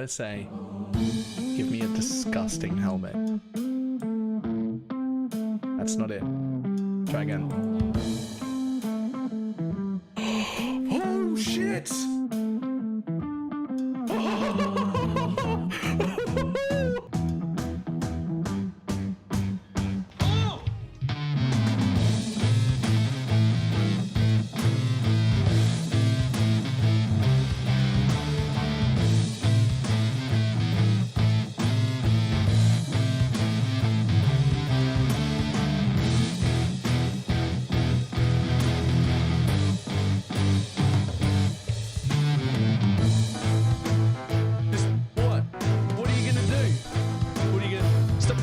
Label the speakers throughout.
Speaker 1: let's say, give me a disgusting helmet. That's not it. Try again. Oh shit!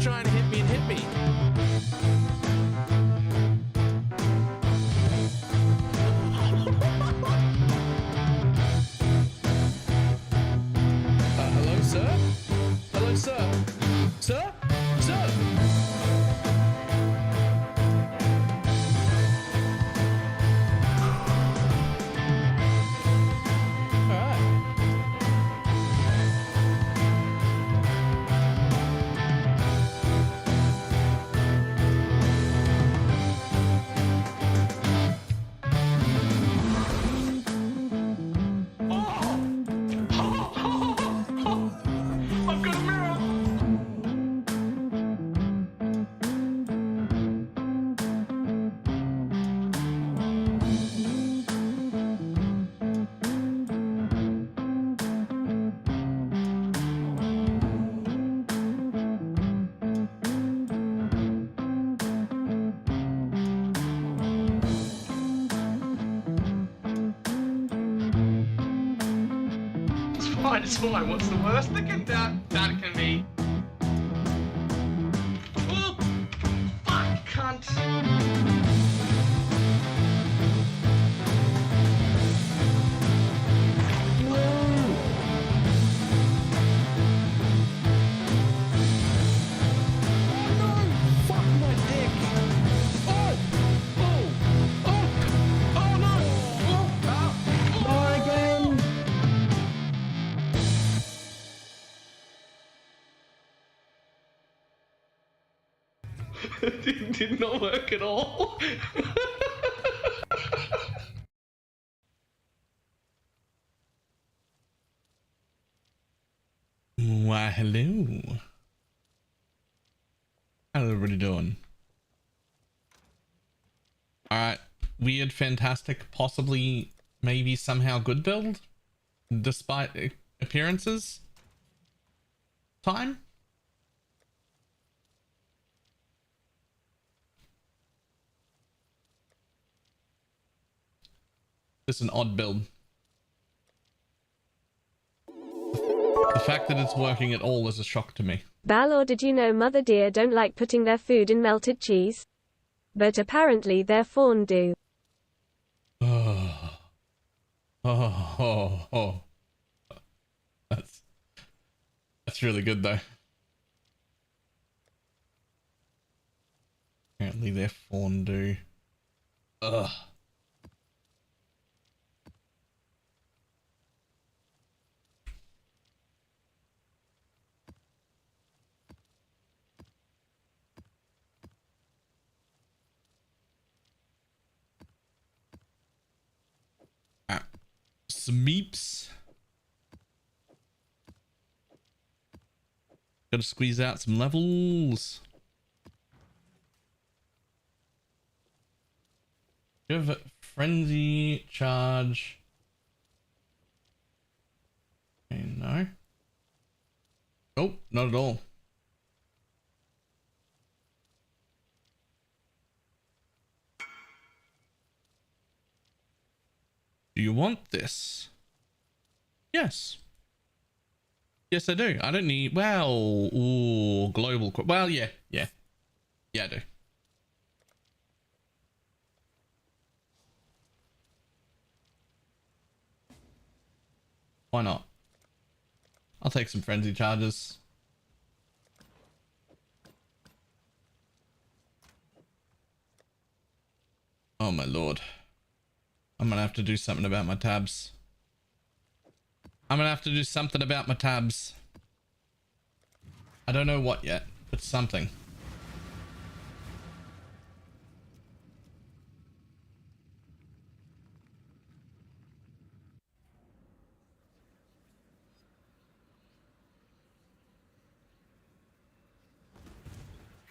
Speaker 1: Trying to hit me and hit me. Hello, sir? Hello, sir? Sir? Sir?
Speaker 2: It's fine. What's the worst that can be? Oh, fuck, cunt. It did not work at all.
Speaker 1: Why, hello. How's everybody doing? Alright, weird, fantastic, possibly, maybe somehow good build, despite appearances. Time? Just an odd build. The fact that it's working at all is a shock to me.
Speaker 3: Balor, did you know mother deer don't like putting their food in melted cheese? But apparently their fawn do.
Speaker 1: Oh. That's really good though. Apparently their fawn do. Ugh. Some meeps. Gotta squeeze out some levels. Give frenzy charge. Okay, no. Oh, not at all. Do you want this? Yes. Yes, I do. I don't need... Well, ooh, global... Well, yeah. Yeah, I do. Why not? I'll take some frenzy charges. Oh my lord. I'm gonna have to do something about my tabs. I'm gonna have to do something about my tabs. I don't know what yet, but something.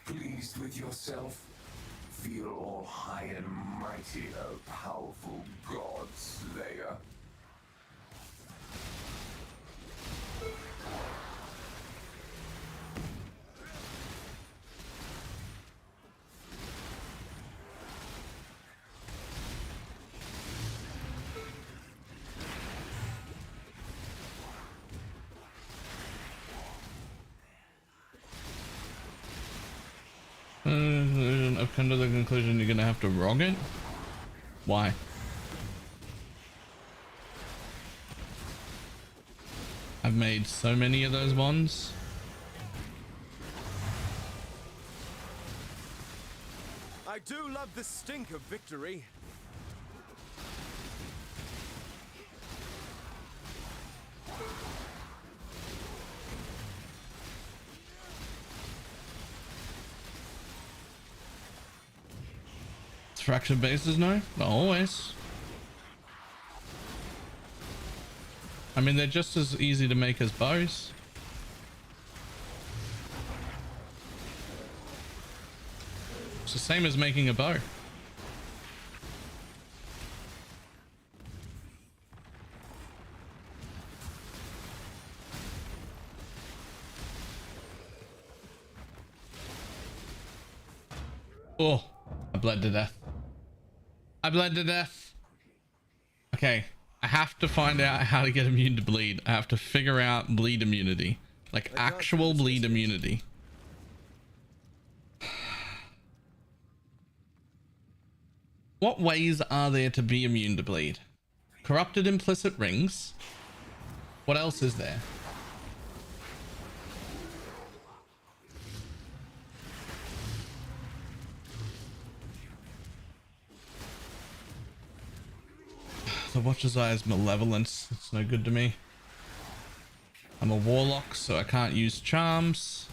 Speaker 4: Pleased with yourself? Feel all high and mighty, O powerful God Slayer.
Speaker 1: I've come to the conclusion you're gonna have to wrong it. Why? I've made so many of those ones.
Speaker 5: I do love the stink of victory.
Speaker 1: Fractured bases, no? Not always. I mean, they're just as easy to make as bows. It's the same as making a bow. Oh, I bled to death. I bled to death. Okay, I have to find out how to get immune to bleed. I have to figure out bleed immunity. Like actual bleed immunity. What ways are there to be immune to bleed? Corrupted implicit rings. What else is there? The Watcher's Eye is malevolence. It's no good to me. I'm a warlock, so I can't use charms.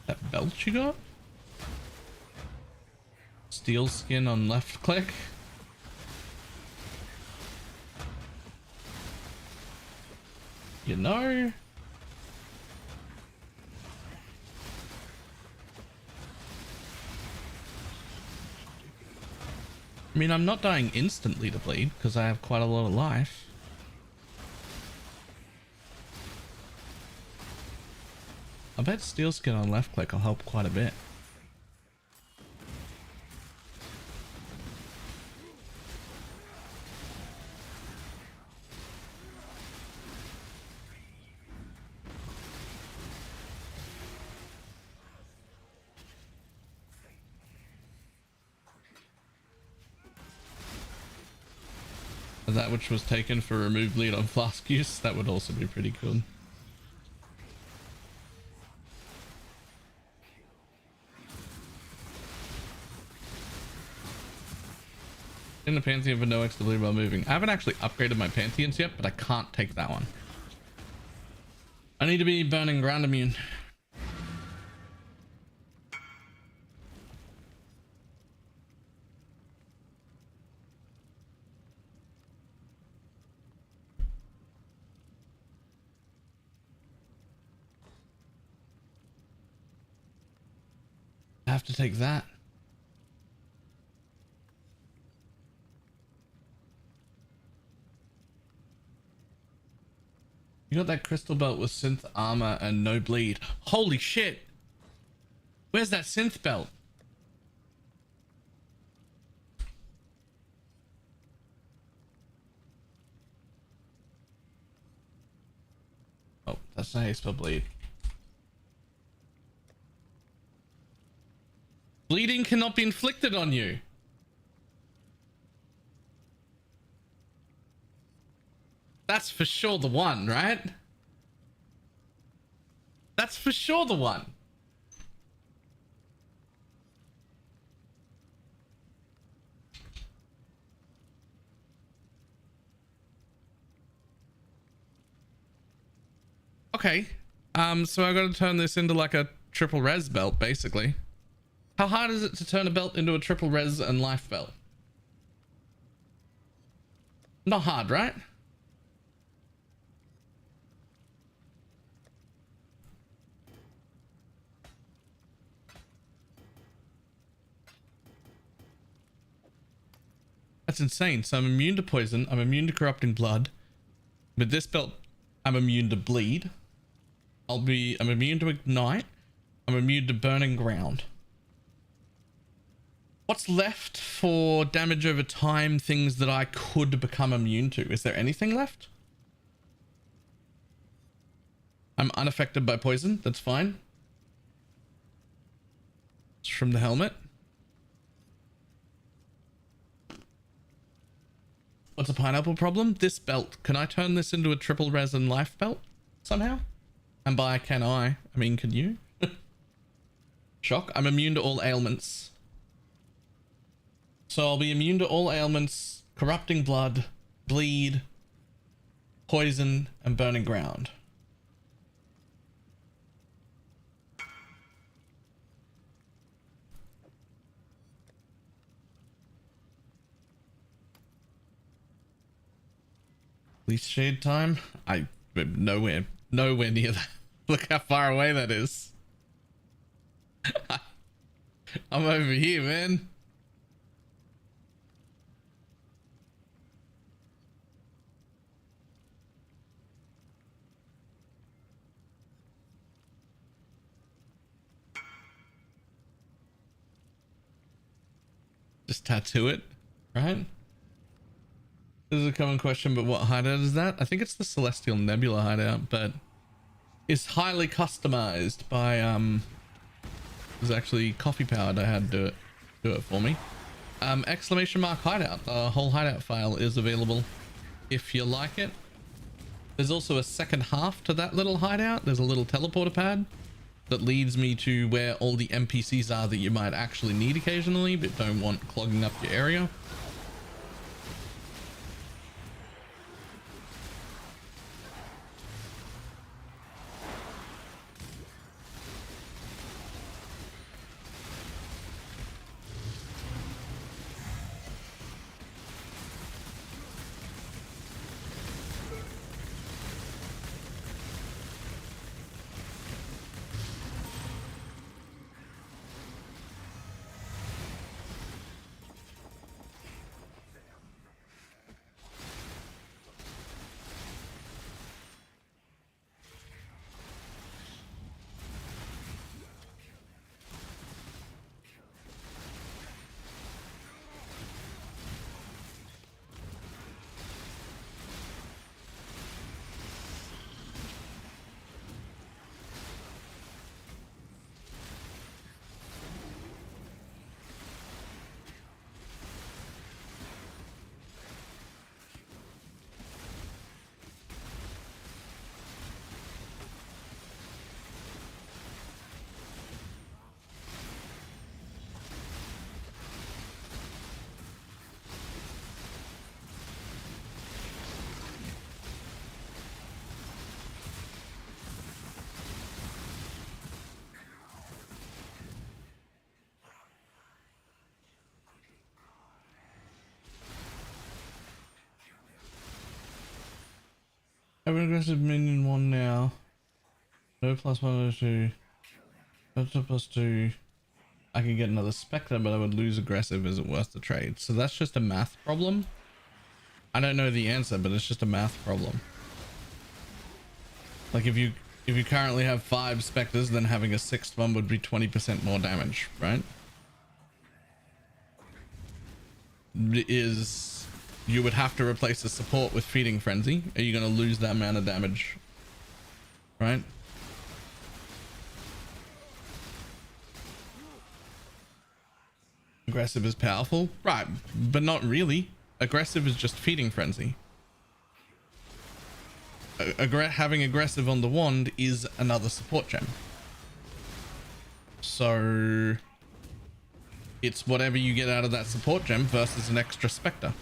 Speaker 1: That belt you got? Steel skin on left click. You know? I mean, I'm not dying instantly to bleed because I have quite a lot of life. I bet steel skin on left click will help quite a bit. That which was taken for remove bleed on flask use, that would also be pretty cool. In the Pantheon for no extra bleed while moving. I haven't actually upgraded my Pantheons yet, but I can't take that one. I need to be burning ground immune. I have to take that. You got that crystal belt with synth armor and no bleed. Holy shit! Where's that synth belt? Oh, that's not how you spell bleed. Bleeding cannot be inflicted on you. That's for sure the one, right? That's for sure the one. Okay. So I gotta turn this into like a triple res belt, basically. How hard is it to turn a belt into a triple res and life belt? Not hard, right? That's insane. So I'm immune to poison. I'm immune to corrupting blood. With this belt, I'm immune to bleed. I'm immune to ignite. I'm immune to burning ground. What's left for damage over time, things that I could become immune to? Is there anything left? I'm unaffected by poison. That's fine. It's from the helmet. What's a pineapple problem? This belt. Can I turn this into a triple res and life belt somehow? And by can I mean, can you? Shock. I'm immune to all ailments. So I'll be immune to all ailments, corrupting blood, bleed, poison, and burning ground. Least shade time? I'm nowhere near that. Look how far away that is. I'm over here, man. Just tattoo it, right? This is a common question, but what hideout is that? I think it's the Celestial Nebula hideout, but it's highly customized by it was actually coffee powered. I had to do it for me. Exclamation mark hideout. A whole hideout file is available if you like it. There's also a second half to that little hideout. There's a little teleporter pad that leads me to where all the NPCs are that you might actually need occasionally but don't want clogging up your area. I have an aggressive minion 1 now. No +1 or 2. That's a +2. I could get another Spectre, but I would lose aggressive. Is it worth the trade? So that's just a math problem. I don't know the answer, but it's just a math problem. Like if you currently have 5 Spectres, then having a 6th one would be 20% more damage, right? You would have to replace the support with Feeding Frenzy. Are you going to lose that amount of damage? Right? Aggressive is powerful. Right, but not really. Aggressive is just Feeding Frenzy. having aggressive on the wand is another support gem. So it's whatever you get out of that support gem versus an extra spectre.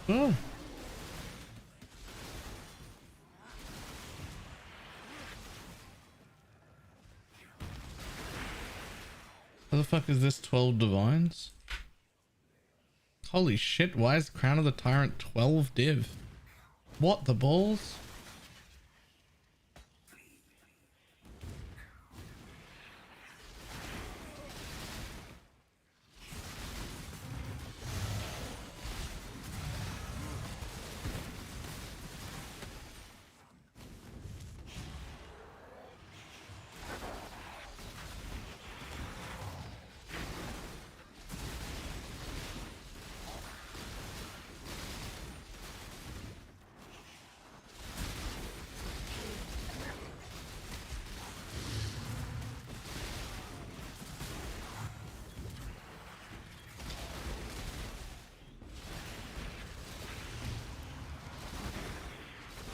Speaker 1: Oh. How the fuck is this 12 divines? Holy shit, why is Crown of the Tyrant 12 div? What the balls?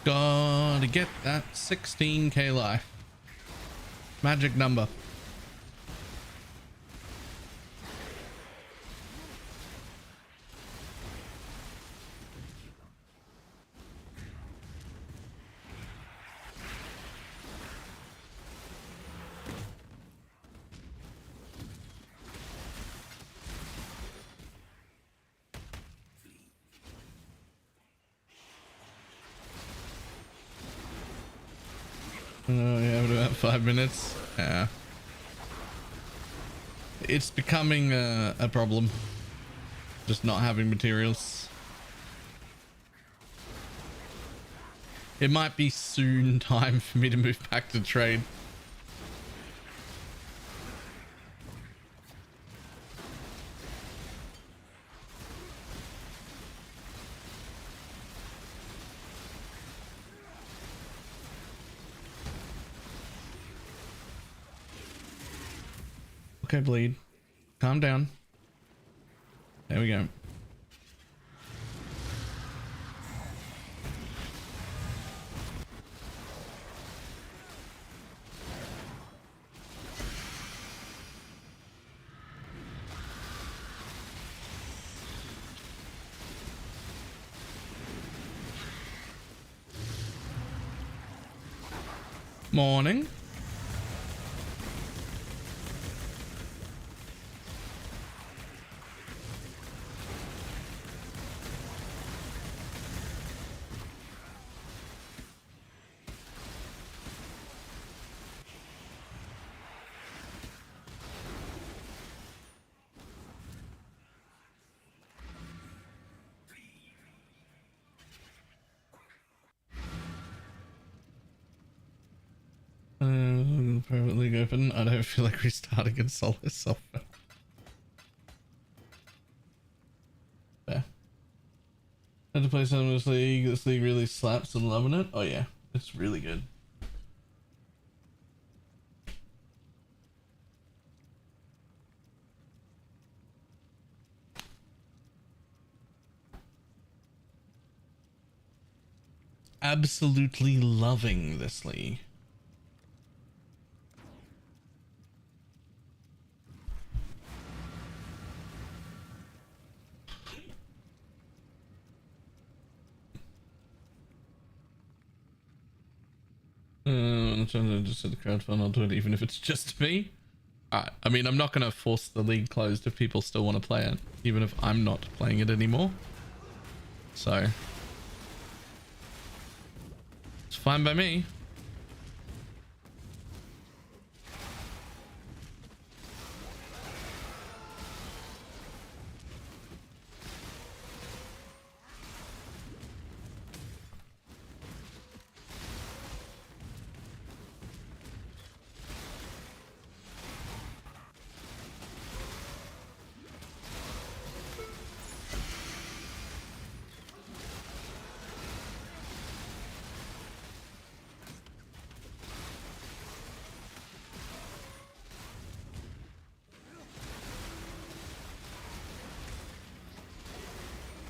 Speaker 1: Gotta get that 16k life. Magic number. Yeah, about 5 minutes. Yeah. It's becoming a problem. Just not having materials. It might be soon time for me to move back to trade. Okay, bleed. Calm down. There we go. Morning. Private League open. I don't feel like restarting in solo software. Fair. Had to play some of this league. This league really slaps. I'm loving it. Oh yeah, it's really good. Absolutely loving this league. to just set the crowdfund. I'll do it even if it's just me. Alright, I mean, I'm not going to force the league closed if people still want to play it, even if I'm not playing it anymore. So, it's fine by me.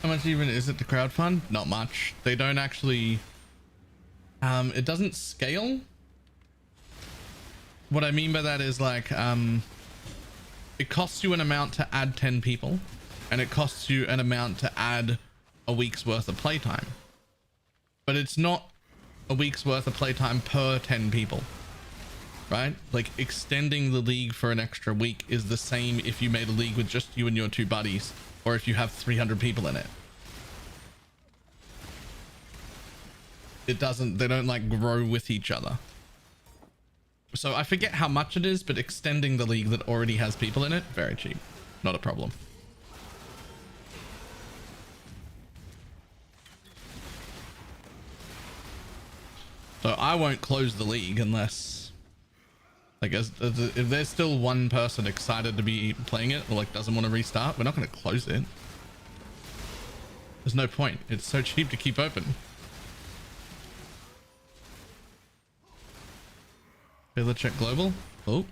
Speaker 1: How much even is it to crowdfund? Not much. They don't actually, it doesn't scale. What I mean by that is like, it costs you an amount to add 10 people and it costs you an amount to add a week's worth of playtime, but it's not a week's worth of playtime per 10 people, right? Like extending the league for an extra week is the same if you made a league with just you and your 2 buddies, or if you have 300 people in it. It doesn't, they don't like grow with each other. So I forget how much it is, but extending the league that already has people in it, very cheap. Not a problem. So I won't close the league unless, like, if there's still one person excited to be playing it or like doesn't want to restart, we're not going to close it. There's no point. It's so cheap to keep open. Baylor check global. Oh.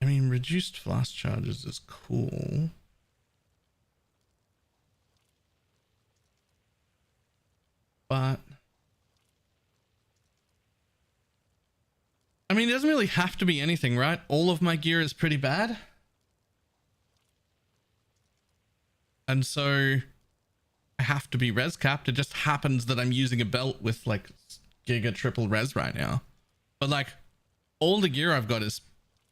Speaker 1: I mean, reduced flash charges is cool. But I mean, it doesn't really have to be anything, right? All of my gear is pretty bad. And so I have to be res capped. It just happens that I'm using a belt with like giga triple res right now. But like all the gear I've got is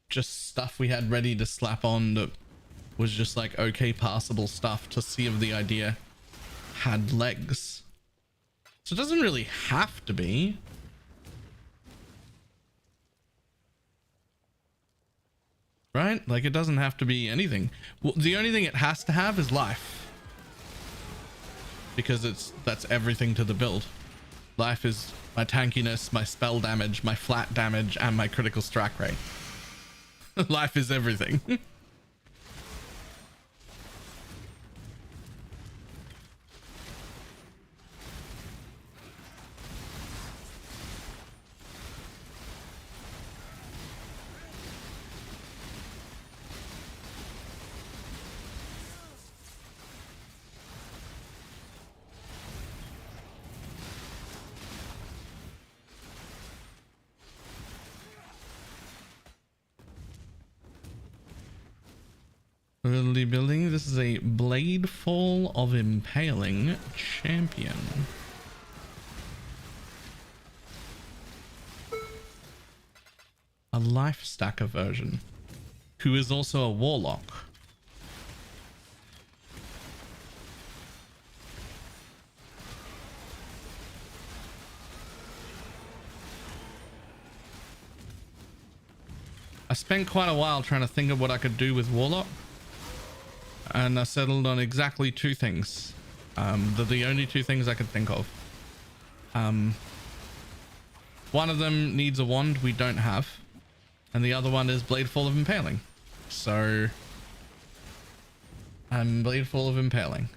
Speaker 1: just stuff we had ready to slap on that was just like okay passable stuff to see if the idea had legs. So it doesn't really have to be. Right? Like it doesn't have to be anything. Well, the only thing it has to have is life. Because that's everything to the build. Life is my tankiness, my spell damage, my flat damage, and my critical strike rate. Life is everything. Ability building. This is a Bladefall of Impaling champion. A life stacker version, who is also a warlock. I spent quite a while trying to think of what I could do with warlock. And I settled on exactly 2 things. They're the only 2 things I could think of. One of them needs a wand we don't have. And the other one is Bladefall of Impaling. So, Bladefall of Impaling.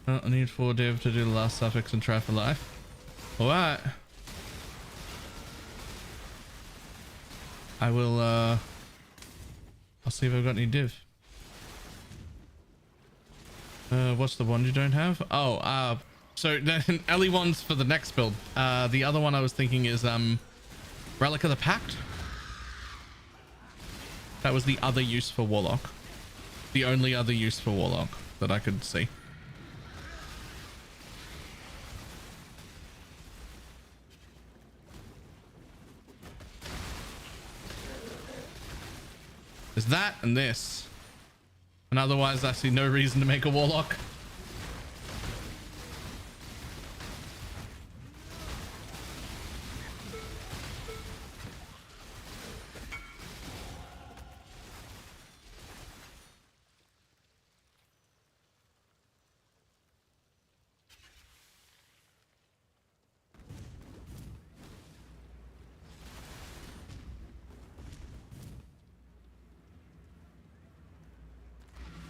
Speaker 1: Well, I need 4 div to do the last suffix and try for life. Alright. I will, I'll see if I've got any div. What's the one you don't have? Oh, So then Ellie one's for the next build. The other one I was thinking is Relic of the Pact. That was the other use for Warlock. The only other use for Warlock that I could see. There's that and this. And otherwise I see no reason to make a Warlock.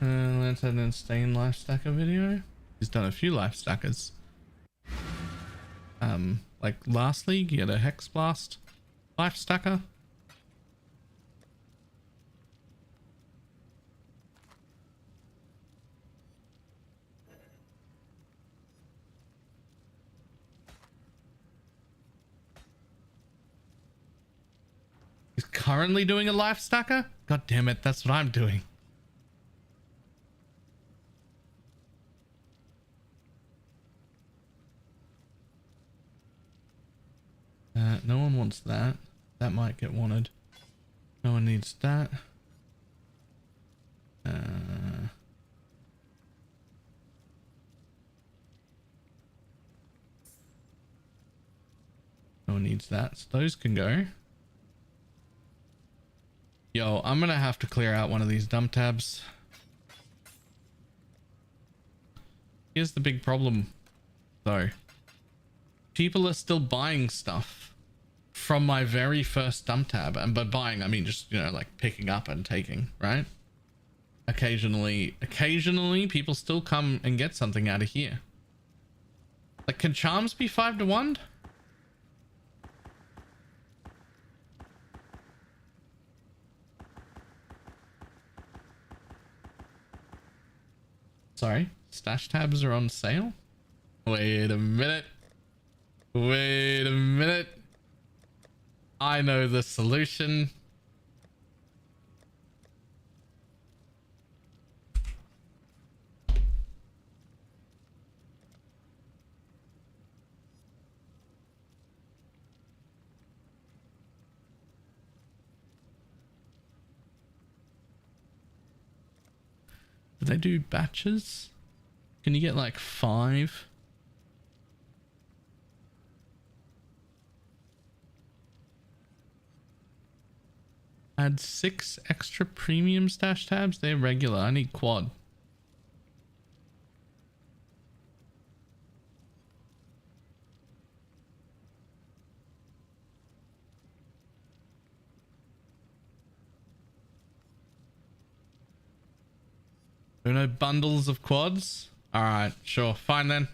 Speaker 1: Let's have an insane life stacker video. He's done a few life stackers. Like last league, he had a Hex Blast life stacker. He's currently doing a life stacker? God damn it, that's what I'm doing. No one wants that. That might get wanted. No one needs that. No one needs that. So those can go. Yo, I'm gonna have to clear out one of these dump tabs. Here's the big problem, though. People are still buying stuff from my very first dump tab. And by buying, I mean just, you know, like picking up and taking, right? Occasionally people still come and get something out of here. Like, can charms be 5 to 1? Sorry, stash tabs are on sale? Wait a minute. Wait a minute. I know the solution. Do they do batches? Can you get like 5? Add 6 extra premium stash tabs? They're regular. I need quad. There are no bundles of quads? Alright, sure. Fine then.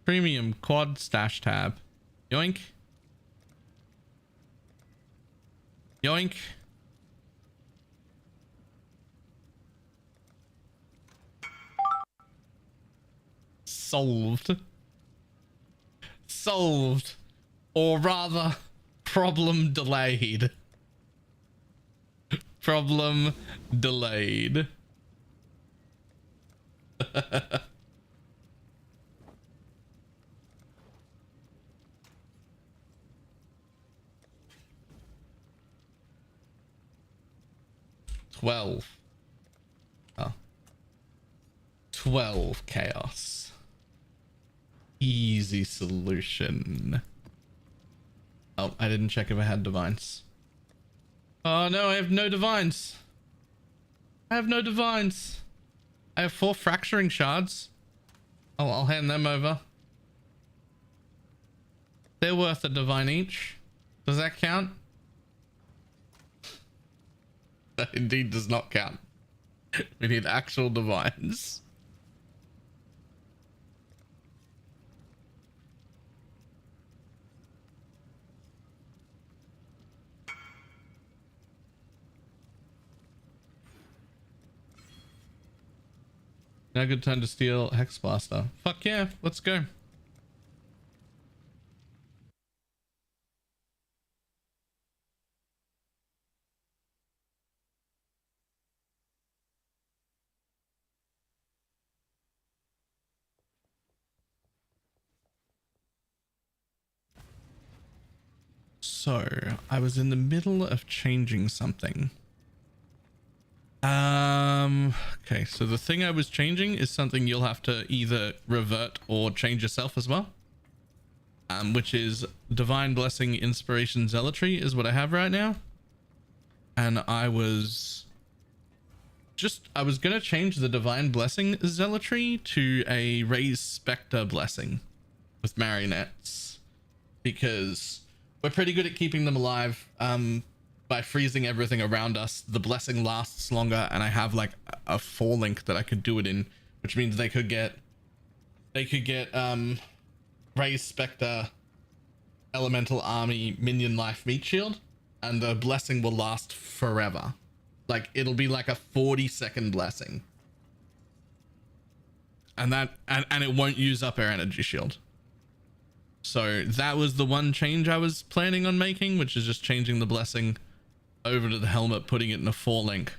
Speaker 1: Premium quad stash tab. Yoink. Yoink. Solved. Solved. Or rather, problem delayed. Problem delayed. Oh. 12 chaos. Easy solution. Oh, I didn't check if I had divines. Oh no, I have no divines. I have no divines. I have 4 fracturing shards. Oh, I'll hand them over. They're worth a divine each. Does that count? That indeed does not count. We need actual divines. Now good time to steal Hex Blaster. Fuck yeah, let's go. So, I was in the middle of changing something. Okay, so the thing I was changing is something you'll have to either revert or change yourself as well. Which is Divine Blessing, Inspiration, Zealotry is what I have right now. And I was gonna change the Divine Blessing Zealotry to a Raised Spectre Blessing with marionettes, because we're pretty good at keeping them alive. By freezing everything around us, the blessing lasts longer, and I have like a 4-link that I could do it in, which means they could get Raised Spectre, Elemental Army, Minion Life, Meat Shield, and the blessing will last forever. Like, it'll be like a 40-second blessing, and it won't use up our energy shield. So that was the one change I was planning on making, which is just changing the blessing over to the helmet, putting it in a 4-link.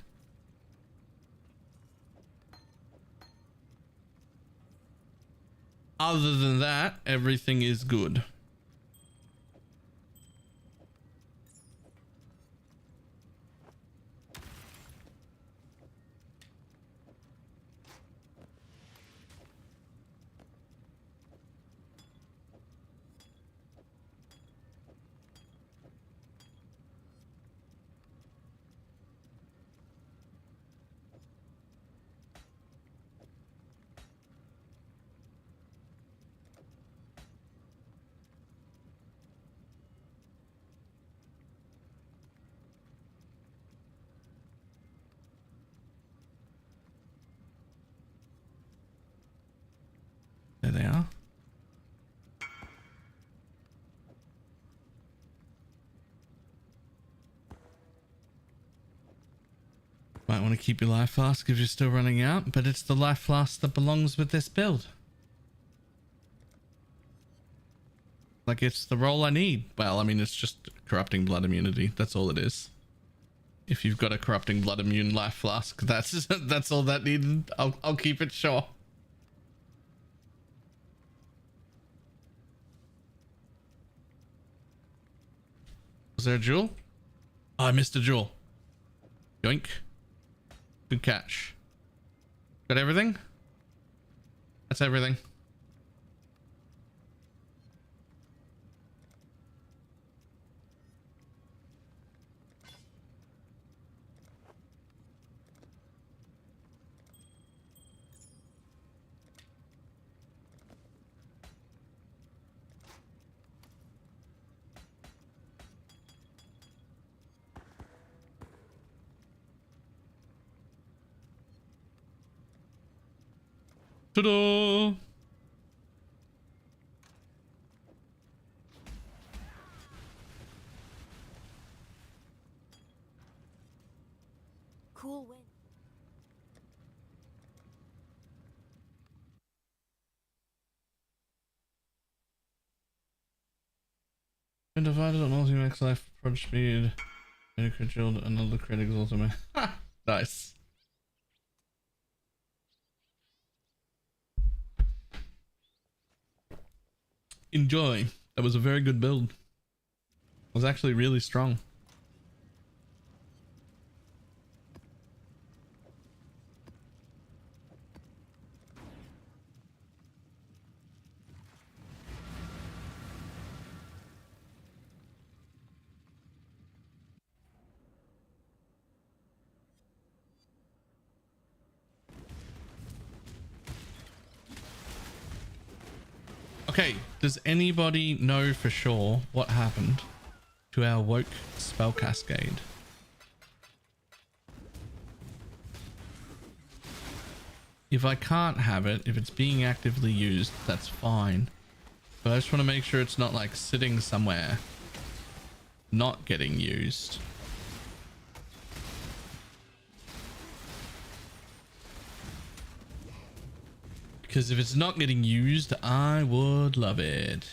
Speaker 1: Other than that, everything is good. There they are. Might want to keep your life flask if you're still running out, but it's the life flask that belongs with this build. Like, it's the role I need. Well, I mean, it's just corrupting blood immunity. That's all it is. If you've got a corrupting blood immune life flask, that's all that needed. I'll keep it short. Was there a jewel? Oh, I missed a jewel. Yoink. Good catch. Got everything? That's everything. Ta-da!
Speaker 6: Cool win.
Speaker 1: Been divided on ulti-max life, approach speed, crit shield, another crit ultimate. Ha! Nice. Enjoy. That was a very good build. It was actually really strong. Okay, does anybody know for sure what happened to our woke spell cascade? If I can't have it, if it's being actively used, that's fine. But I just want to make sure it's not like sitting somewhere, not getting used. Because if it's not getting used, I would love it.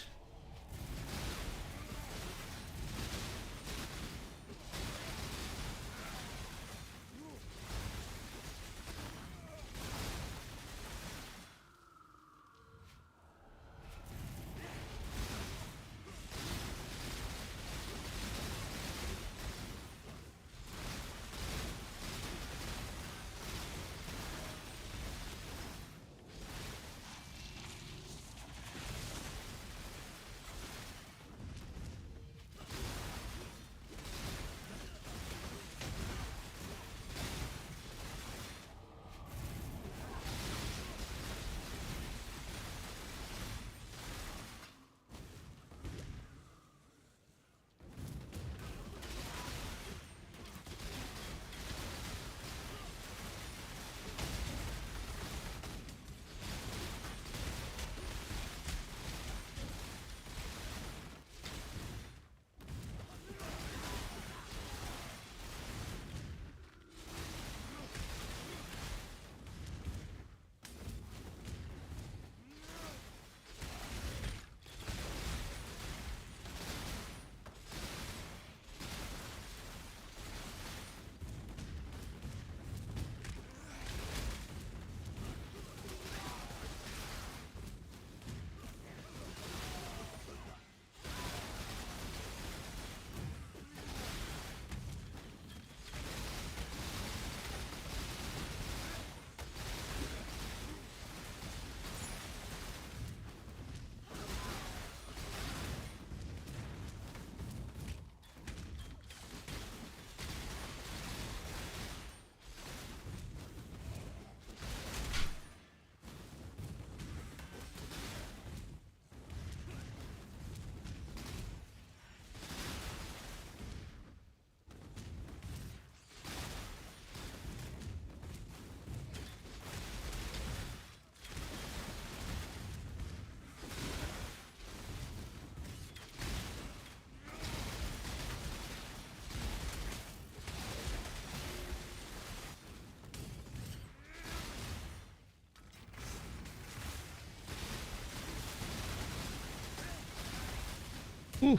Speaker 1: Ooh.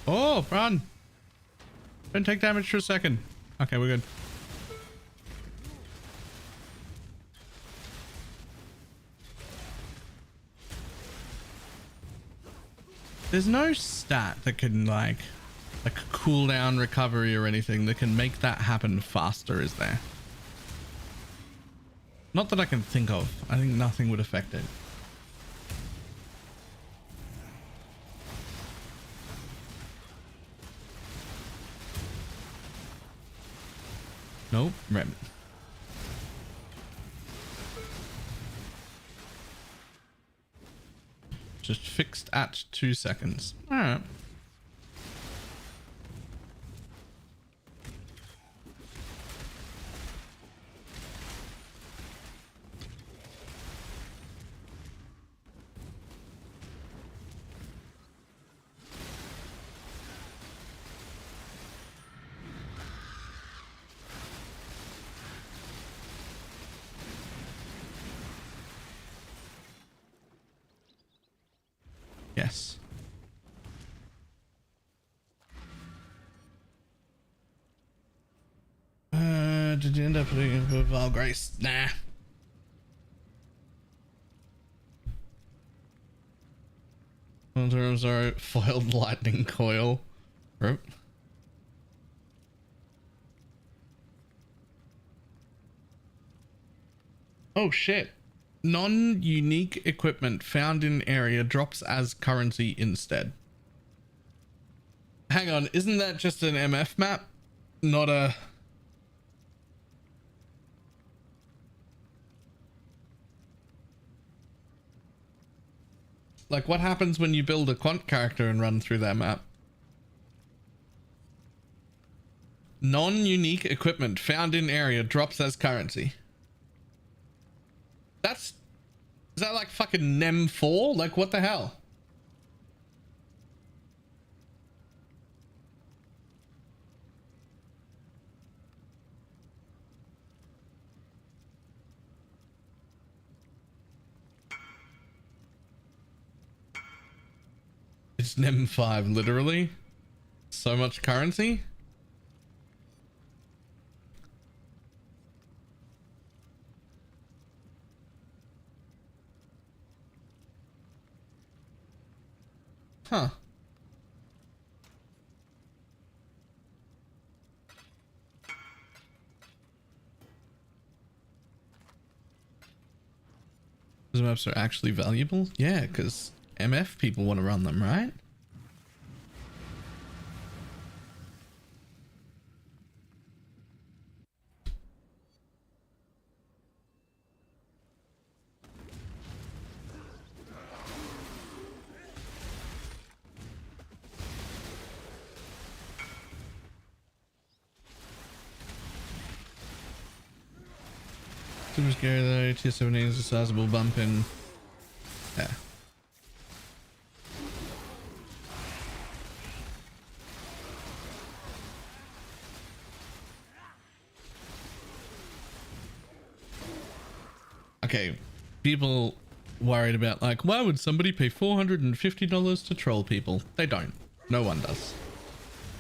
Speaker 1: Oh, run. Don't take damage for a second. Okay, we're good. There's no stat that can like a cooldown recovery or anything that can make that happen faster, is there? Not that I can think of. I think nothing would affect it. Nope. Right. Just fixed at 2 seconds. All right. Yes. Did you end up with Val Grace? Nah. Sorry, foiled lightning coil. Rip. Oh shit. Non-unique equipment found in area drops as currency instead. Hang on, isn't that just an MF map? Not a... Like, what happens when you build a quant character and run through that map? Non-unique equipment found in area drops as currency. That's... Is that like fucking NEM 4? Like, what the hell? It's NEM 5, literally. So much currency. Huh. Those maps are actually valuable? Yeah, because MF people want to run them, right? Super scary though. Tier 17 is a sizable bump in. Yeah. Okay, people worried about like, why would somebody pay $450 to troll people? They don't. No one does.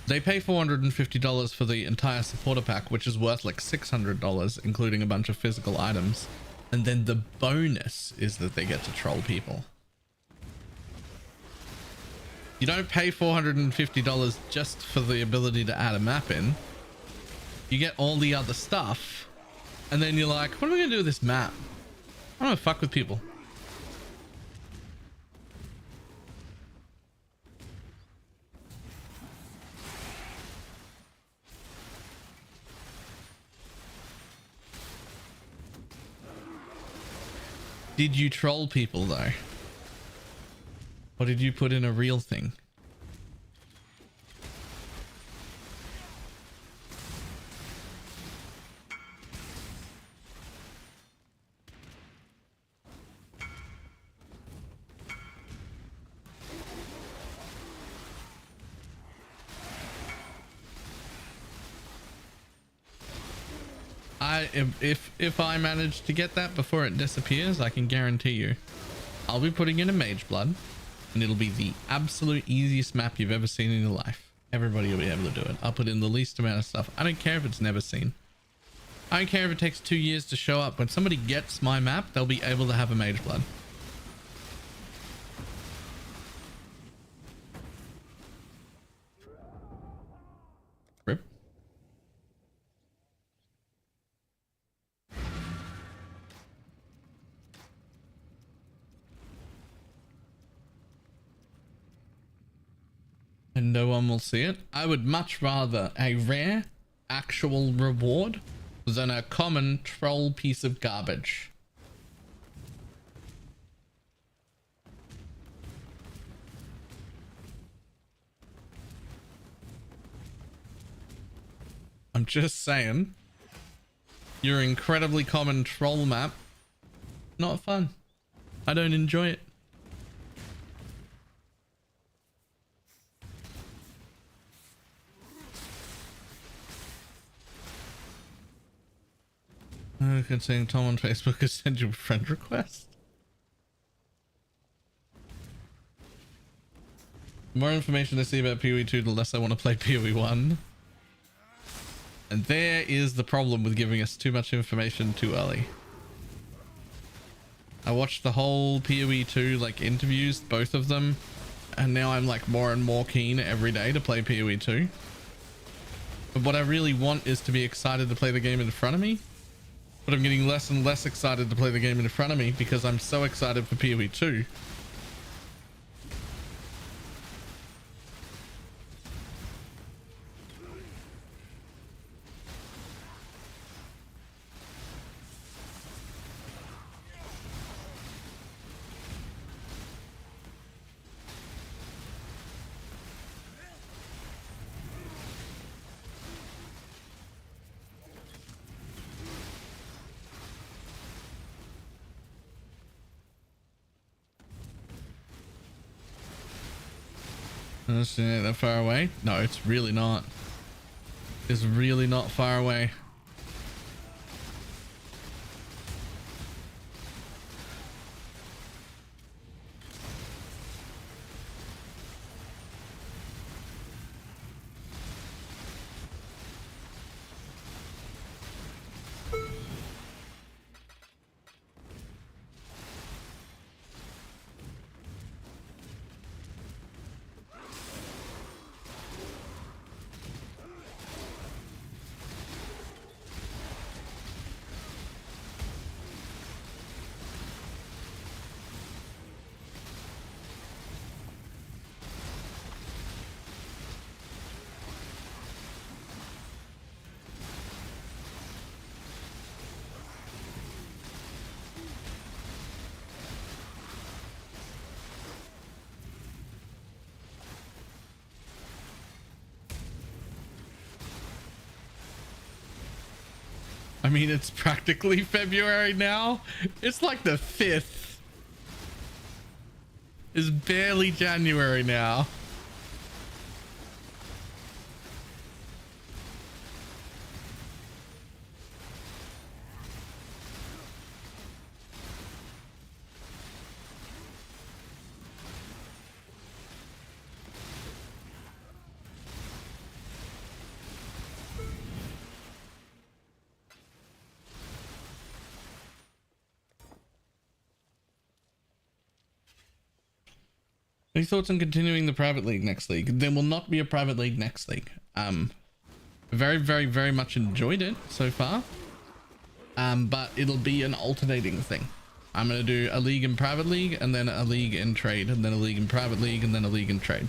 Speaker 1: They pay $450 for the entire supporter pack, which is worth like $600, including a bunch of physical items. And then the bonus is that they get to troll people. You don't pay $450 just for the ability to add a map in. You get all the other stuff. And then you're like, what am I going to do with this map? I'm going to fuck with people. Did you troll people though? Or did you put in a real thing? If I manage to get that before it disappears, I can guarantee you I'll be putting in a mage blood and it'll be the absolute easiest map you've ever seen in your life. Everybody will be able to do it. I'll put in the least amount of stuff. I don't care if it's never seen. I don't care if it takes 2 years to show up. When somebody gets my map, they'll be able to have a mage blood. Rip. And no one will see it. I would much rather a rare actual reward than a common troll piece of garbage. I'm just saying, your incredibly common troll map, not fun. I don't enjoy it. I could saying Tom on Facebook could send you a friend request. The more information I see about PoE 2, the less I want to play PoE 1. And there is the problem with giving us too much information too early. I watched the whole PoE 2 like interviews, both of them, and now I'm like more and more keen every day to play PoE 2. But what I really want is to be excited to play the game in front of me. But I'm getting less and less excited to play the game in front of me because I'm so excited for PoE 2. It's not that far away. No, it's really not. It's really not far away. I mean, it's practically February now. It's like the 5th. It's barely January now. Any thoughts on continuing the private league next league? There will not be a private league next league. Very much enjoyed it so far. But it'll be an alternating thing. I'm gonna do a league in private league and then a league in trade and then a league in private league and then a league in trade.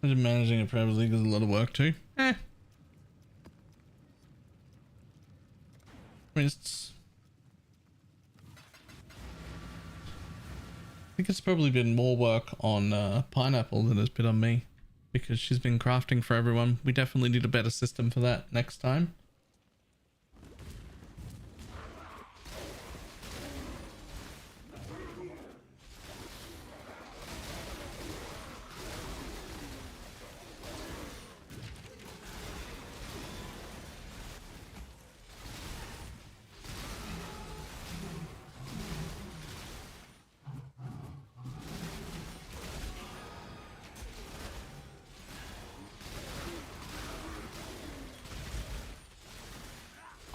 Speaker 1: Managing a private league is a lot of work too. I mean, I think it's probably been more work on Pineapple than it's been on me because she's been crafting for everyone. We definitely need a better system for that next time.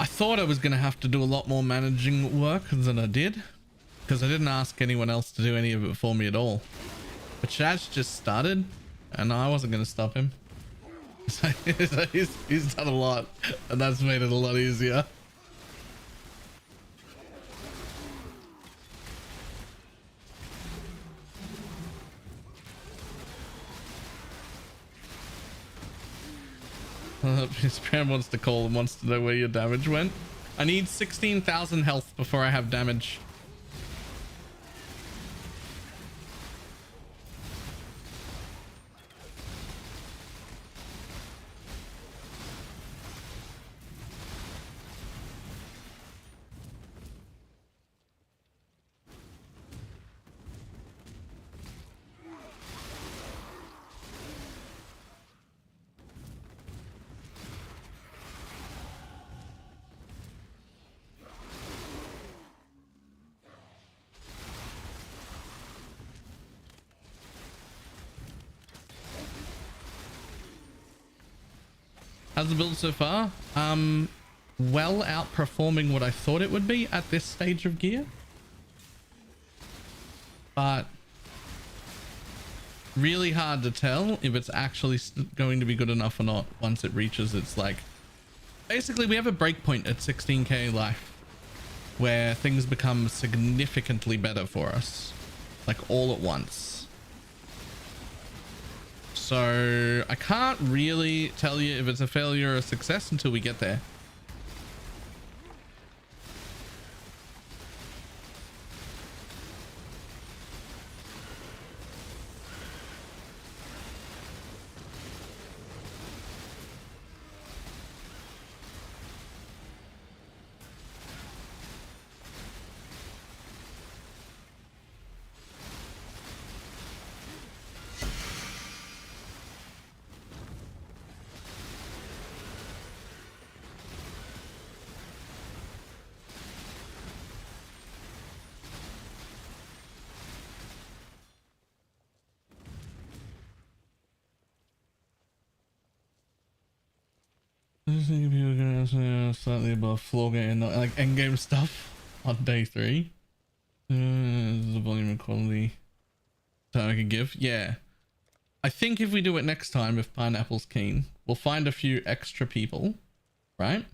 Speaker 1: I thought I was going to have to do a lot more managing work than I did because I didn't ask anyone else to do any of it for me at all. But Shaz just started and I wasn't going to stop him. So he's done a lot and that's made it a lot easier. His friend wants to call and wants to know where your damage went. I need 16,000 health before I have damage. How's the build so far? Well outperforming what I thought it would be at this stage of gear. But really hard to tell if it's actually going to be good enough or not once it reaches its like... Basically, we have a breakpoint at 16k life where things become significantly better for us. Like all at once. So I can't really tell you if it's a failure or a success until we get there. I just think people are going to slightly above floor game, not like end game stuff on day 3. The volume and quality time I can give. Yeah. I think if we do it next time, if Pineapple's keen, we'll find a few extra people, right?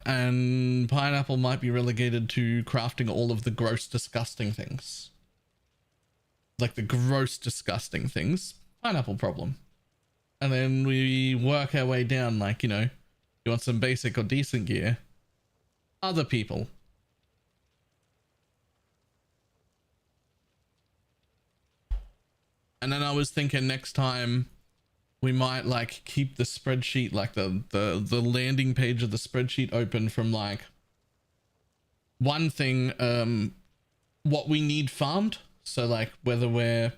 Speaker 1: And pineapple might be relegated to crafting all of the gross, disgusting things. Like the gross, disgusting things. Pineapple problem. And then we work our way down, like, you know, you want some basic or decent gear. Other people. And then I was thinking next time we might like keep the spreadsheet, like the landing page of the spreadsheet open from like one thing, what we need farmed. So like whether we're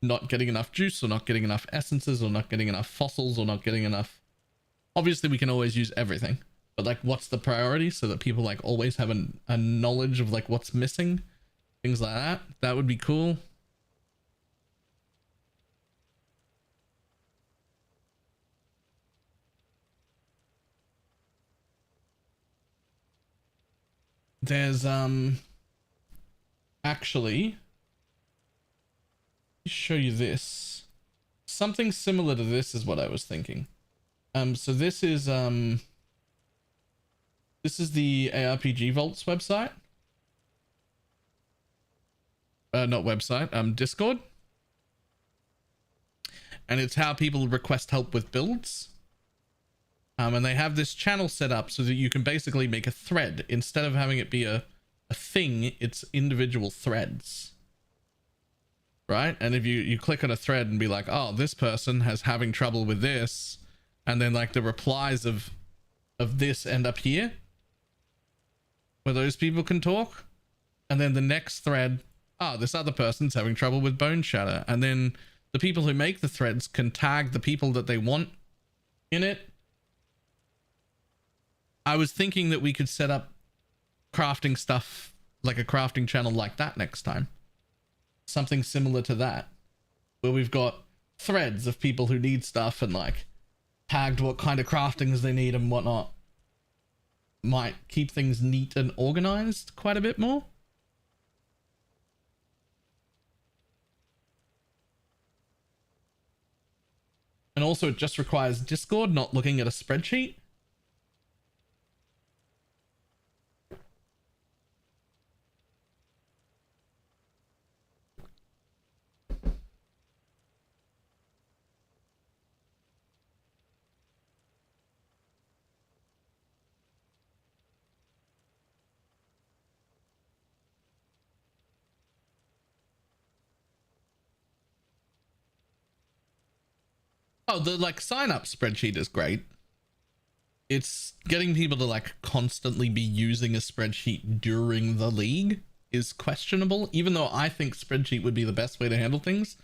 Speaker 1: not getting enough juice or not getting enough essences or not getting enough fossils or not getting enough. Obviously we can always use everything, but like what's the priority so that people like always have a knowledge of like what's missing, things like that. That would be cool. There's actually, let me show you this. Something similar to this is what I was thinking. So this is the ARPG Vault's website. Not website, Discord. And it's how people request help with builds. And they have this channel set up so that you can basically make a thread. Instead of having it be a thing, it's individual threads. Right? And if you click on a thread and be like, oh, this person has having trouble with this, and then like the replies of this end up here, where those people can talk. And then the next thread, oh, this other person's having trouble with bone shatter. And then the people who make the threads can tag the people that they want in it. I was thinking that we could set up crafting stuff, like a crafting channel like that next time. Something similar to that, where we've got threads of people who need stuff and like tagged what kind of craftings they need and whatnot. Might keep things neat and organized quite a bit more. And also it just requires Discord, not looking at a spreadsheet. Oh, the like sign up spreadsheet is great. It's getting people to like constantly be using a spreadsheet during the league is questionable. Even though I think spreadsheet would be the best way to handle things,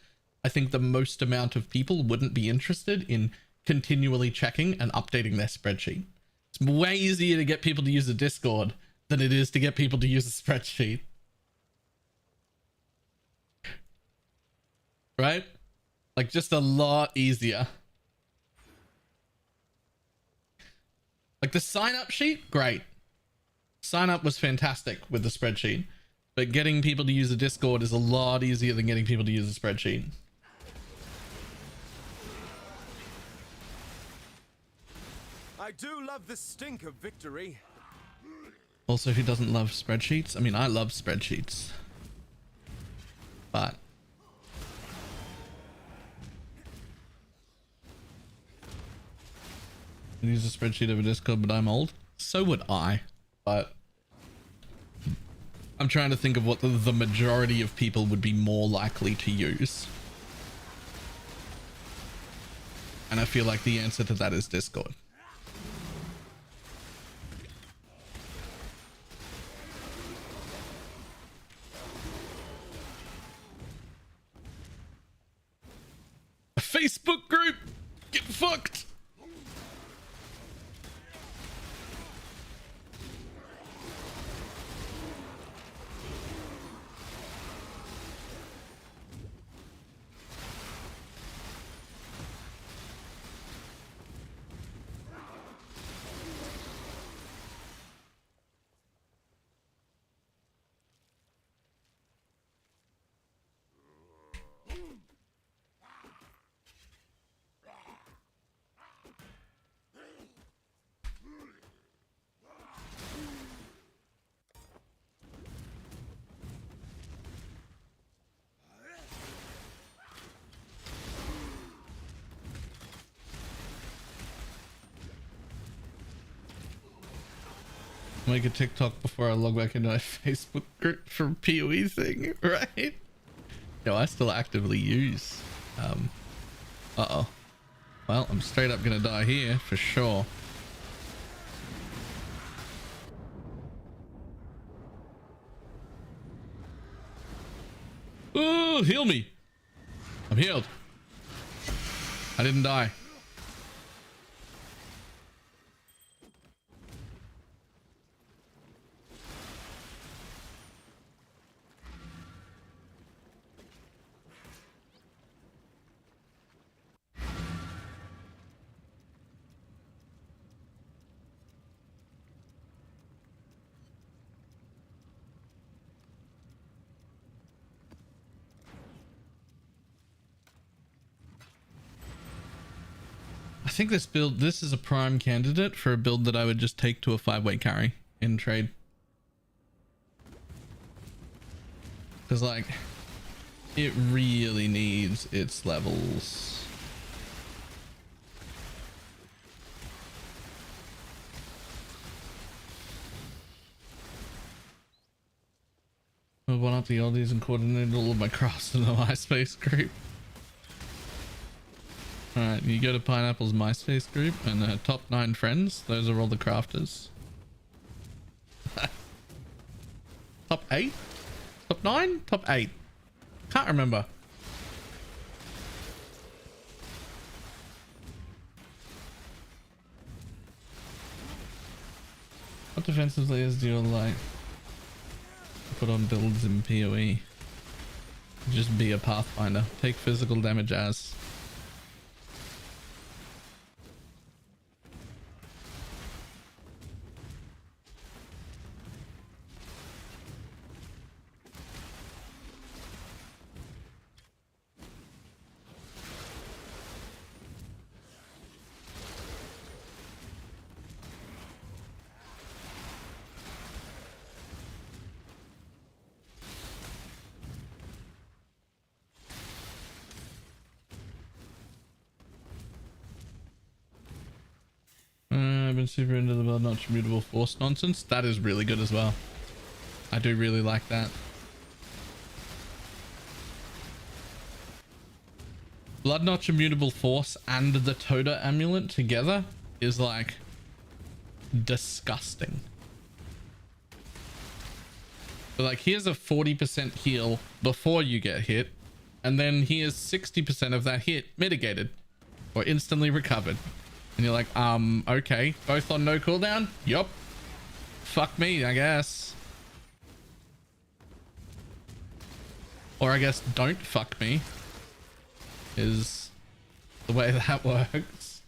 Speaker 1: I think the most amount of people wouldn't be interested in continually checking and updating their spreadsheet. It's way easier to get people to use a Discord than it is to get people to use a spreadsheet. Right? Like just a lot easier. Like the sign up sheet, great. Sign up was fantastic with the spreadsheet, but getting people to use a Discord is a lot easier than getting people to use a spreadsheet.
Speaker 5: I do love the stink of victory.
Speaker 1: Also, who doesn't love spreadsheets? I mean, I love spreadsheets, but I use a spreadsheet over Discord, but I'm old. So would I, but I'm trying to think of what the majority of people would be more likely to use. And I feel like the answer to that is Discord. A Facebook group? Get fucked! Make a TikTok before I log back into my Facebook group for PoE thing, right? No, I still actively use. Uh-oh. Well, I'm straight up gonna die here for sure. Oh, heal me. I'm healed. I didn't die. I think this build, this is a prime candidate for a build that I would just take to a 5-way carry in trade. Because like, it really needs its levels. I've won up the oldies and coordinated all of my crafts in the MySpace group. Alright, you go to Pineapple's MySpace group and top 9 friends. Those are all the crafters. Top 8? Top 9? Top 8? Can't remember. What defensive layers do you like? Put on builds in PoE. Just be a pathfinder. Take physical damage as. I've been super into the blood not mutable force nonsense. That is really good as well. I do really like that. Blood Notch Immutable Force and the Toda Amulet together is like disgusting. So like here's a 40% heal before you get hit, and then here's 60% of that hit mitigated or instantly recovered. And you're like, okay, both on no cooldown? Yup. Fuck me, I guess. Or I guess don't fuck me is the way that works.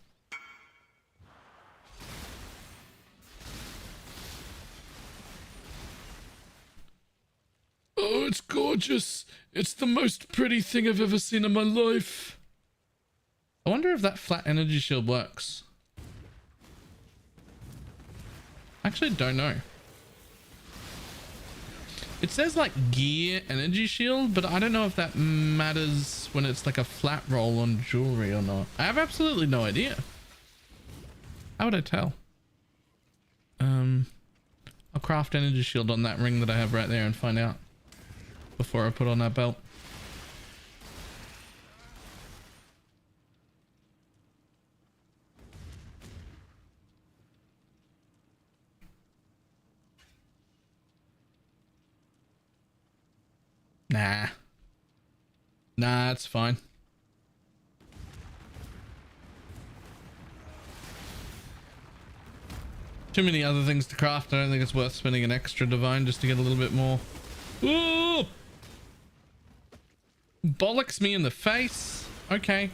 Speaker 1: Oh, it's gorgeous. It's the most pretty thing I've ever seen in my life. I wonder if that flat energy shield works. Actually, don't know. It says like gear energy shield, but I don't know if that matters when it's like a flat roll on jewelry or not. I have absolutely no idea. How would I tell? I'll craft energy shield on that ring that I have right there and find out before I put on that belt. Nah, it's fine. Too many other things to craft. I don't think it's worth spending an extra divine just to get a little bit more. Ooh! Bollocks me in the face. Okay.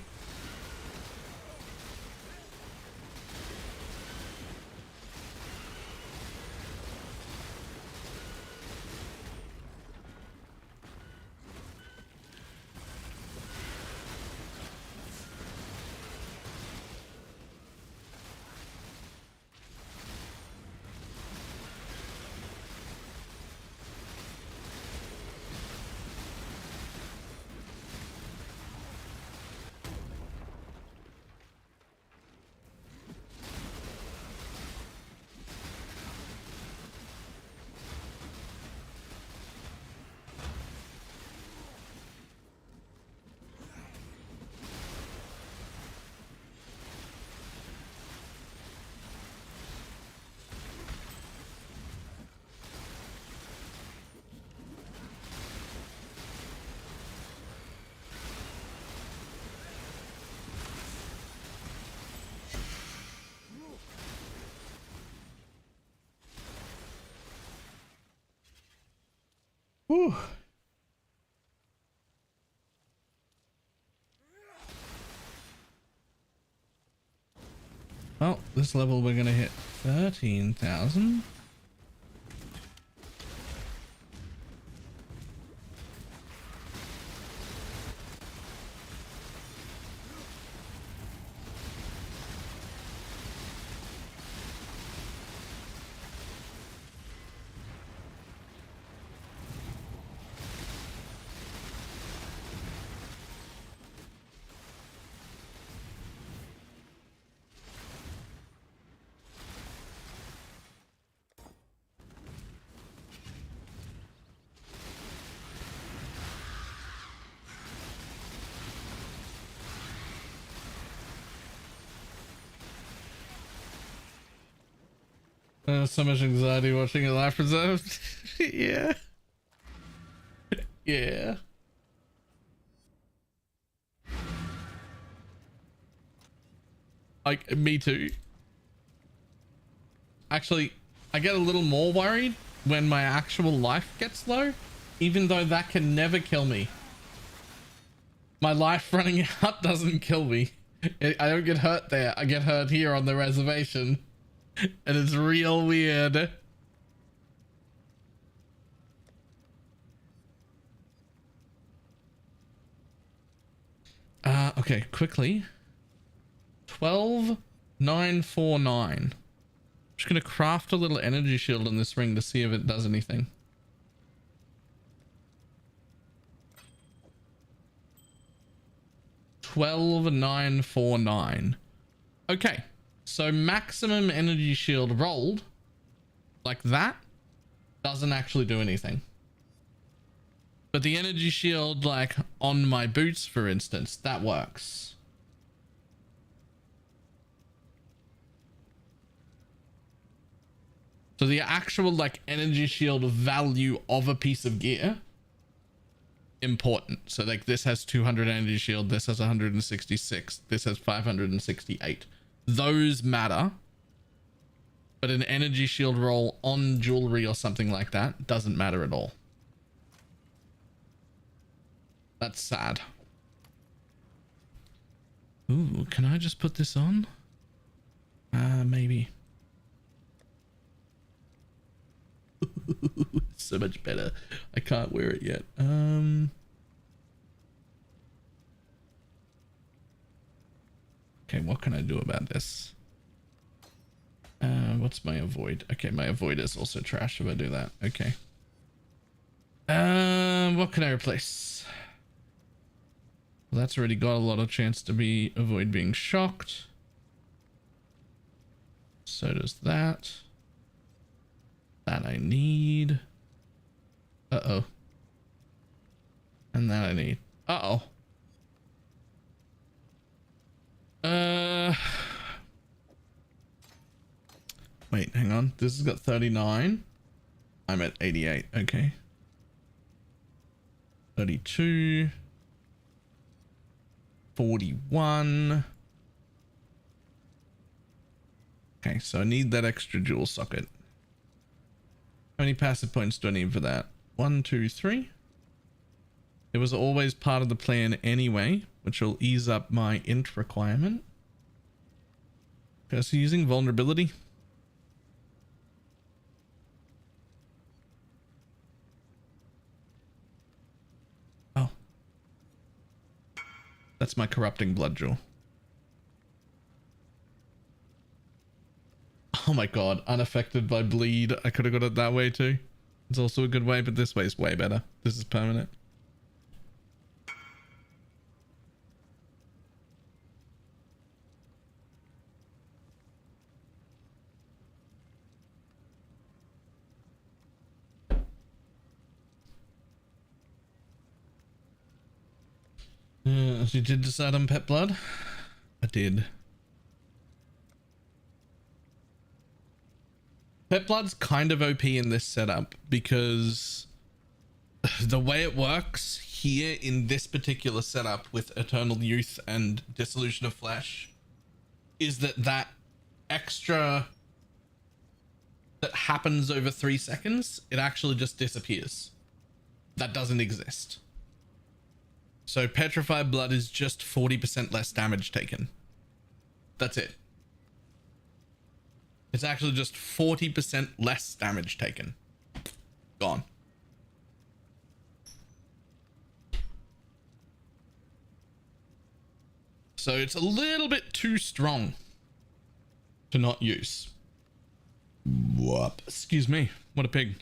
Speaker 1: Whew. Well, this level we're gonna hit 13,000. So much anxiety watching a life preserved. Yeah. Yeah. Like, me too. Actually, I get a little more worried when my actual life gets low, even though that can never kill me. My life running out doesn't kill me. I don't get hurt there. I get hurt here on the reservation. And it's real weird. Okay, quickly. 12,949. Just gonna craft a little energy shield in this ring to see if it does anything. $12,949. Okay, so maximum energy shield rolled like that doesn't actually do anything. But the energy shield, like on my boots, for instance, that works. So the actual like energy shield value of a piece of gear, important. So like this has 200 energy shield, this has 166, this has 568. Those matter. But an energy shield roll on jewelry or something like that doesn't matter at all. That's sad. Ooh, can I just put this on? Maybe. So much better. I can't wear it yet. Okay, what can I do about this? What's my avoid? Okay, my avoid is also trash if I do that. Okay. What can I replace? Well, that's already got a lot of chance to be avoid being shocked. So does that. That I need. Uh-oh. And that I need. Uh-oh. Wait, hang on. This has got 39. I'm at 88. Okay. 32. 41. Okay, so I need that extra jewel socket. How many passive points do I need for that? 1, 2, 3. It was always part of the plan anyway, which will ease up my int requirement. Okay, so using vulnerability. Oh. That's my corrupting blood jewel. Oh my god, unaffected by bleed. I could have got it that way too. It's also a good way, but this way is way better. This is permanent. You did decide on pet blood? I did. Pet blood's kind of OP in this setup because the way it works here in this particular setup with Eternal Youth and Dissolution of Flesh is that extra that happens over 3 seconds, it actually just disappears. That doesn't exist. So petrified blood is just 40% less damage taken. That's it. It's actually just 40% less damage taken. Gone. So it's a little bit too strong to not use. Whoop. Excuse me. What a pig.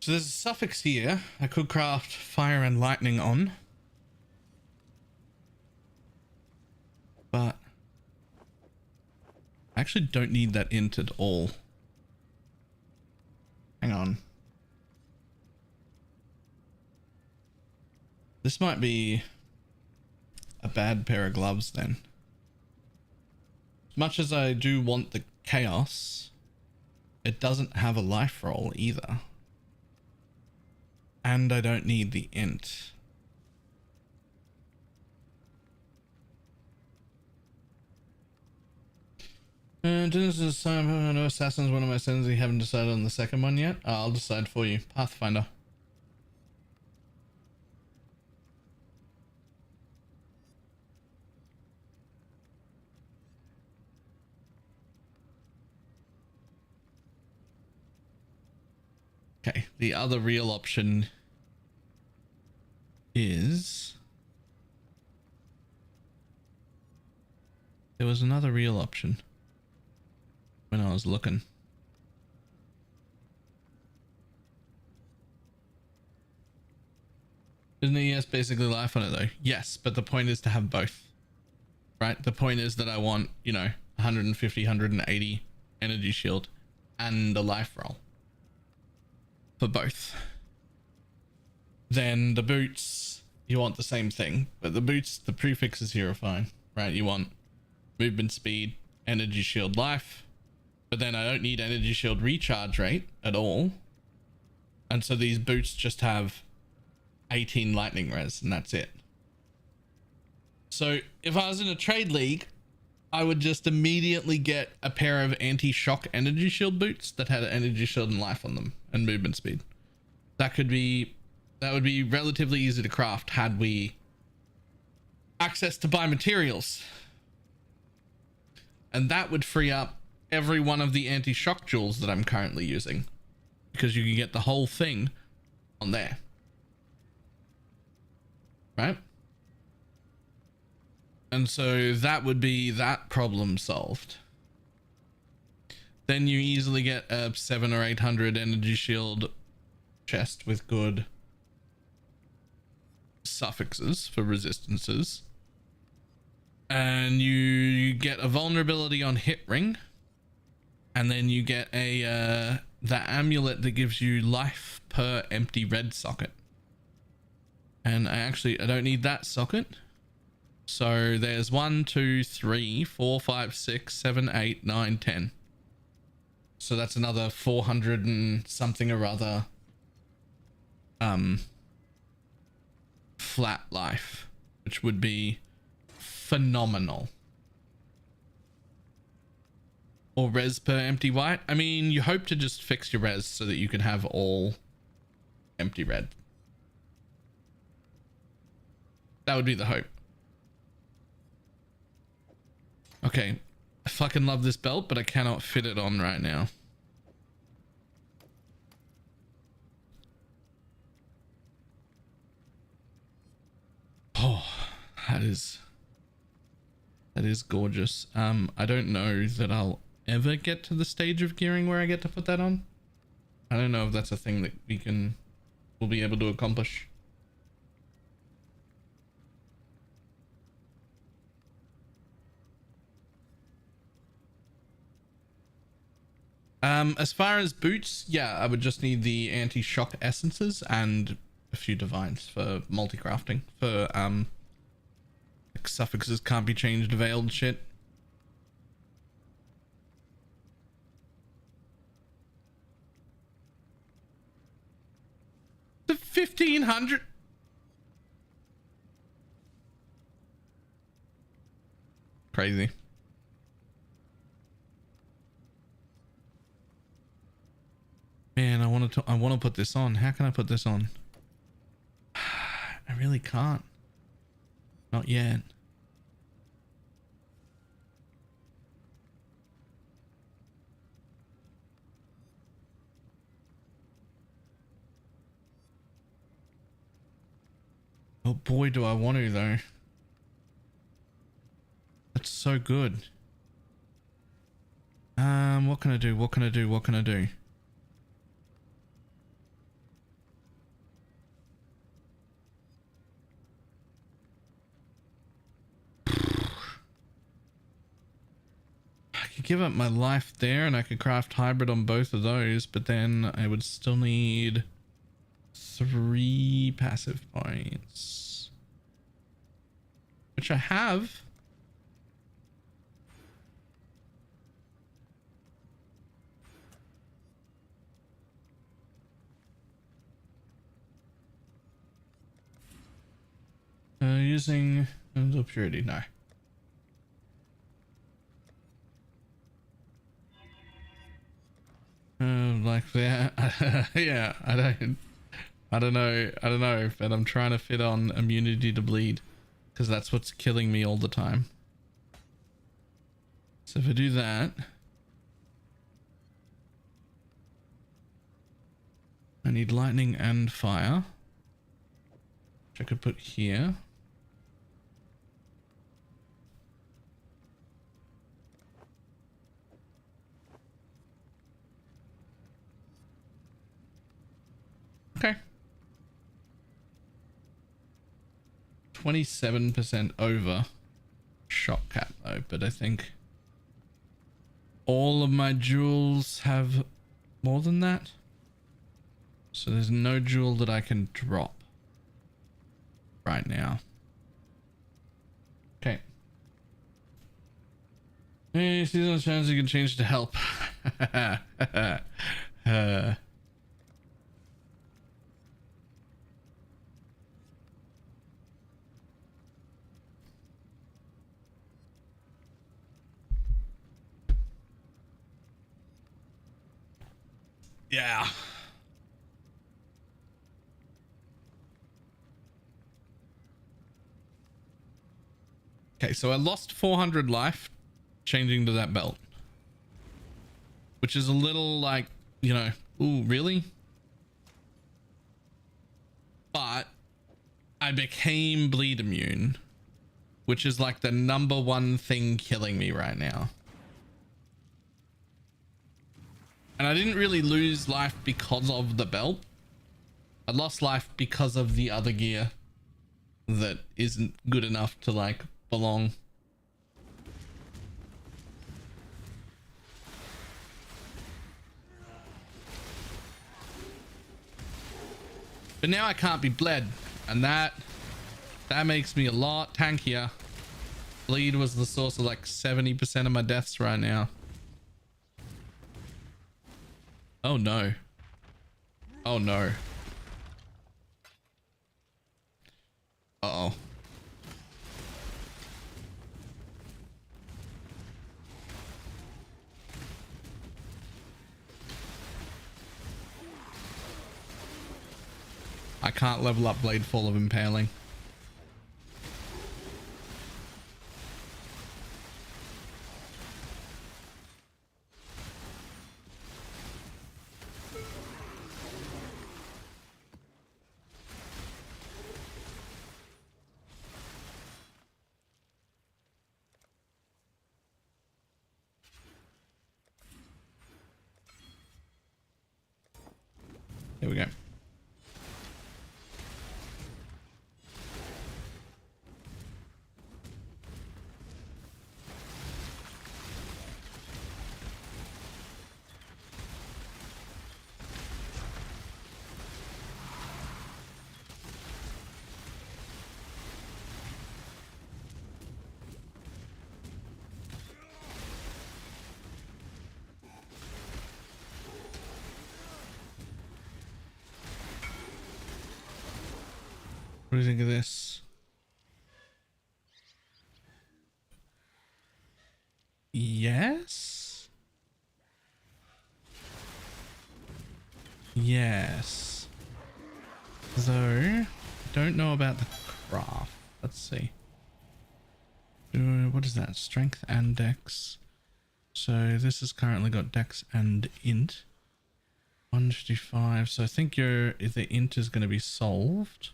Speaker 1: So there's a suffix here I could craft fire and lightning on. But I actually don't need that int at all. Hang on. This might be a bad pair of gloves then. As much as I do want the chaos, it doesn't have a life roll either. And I don't need the int. This is no assassins. One of my sins. You haven't decided on the second one yet. I'll decide for you. Pathfinder. Okay, the other real option is... There was another real option when I was looking. Isn't it yes, basically life on it though? Yes, but the point is to have both. Right? The point is that I want, you know, 150, 180 energy shield and a life roll. For both. Then the boots, you want the same thing, but the boots, the prefixes here are fine, right? You want movement speed, energy shield, life, but then I don't need energy shield recharge rate at all. And so these boots just have 18 lightning res and that's it. So if I was in a trade league, I would just immediately get a pair of anti-shock energy shield boots that had energy shield and life on them and movement speed. That would be relatively easy to craft had we access to buy materials. And that would free up every one of the anti-shock jewels that I'm currently using, because you can get the whole thing on there. Right? And so that would be that problem solved. Then you easily get a 700 or 800 energy shield chest with good suffixes for resistances. And you get a vulnerability on hit ring. And then you get a the amulet that gives you life per empty red socket. And I don't need that socket. So there's 1, 2, 3, 4, 5, 6, 7, 8, 9, 10. So that's another 400 and something or other flat life, which would be phenomenal. Or res per empty white. I mean, you hope to just fix your res so that you can have all empty red. That would be the hope. Okay, I fucking love this belt, but I cannot fit it on right now. Oh, that is gorgeous. I don't know that I'll ever get to the stage of gearing where I get to put that on. I don't know if that's a thing that we'll be able to accomplish. As far as boots, yeah, I would just need the anti-shock essences and a few divines for multi-crafting. For like suffixes can't be changed, veiled shit. The 1500. Crazy. I want to put this on. How can I put this on? I really can't. Not yet. Oh boy, do I want to though. That's so good. What can I do? What can I do? What can I do? I could give up my life there and I could craft hybrid on both of those, but then I would still need 3 passive points, which I have. Using mental purity, no. Like that. Yeah, I don't know, but I'm trying to fit on immunity to bleed because that's what's killing me all the time. So if I do that, I need lightning and fire, which I could put here. Okay. 27% over shot cap though, but I think all of my jewels have more than that. So there's no jewel that I can drop right now. Okay. Hey, seasonal chance you can change to help. Yeah. Okay, so I lost 400 life changing to that belt, which is a little like, you know, ooh, really? But I became bleed immune, which is like the #1 thing killing me right now. And I didn't really lose life because of the belt. I lost life because of the other gear that isn't good enough to like belong. But now I can't be bled, and that makes me a lot tankier. Bleed was the source of like 70% of my deaths right now. Oh no. Oh no. Uh-oh. I can't level up Blade Fall of Impaling. There we go. What do you think of this? Yes? Yeah. yes. Though, don't know about the craft. Let's see. What is that? Strength and dex. So this has currently got dex and int. 155. So I think the int is going to be solved.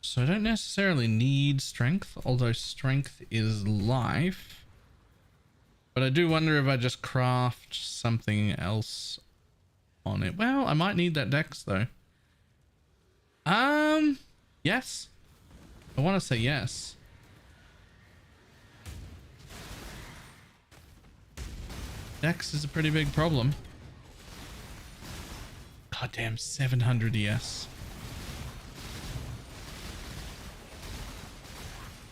Speaker 1: So I don't necessarily need strength, although strength is life. But I do wonder if I just craft something else on it. Well, I might need that dex though. Yes. I want to say yes. Dex is a pretty big problem. Goddamn, 700 ES.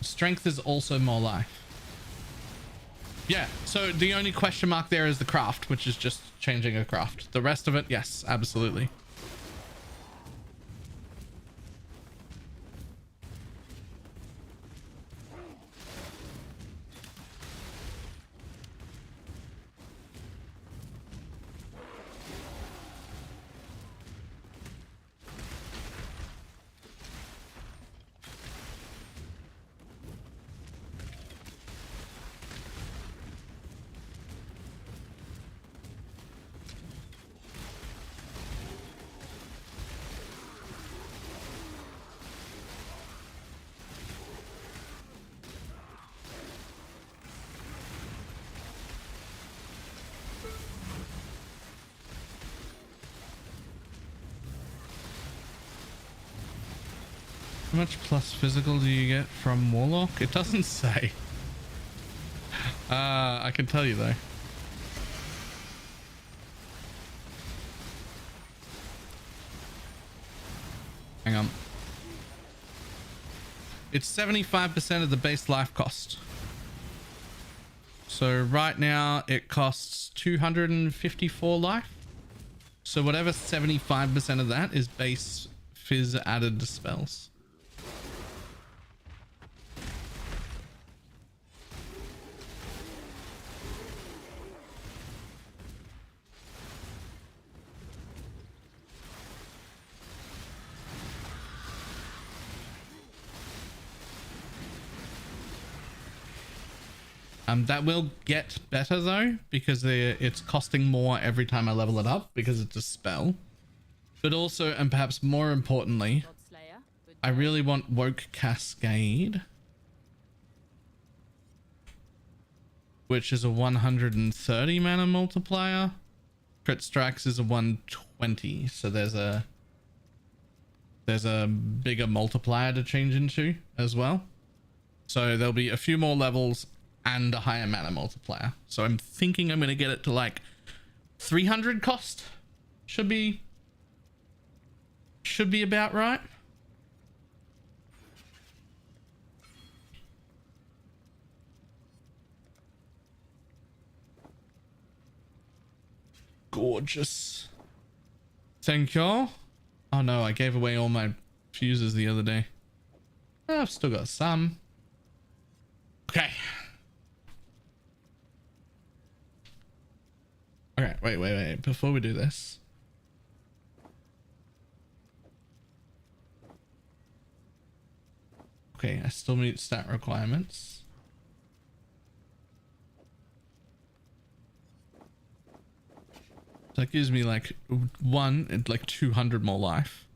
Speaker 1: Strength is also more life. Yeah, so the only question mark there is the craft, which is just changing a craft. The rest of it, yes, absolutely. How much plus physical do you get from Warlock? It doesn't say. I can tell you though. Hang on. It's 75% of the base life cost. So right now it costs 254 life. So whatever 75% of that is base fizz added to spells. That will get better though, because it's costing more every time I level it up because it's a spell. But also, and perhaps more importantly, I really want Woke Cascade, which is a 130 mana multiplier. Crit Strikes is a 120, so there's a bigger multiplier to change into as well. So there'll be a few more levels and a higher mana multiplier. So I'm thinking I'm going to get it to like 300 cost. Should be about right. Gorgeous. Thank y'all. Oh no, I gave away all my fuses the other day. I've still got some. Okay. Okay, wait. Before we do this. Okay, I still meet stat requirements. So that gives me like one, like 200 more life.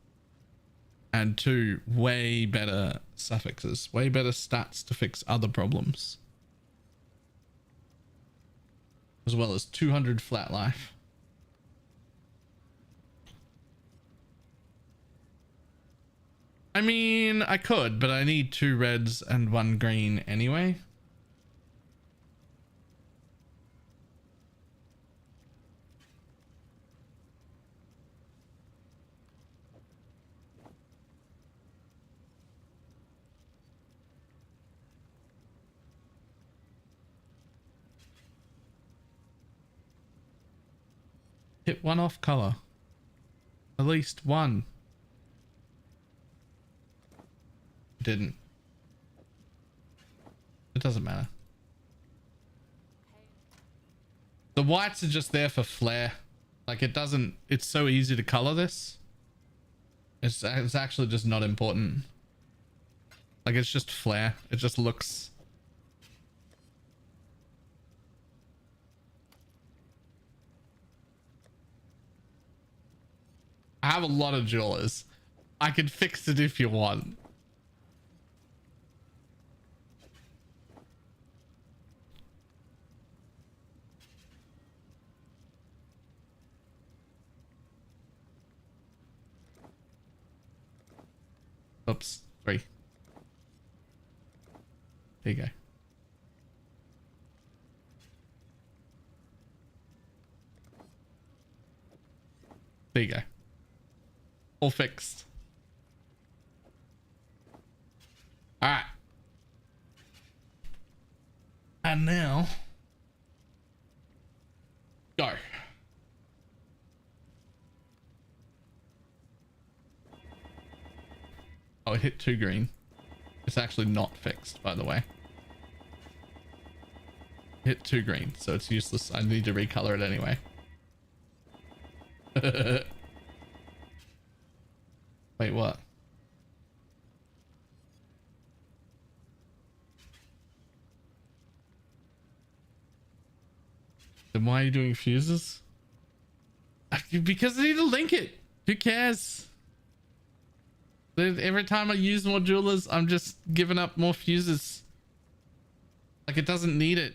Speaker 1: And two, way better suffixes. Way better stats to fix other problems. As well as 200 flat life. I mean, I could, but I need 2 reds and 1 green anyway. Hit 1 off color. At least 1. Didn't. It doesn't matter. The whites are just there for flair. Like it doesn't, it's so easy to color this. It's actually just not important. Like it's just flair. It just looks. I have a lot of jewelers. I can fix it if you want. Oops, 3. There you go. There you go. All fixed. All right. And now, go. Oh, it hit 2 green. It's actually not fixed, by the way. Hit 2 green, so it's useless. I need to recolor it anyway. Wait, what? Then why are you doing fuses? Because I need to link it. Who cares? Every time I use more jewelers, I'm just giving up more fuses. Like it doesn't need it.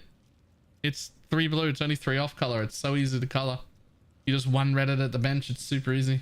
Speaker 1: It's 3 blue. It's only 3 off color. It's so easy to color. You just 1 red it at the bench. It's super easy.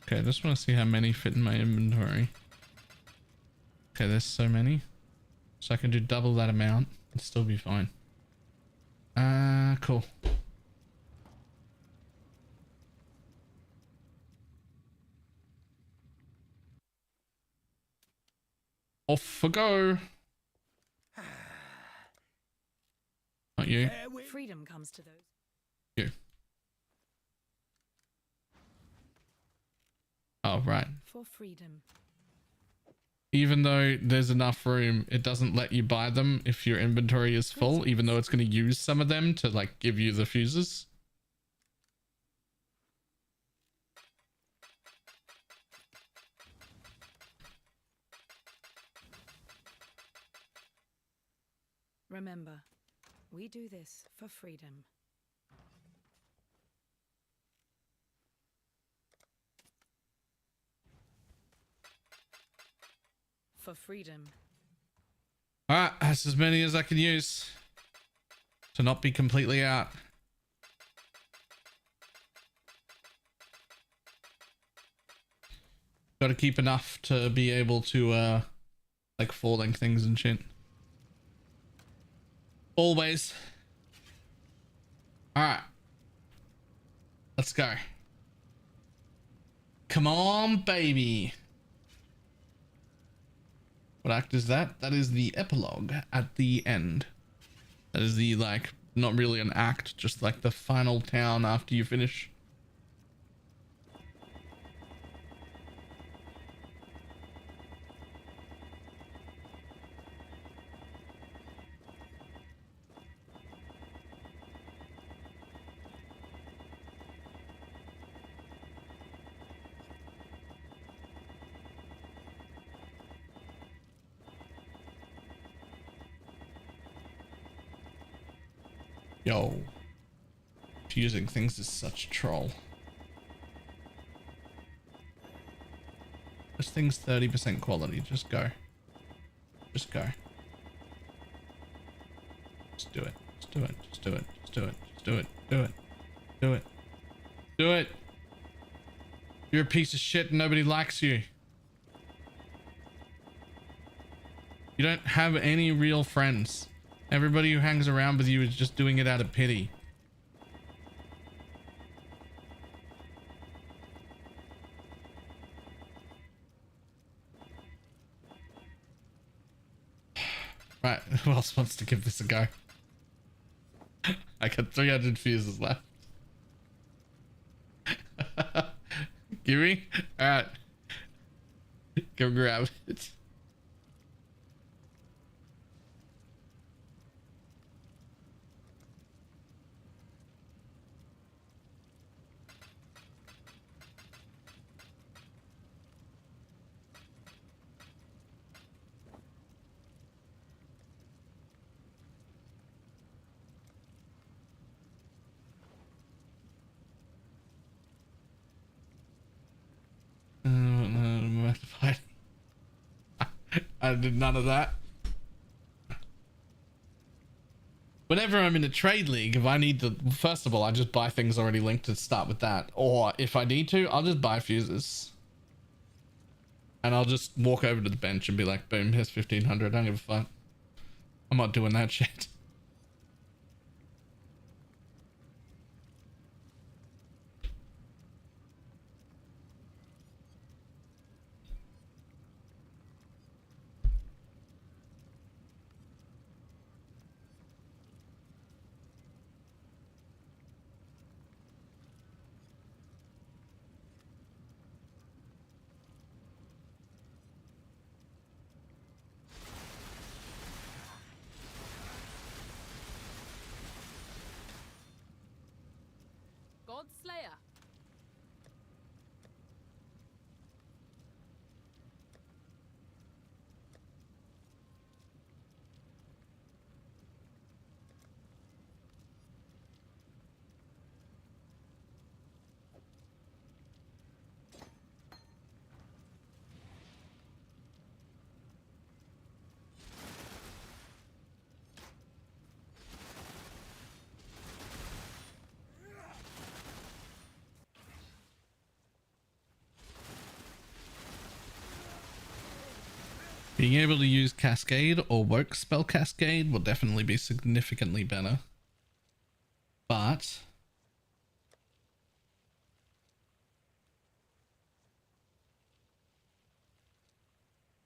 Speaker 1: Okay, I just want to see how many fit in my inventory. Okay, there's so many. So I can do double that amount and still be fine. Cool. Off we go. Not you.
Speaker 6: Freedom comes to those.
Speaker 1: You. Oh, right.
Speaker 6: For freedom.
Speaker 1: Even though there's enough room, it doesn't let you buy them if your inventory is full, even though it's going to use some of them to like give you the fuses.
Speaker 6: Remember, we do this for freedom. For freedom.
Speaker 1: Alright, that's as many as I can use to not be completely out. Got to keep enough to be able to like falling things and shit. Always. Alright. Let's go. Come on, baby. What act is that? That is the epilogue at the end. That is the, like, not really an act, just like the final town after you finish. Yo, fusing things is such troll. thing's 30% quality. Just go. Just go. Just do it. Just do it. Just do it. Just do it. Just do it. Do it. Do it. Do it. You're a piece of shit and nobody likes you. You don't have any real friends. Everybody who hangs around with you is just doing it out of pity. Right, who else wants to give this a go? I got 300 fuses left. Give me? Alright. Go grab it. I did none of that. Whenever I'm in a trade league, if I need to, first of all, I just buy things already linked to start with that. Or if I need to, I'll just buy fuses. And I'll just walk over to the bench and be like, boom, here's 1500. I don't give a fuck. I'm not doing that shit.
Speaker 7: Godslayer.
Speaker 1: Being able to use Cascade or Woke Spell Cascade will definitely be significantly better. But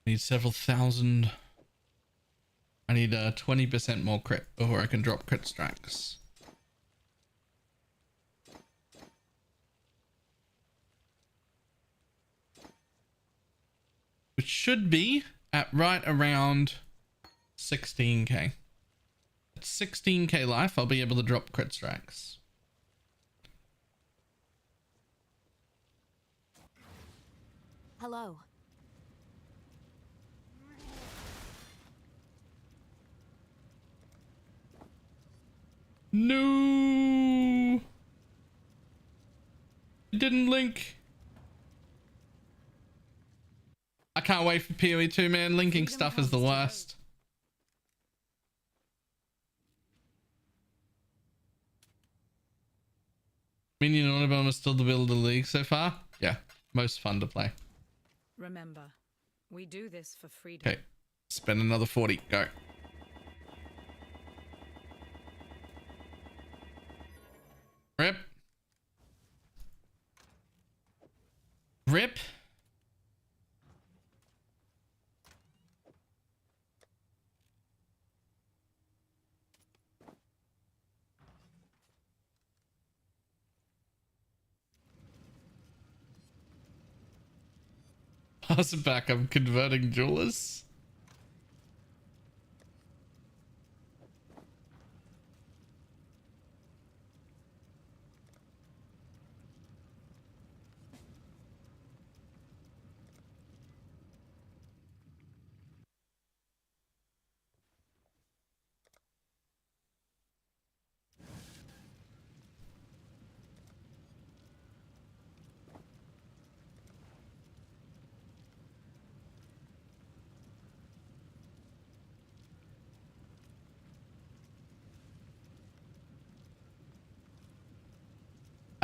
Speaker 1: I need several thousand. I need 20% more crit before I can drop crit strikes. Which should be at right around 16k. At 16k life, I'll be able to drop crit strikes.
Speaker 7: Hello.
Speaker 1: No, it didn't link. I can't wait for PoE 2, man. Linking stuff is the worst. Minion Autobomb is still the build of the league so far. Yeah, most fun to play.
Speaker 6: Remember, we do this for freedom.
Speaker 1: Okay, spend another 40. Go. Rip. Rip. Pass it back. I'm converting jewelers.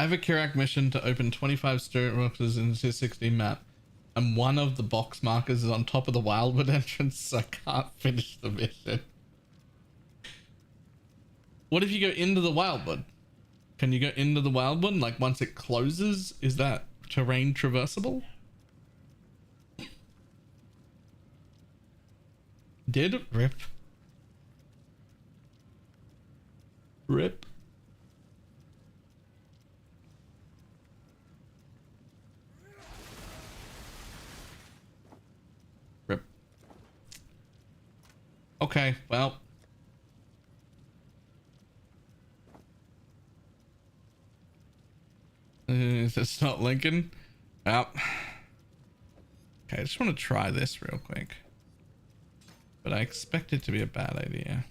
Speaker 1: I have a Kirak mission to open 25 spirit boxes in the 16 map, and one of the box markers is on top of the Wildwood entrance, so I can't finish the mission. What if you go into the Wildwood? Can you go into the Wildwood? Like once it closes, is that terrain traversable? Did rip. Rip. Rip. Okay, well. It's not Lincoln. Well. Okay, I just want to try this real quick. But I expect it to be a bad idea.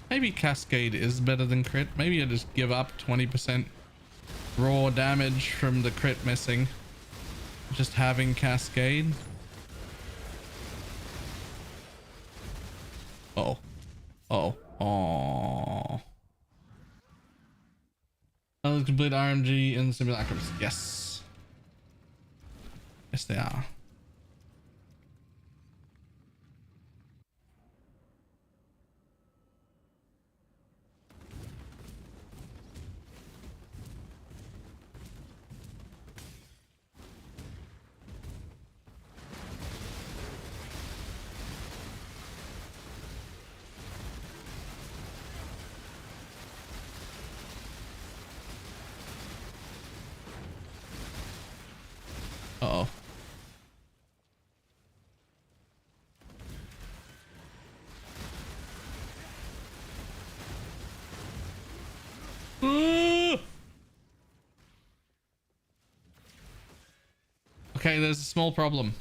Speaker 1: Maybe Cascade is better than crit. Maybe I just give up 20% raw damage from the crit missing. Just having Cascade. Oh. Oh. Oh. Let's complete RMG in simulacrums. Yes. Yes, they are. Uh-oh. Okay, there's a small problem.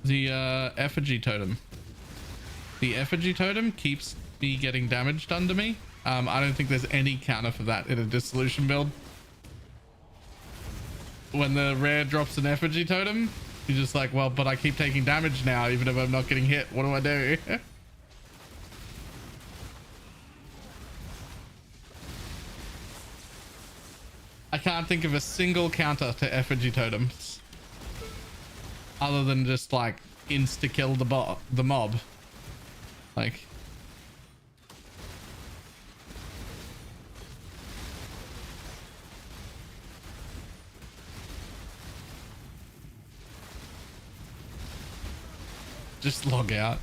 Speaker 1: The effigy totem. The effigy totem keeps me getting damaged under me. I don't think there's any counter for that in a dissolution build. When the rare drops an effigy totem, you're just like, well, but I keep taking damage now, even if I'm not getting hit. What do I do? I can't think of a single counter to effigy totems other than just like insta kill the mob. Like, just log out.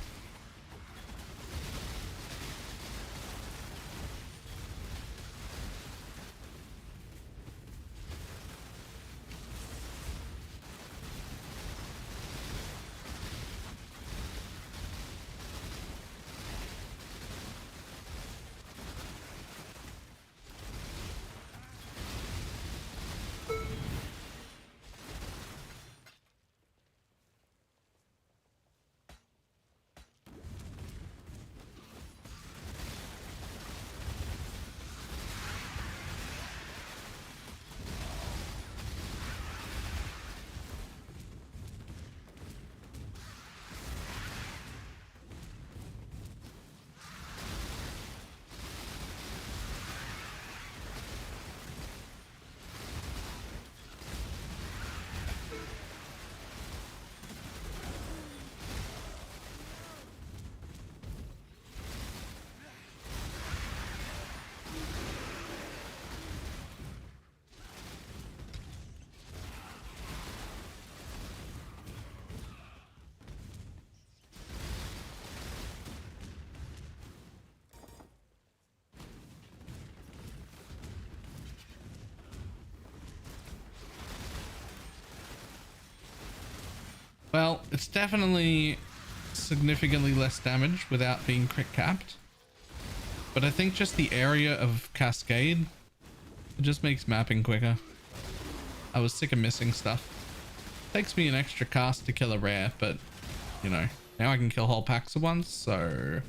Speaker 1: Well, it's definitely significantly less damage without being crit capped. But I think just the area of Cascade, it just makes mapping quicker. I was sick of missing stuff. Takes me an extra cast to kill a rare, but you know, now I can kill whole packs at once, so...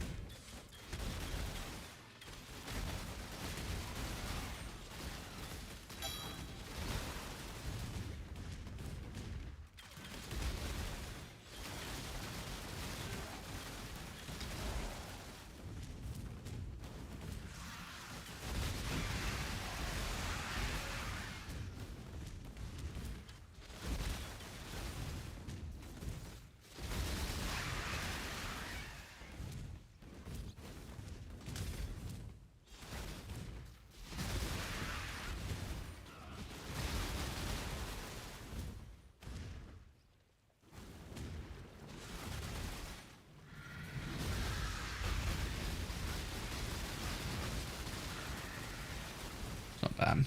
Speaker 1: Not bad.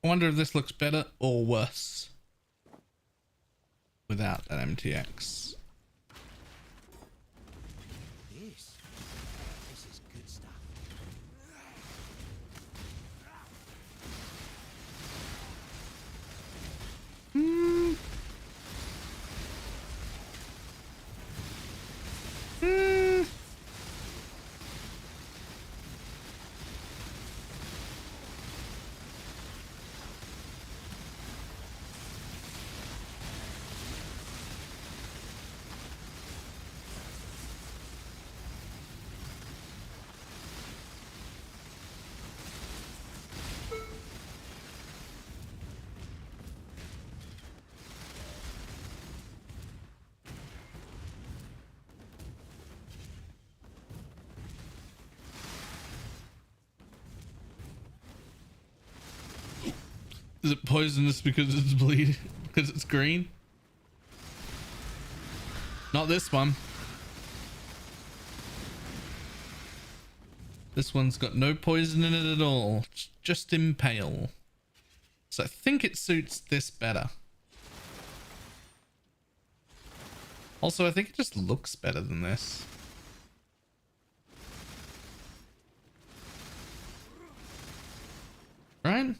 Speaker 1: I wonder if this looks better or worse without that MTX.
Speaker 5: This is good stuff.
Speaker 1: Is it poisonous because it's bleed? Because it's green? Not this one. This one's got no poison in it at all. It's just impale. So I think it suits this better. Also, I think it just looks better than this. Right?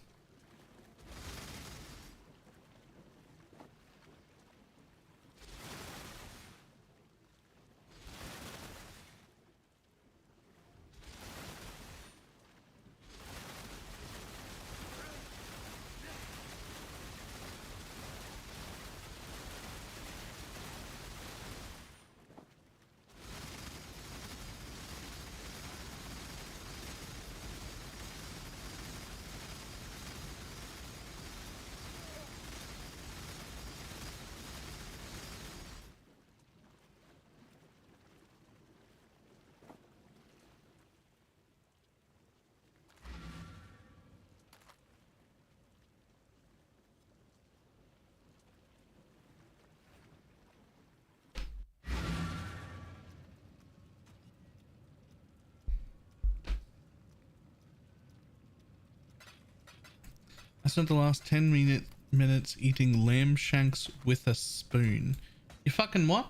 Speaker 1: I spent the last 10 minutes eating lamb shanks with a spoon. You fucking what?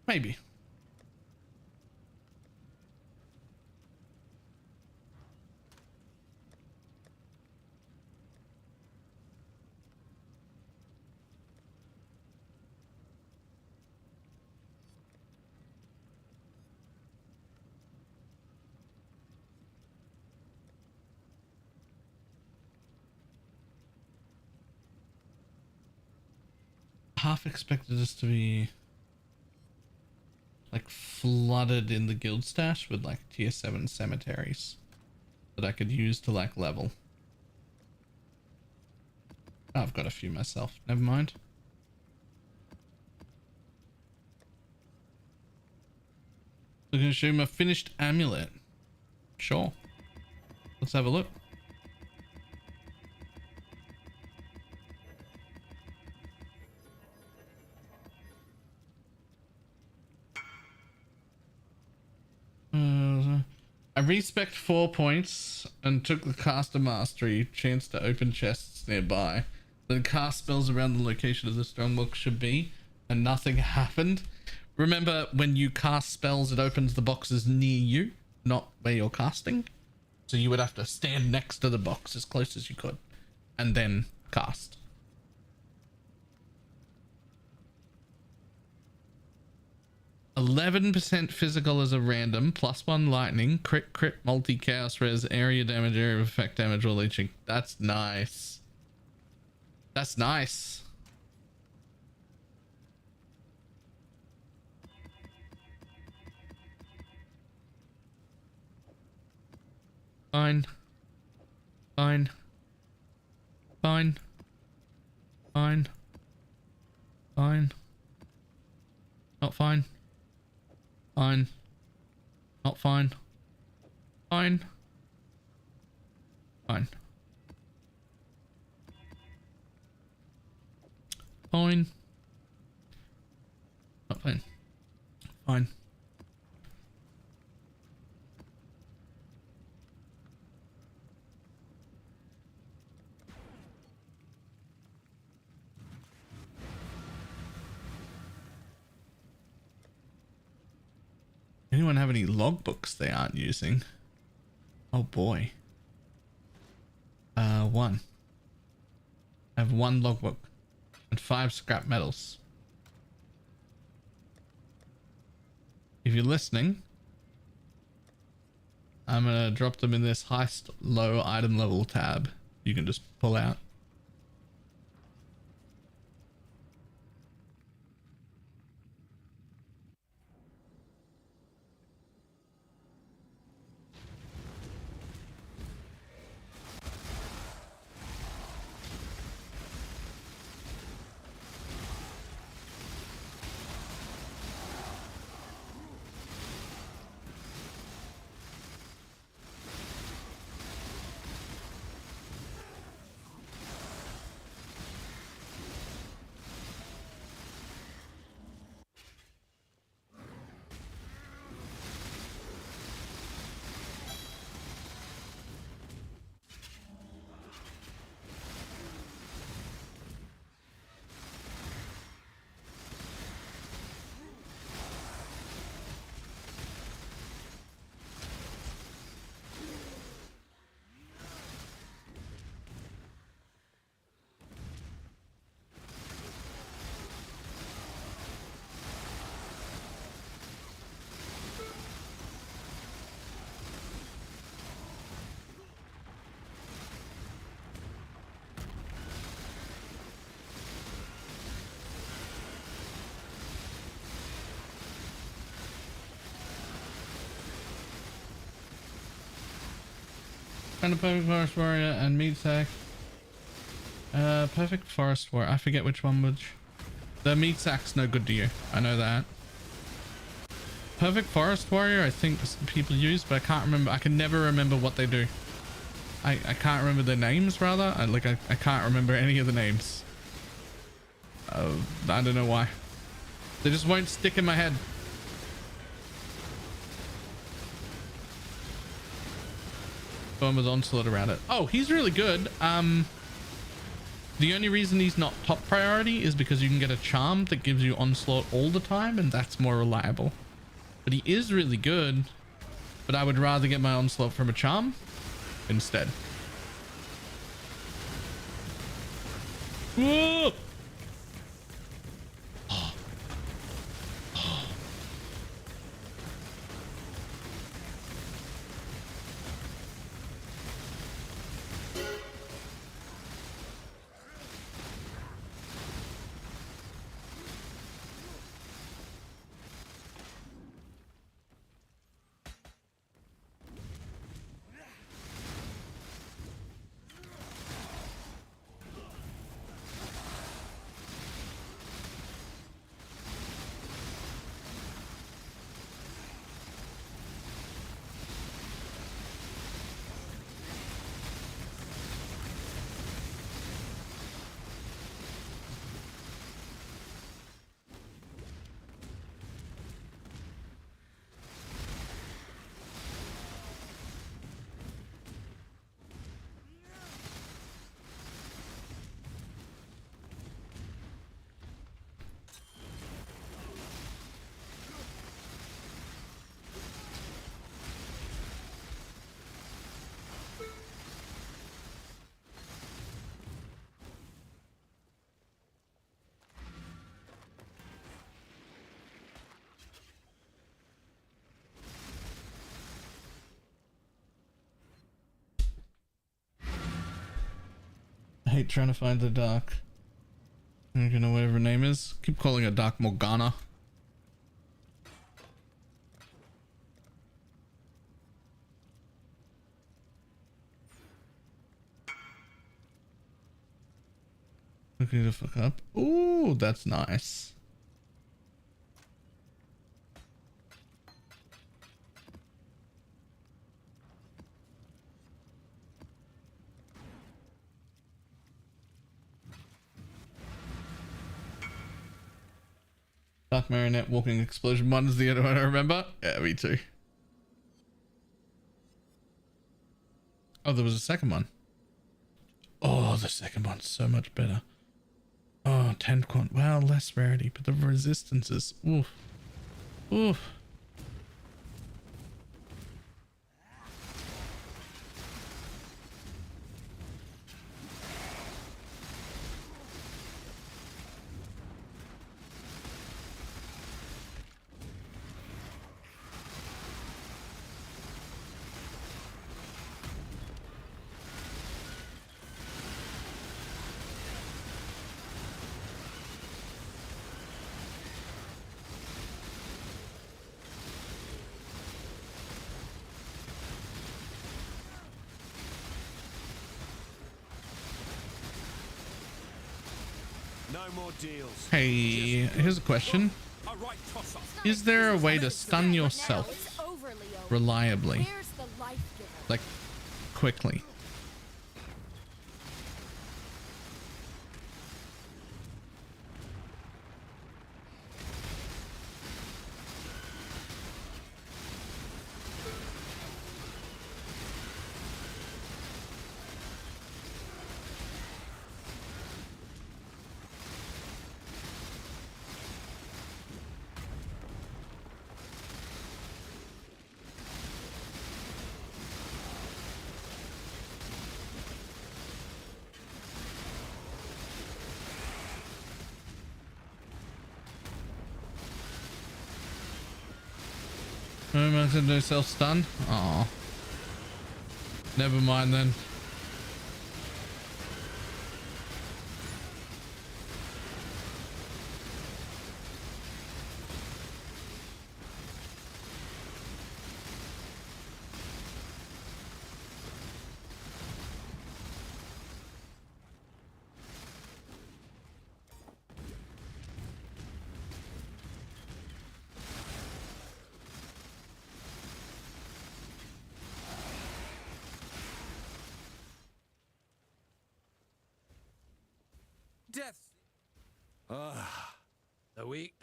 Speaker 1: Maybe. Half expected us to be like flooded in the guild stash with like tier 7 cemeteries that I could use to like level. Oh, I've got a few myself. Never mind. We're going to show him a finished amulet. Sure. Let's have a look. I respect 4 points and took the caster mastery chance to open chests nearby. Then cast spells around the location of the strongbox should be, and nothing happened. Remember, when you cast spells, it opens the boxes near you, not where you're casting. So you would have to stand next to the box as close as you could, and then cast. %, physical as a random, +1 lightning, crit, multi chaos res, area damage, area of effect damage, while leeching. That's nice. That's nice. Fine. Fine. Fine. Fine. Fine. Not fine. Fine. Not fine. Fine. Fine. Fine. Not fine. Fine. Anyone have any logbooks they aren't using? Oh boy. One. I have 1 logbook and 5 scrap metals. If you're listening, I'm gonna drop them in this heist low item level tab. You can just pull out. Kind of perfect forest warrior and meat sack. Perfect forest warrior. I forget which one which. The meat sack's no good to you. I know that. Perfect forest warrior, I think people use, but I can't remember. I can never remember what they do. I can't remember their names, rather. I can't remember any of the names. I don't know why. They just won't stick in my head. Fun with onslaught around it. Oh, he's really good. The only reason he's not top priority is because you can get a charm that gives you onslaught all the time, and that's more reliable. But he is really good, but I would rather get my onslaught from a charm instead. Whoa! I hate trying to find the dark. I don't know whatever her name is. Keep calling it Dark Morgana. Okay, the fuck up. Ooh, that's nice. Dark Marionette Walking Explosion 1 is the other one I remember. Yeah, me too. Oh, there was a second one. Oh, the second one's so much better. Oh, 10 quant. Well, less rarity, but the resistances. Oof. Oof.
Speaker 5: No more deals.
Speaker 1: Hey, here's a question.
Speaker 5: A right toss-up.
Speaker 1: Is there a way to stun yourself reliably?
Speaker 7: Where's the life giver?
Speaker 1: Like, quickly? No self stun. Oh, never mind then.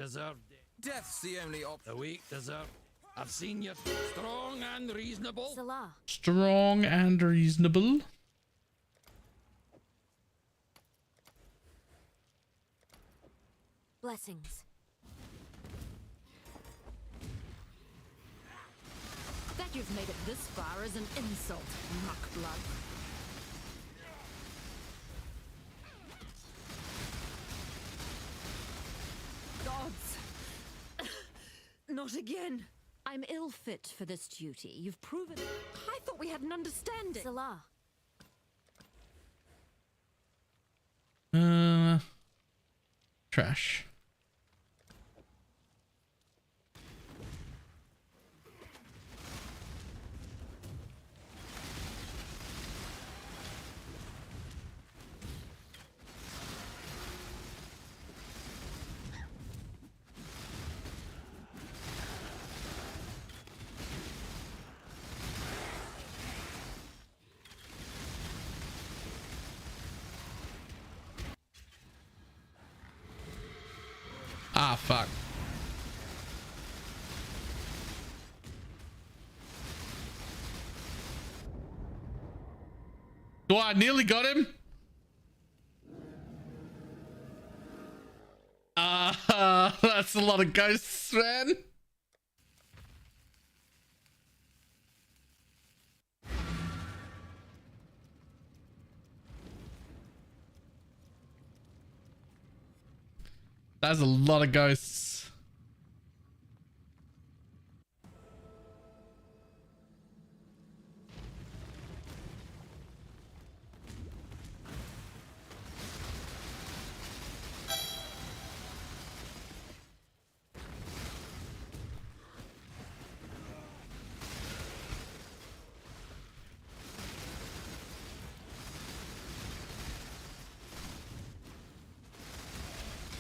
Speaker 8: deserve death.
Speaker 5: Death's the only option.
Speaker 8: The weak deserve. I've seen you strong and reasonable.
Speaker 7: Salah.
Speaker 1: Strong and reasonable.
Speaker 7: Blessings. That you've made it this far is an insult, muckblood.
Speaker 6: Gods! Not again.
Speaker 7: I'm ill fit for this duty. You've proven it.
Speaker 6: I thought we had an understanding.
Speaker 7: Salah.
Speaker 1: Trash. Ah, fuck. Oh, I nearly got him. That's a lot of ghosts, man. That's a lot of ghosts.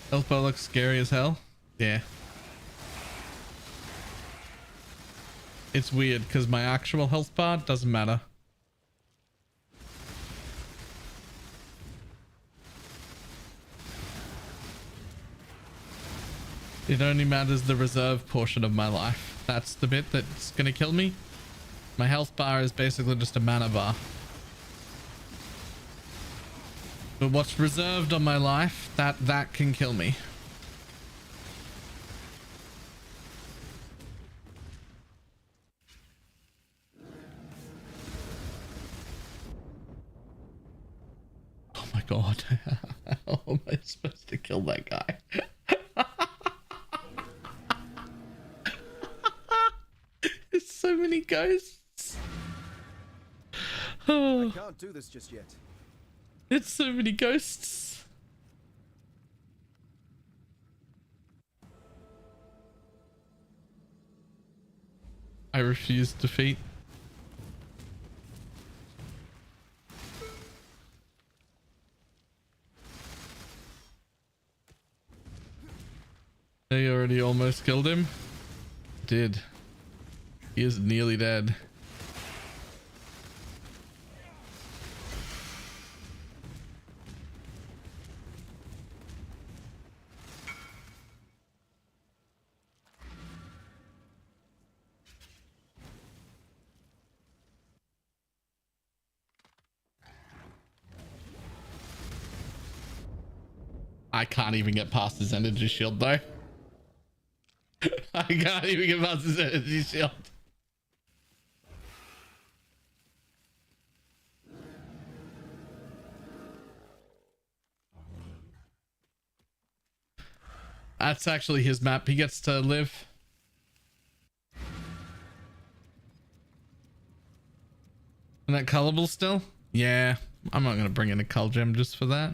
Speaker 1: Health bar looks scary as hell. Yeah. It's weird because my actual health bar doesn't matter. It only matters the reserve portion of my life. That's the bit that's gonna kill me. My health bar is basically just a mana bar. But what's reserved on my life, that can kill me. Oh my god. How am I supposed to kill that guy? There's so many ghosts.
Speaker 5: I can't do this just yet.
Speaker 1: It's so many ghosts. I refuse defeat. They already almost killed him. Did. He is nearly dead. I can't even get past his energy shield though. I can't even get past his energy shield. That's actually his map. He gets to live. And that colorable still? Yeah, I'm not going to bring in a cull gem just for that.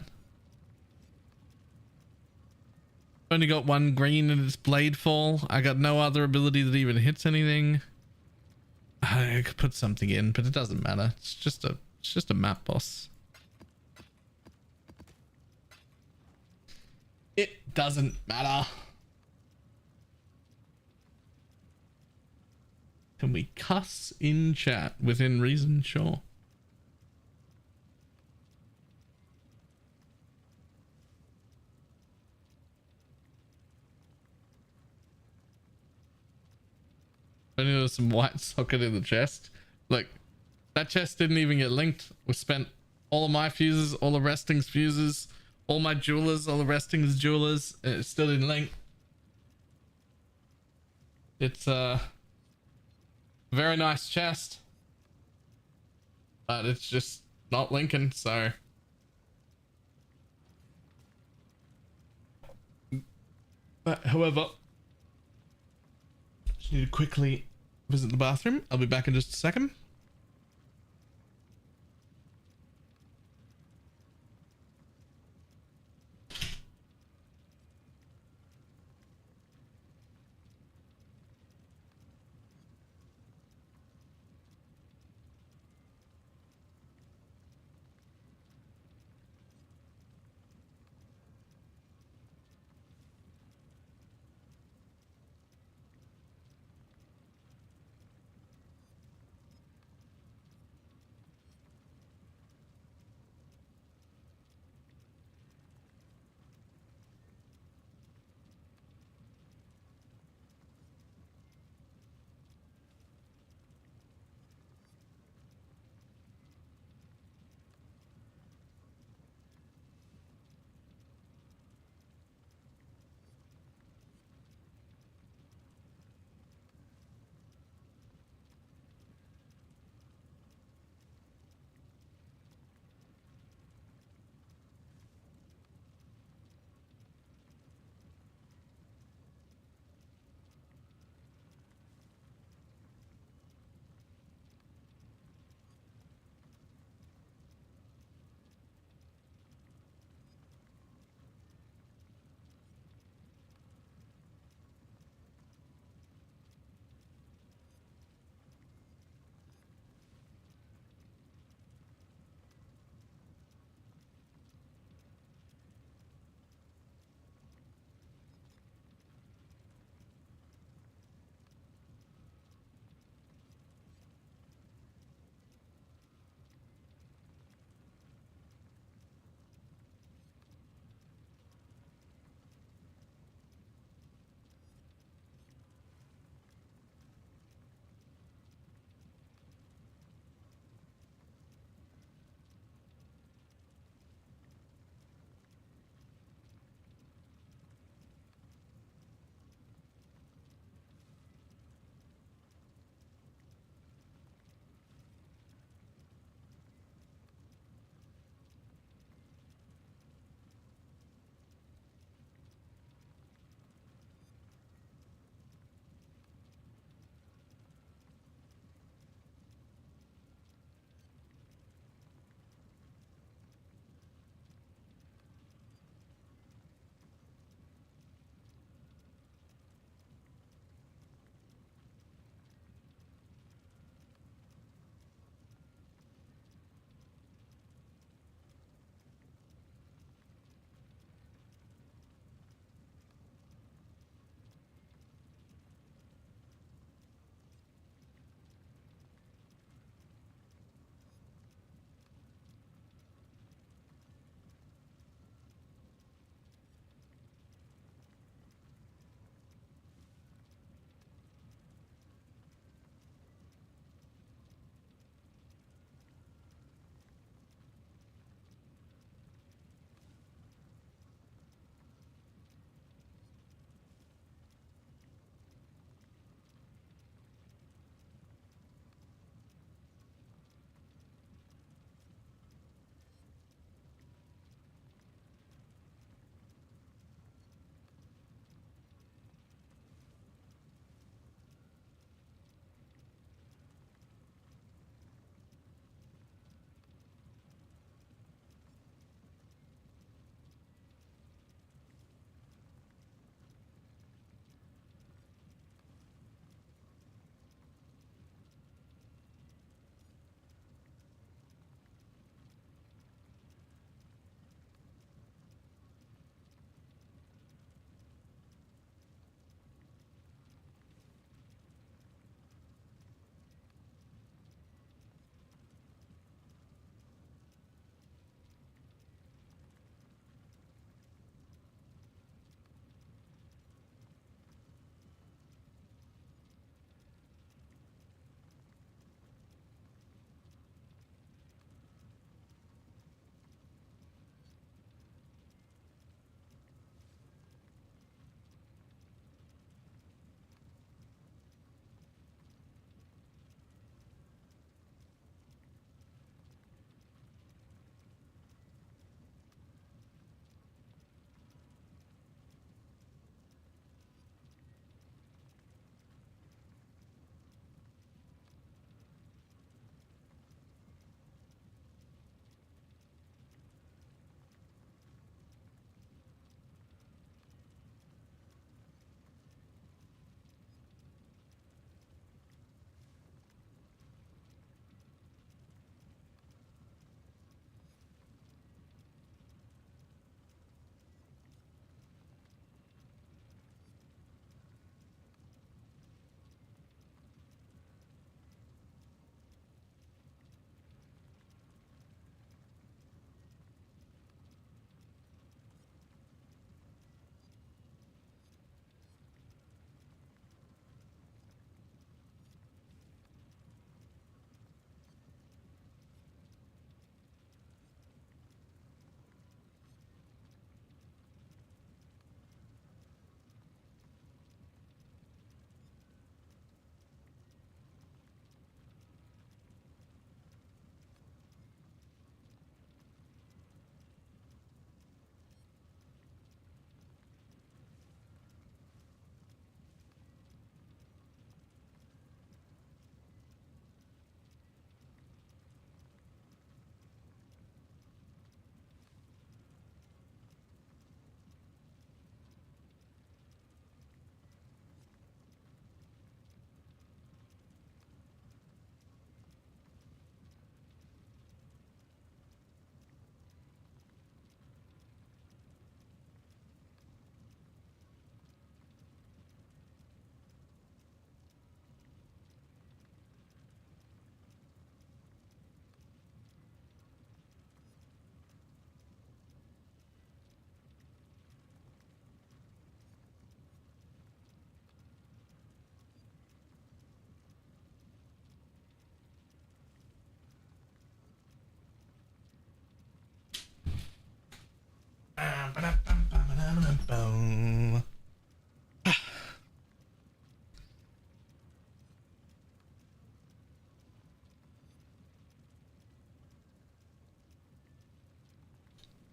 Speaker 1: Only got one green in its blade fall. I got no other ability that even hits anything. I could put something in, but it doesn't matter. It's just a map boss. It doesn't matter. Can we cuss in chat within reason? Sure. Only there was some white socket in the chest. Look, that chest didn't even get linked. We spent all of my fuses, all the Resting's fuses, all my jewelers, all the Resting's jewelers. It still didn't link. It's a very nice chest, but it's just not linking, so. But however, just need to quickly visit the bathroom. I'll be back in just a second.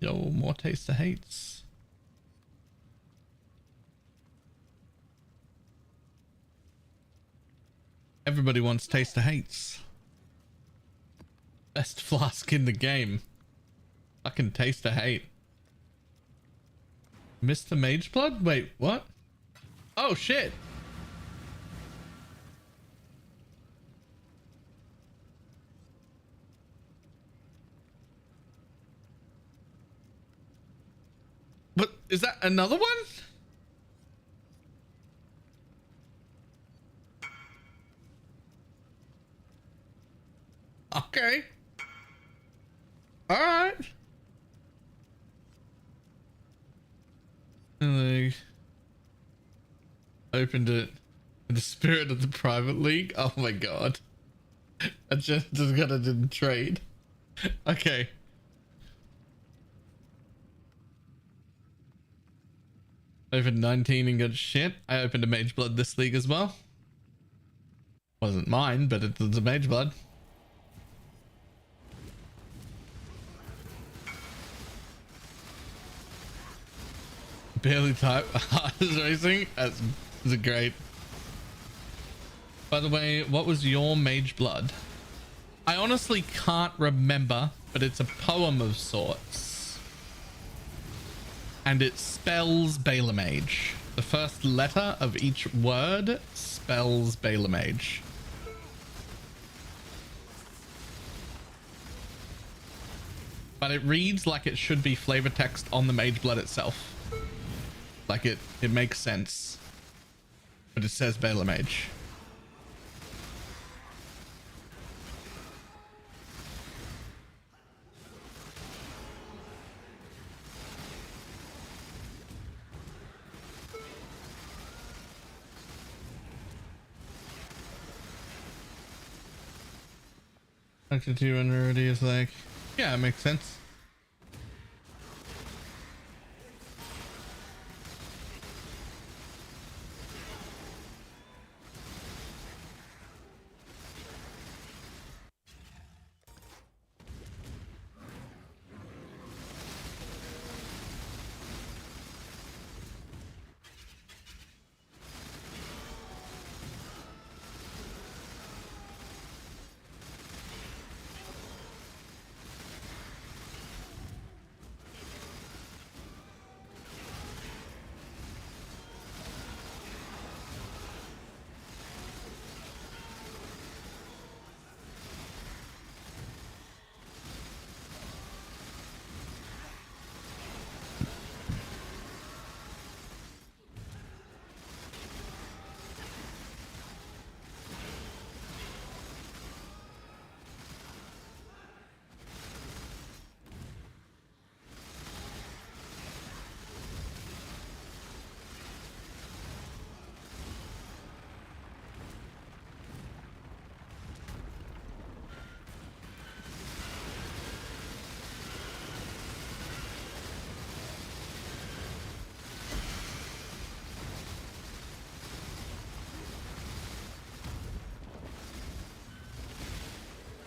Speaker 1: Yo, more taste of hates. Everybody wants taste of hates. Best flask in the game. Fucking taste of hate. Mr. Mageblood? Wait, what? Oh shit. What is that, another one? Okay. All right. And they opened it in the spirit of the private league. Oh my god. I just got it in trade. Okay. Opened 19 and got shit. I opened a Mage Blood this league as well. Wasn't mine, but it's a Mage Blood. Barely type. Hardest racing. That's great. By the way, what was your Mage Blood? I honestly can't remember, but it's a poem of sorts. And it spells BalorMage. The first letter of each word spells BalorMage. But it reads like it should be flavor text on the Mage Blood itself. Like it makes sense. But it says BalorMage. Back to 200 already is like, yeah, it makes sense.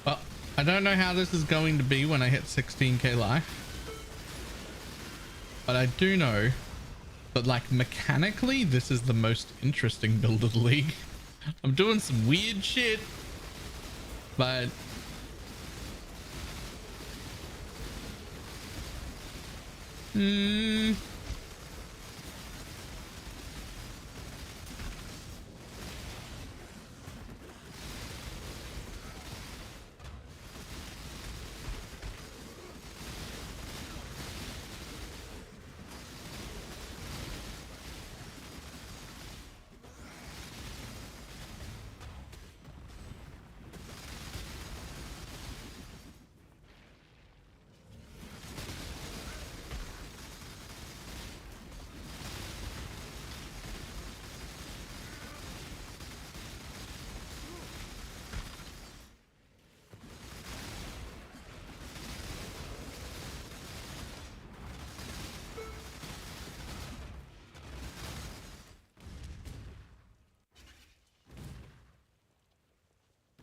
Speaker 1: Well, I don't know how this is going to be when I hit 16k life. But I do know that, like, mechanically, this is the most interesting build of the league. I'm doing some weird shit, but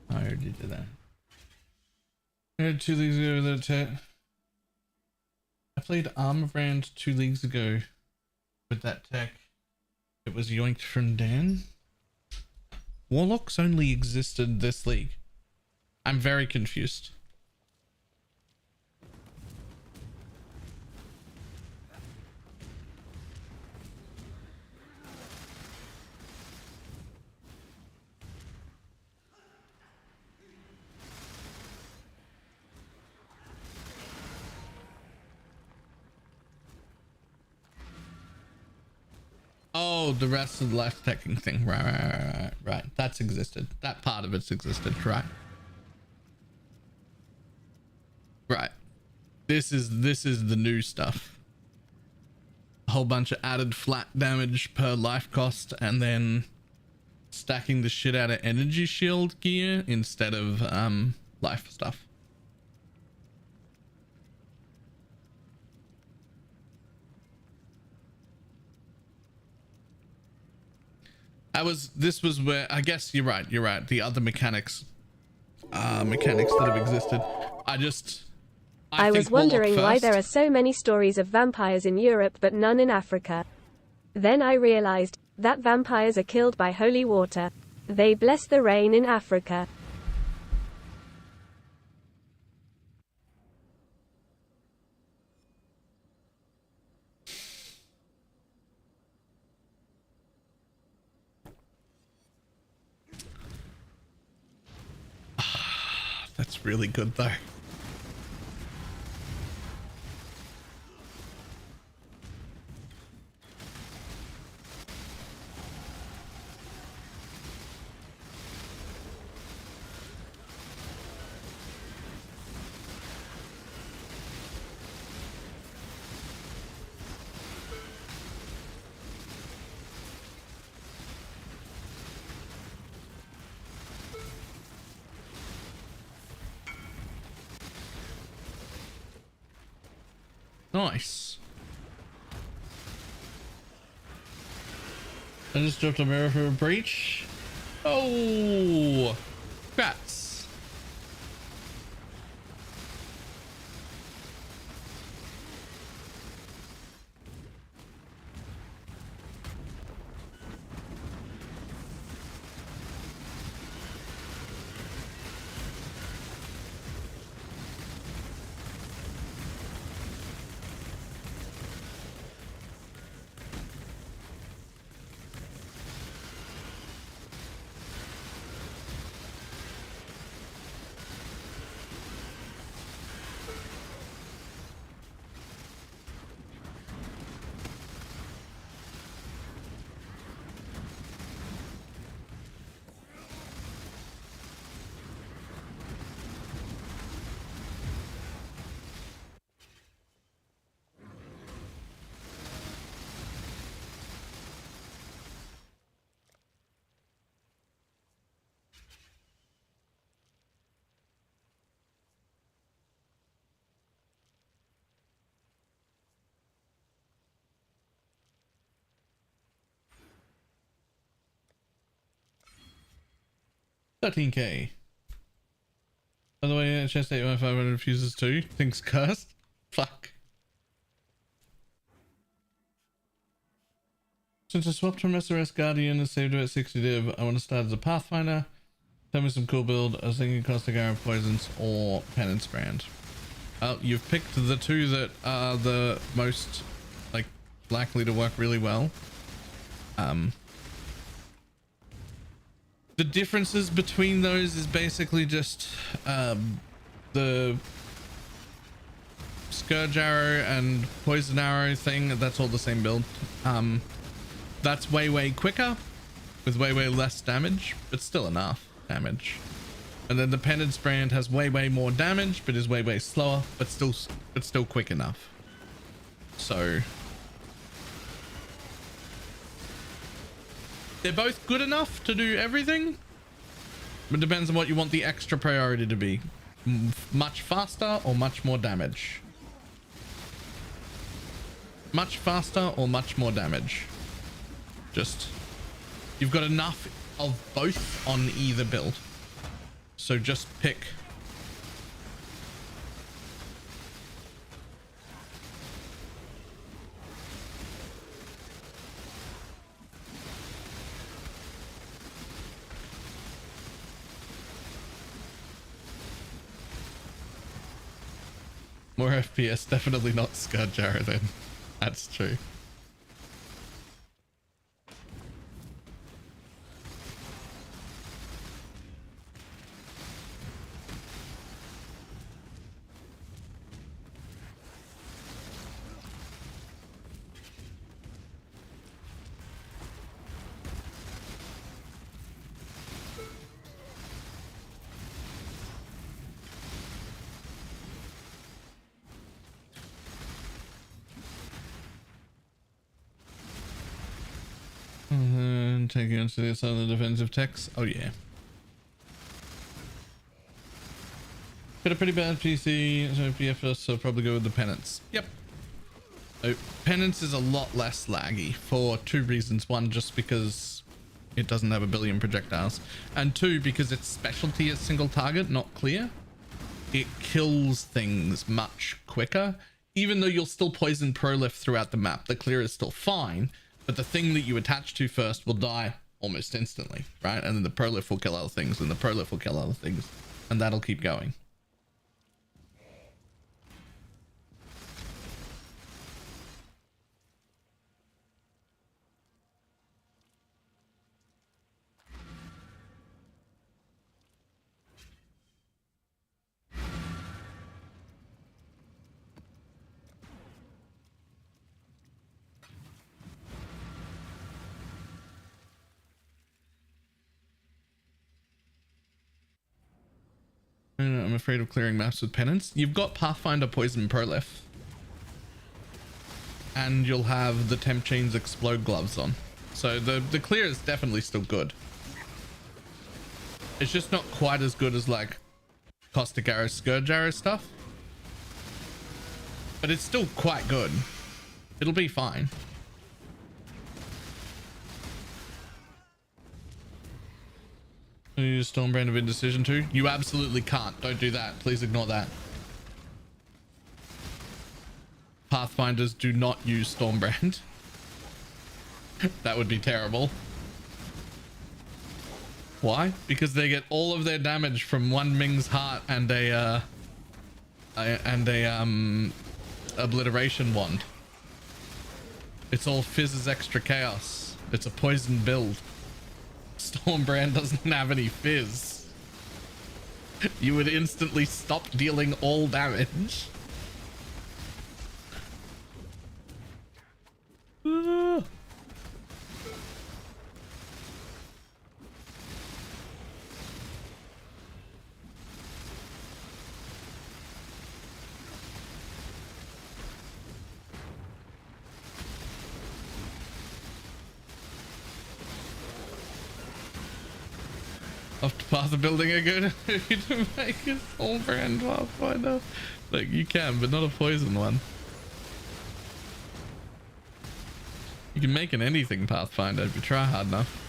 Speaker 1: I already did that. I had 2 leagues over that chat. I played Armor Brand 2 leagues ago with that tech. It was yoinked from Dan. Warlocks only existed this league. I'm very confused. Oh, the rest of the life teching thing. Right. That's existed. That part of it's existed. Right. This is the new stuff. A whole bunch of added flat damage per life cost, and then stacking the shit out of energy shield gear instead of life stuff. This was where, I guess you're right. The other mechanics that have existed. I
Speaker 3: was
Speaker 1: think
Speaker 3: wondering why
Speaker 1: Warlock
Speaker 3: there are
Speaker 1: first.
Speaker 3: so many stories of vampires in Europe but none in Africa. Then I realized that vampires are killed by holy water. They bless the rain in Africa.
Speaker 1: That's really good though. Nice. I just dropped a mirror for a breach. Oh, crats. $13K. By the way, chest 81500 refuses too. Thinks cursed. Fuck. Since I swapped from SRS Guardian and saved her at 60 div, I want to start as a Pathfinder. Tell me some cool build. I was thinking Caustic Arrow Poisons or Penance Brand. You've picked the two that are the most likely to work really well. The differences between those is basically just the Scourge Arrow and Poison Arrow thing. That's all the same build. That's way quicker with way less damage, but still enough damage. And then the Penance Brand has way more damage, but is way slower, but still quick enough. So they're both good enough to do everything, but it depends on what you want the extra priority to be. Much faster or much more damage. Much faster or much more damage. Just, you've got enough of both on either build. So just pick. More FPS, definitely not Scourge then. That's true. And taking into this other defensive techs. Oh yeah. Got a pretty bad PC, so PFS, so probably go with the penance. Yep. So penance is a lot less laggy for two reasons. One, just because it doesn't have a billion projectiles, and two, because its specialty is single target, not clear. It kills things much quicker, even though you'll still poison prolif throughout the map. The clear is still fine, but the thing that you attach to first will die almost instantly, right? And then the prolif will kill other things, and the prolif will kill other things, and that'll keep going. I'm afraid of clearing maps with penance. You've got Pathfinder Poison Prolif. And you'll have the Temp Chains Explode gloves on. So the clear is definitely still good. It's just not quite as good as like Caustic Arrow, Scourge Arrow stuff. But it's still quite good. It'll be fine. You use Stormbrand of Indecision too? You absolutely can't. Don't do that. Please ignore that. Pathfinders do not use Stormbrand. That would be terrible. Why? Because they get all of their damage from one Ming's Heart and a Obliteration Wand. It's all Fizz's extra chaos. It's a poison build. Stormbrand doesn't have any fizz. You would instantly stop dealing all damage. Off to path of building a good to make a Stormbrand Pathfinder. Like you can, but not a poison one. You can make an anything Pathfinder if you try hard enough.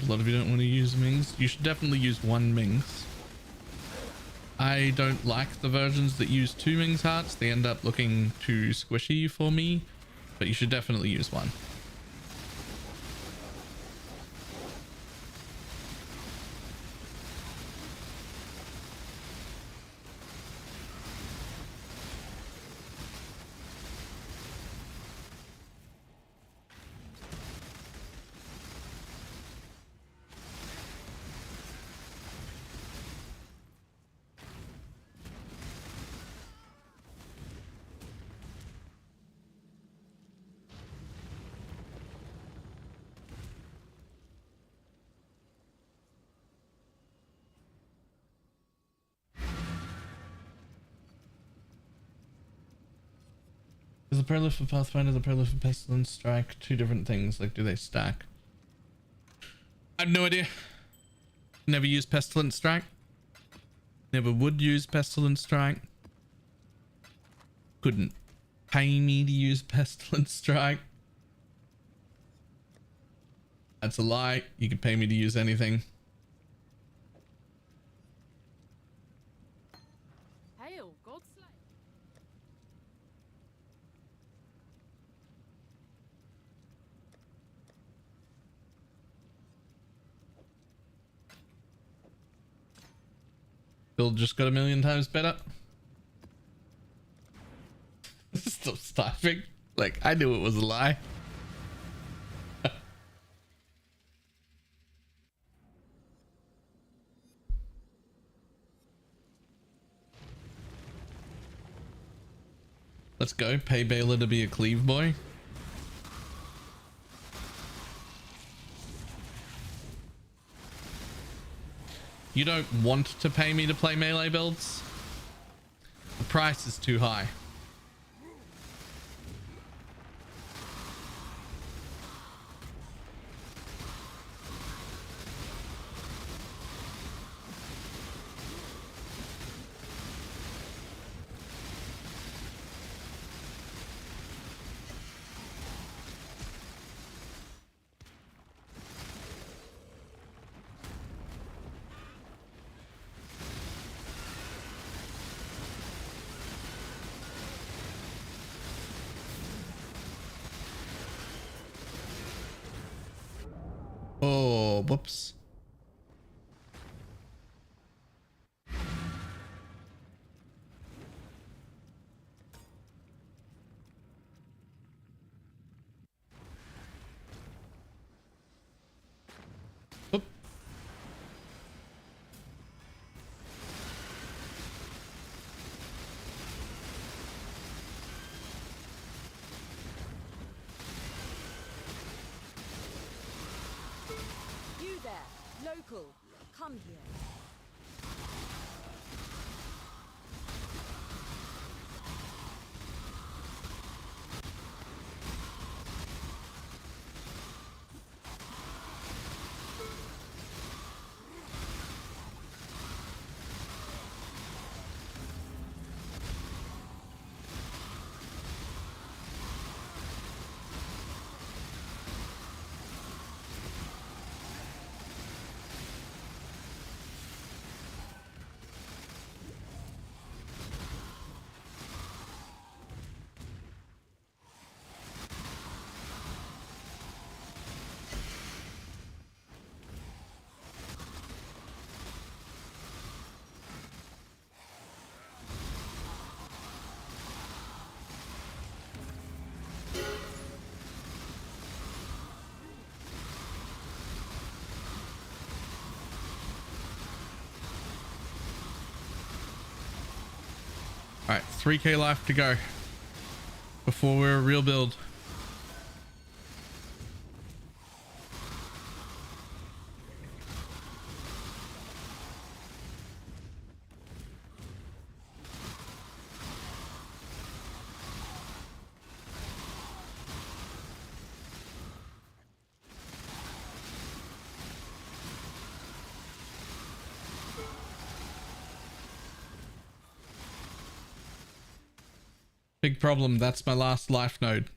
Speaker 1: A lot of you don't want to use Mings. You should definitely use one Mings. I don't like the versions that use two Mings hearts. They end up looking too squishy for me, but you should definitely use one. Prolif for Pathfinder, the Prolif for Pestilence Strike, two different things. Like, do they stack? I have no idea. Never used Pestilence Strike. Never would use Pestilence Strike. Couldn't pay me to use Pestilence Strike. That's a lie. You can pay me to use anything.
Speaker 7: Hail, Godslayer.
Speaker 1: Build just got a million times better. Stop stopping. Like, I knew it was a lie. Let's go. Pay Baylor to be a cleave boy. You don't want to pay me to play melee builds? The price is too high. Oh, whoops. Oop.
Speaker 6: You there, local, come here. All right, 3k life to go before we're a real build. Big problem, that's my last life node.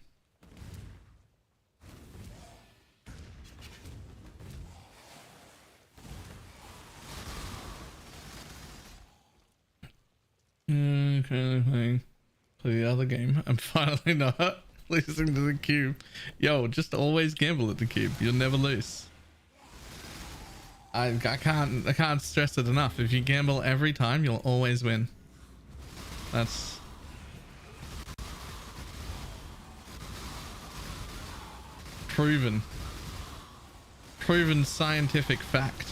Speaker 6: Okay, play the other game. I'm finally not losing to the cube. Yo, just always gamble at the cube. You'll never lose. I can't stress it enough. If you gamble every time, you'll always win. That's proven scientific fact.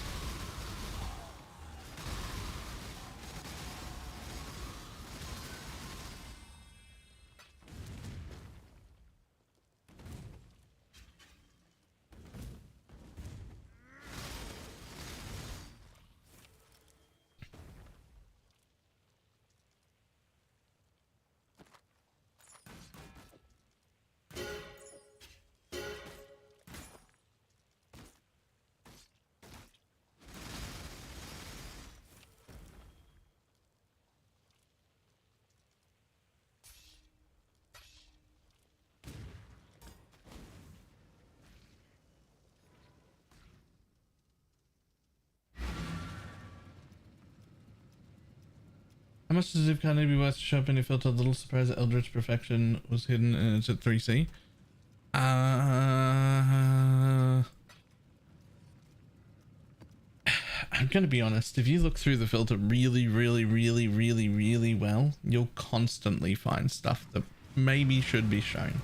Speaker 1: much does Ziv need to be worth to show up in your filter? A little surprise that Eldritch Perfection was hidden and it's at 3C. I'm gonna be honest, if you look through the filter really well, you'll constantly find stuff that maybe should be shown.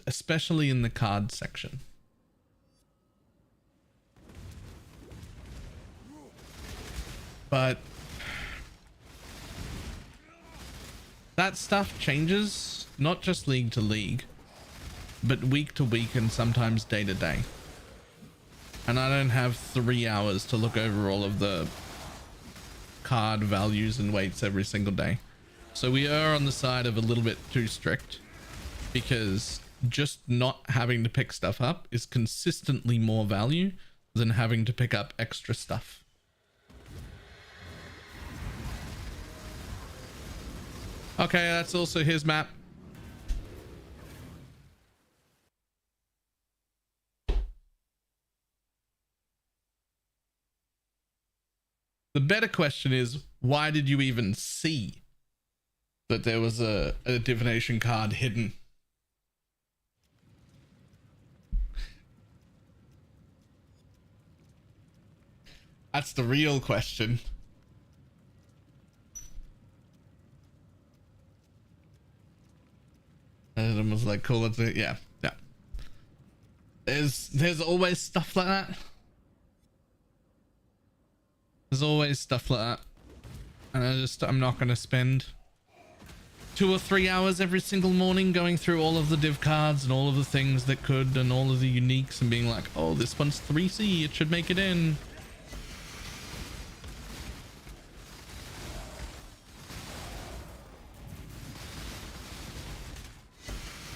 Speaker 1: Especially in the card section. But that stuff changes, not just league to league, but week to week and sometimes day to day. And I don't have 3 hours to look over all of the card values and weights every single day. So we are on the side of a little bit too strict, because just not having to pick stuff up is consistently more value than having to pick up extra stuff. Okay, that's also his map. The better question is, why did you even see that there was a divination card hidden? That's the real question. Adam was like, cool, that's it. Yeah. There's always stuff like that. There's always stuff like that. And I'm not going to spend 2 or 3 hours every single morning going through all of the div cards and all of the things that could and all of the uniques and being like, oh, this one's 3C, it should make it in.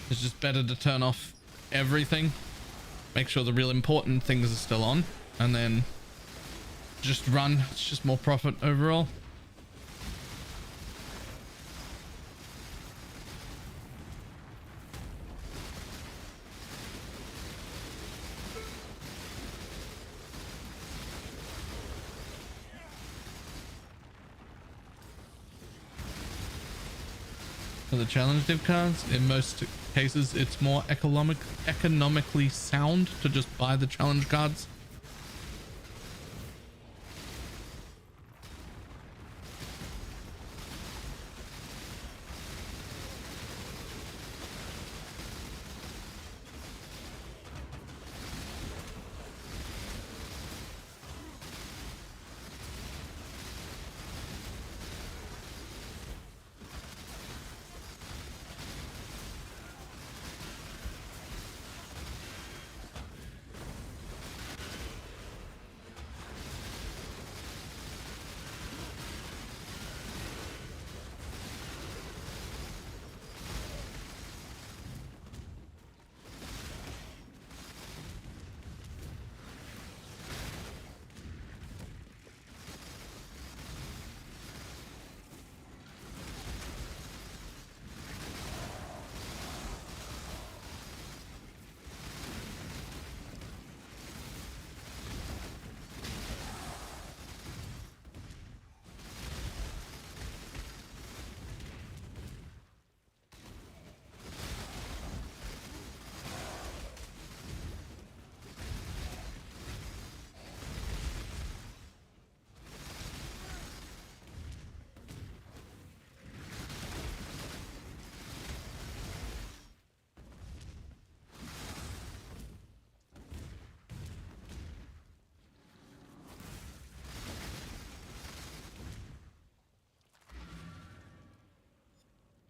Speaker 1: It's just better to turn off everything, make sure the real important things are still on, and then just run. It's just more profit overall. For the challenge div cards, in most cases it's more economically sound to just buy the challenge cards.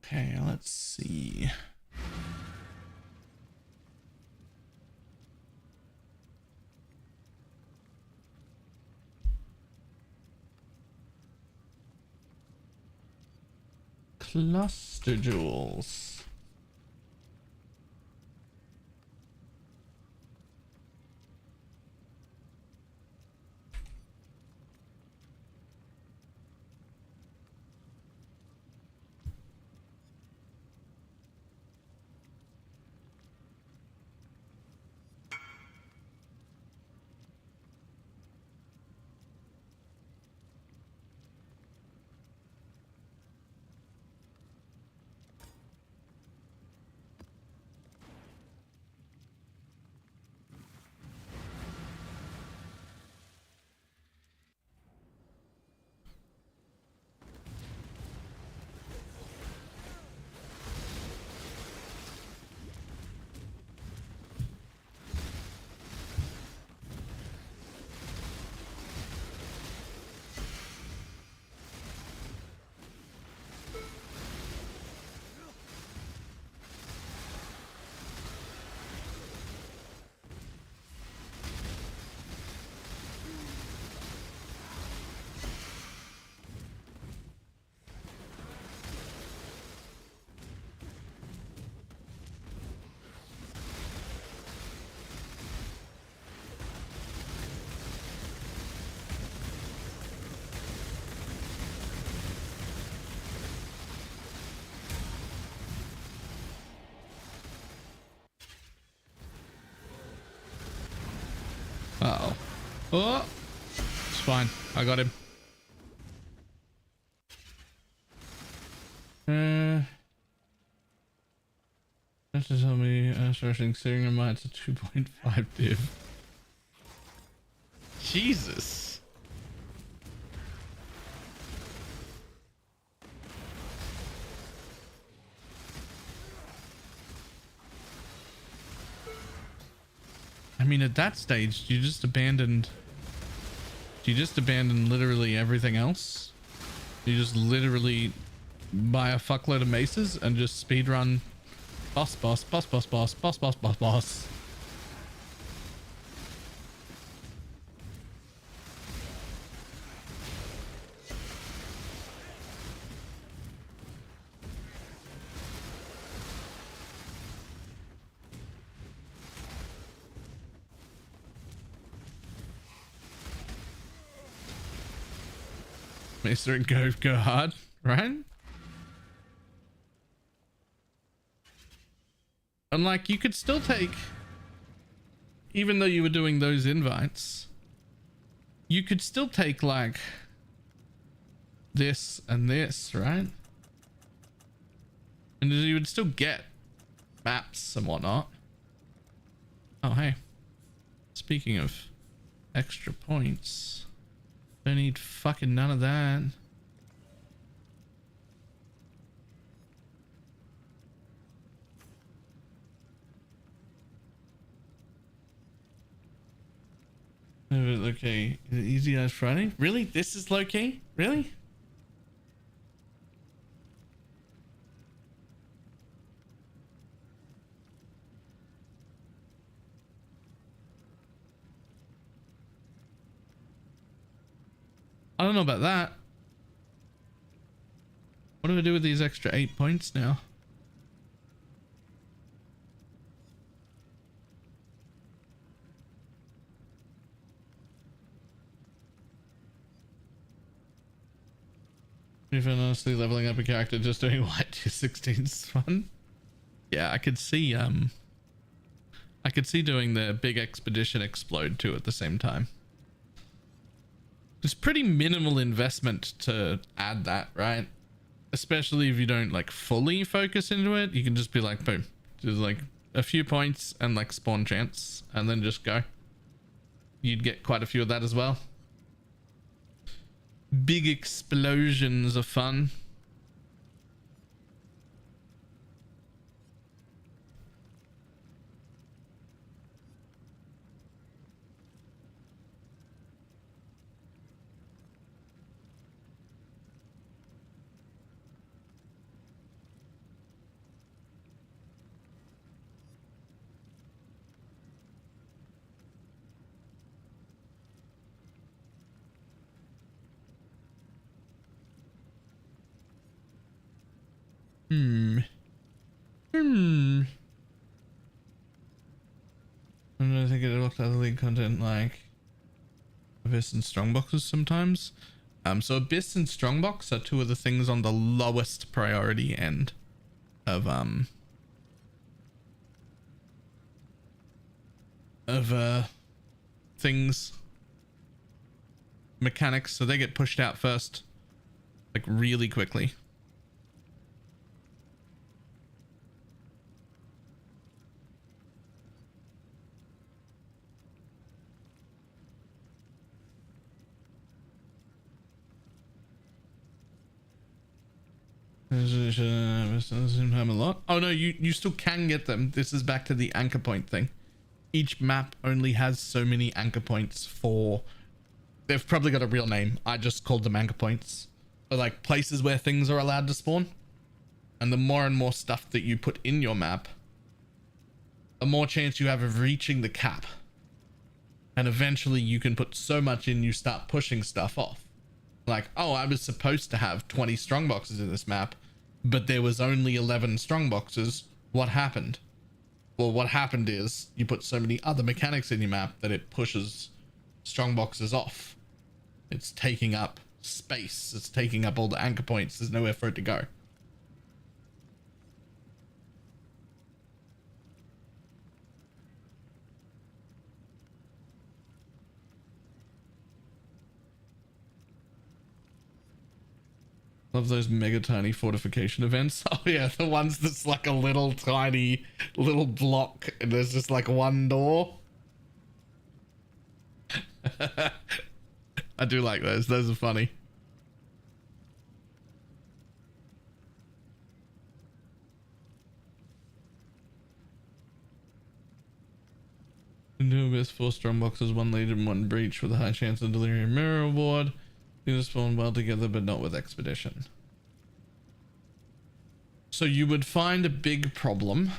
Speaker 1: Okay, let's see. Cluster jewels. Oh, it's fine. I got him. Just to tell me, searching Syrian mine's a 2.5 div. Jesus. I mean, at that stage, you just abandoned literally everything else? You just literally buy a fuckload of maces and just speedrun boss, boss, boss, boss, boss, boss, boss, boss, boss. Maester and go hard, right? And like, you could still take, even though you were doing those invites, you could still take like this and this, right? And you would still get maps and whatnot. Oh, hey, speaking of extra points, don't need fucking none of that. Okay, easy as Friday. Really? This is low key? Really? I don't know about that. What do I do with these extra 8 points now? Even honestly, leveling up a character just doing what to 16 is fun. Yeah, I could see doing the big expedition explode too at the same time. It's pretty minimal investment to add that, right? Especially if you don't like fully focus into it. You can just be like, boom, just like a few points and like spawn chance and then just go. You'd get quite a few of that as well. Big explosions of fun. I don't think it looks at the league content like Abyss and Strongboxes sometimes. So Abyss and Strongbox are two of the things on the lowest priority end of things, mechanics, so they get pushed out first, like really quickly. Time a lot. Oh no, you still can get them. This is back to the anchor point thing. Each map only has so many anchor points for, they've probably got a real name, I just called them anchor points, but like places where things are allowed to spawn. And the more and more stuff that you put in your map, the more chance you have of reaching the cap, and eventually you can put so much in you start pushing stuff off. Like, oh, I was supposed to have 20 strong boxes in this map, but there was only 11 strong boxes. What happened? Well, what happened is you put so many other mechanics in your map that it pushes strong boxes off. It's taking up space. It's taking up all the anchor points. There's nowhere for it to go. Love those mega tiny fortification events. Oh yeah, the ones that's like a little tiny little block and there's just like one door. I do like those. Those are funny. New best 4 strong boxes, 1 legion, 1 breach with a high chance of delirium mirror reward. These spawn well together but not with expedition. So you would find a big problem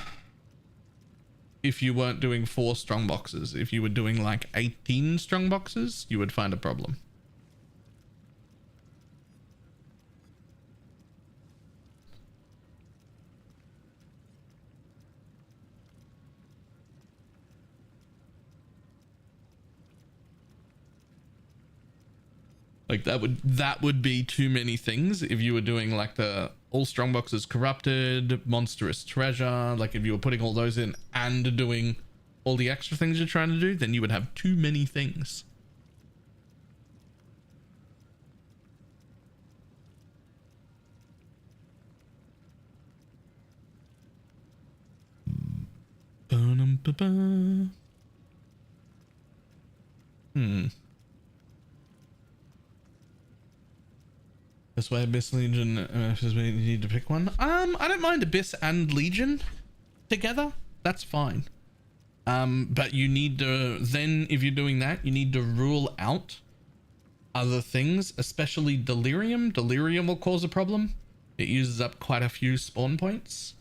Speaker 1: if you weren't doing 4 strong boxes. If you were doing like 18 strong boxes, you would find a problem. Like that would be too many things if you were doing like the all strong boxes corrupted, monstrous treasure. Like if you were putting all those in and doing all the extra things you're trying to do, then you would have too many things. That's why Abyss Legion, you need to pick one. I don't mind Abyss and Legion together. That's fine. But you need to, then if you're doing that, you need to rule out other things, especially Delirium. Delirium will cause a problem. It uses up quite a few spawn points.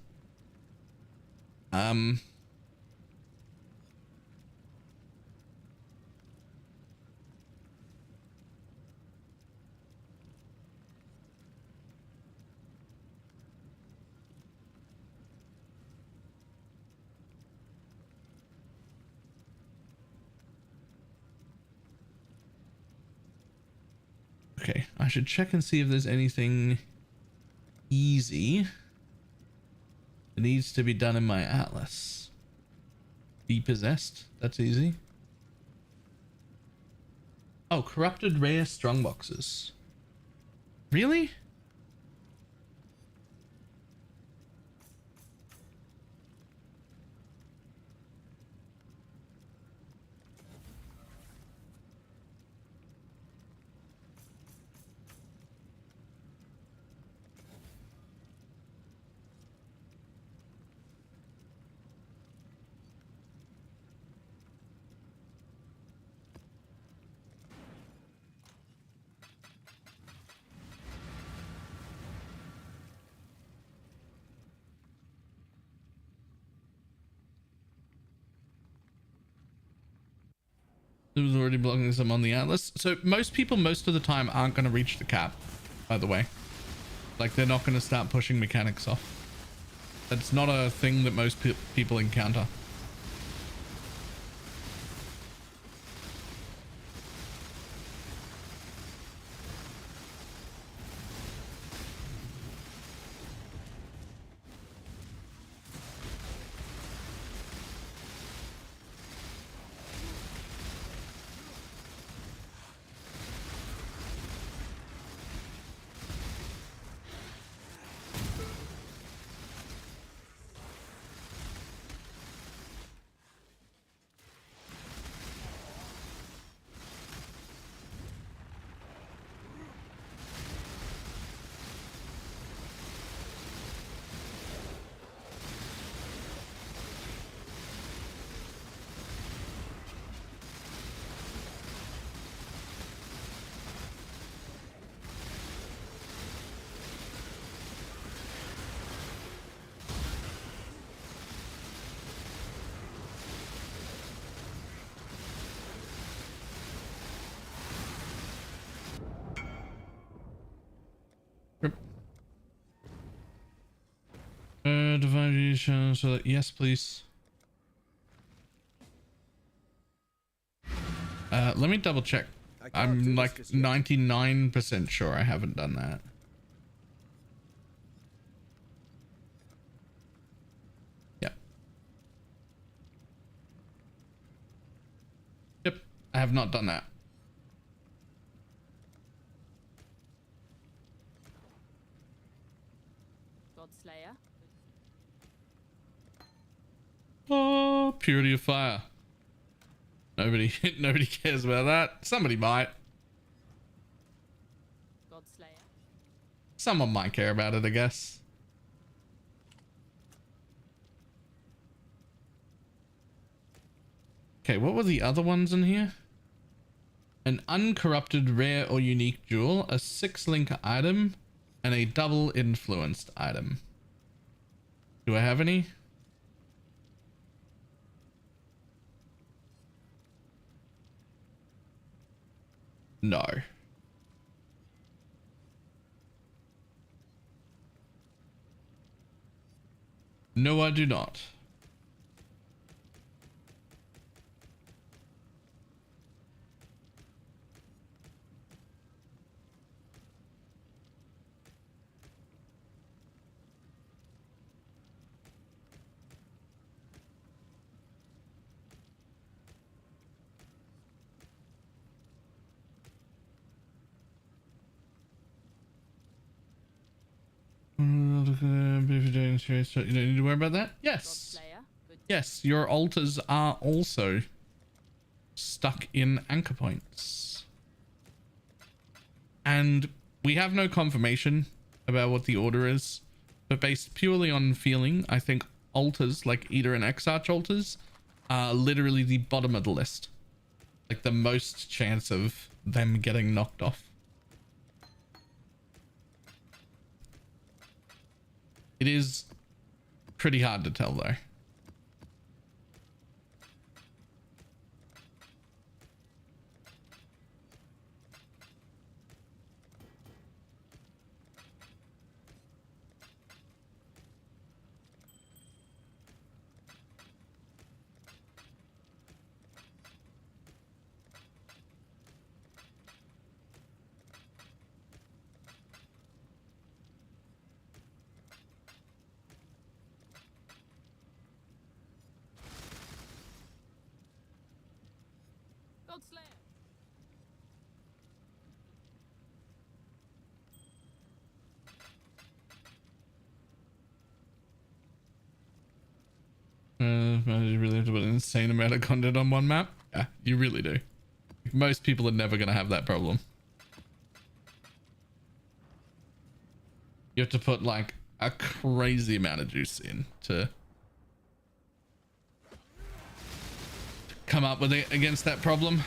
Speaker 1: Okay, I should check and see if there's anything easy that needs to be done in my atlas. Depossessed, that's easy. Oh, corrupted rare strong boxes. Really? It was already blocking some on the atlas. So most people most of the time aren't going to reach the cap, by the way. Like they're not going to start pushing mechanics off. That's not a thing that most people encounter. Divination, so that, yes, please. Let me double check. I'm like 99% sure I haven't done that. Yep. Yep, I have not done that.
Speaker 7: Slayer.
Speaker 1: Oh, purity of fire. Nobody cares about that. Somebody might.
Speaker 7: God Slayer.
Speaker 1: Someone might care about it, I guess. Okay, what were the other ones in here? An uncorrupted rare or unique jewel, a 6-link item, and a double influenced item. Do I have any? No. No, I do not. You don't need to worry about that. Yes. Yes, your altars are also stuck in anchor points. And we have no confirmation about what the order is, but based purely on feeling, I think altars like Eater and Exarch altars are literally the bottom of the list. Like the most chance of them getting knocked off. It is pretty hard to tell though.
Speaker 7: God Slayer.
Speaker 1: You really have to put an insane amount of content on one map. Yeah, you really do. Most people are never going to have that problem. You have to put like a crazy amount of juice in to come up with it against that problem.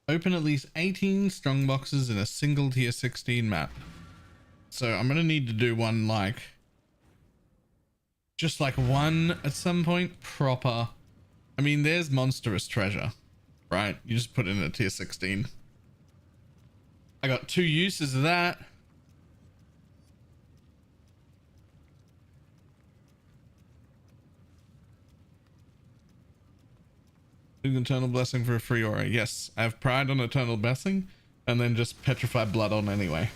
Speaker 1: Open at least 18 strong boxes in a single tier 16 map. So I'm going to need to do one like just like one at some point proper. I mean, there's monstrous treasure, right? You just put it in a tier 16. I got 2 uses of that. Eternal Blessing for a free aura. Yes, I have Pride on Eternal Blessing and then just Petrified Blood on anyway.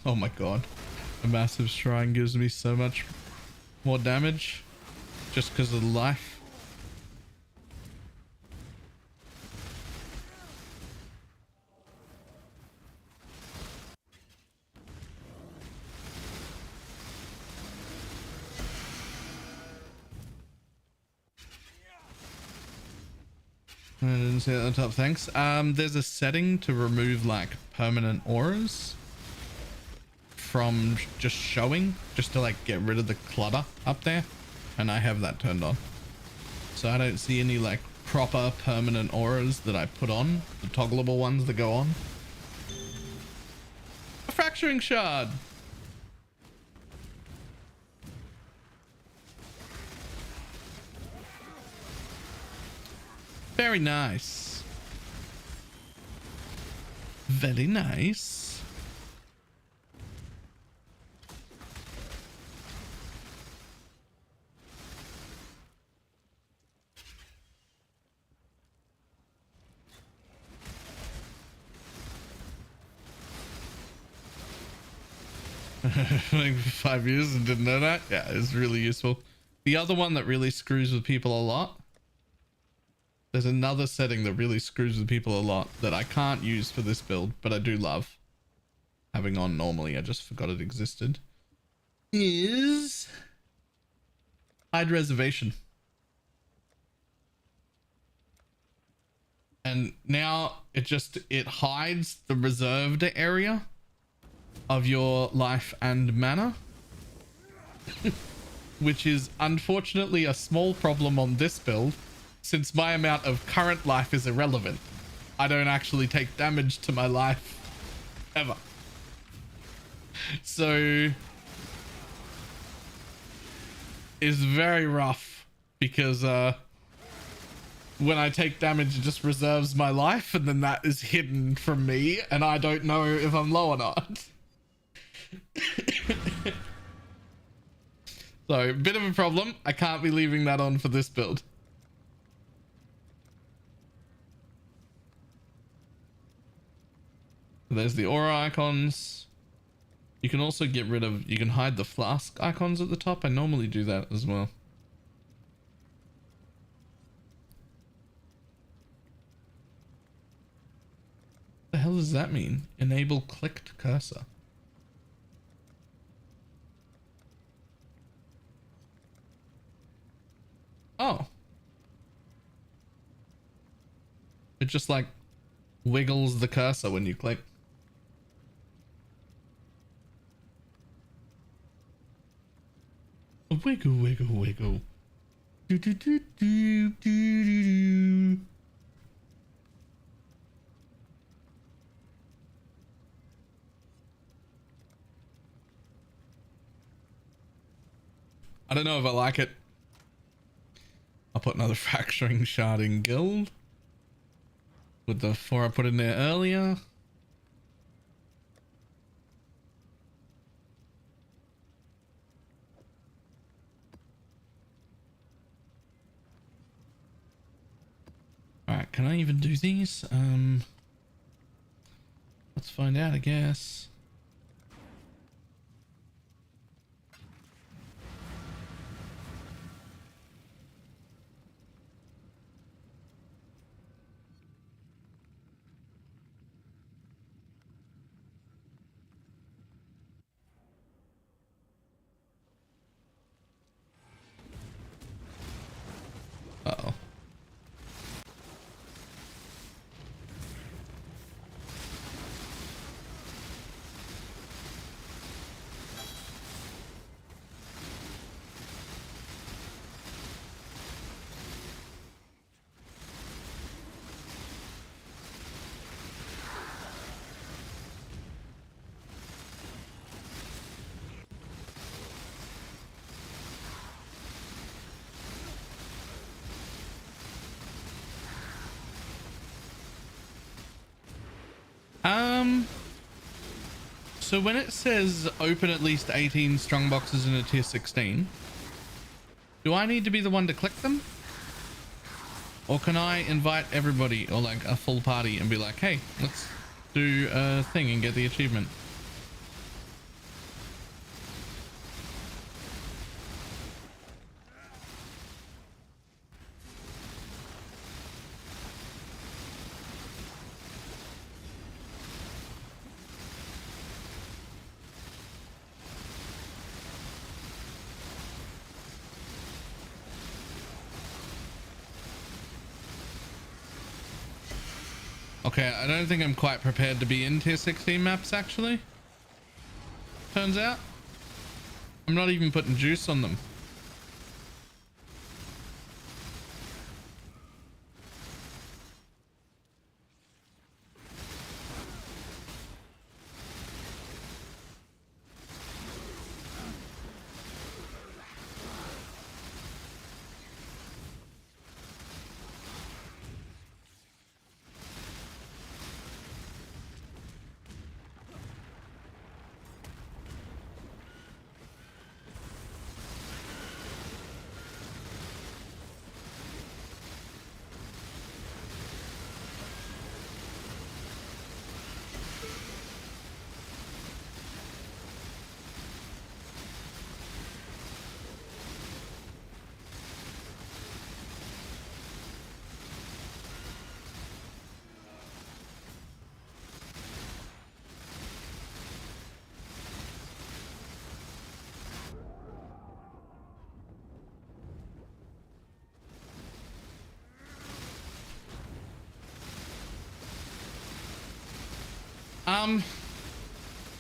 Speaker 1: Oh my god. A massive shrine gives me so much more damage just because of the life. I didn't see that on top, thanks. There's a setting to remove like permanent auras from just showing, just to like get rid of the clutter up there, and I have that turned on, so I don't see any like proper permanent auras that I put on, the toggleable ones that go on. A fracturing shard. Very nice. Very nice. Like 5 years and didn't know that. Yeah, it's really useful. The other one that really screws with people a lot, there's another setting that really screws with people a lot that I can't use for this build, but I do love having on normally. I just forgot it existed. Is hide reservation. And now it hides the reserved area of your life and mana, which is unfortunately a small problem on this build, since my amount of current life is irrelevant. I don't actually take damage to my life ever. So it's very rough because when I take damage, it just reserves my life, and then that is hidden from me, and I don't know if I'm low or not. So, a bit of a problem. I can't be leaving that on for this build. There's the aura icons. You can also get rid of, you can hide the flask icons at the top. I normally do that as well. What the hell does that mean? Enable clicked cursor. Oh. It just like wiggles the cursor when you click. Wiggle, wiggle, wiggle. Do, do, do, do, do, do, do. I don't know if I like it. I'll put another fracturing shard in guild with the 4 I put in there earlier. Alright, can I even do these? Let's find out, I guess. So when it says open at least 18 strong boxes in a tier 16, do I need to be the one to click them? Or can I invite everybody or like a full party and be like, hey, let's do a thing and get the achievement? Okay, I don't think I'm quite prepared to be in tier 16 maps actually. Turns out. I'm not even putting juice on them.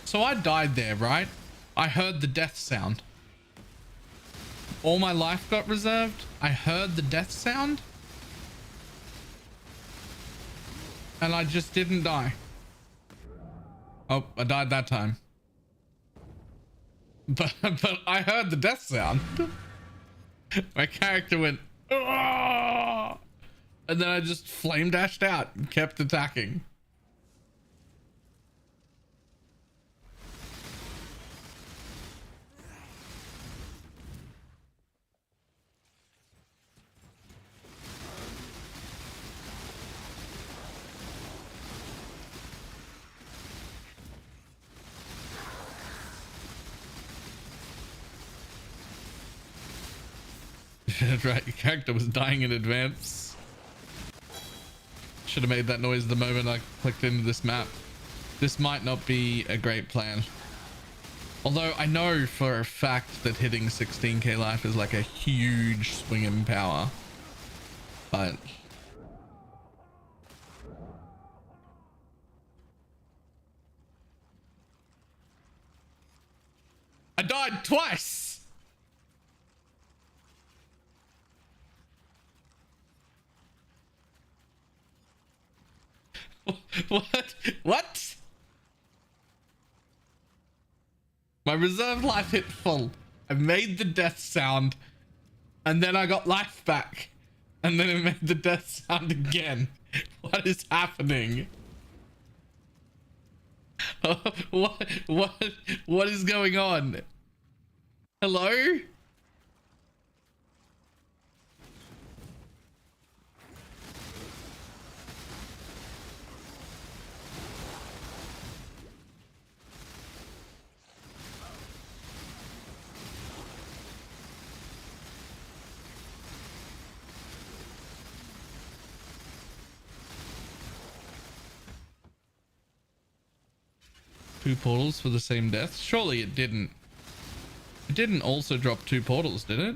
Speaker 1: So I died there, right? I heard the death sound. All my life got reserved. I heard the death sound. And I just didn't die. Oh, I died that time. But I heard the death sound. My character went, "Aah!" And then I just flame dashed out and kept attacking. Right, your character was dying in advance. Should have made that noise the moment I clicked into this map. This might not be a great plan. Although I know for a fact that hitting 16k life is like a huge swing in power. But I died twice. What? My reserve life hit full. I made the death sound and then I got life back and then it made the death sound again. What is happening? What is going on? Hello? Two portals for the same death? Surely it didn't. It didn't also drop two portals, did it?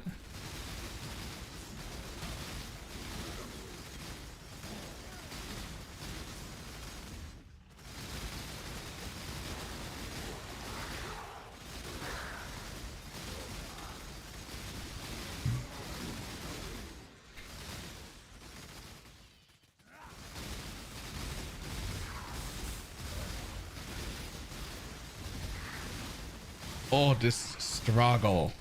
Speaker 1: Oh, this struggle.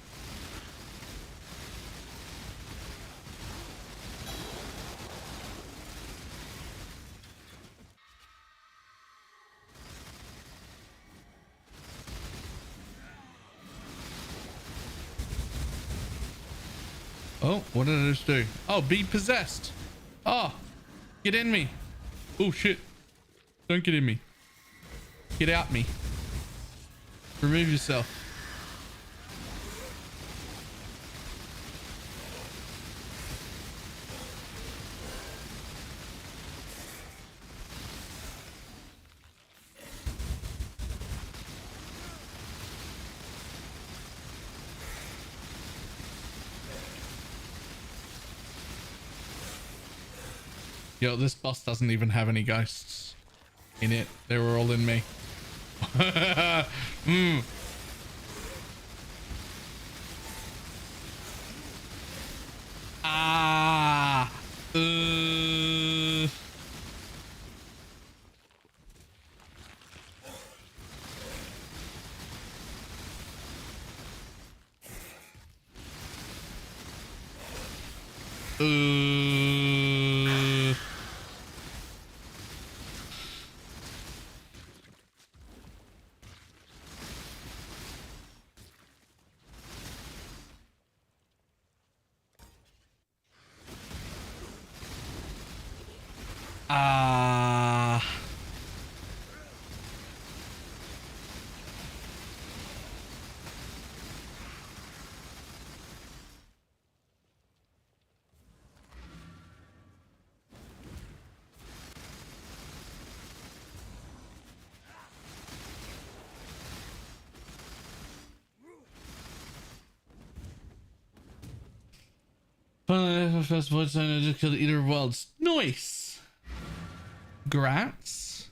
Speaker 1: Oh, what did I just do? Oh, be possessed. Oh, get in me. Oh, shit. Don't get in me. Get out me. Remove yourself. Yo, this boss doesn't even have any ghosts in it. They were all in me. mm. Ah. Ah. Finally, first voice I just killed Eater of Worlds. Nice. Grats.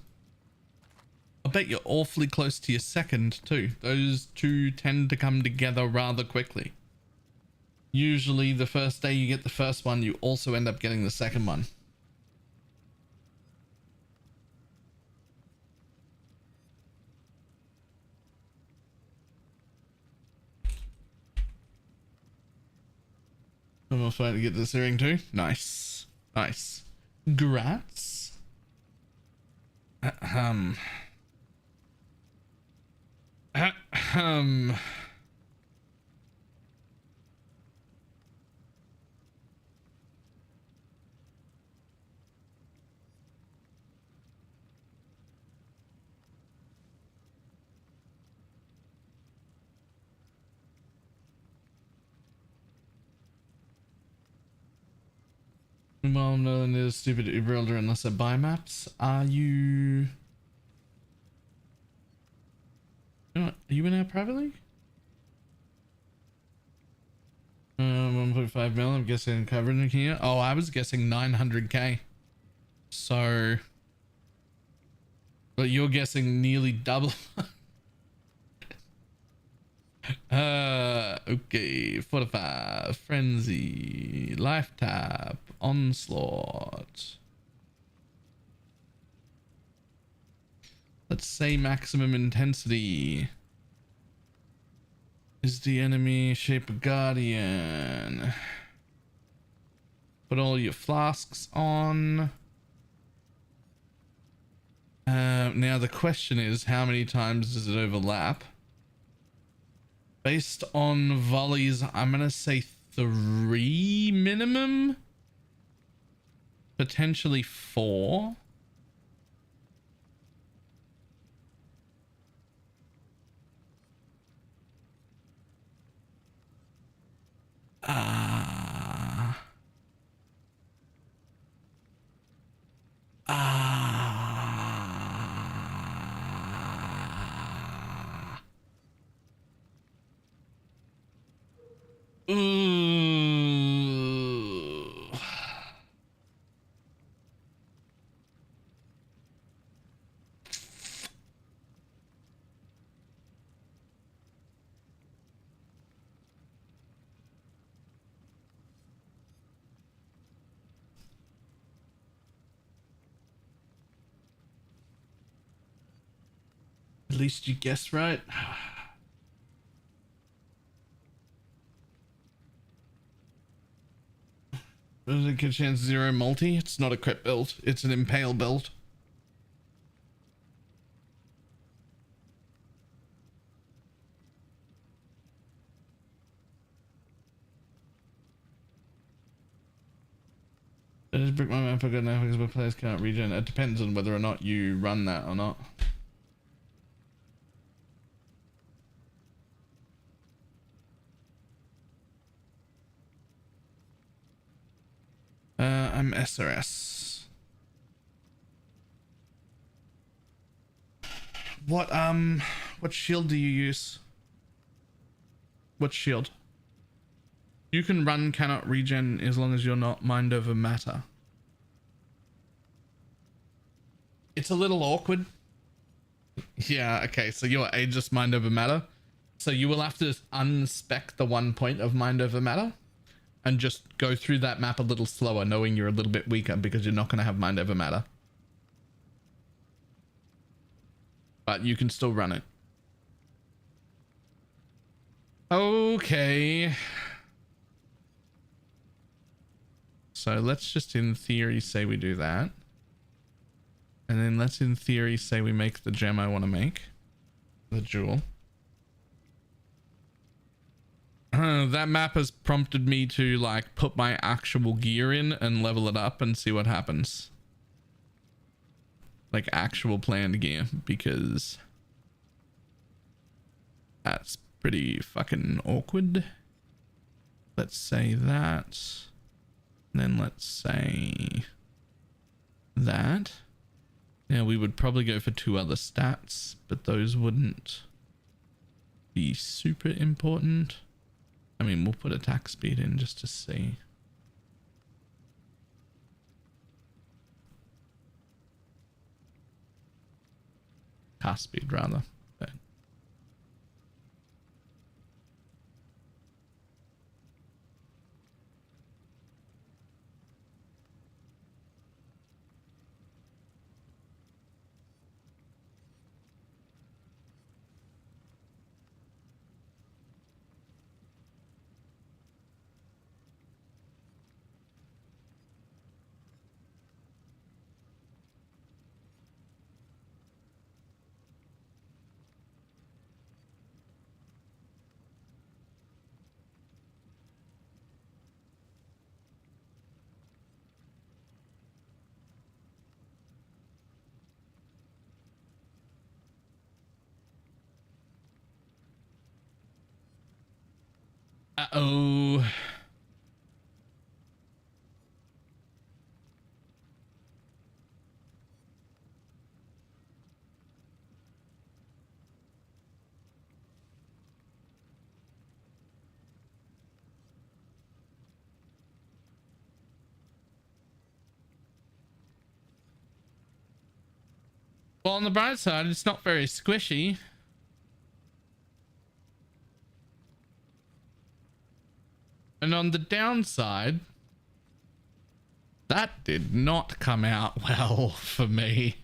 Speaker 1: I bet you're awfully close to your second too. Those two tend to come together rather quickly. Usually the first day you get the first one, you also end up getting the second one. I'm almost trying to get this earring too. Nice. Nice. Grats. Ahem. Ahem. Well, no, and there's stupid Uber Elder unless I buy maps. Are you... Are you in our private league? 1.5 mil, I'm guessing covered in here. Oh, I was guessing 900k. So... But you're guessing nearly double. Okay, 45, Frenzy, Life Tap, Onslaught. Let's say maximum intensity. Is the enemy shape a guardian? Put all your flasks on. Now the question is, how many times does it overlap? Based on volleys, I'm gonna say 3 minimum, potentially 4. Ah. Ooh. At least you guessed right. Does it get chance 0 multi? It's not a crit build. It's an impale build. I just brick my map again now because my players can't regen. It depends on whether or not you run that or not. I'm SRS. What shield do you use? What shield? You can run cannot regen as long as you're not mind over matter. It's a little awkward. Yeah, okay, so you're ageless mind over matter. So you will have to unspec the 1 point of mind over matter and just go through that map a little slower, knowing you're a little bit weaker because you're not going to have mind over matter. But you can still run it. Okay. So let's just in theory say we do that. And then let's in theory say we make the gem I want to make. The jewel. That map has prompted me to like put my actual gear in and level it up and see what happens. Like actual planned gear, because that's pretty fucking awkward. Let's say that. Then let's say that. Now we would probably go for 2 other stats, but those wouldn't be super important. I mean, we'll put attack speed in just to see. Cast speed rather. But uh-oh. Well, on the bright side, it's not very squishy. And on the downside, that did not come out well for me.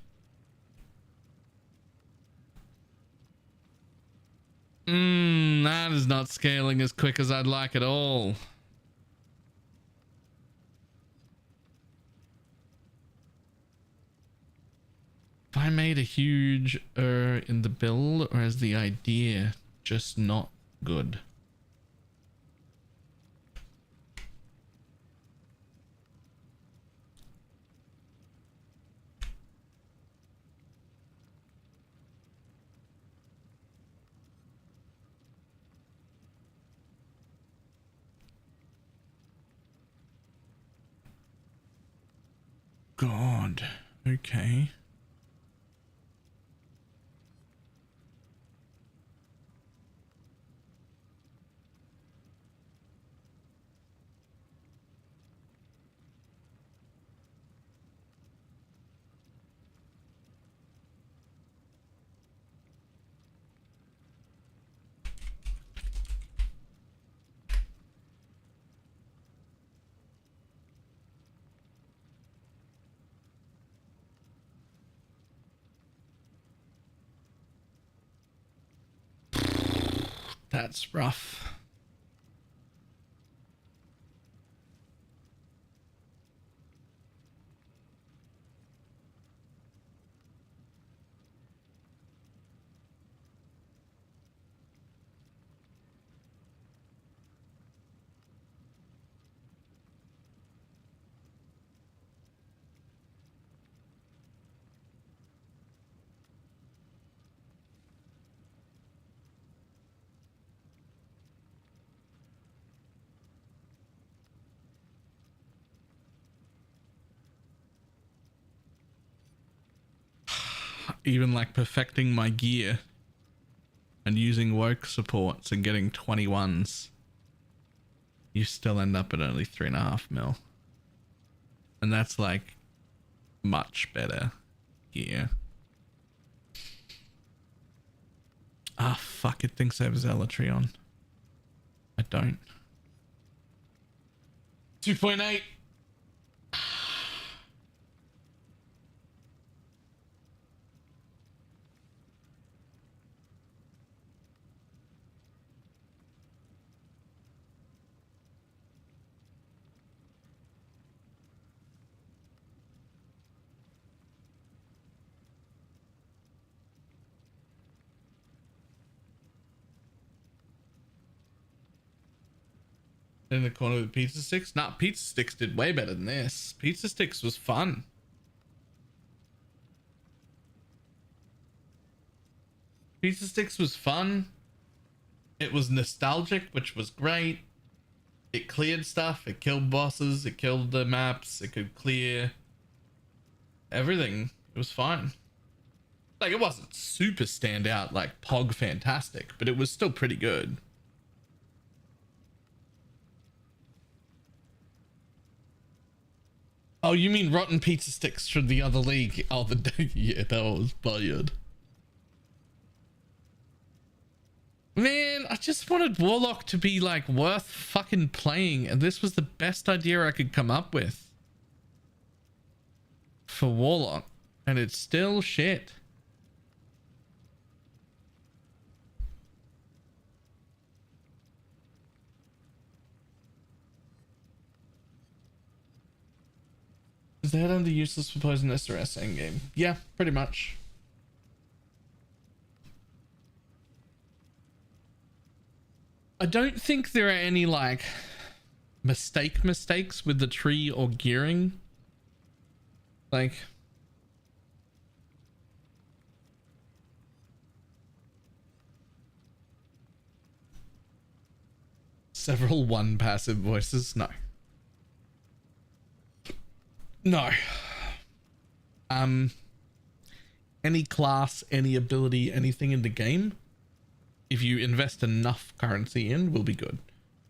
Speaker 1: That is not scaling as quick as I'd like at all. If I made a huge error in the build, or is the idea just not good? God, okay. That's rough. even like perfecting my gear and using woke supports and getting 21s, you still end up at only 3.5 mil. And that's like much better gear. Ah, fuck, it thinks I have Zealotry on. I don't. 2.8. In the corner with pizza sticks? Nah, pizza sticks did way better than this. Pizza sticks was fun. Pizza sticks was fun. It was nostalgic, which was great. It cleared stuff. It killed bosses. It killed the maps. It could clear everything. It was fine. Like, it wasn't super standout like Pog Fantastic, but it was still pretty good. Oh, you mean rotten pizza sticks from the other league? Oh, yeah, that was bad. Man, I just wanted Warlock to be like worth fucking playing, and this was the best idea I could come up with for Warlock, and it's still shit. Is that under useless for poison SRS endgame? Yeah, pretty much. I don't think there are any like mistakes with the tree or gearing. Like, several one passive voices? No. No. Any class, any ability, anything in the game, if you invest enough currency in, will be good.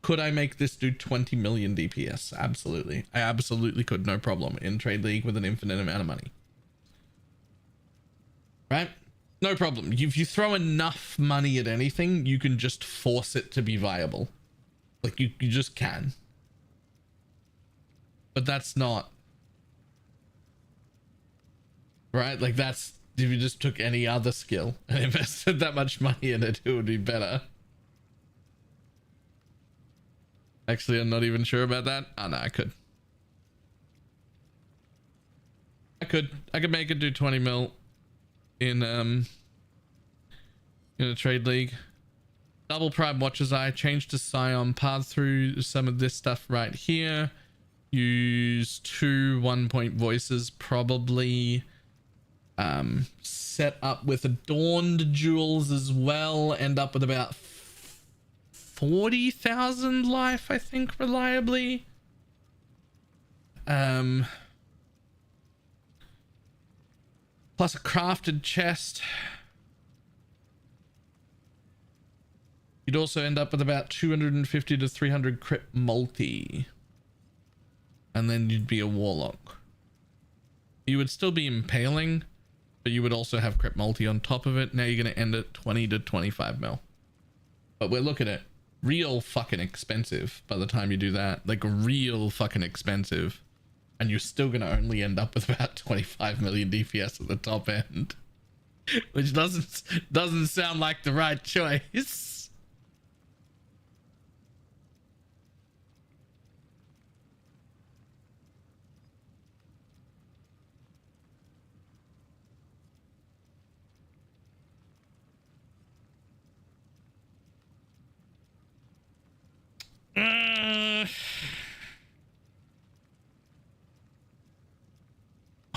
Speaker 1: Could I make this do 20 million DPS? Absolutely. I absolutely could, no problem, in Trade League with an infinite amount of money. Right? No problem. If you throw enough money at anything, you can just force it to be viable. Like, you just can. But that's not... Right? Like, that's... If you just took any other skill and invested that much money in it, it would be better. Actually, I'm not even sure about that. Oh, no, I could. I could make it do 20 mil in a trade league. Double Prime Watcher's Eye, change to Scion, path through some of this stuff right here. Use 2 1-point voices, probably. Set up with adorned jewels as well, end up with about 40,000 life, I think, reliably. Plus a crafted chest. You'd also end up with about 250 to 300 crit multi. And then you'd be a warlock. You would still be impaling, but you would also have crit multi on top of it. Now you're going to end at 20 to 25 mil. But we're looking at real fucking expensive by the time you do that. Like, real fucking expensive. And you're still going to only end up with about 25 million DPS at the top end. Which doesn't sound like the right choice.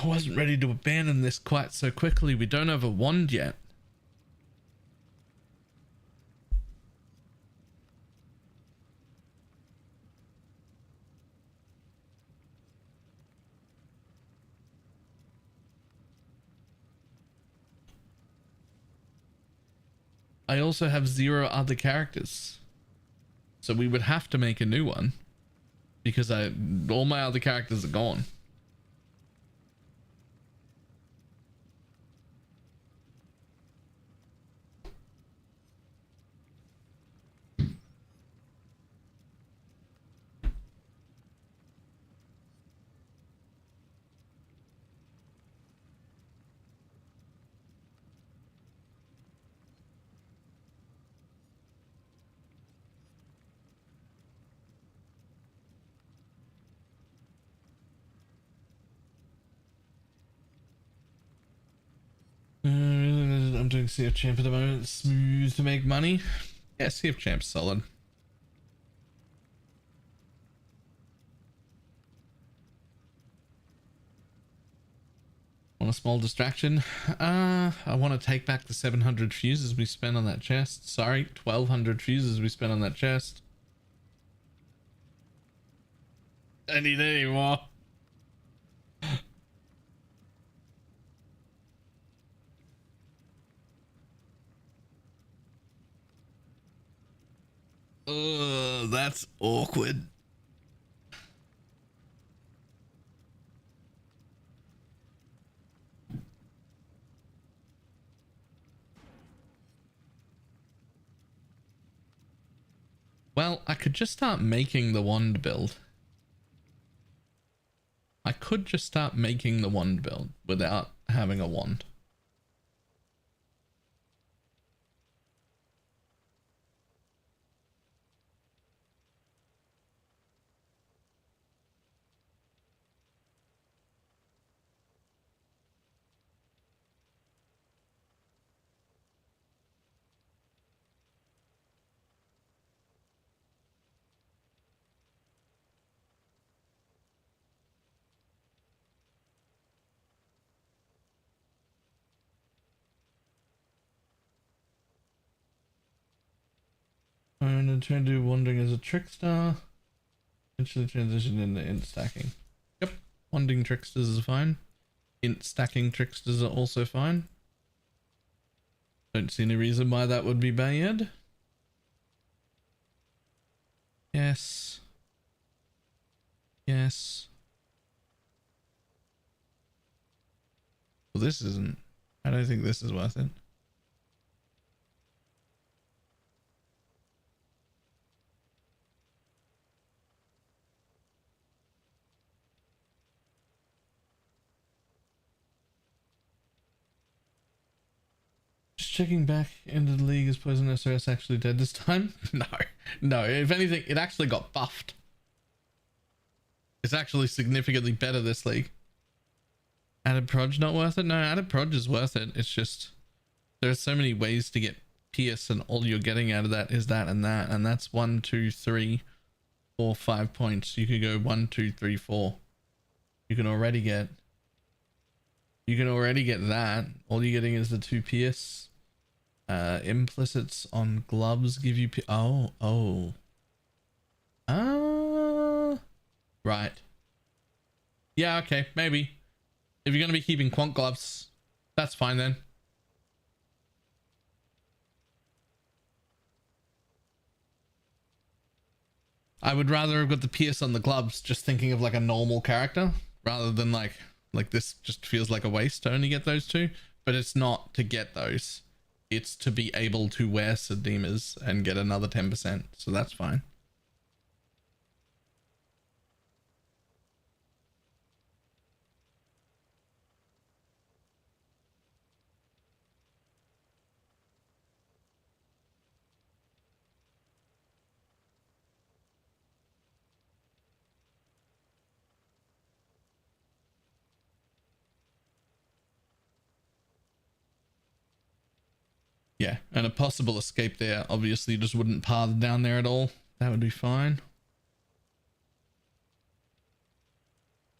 Speaker 1: I wasn't ready to abandon this quite so quickly. We don't have a wand yet. I also have 0 other characters. So we would have to make a new one because all my other characters are gone. I'm doing Sea of Champ at the moment. It's smooth to make money. Yeah, Sea of Champ's solid. Want a small distraction? I want to take back the 700 fuses we spent on that chest. Sorry, 1200 fuses we spent on that chest. I need any more. That's awkward. Well, I could just start making the wand build. I could just start making the wand build without having a wand. I'm going to turn to wandering as a trickster. Eventually transition into int stacking. Yep, wandering tricksters is fine. Int stacking tricksters are also fine. Don't see any reason why that would be bad. Yes. Yes. Well, this isn't. I don't think this is worth it. Just checking back into the league. Is Poison SOS actually dead this time? No. No. If anything, it actually got buffed. It's actually significantly better this league. Added proj not worth it? No, added proj is worth it. It's just there are so many ways to get pierce, and all you're getting out of that is that, and that's 1, 2, 3, 4, 5 points. You could go 1, 2, 3, 4. You can already get that. All you're getting is the 2 pierce. Implicits on gloves give you right. Yeah, okay, maybe. If you're going to be keeping quant gloves, that's fine then. I would rather have got the pierce on the gloves, just thinking of like a normal character, rather than like this just feels like a waste to only get those 2. But it's not to get those. It's to be able to wear Sedemas and get another 10%. So that's fine. Yeah, and a possible escape there obviously just wouldn't path down there at all. That would be fine.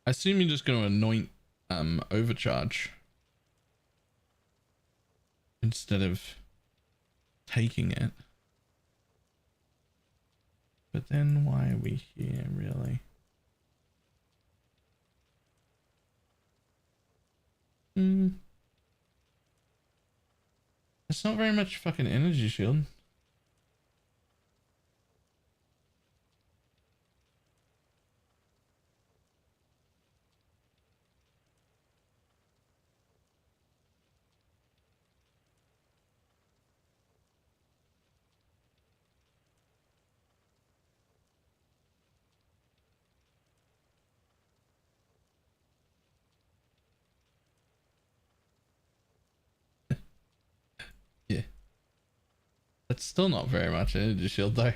Speaker 1: I assume you're just going to anoint overcharge instead of taking it. But then why are we here really? It's not very much fucking energy shield. Yeah. That's still not very much energy shield though.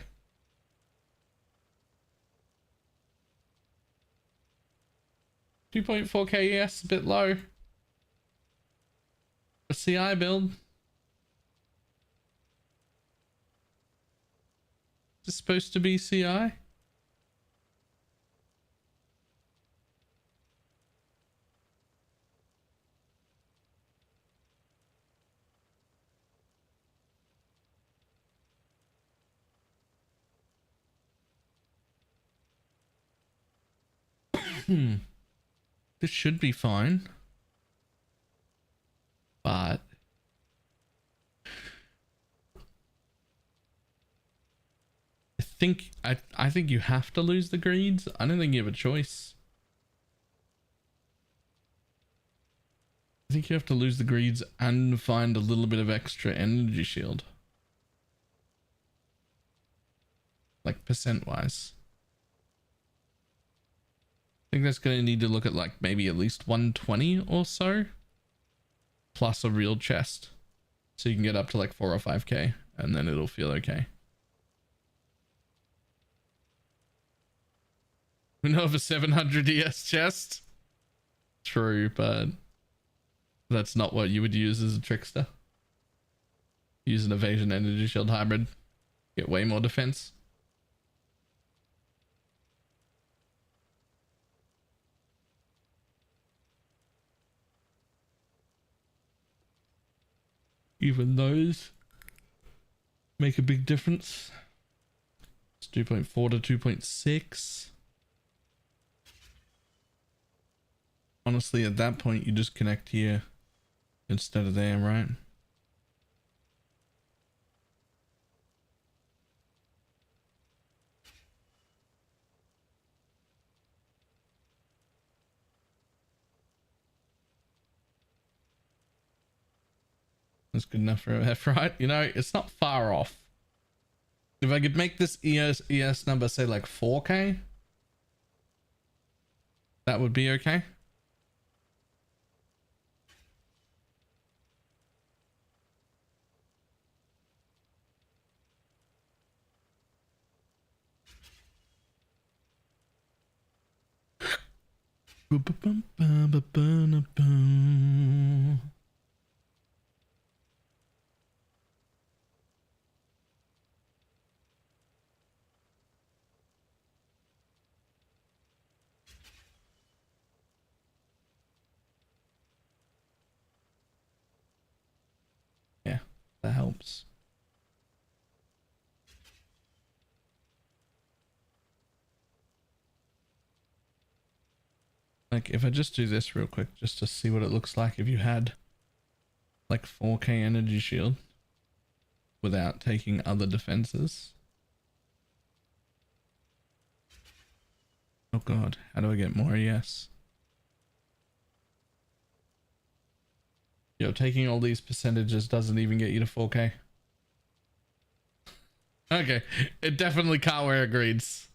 Speaker 1: 2.4k, yes, a bit low. A CI build. Is this supposed to be CI? This should be fine. But I think you have to lose the greeds. I don't think you have a choice. I think you have to lose the greeds and find a little bit of extra energy shield. Like percent wise. I think that's going to need to look at like maybe at least 120 or so. Plus a real chest. So you can get up to like 4 or 5k and then it'll feel okay. We know of a 700 ES chest. True, but that's not what you would use as a trickster. Use an evasion energy shield hybrid. Get way more defense. Even those make a big difference. It's 2.4 to 2.6. Honestly, at that point, you just connect here instead of there, right? That's good enough for F, right? You know, it's not far off. If I could make this ES number say like 4k, that would be okay. Yeah, that helps. Like if I just do this real quick, just to see what it looks like if you had like 4k energy shield without taking other defenses. Oh god, how do I get more ES? Yo, taking all these percentages doesn't even get you to 4k. Okay, it definitely can't wear greeds.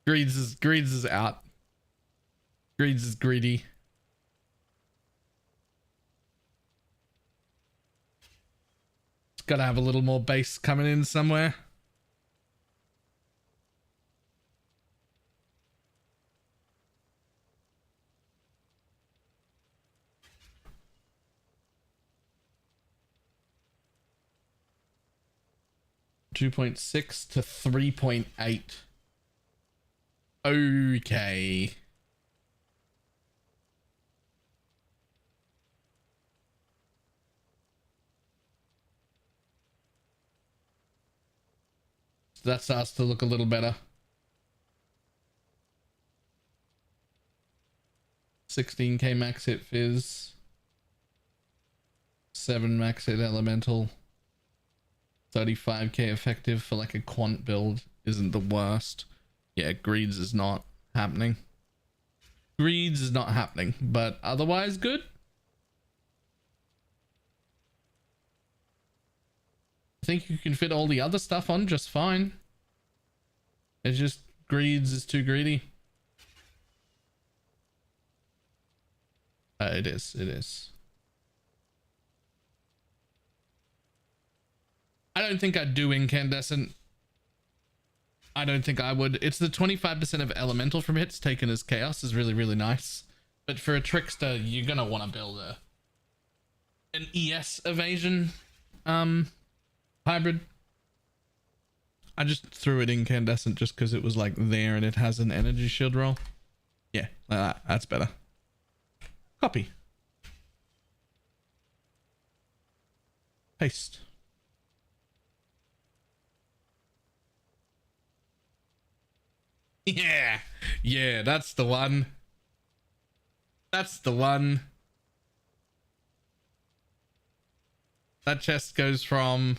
Speaker 1: Greeds is out. Greeds is greedy. It's gotta have a little more base coming in somewhere. .6 to 3.8. Okay. That starts to look a little better. 16k max hit fizz. 7 max hit elemental. 35k effective for like a quant build isn't the worst. Yeah, greeds is not happening. Greeds is not happening, but otherwise good. I think you can fit all the other stuff on just fine. It's just greeds is too greedy. It is. I don't think I'd do incandescent. I don't think I would. It's the 25% of elemental from hits taken as chaos is really, really nice. But for a trickster, you're gonna want to build an ES evasion hybrid. I just threw it incandescent just because it was like there and it has an energy shield roll. Yeah, like that. That's better. Copy. Paste. Yeah, that's the one. That chest goes from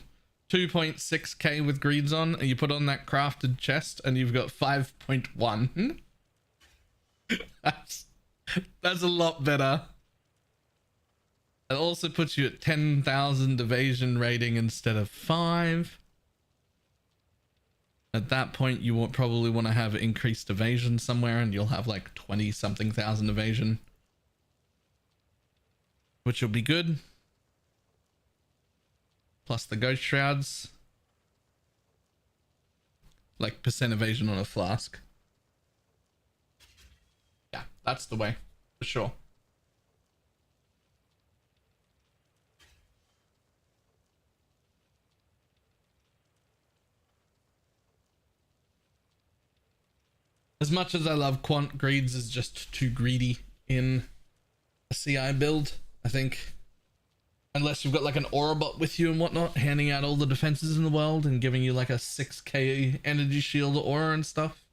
Speaker 1: 2.6k with greeds on, and you put on that crafted chest and you've got 5.1. That's a lot better. It also puts you at 10,000 evasion rating instead of 5. At that point, you will probably want to have increased evasion somewhere, and you'll have like 20 something thousand evasion, which will be good. Plus the ghost shrouds, like percent evasion on a flask. Yeah, that's the way for sure. As much as I love quant, greeds is just too greedy in a CI build, I think. Unless you've got like an aura bot with you and whatnot, handing out all the defenses in the world and giving you like a 6k energy shield aura and stuff.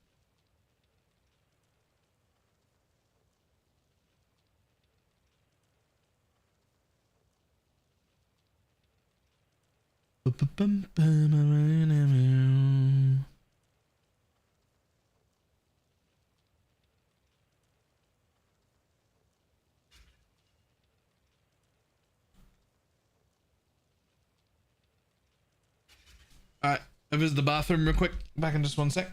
Speaker 1: Alright, I visit the bathroom real quick. Back in just one sec.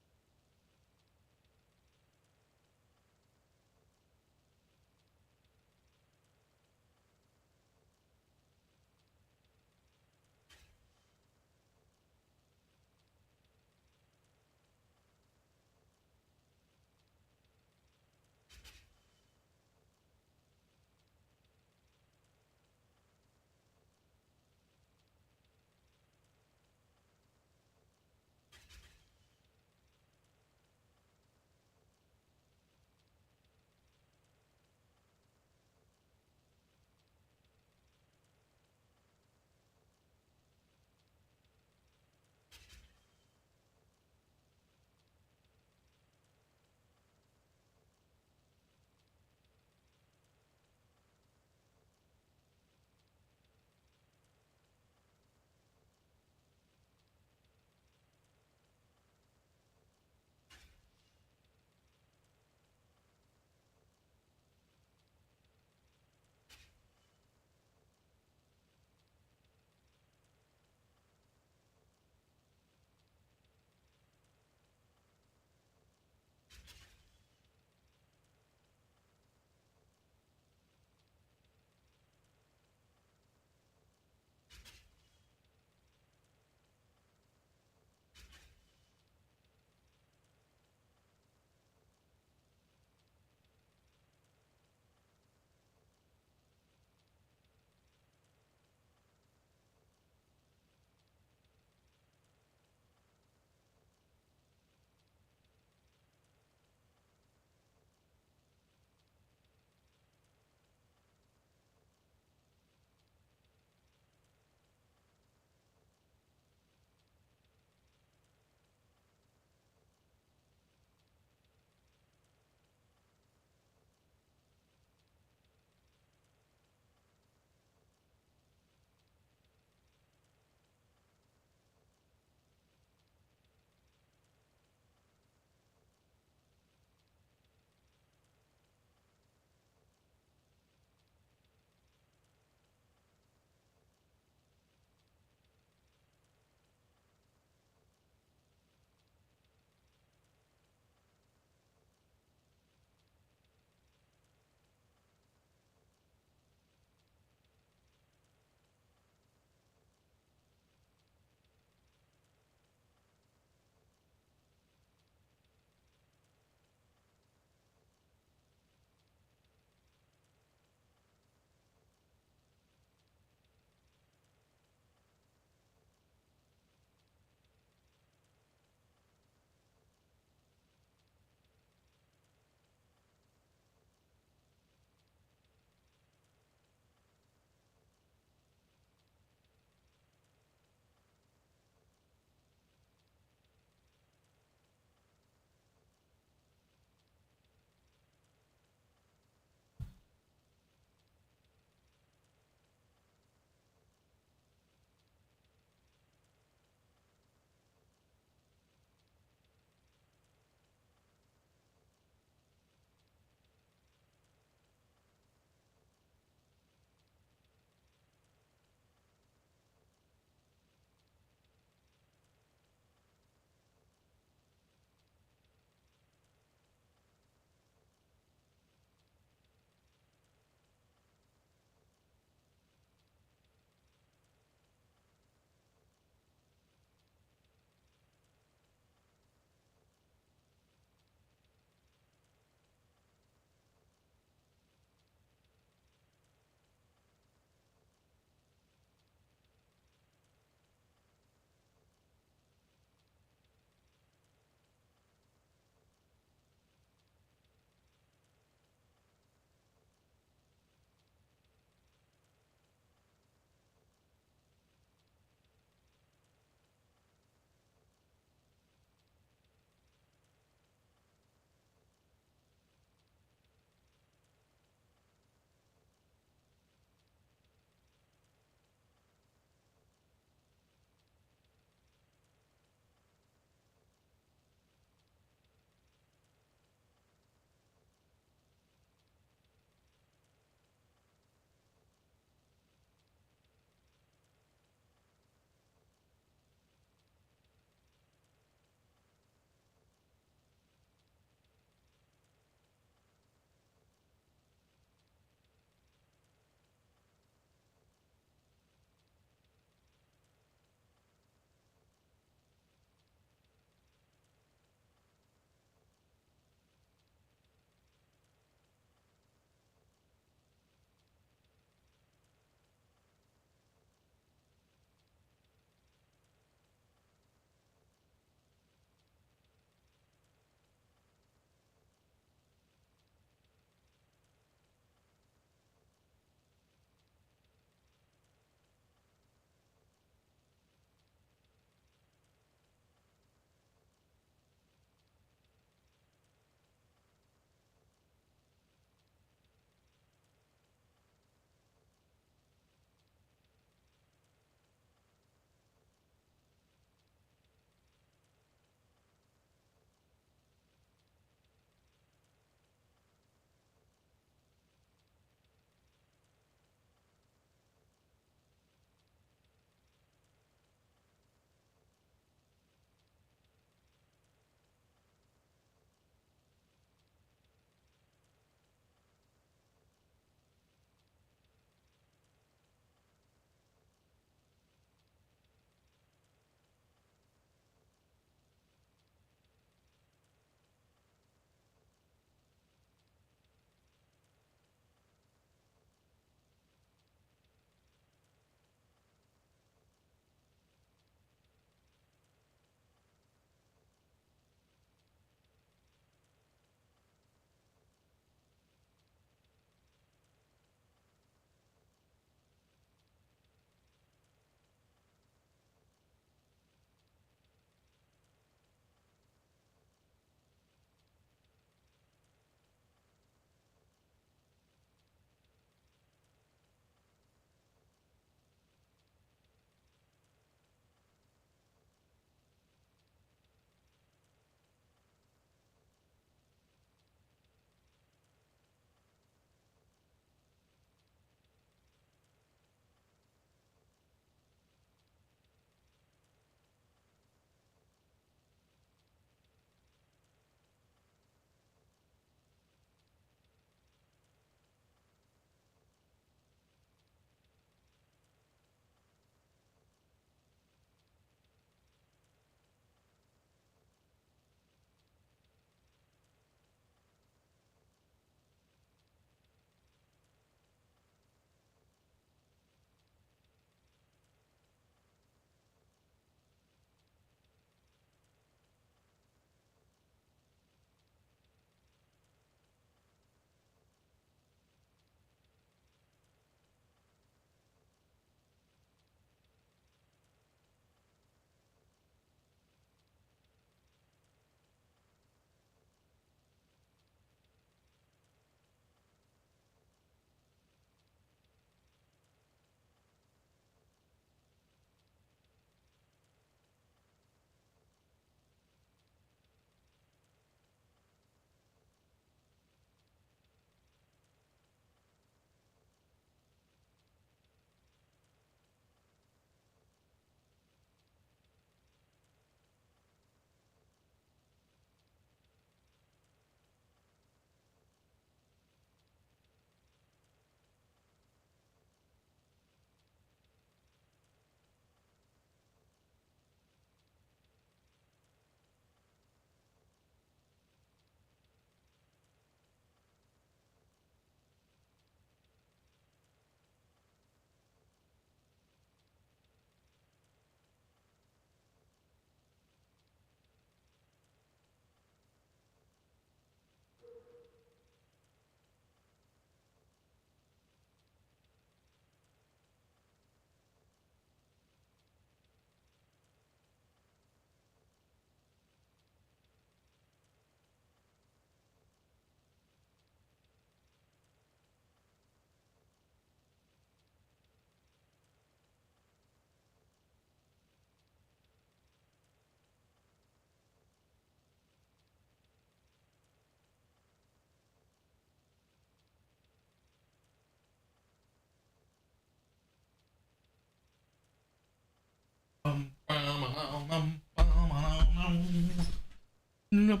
Speaker 1: Nope.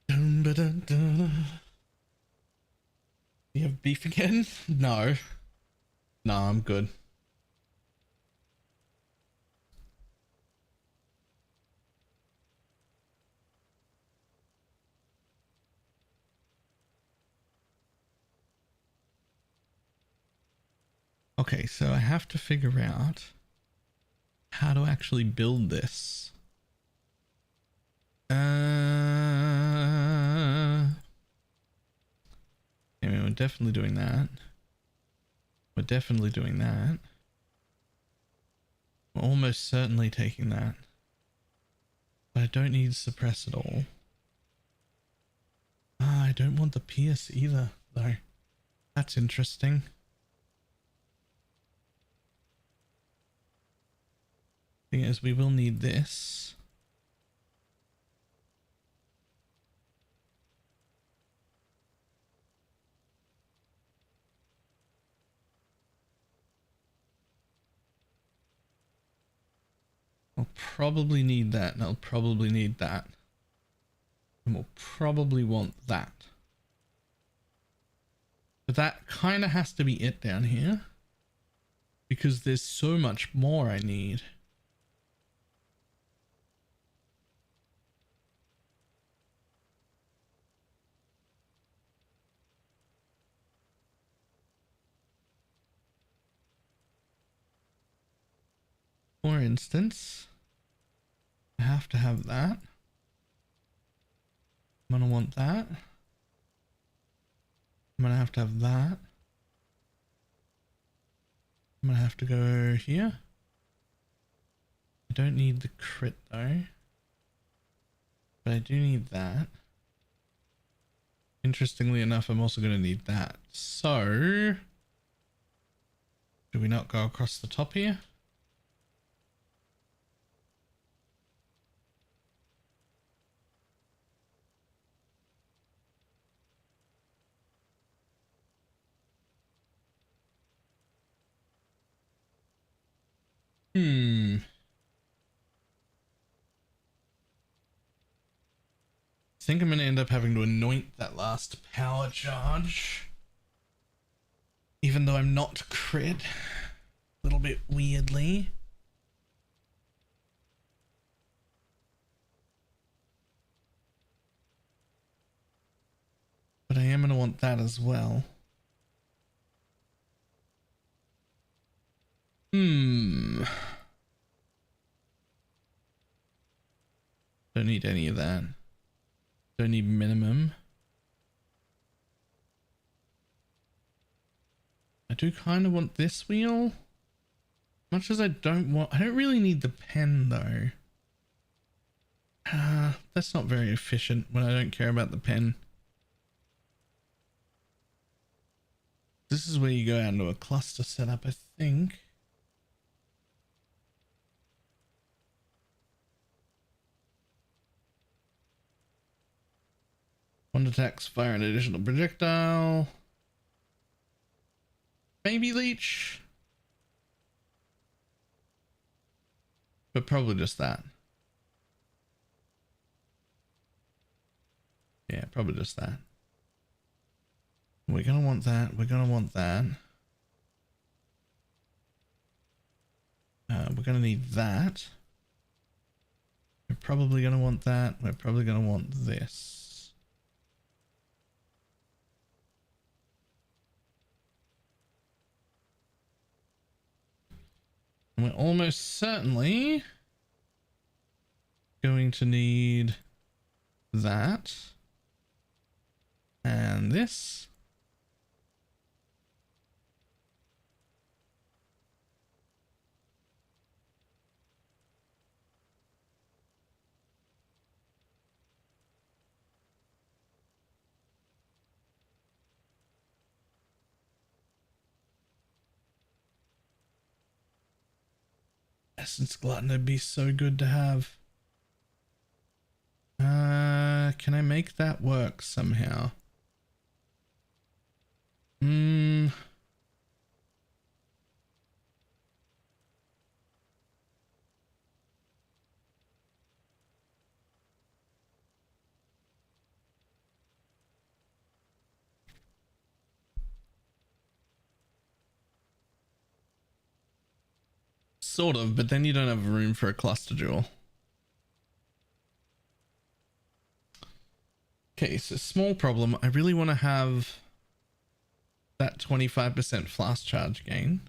Speaker 1: Dun, ba, dun, dun. You have beef again? No. No, I'm good. Okay, so I have to figure out how to actually build this. I mean, we're definitely doing that. We're definitely doing that. We're almost certainly taking that. But I don't need suppress at all. Ah, I don't want the pierce either, though. That's interesting. Thing is, we will need this. I'll probably need that, and I'll probably need that. And we'll probably want that. But that kind of has to be it down here. Because there's so much more I need. For instance, I have to have that. I'm gonna want that. I'm gonna have to have that. I'm gonna have to go here. I don't need the crit though. But I do need that. Interestingly enough, I'm also gonna need that. So, do we not go across the top here? I think I'm going to end up having to anoint that last power charge. Even though I'm not crit. A little bit weirdly. But I am going to want that as well. Don't need any of that. Don't need minimum. I do kind of want this wheel. Much as I don't really need the pen though. That's not very efficient when I don't care about the pen. This is where you go out into a cluster setup, I think. One attacks, fire an additional projectile. Maybe leech. But probably just that. Yeah, probably just that. We're gonna want that. We're gonna want that. We're gonna need that. We're probably gonna want that. We're probably gonna want this. And we're almost certainly going to need that and this. Essence Glutton would be so good to have. Can I make that work somehow? Sort of, but then you don't have room for a cluster jewel. Okay, so small problem. I really want to have that 25% flask charge gain.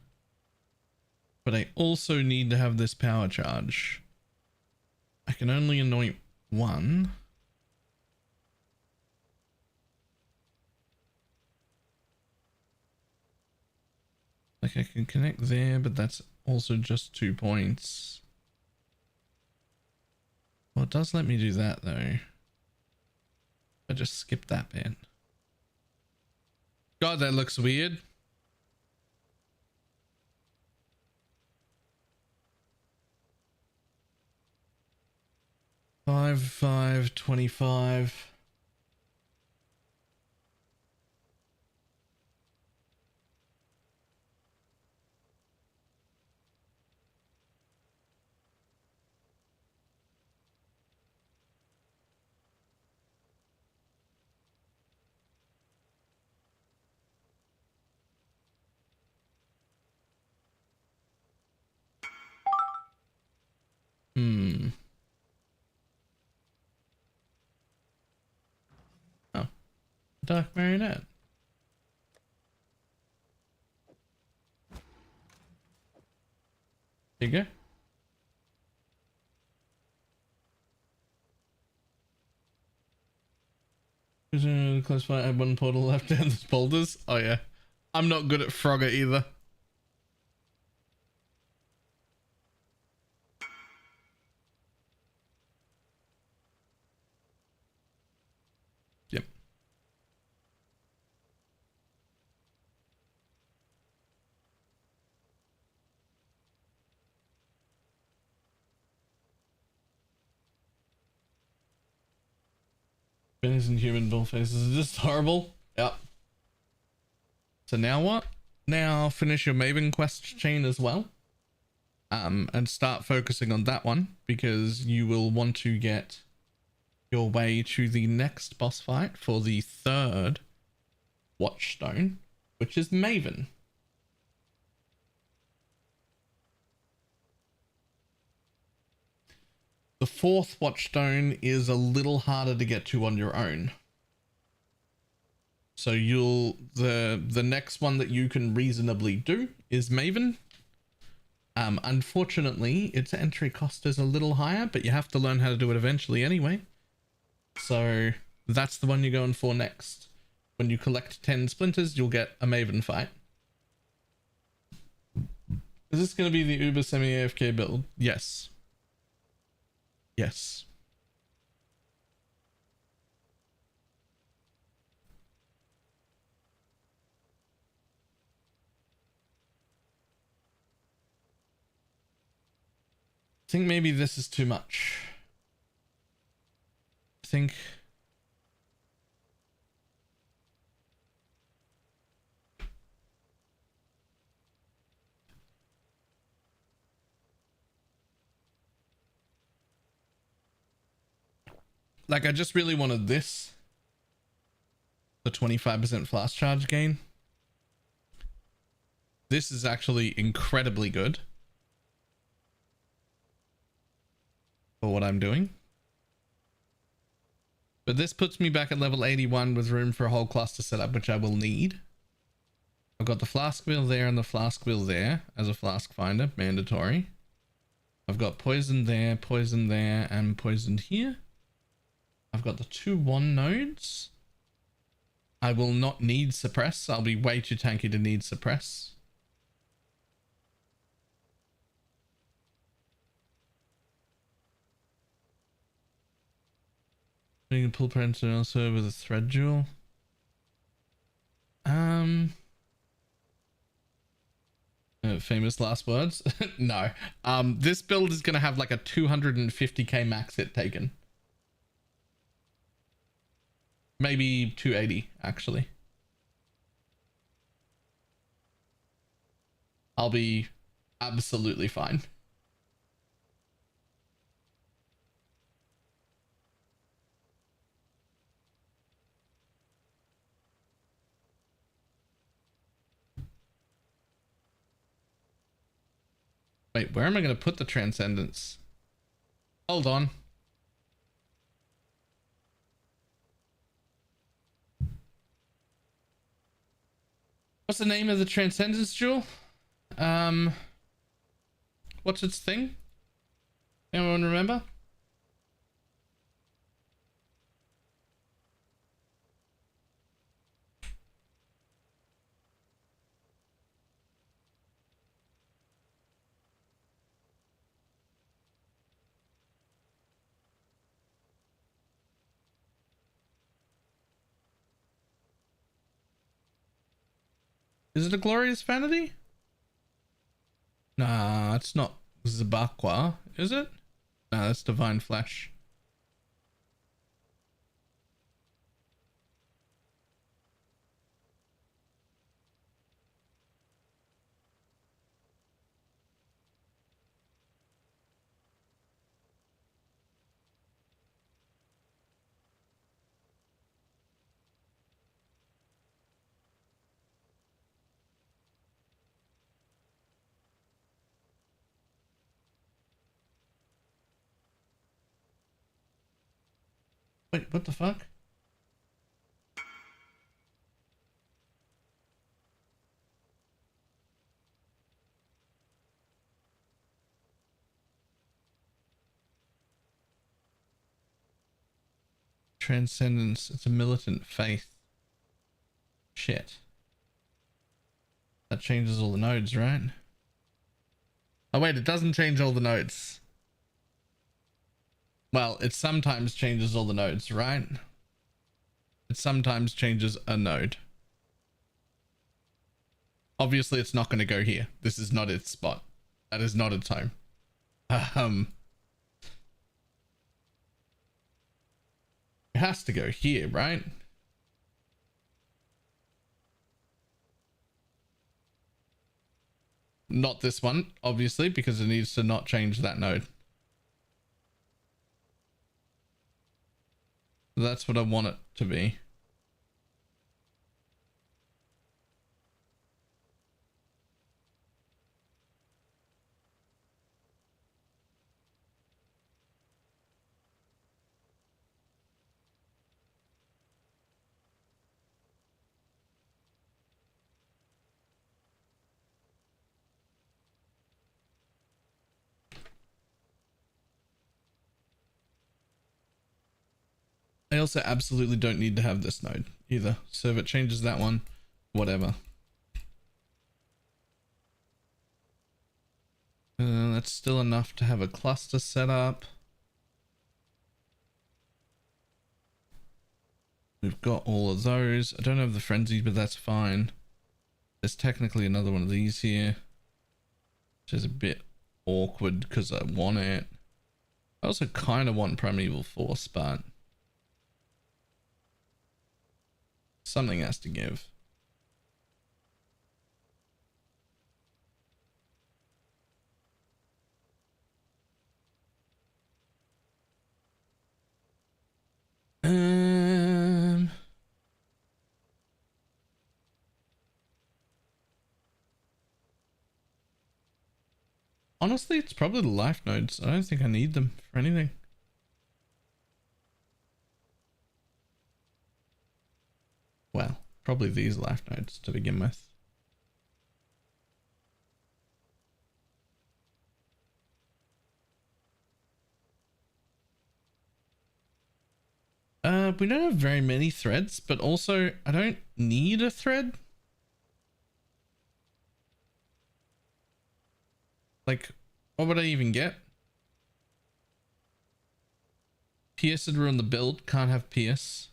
Speaker 1: But I also need to have this power charge. I can only anoint one. Like I can connect there, but that's also just 2 points. Well, it does let me do that though. I just skip that bit. God, that looks weird. Five, 25. Oh, Dark Marionette. There you go. Close by, I have one portal left and there's boulders. Oh yeah. I'm not good at Frogger either. Yep. Bennies and human bull faces are just horrible. Yep. So now what? Now finish your Maven quest chain as well. And start focusing on that one because you will want to get your way to the next boss fight for the 3rd Watchstone, which is Maven. The 4th Watchstone is a little harder to get to on your own. So the next one that you can reasonably do is Maven. Unfortunately, its entry cost is a little higher, but you have to learn how to do it eventually anyway. So that's the one you're going for next. When you collect 10 splinters, you'll get a Maven fight. Is this going to be the Uber semi-AFK build? Yes. Yes. I think maybe this is too much. I think... Like, I just really wanted this. The 25% flask charge gain. This is actually incredibly good for what I'm doing. But this puts me back at level 81 with room for a whole cluster setup, which I will need. I've got the flask wheel there and the flask wheel there as a flask finder, mandatory. I've got poison there, and poisoned here. I've got the 2 1 nodes. I will not need suppress. I'll be way too tanky to need suppress. You can pull Prancer also with a thread jewel. Famous last words? No. This build is gonna have like a 250k max hit taken. Maybe 280 actually. I'll be absolutely fine. Wait, where am I going to put the transcendence? Hold on. What's the name of the transcendence jewel? What's its thing? Anyone remember? Is it a glorious vanity? Nah, it's not Zabakwa, is it? Nah, that's divine flesh. Wait, what the fuck? Transcendence, it's a militant faith. Shit. That changes all the nodes, right? Oh wait, it doesn't change all the nodes. Well, it sometimes changes all the nodes, right? It sometimes changes a node. Obviously, it's not going to go here. This is not its spot. That is not its home. It has to go here, right? Not this one, obviously, because it needs to not change that node. That's what I want it to be. I also absolutely don't need to have this node either. So if it changes that one, whatever. That's still enough to have a cluster set up. We've got all of those. I don't have the frenzy, but that's fine. There's technically another one of these here, which is a bit awkward because I want it. I also kind of want Primeval Force, but something has to give. Honestly, it's probably the life nodes. I don't think I need them for anything. Well, probably these life nodes to begin with. We don't have very many threads, but also I don't need a thread. Like, what would I even get? Pierce would ruin the build. Can't have Pierce.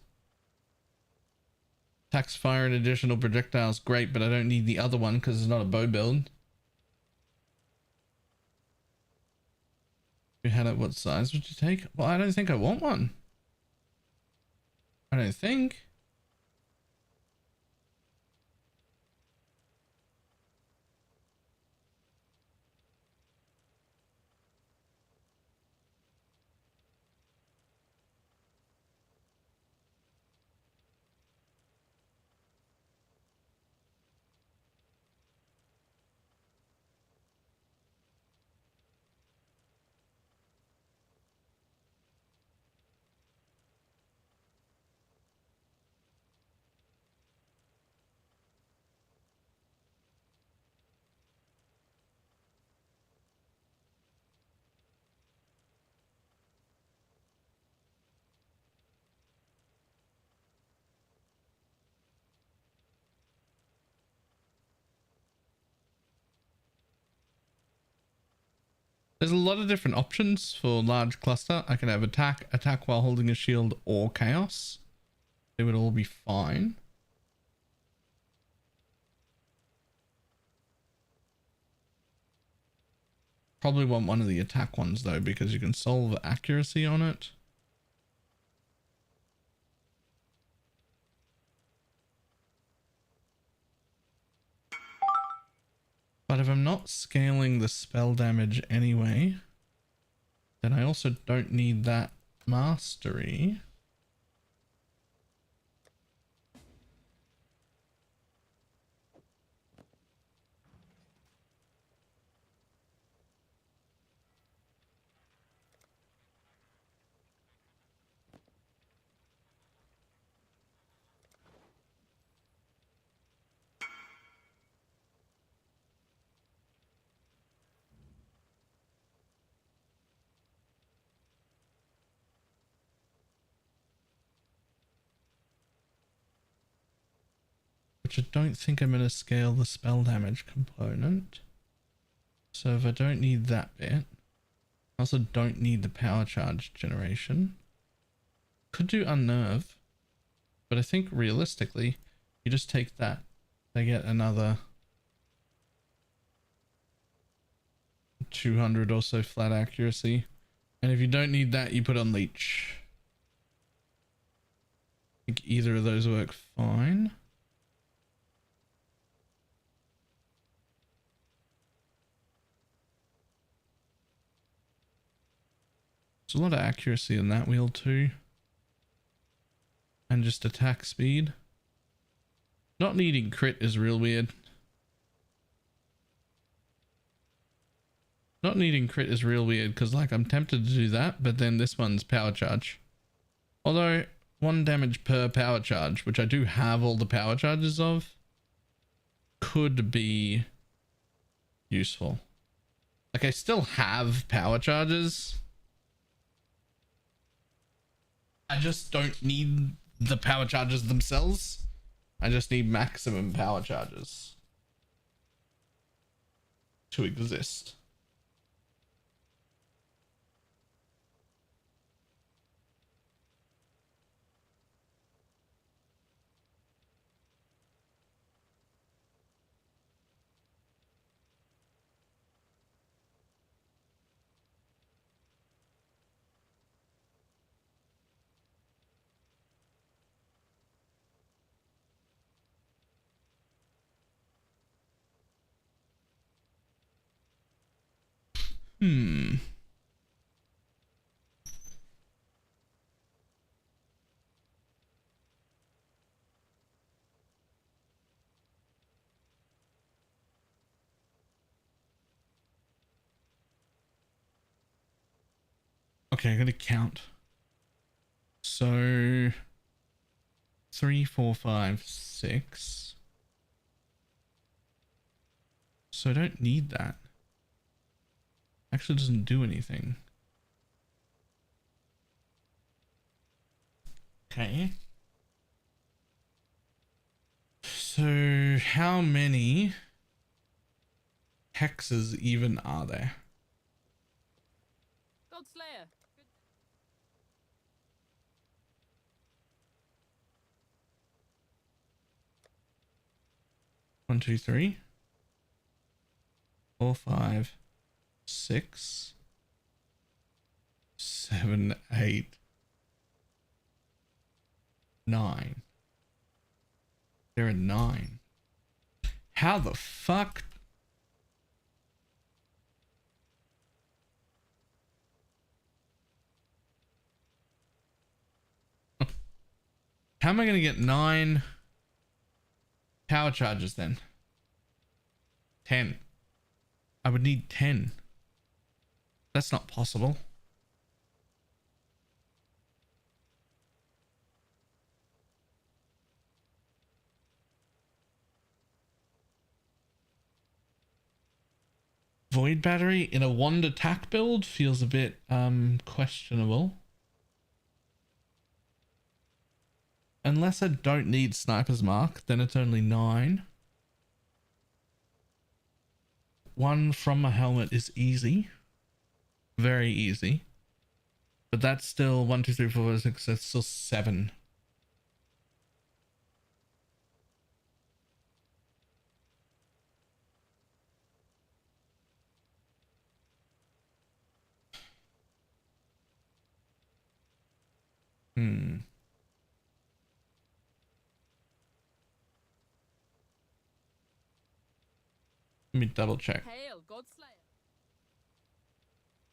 Speaker 1: Tax fire and additional projectiles. Great, but I don't need the other one because it's not a bow build. You had it. What size would you take? Well, I don't think I want one. I don't think. There's a lot of different options for large cluster. I can have attack, attack while holding a shield, or chaos. They would all be fine. Probably want one of the attack ones though, because you can solve accuracy on it. But if I'm not scaling the spell damage anyway, then I also don't need that mastery. Which I don't think I'm going to scale the spell damage component. So if I don't need that bit, I also don't need the power charge generation. Could do unnerve, but I think realistically, you just take that. They get another 200 or so flat accuracy. And if you don't need that, you put on leech. I think either of those work fine. There's a lot of accuracy in that wheel too. And just attack speed. Not needing crit is real weird. Not needing crit is real weird because like I'm tempted to do that, but then this one's power charge. Although 1 damage per power charge, which I do have all the power charges of, could be useful. Like I still have power charges. I just don't need the power charges themselves. I just need maximum power charges to exist. Okay, I'm gonna count. So 3, 4, 5, 6. So I don't need that. Actually doesn't do anything. Okay. So how many hexes even are there?
Speaker 7: Godslayer.
Speaker 1: 1, 2, 3, 4, 5, 6, 7, 8, 9. There are 9. How the fuck? How am I going to get 9 power charges then? 10. I would need 10. That's not possible. Void battery in a wand attack build feels a bit questionable. Unless I don't need Sniper's Mark, then it's only 9. 1 from my helmet is easy. very easy. But that's still 1, 2, 3, 4, 5, 6. That's still 7. Let me double check.
Speaker 7: Hail, Godslayer.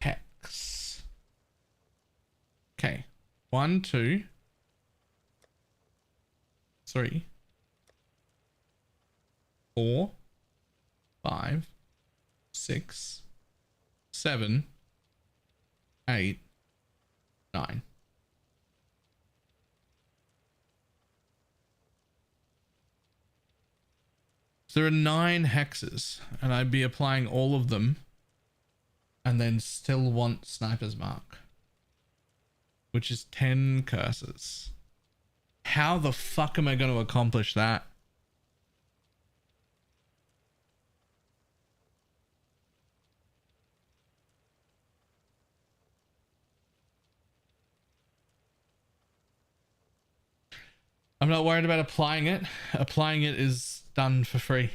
Speaker 1: Hex. Okay. 1, 2, 3, 4, 5, 6, 7, 8, 9. So there are 9 hexes, and I'd be applying all of them and then still want Sniper's Mark, which is 10 curses. How the fuck am I going to accomplish that? I'm not worried about applying it. Applying it is done for free.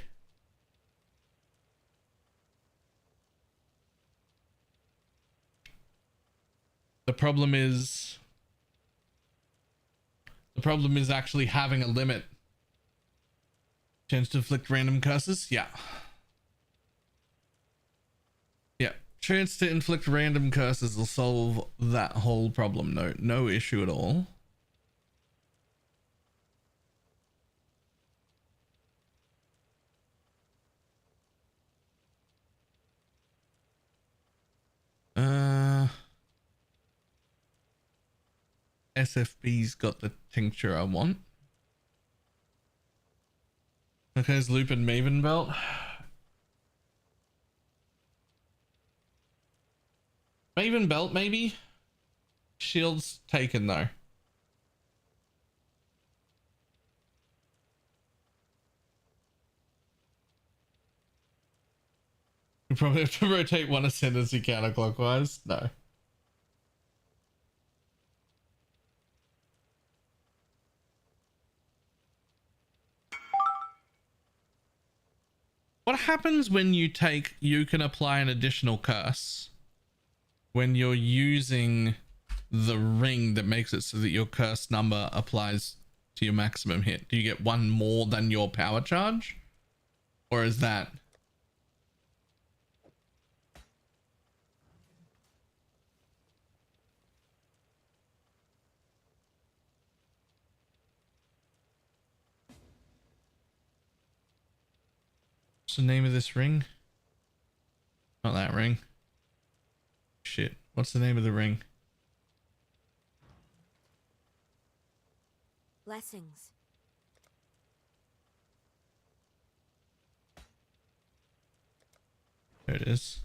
Speaker 1: The problem is actually having a limit. Chance to inflict random curses? Yeah. Yeah. Chance to inflict random curses will solve that whole problem. No issue at all. SFB's got the tincture I want. Okay, is Loop and Maven belt? Maven belt, maybe? Shield's taken though. You probably have to rotate one ascendancy counterclockwise. No. What happens when you can apply an additional curse when you're using the ring that makes it so that your curse number applies to your maximum hit? Do you get one more than your power charge? Or is that... What's the name of this ring? Not that ring. Shit. What's the name of the ring?
Speaker 9: Blessings.
Speaker 1: There it is.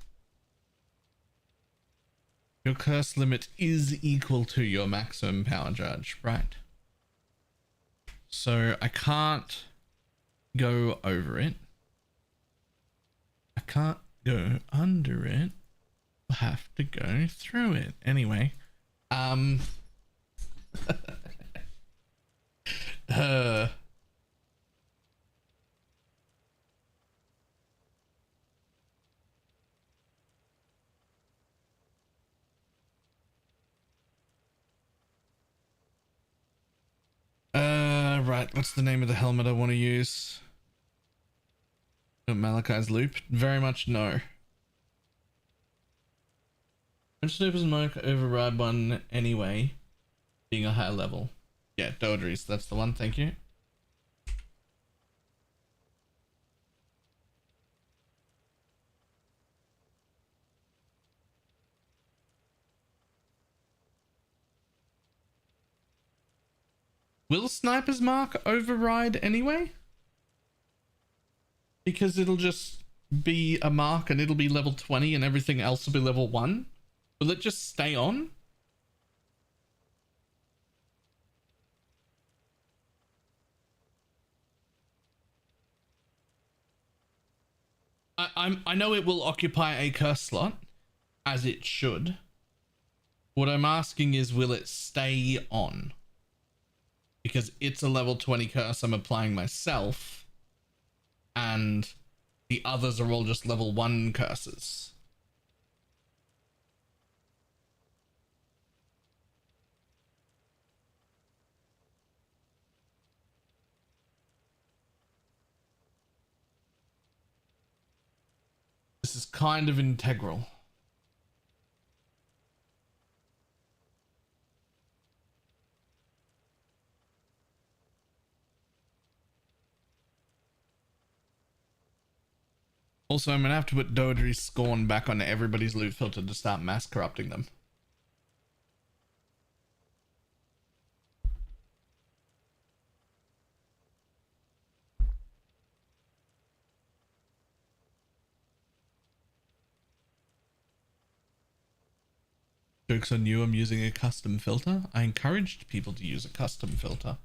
Speaker 1: Your curse limit is equal to your maximum power charge. Right. So I can't go over it. I can't go under it. I'll have to go through it. Anyway. Right, what's the name of the helmet I want to use? Malachi's Loop? Very much no. Snoopers and Monk override one anyway, being a higher level. Yeah, Dodries, that's the one, thank you. Will Sniper's Mark override anyway? Because it'll just be a mark and it'll be level 20 and everything else will be level 1? Will it just stay on? I know it will occupy a curse slot, as it should. What I'm asking is, will it stay on? Because it's a level 20 curse I'm applying myself, and the others are all just level 1 curses. This is kind of integral. Also, I'm gonna have to put Doedry's Scorn back on everybody's loot filter to start mass corrupting them. Joke's on you, I'm using a custom filter. I encouraged people to use a custom filter.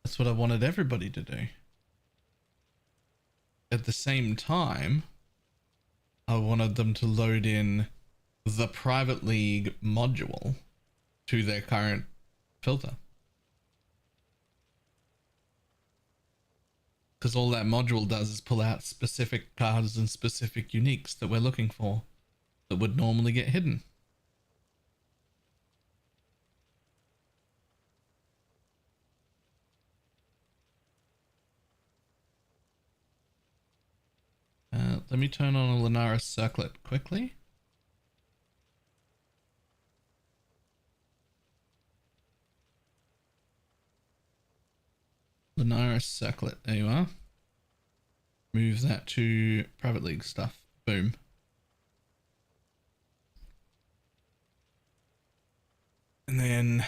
Speaker 1: That's what I wanted everybody to do. At the same time, I wanted them to load in the private league module to their current filter. Because all that module does is pull out specific cards and specific uniques that we're looking for that would normally get hidden. Let me turn on a Lunaris circlet quickly. Lunaris circlet, there you are. Move that to private league stuff. Boom. And then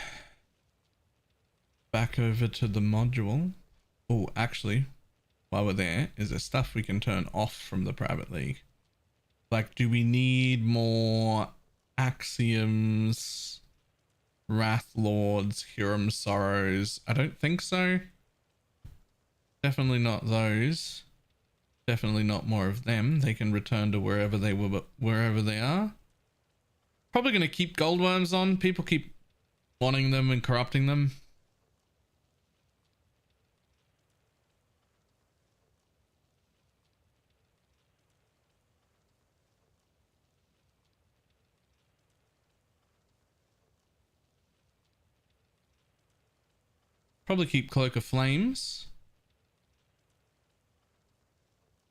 Speaker 1: back over to the module. Oh, actually, while we're there, is there stuff we can turn off from the private league? Like, do we need more Axioms, Wrath Lords, Hiram Sorrows? I don't think so. Definitely not those. Definitely not more of them. They can return to wherever they were, but wherever they are. Probably going to keep gold worms on. People keep wanting them and corrupting them. Probably keep Cloak of Flames.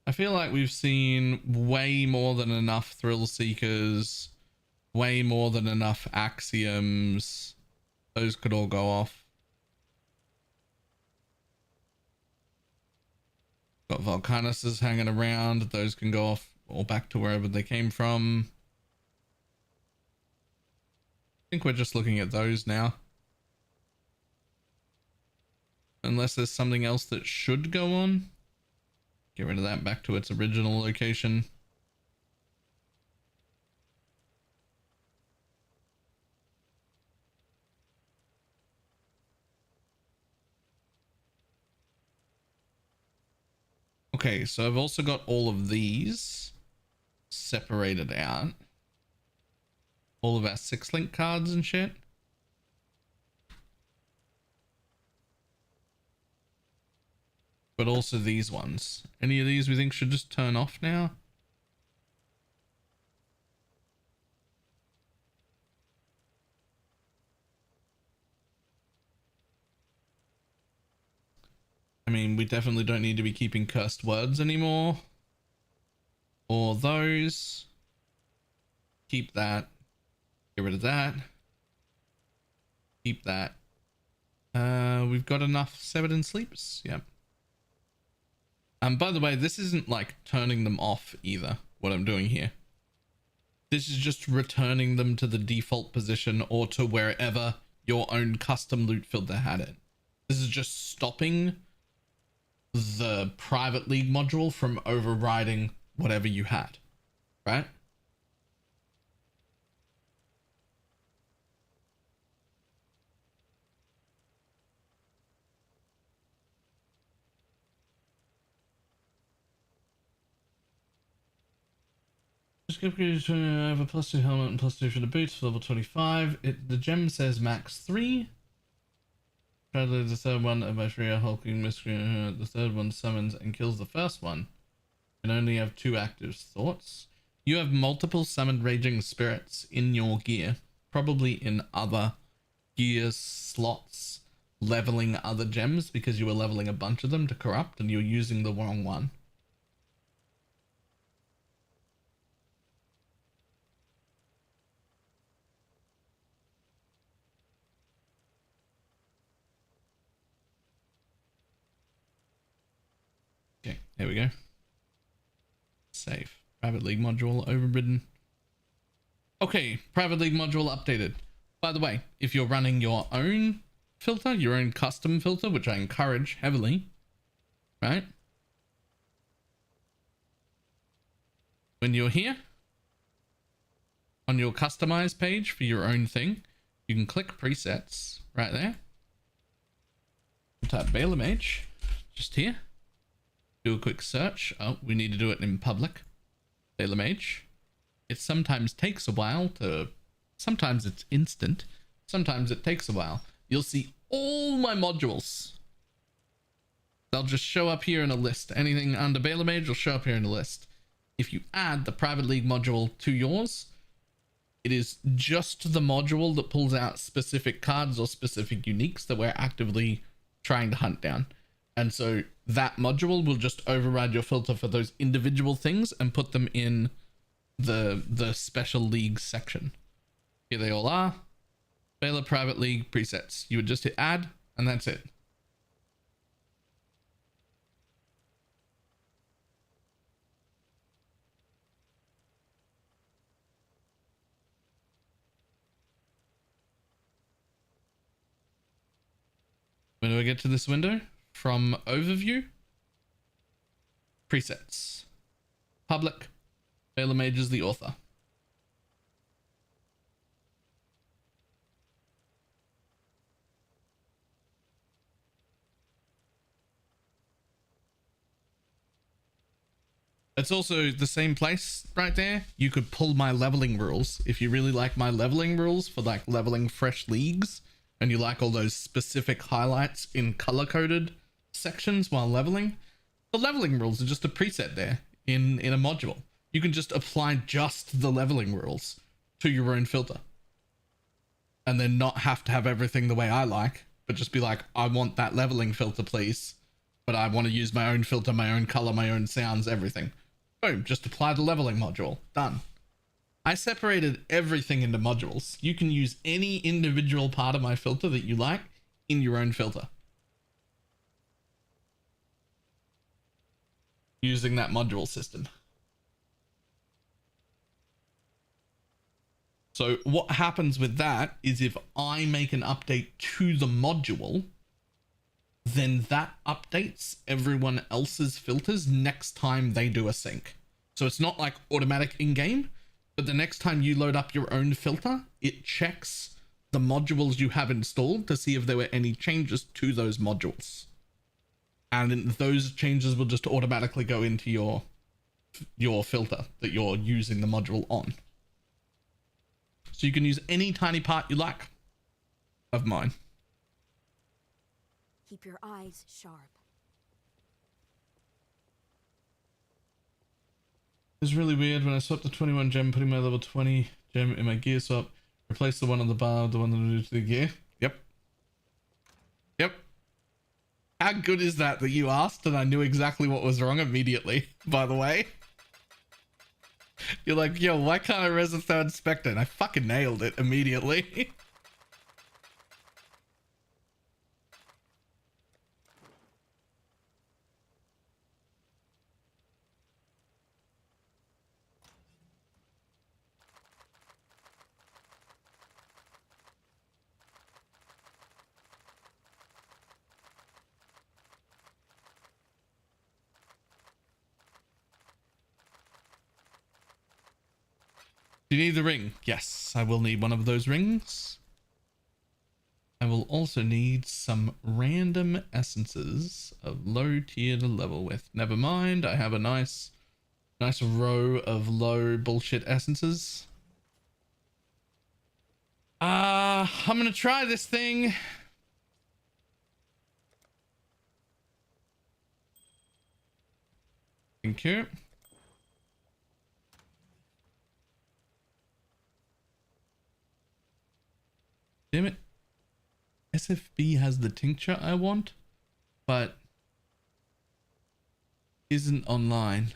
Speaker 1: I feel like we've seen way more than enough Thrill Seekers, way more than enough Axioms. Those could all go off. Got Volcanuses hanging around. Those can go off or back to wherever they came from. I think we're just looking at those now. Unless there's something else that should go on. Get rid of that back to its original location. Okay, so I've also got all of these separated out. All of our 6-link cards and shit. But also these ones. Any of these we think should just turn off now? I mean, we definitely don't need to be keeping cursed words anymore. Or those. Keep that. Get rid of that. Keep that. We've got enough Severed Sleeps. Yep. By the way, this isn't like turning them off either, what I'm doing here. This is just returning them to the default position or to wherever your own custom loot filter had it. This is just stopping the private league module from overriding whatever you had, right? Just skip I have a +2 helmet and +2 for the boots for level 25. The gem says max 3. Sadly, the third one of my 3 are hulking miscreant. The third one summons and kills the first one. You can only have 2 active thoughts. You have multiple summoned raging spirits in your gear, probably in other gear slots, leveling other gems because you were leveling a bunch of them to corrupt and you're using the wrong one. Okay, here we go. Save. Private League module overridden. Okay, Private League module updated. By the way, if you're running your own filter, your own custom filter, which I encourage heavily, right? When you're here on your customize page for your own thing, you can click presets right there. Type BalorMage just here. Do a quick search. Oh, we need to do it in public. BalorMage. It sometimes takes a while to... Sometimes it's instant. Sometimes it takes a while. You'll see all my modules. They'll just show up here in a list. Anything under BalorMage will show up here in a list. If you add the Private League module to yours, it is just the module that pulls out specific cards or specific uniques that we're actively trying to hunt down. And so that module will just override your filter for those individual things and put them in the special league section. Here they all are. Baylor Private League presets. You would just hit add and that's it. When do I get to this window? From overview, presets, public, BalorMage is the author. It's also the same place right there. You could pull my leveling rules if you really like my leveling rules for like leveling fresh leagues and you like all those specific highlights in color coded sections while leveling. The leveling rules are just a preset there in a module. You can just apply just the leveling rules to your own filter and then not have to have everything the way I like, but just be like, I want that leveling filter, please. But I want to use my own filter, my own color, my own sounds, everything. Boom, just apply the leveling module. Done. I separated everything into modules. You can use any individual part of my filter that you like in your own filter, using that module system. So what happens with that is if I make an update to the module, then that updates everyone else's filters next time they do a sync. So it's not like automatic in-game, but the next time you load up your own filter, it checks the modules you have installed to see if there were any changes to those modules. And then those changes will just automatically go into your filter that you're using the module on. So you can use any tiny part you like of mine.
Speaker 7: Keep your eyes sharp.
Speaker 1: It's really weird when I swapped the 21 gem, putting my level 20 gem in my gear swap, replace the one on the bar with the one that I do to the gear. Yep. Yep. How good is that you asked and I knew exactly what was wrong immediately, by the way? You're like, yo, why can't I resist that inspector? And I fucking nailed it immediately. Do you need the ring? Yes, I will need one of those rings. I will also need some random essences of low tier to level with. Never mind, I have a nice Nice row of low bullshit essences. I'm gonna try this thing. Thank you. Damn it. SFB has the tincture I want, but isn't online.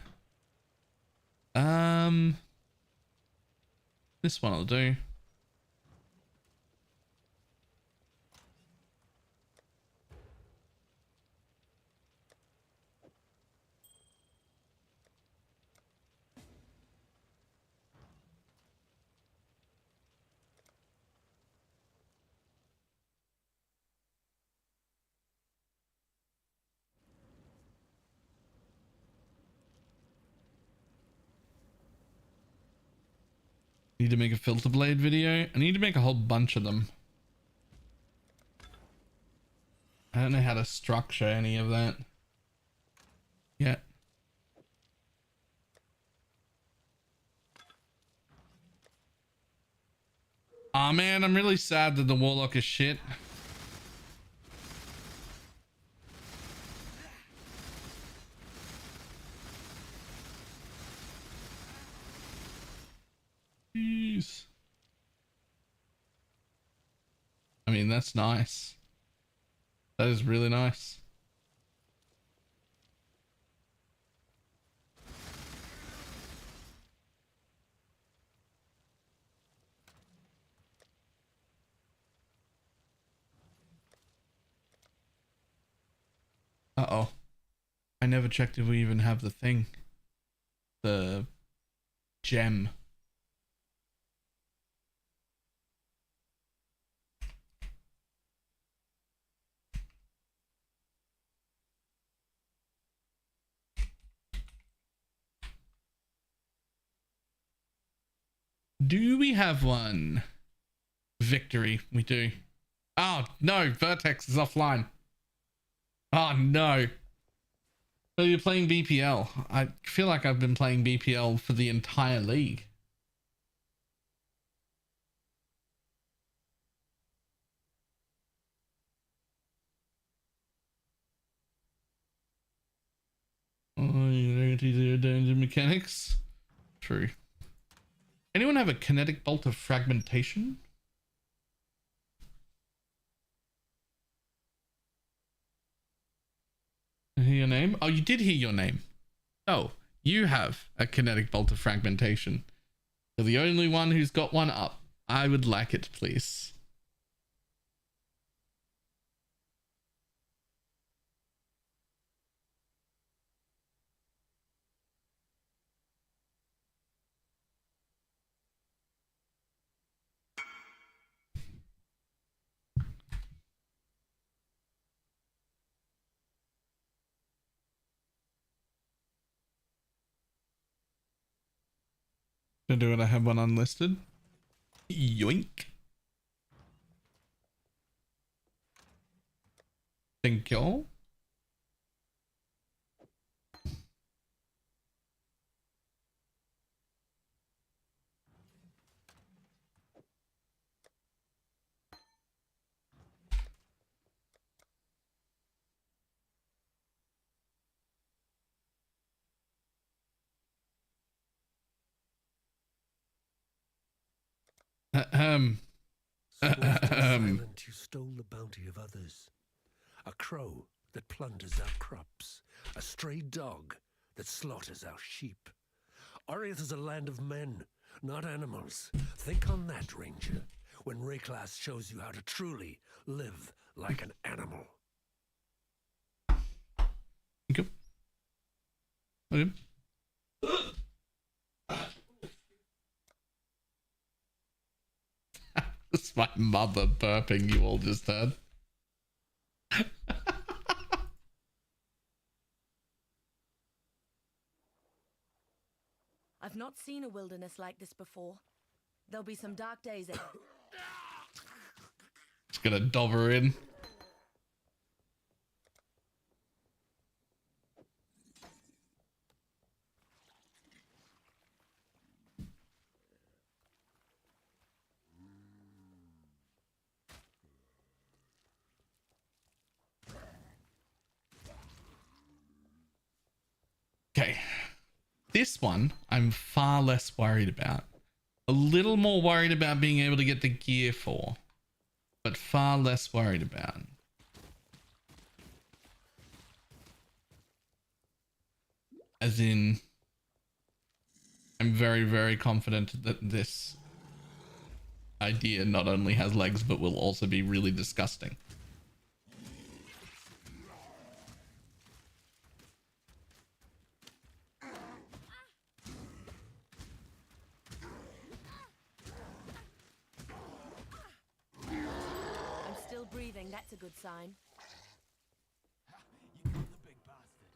Speaker 1: This one will do. Need to make a filter blade video. I need to make a whole bunch of them. I don't know how to structure any of that yet. Aw, man, I'm really sad that the warlock is shit. Jeez. I mean, that's nice. That is really nice. Uh-oh. I never checked if we even have the thing. The gem. Do we have one? Victory. We do. Oh, no. Vertex is offline. Oh, no. So you're playing BPL. I feel like I've been playing BPL for the entire league. Oh, you know, danger mechanics. True. Anyone have a kinetic bolt of fragmentation? Hear your name? Oh, you did hear your name. Oh, you have a kinetic bolt of fragmentation. You're the only one who's got one up. I would like it, please. Gonna do it. I have one unlisted. Yoink. Thank y'all.
Speaker 9: Silent, you stole the bounty of others. A crow that plunders our crops. A stray dog that slaughters our sheep. Oriath is a land of men, not animals. Think on that, Ranger, when Rayclass shows you how to truly live like an animal.
Speaker 1: Thank you. Okay. It's my mother burping you all just heard.
Speaker 7: I've not seen a wilderness like this before. There'll be some dark days ahead.
Speaker 1: Just gonna dob her in. This one, I'm far less worried about. A little more worried about being able to get the gear for, but far less worried about. As in, I'm very, very confident that this idea not only has legs, but will also be really disgusting.
Speaker 7: I'm still breathing, that's a good sign.
Speaker 8: You got the big bastard.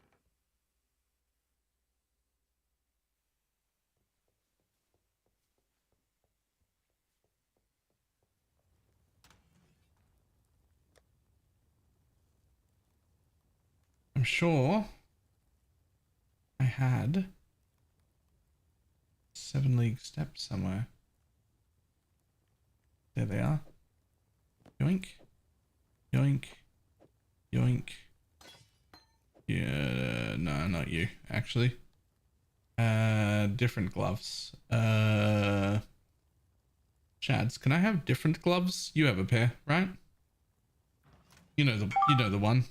Speaker 1: I'm sure I had 7 league steps somewhere. There they are. Yoink. Yoink. Yoink. Yeah, no, not you, actually. Different gloves. Chads, can I have different gloves? You have a pair, right? You know the one.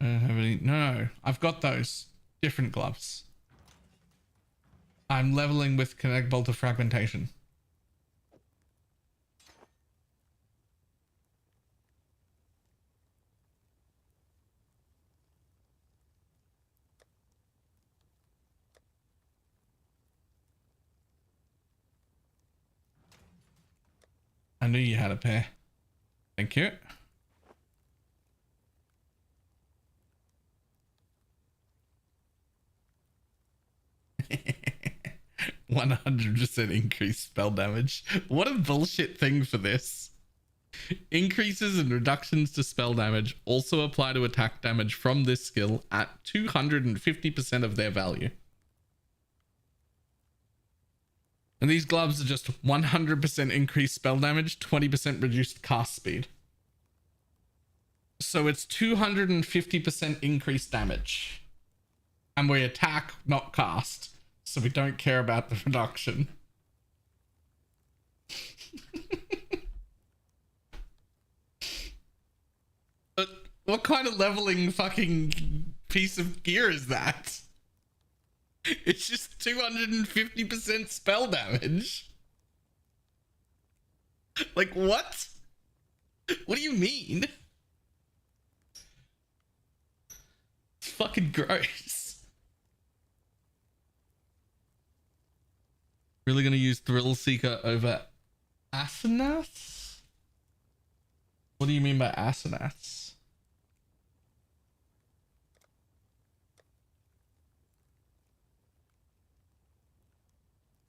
Speaker 1: I don't have any. No, I've got those different gloves. I'm leveling with Connect Bolt of Fragmentation. I knew you had a pair. Thank you. 100% increased spell damage. What a bullshit thing for this. Increases and reductions to spell damage also apply to attack damage from this skill at 250% of their value. And these gloves are just 100% increased spell damage, 20% reduced cast speed. So it's 250% increased damage. And we attack, not cast. So we don't care about the reduction. But what kind of leveling fucking piece of gear is that? It's just 250% spell damage. Like, what? What do you mean? It's fucking gross. Really gonna use Thrill Seeker over Asenaths? What do you mean by Asenaths?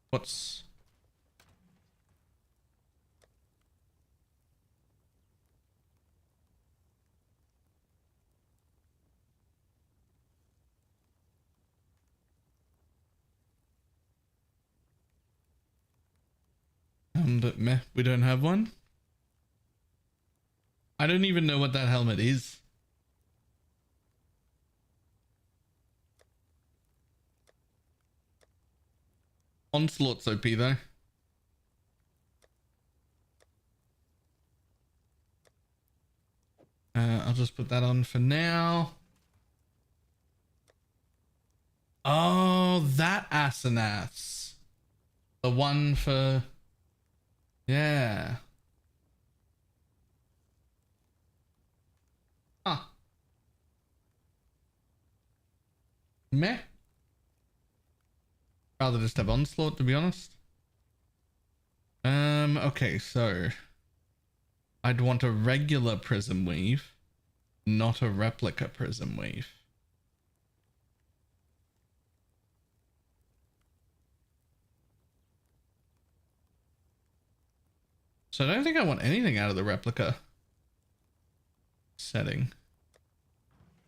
Speaker 1: What's... But meh, we don't have one. I don't even know what that helmet is. Onslaught's OP though. I'll just put that on for now. Oh, that Asenaths. The one for... Yeah. Huh. Meh. Rather just have Onslaught, to be honest. Okay, so I'd want a regular Prism Weave, not a replica Prism Weave. So I don't think I want anything out of the replica setting.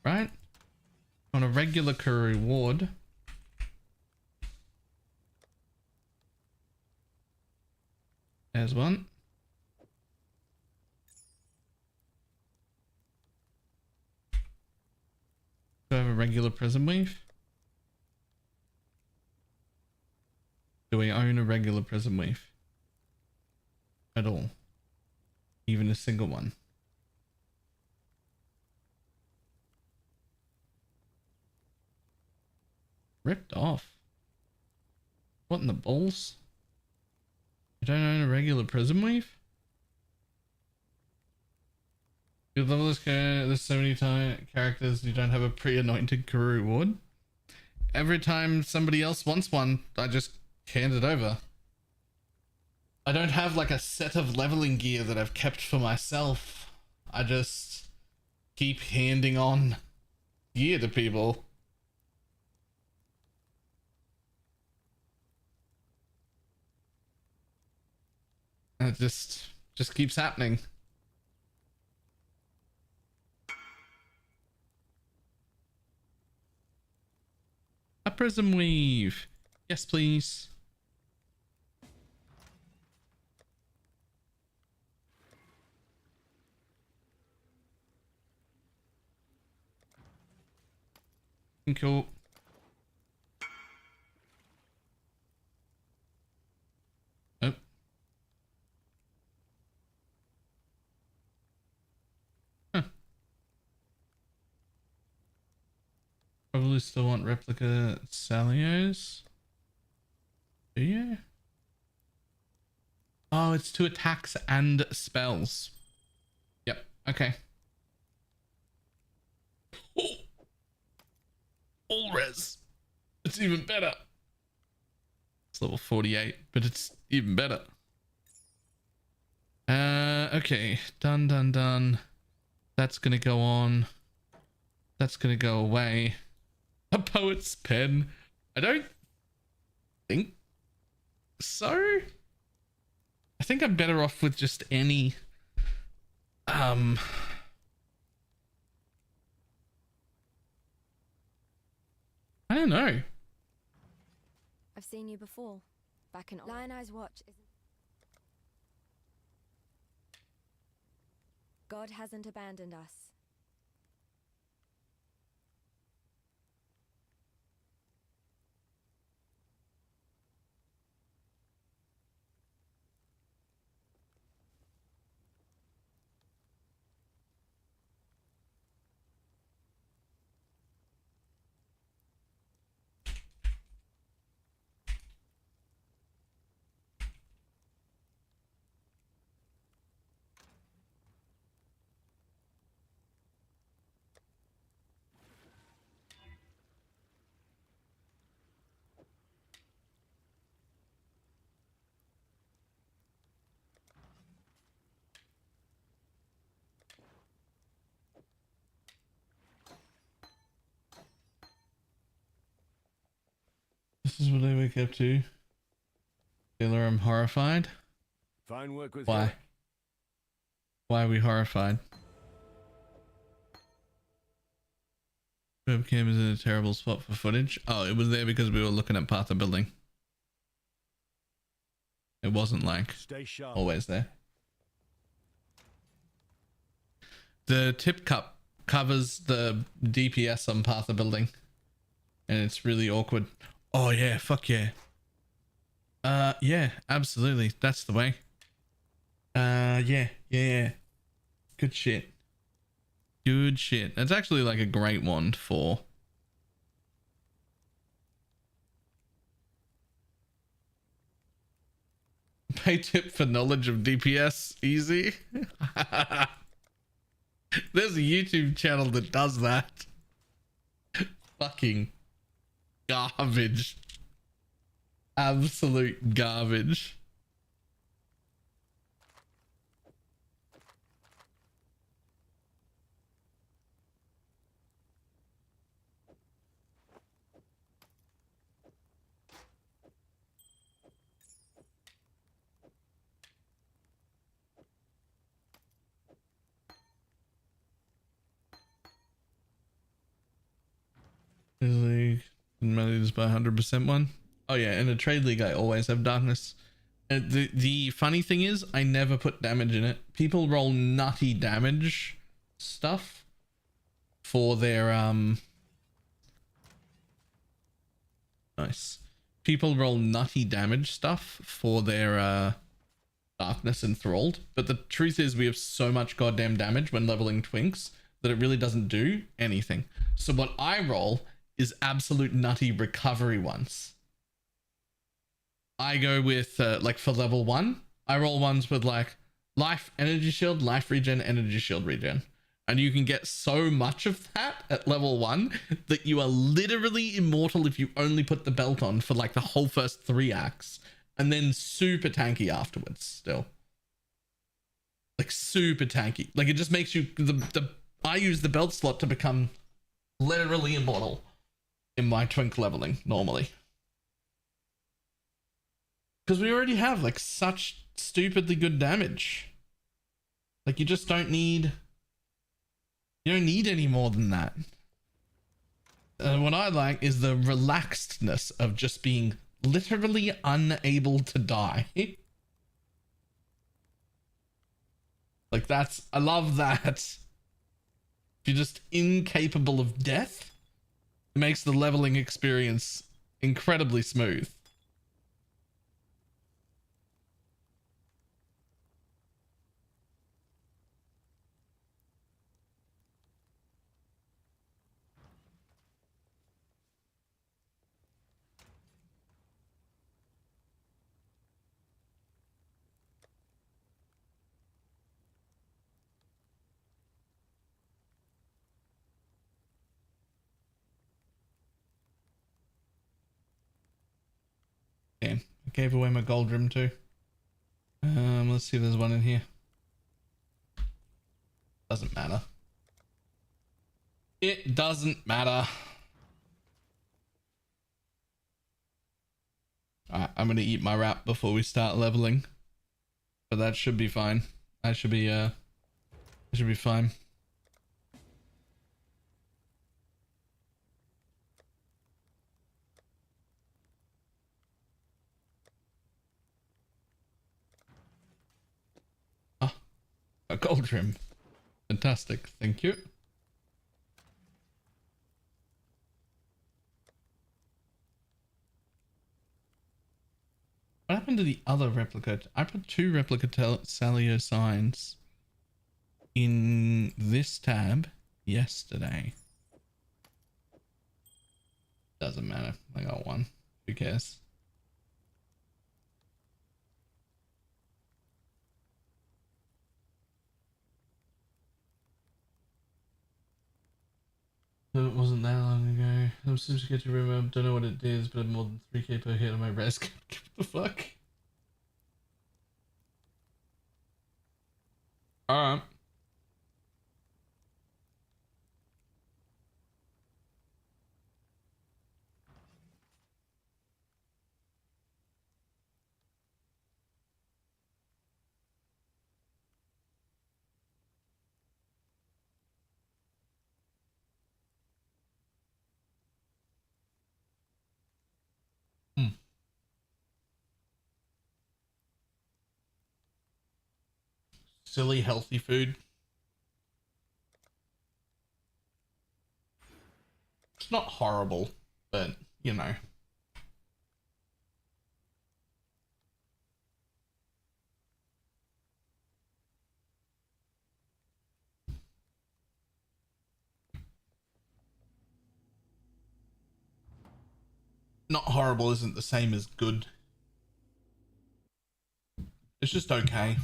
Speaker 1: Right? On a regular career reward. There's one. Do I have a regular prism weave? Do we own a regular prism weave? At all? Even a single one? Ripped off. What in the balls? You don't own a regular prism weave? You level this character, there's so many characters you don't have a pre-anointed career reward. Every time somebody else wants one, I just hand it over. I don't have like a set of leveling gear that I've kept for myself. I just keep handing on gear to people. And it just keeps happening. A prism weave. Yes, please. Cool. Oh. Huh. Probably still want replica Salios. Do you? Oh, it's 2 attacks and spells. Yep. Okay. Oh. All res. It's even better. It's level 48, but it's even better. Okay. Done. That's gonna go on. That's gonna go away. A poet's pen. I don't think so. I think I'm better off with just any I don't know.
Speaker 10: I've seen you before. Back in Lion Eye's watch isn't. God hasn't abandoned us.
Speaker 1: This is what I wake up to. Taylor, I'm horrified.
Speaker 5: Fine work with
Speaker 1: Why?
Speaker 5: you.
Speaker 1: Why are we horrified? Webcam is in a terrible spot for footage. Oh, it was there because we were looking at part of the building. It wasn't like
Speaker 5: Stay sharp.
Speaker 1: always there. The tip cup covers the DPS on part of the building. And it's really awkward. Oh yeah, fuck yeah. Yeah, absolutely. That's the way. Yeah. Good shit. Good shit. That's actually like a great one for pay tip for knowledge of DPS. Easy. There's a YouTube channel that does that. Fucking garbage. Absolute garbage. by 100% one. Oh yeah, in a trade league I always have darkness. And the funny thing is I never put damage in it. People roll nutty damage stuff for their nice. People roll nutty damage stuff for their darkness enthralled, but the truth is we have so much goddamn damage when leveling twinks that it really doesn't do anything. So what I roll is absolute nutty recovery ones. I go with like for level 1 I roll ones with like life, energy shield, life regen, energy shield regen, and you can get so much of that at level 1 that you are literally immortal if you only put the belt on for like the whole first 3 acts, and then super tanky afterwards. Still like super tanky, like it just makes you I use the belt slot to become literally immortal in my twink leveling normally, because we already have like such stupidly good damage. Like you just don't need any more than that. What I like is the relaxedness of just being literally unable to die. Like I love that. If you're just incapable of death, it makes the leveling experience incredibly smooth. Okay, I gave away my gold rim too. Let's see if there's one in here. Doesn't matter. It doesn't matter. Alright, I'm gonna eat my wrap before we start leveling. But that should be fine. I should be fine. Ah, a gold trim. Fantastic, thank you. What happened to the other replica? I put 2 replica Salio signs in this tab yesterday. Doesn't matter. I got 1. Who cares? It wasn't that long ago. I'm supposed to get to remember. Don't know what it is, but more than 3k per hit on my res. What the fuck? Alright. Silly healthy food. It's not horrible, but you know. Not horrible isn't the same as good. It's just okay.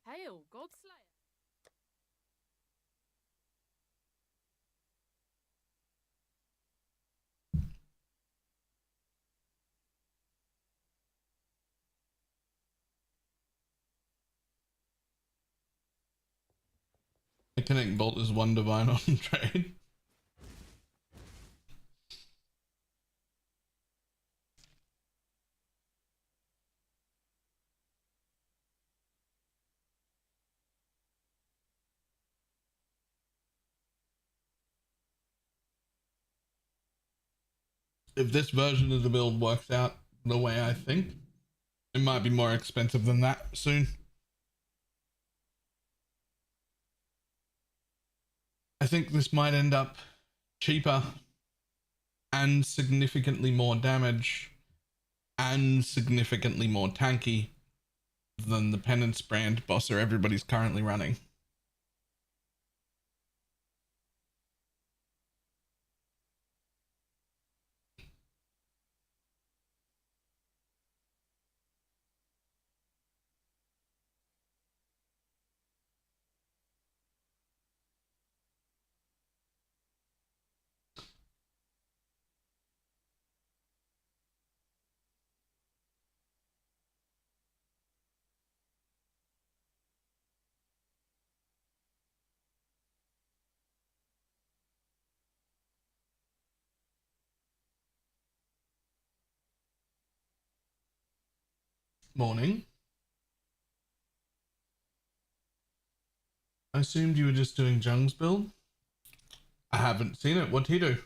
Speaker 11: Hail, Godslayer.
Speaker 1: Connect Bolt is 1 divine on trade. If this version of the build works out the way I think, it might be more expensive than that soon. I think this might end up cheaper and significantly more damage and significantly more tanky than the Penance brand bosser everybody's currently running. Morning. I assumed you were just doing Jung's build. I haven't seen it. What'd he do?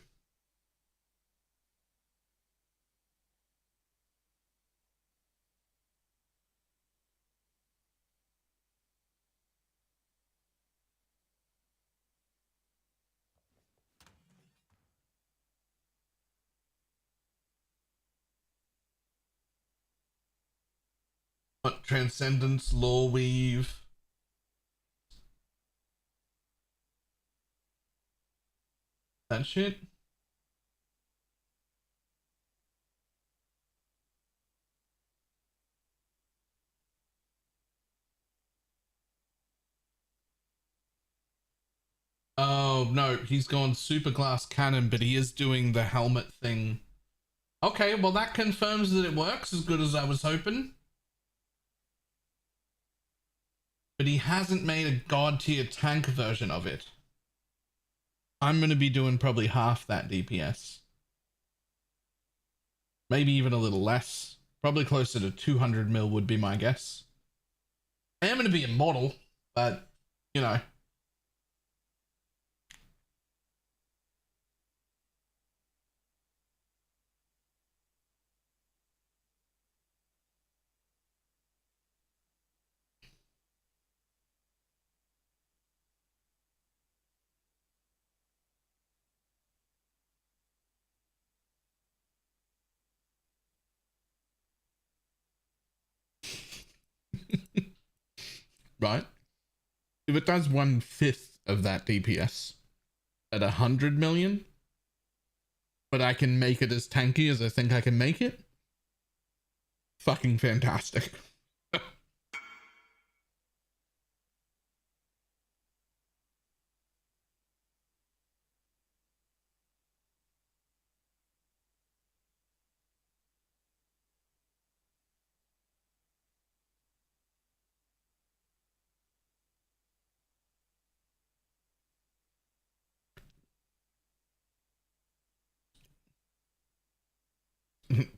Speaker 1: What, Transcendence, Law Weave? That shit? Oh, no, he's gone super glass cannon, but he is doing the helmet thing. Okay, well that confirms that it works as good as I was hoping. But he hasn't made a god tier tank version of it. I'm going to be doing probably half that DPS. Maybe even a little less. Probably closer to 200 mil would be my guess. I am going to be immortal, but, you know. Right? If it does 1/5 of that DPS at 100 million, but I can make it as tanky as I think I can make it, fucking fantastic.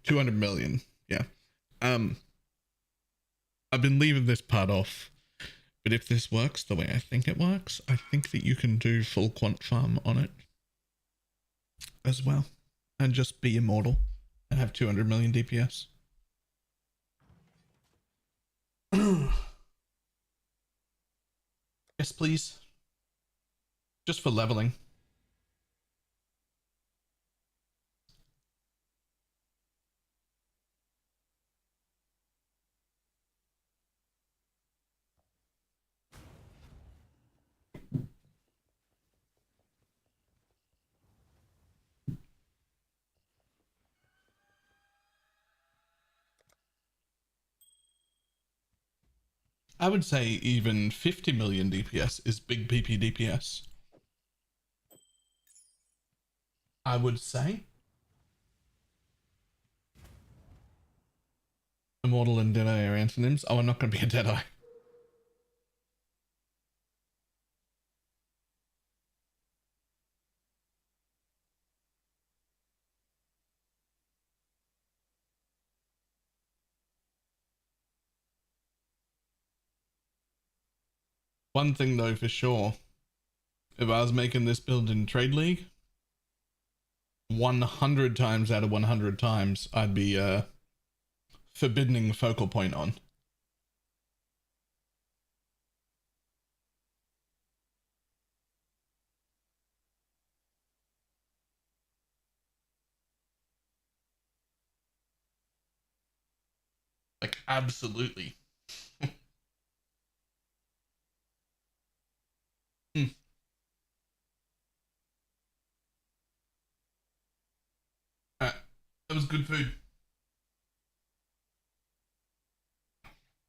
Speaker 1: $200 million. Yeah. I've been leaving this part off, but if this works the way I think it works, I think that you can do full quant farm on it as well and just be immortal and have 200 million DPS. Yes, please. Just for leveling. I would say even 50 million DPS is big PP DPS. I would say. Immortal and Deadeye are antonyms. Oh, I'm not going to be a Deadeye. One thing though, for sure, if I was making this build in Trade League, 100 times out of 100 times, I'd be forbidding focal point on. Like, absolutely. Hmm. That was good food.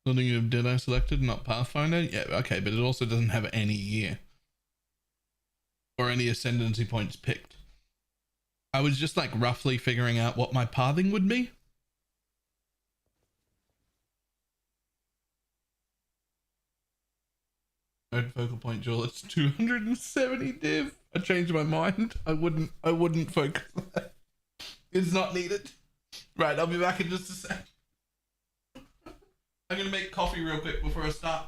Speaker 1: Something of Dead selected, not Pathfinder? Yeah, okay, but it also doesn't have any year. Or any ascendancy points picked. I was just like roughly figuring out what my pathing would be. Node focal point jewel, it's 270 div. I changed my mind. I wouldn't focus on that. It's not needed. Right, I'll be back in just a sec. I'm gonna make coffee real quick before I start.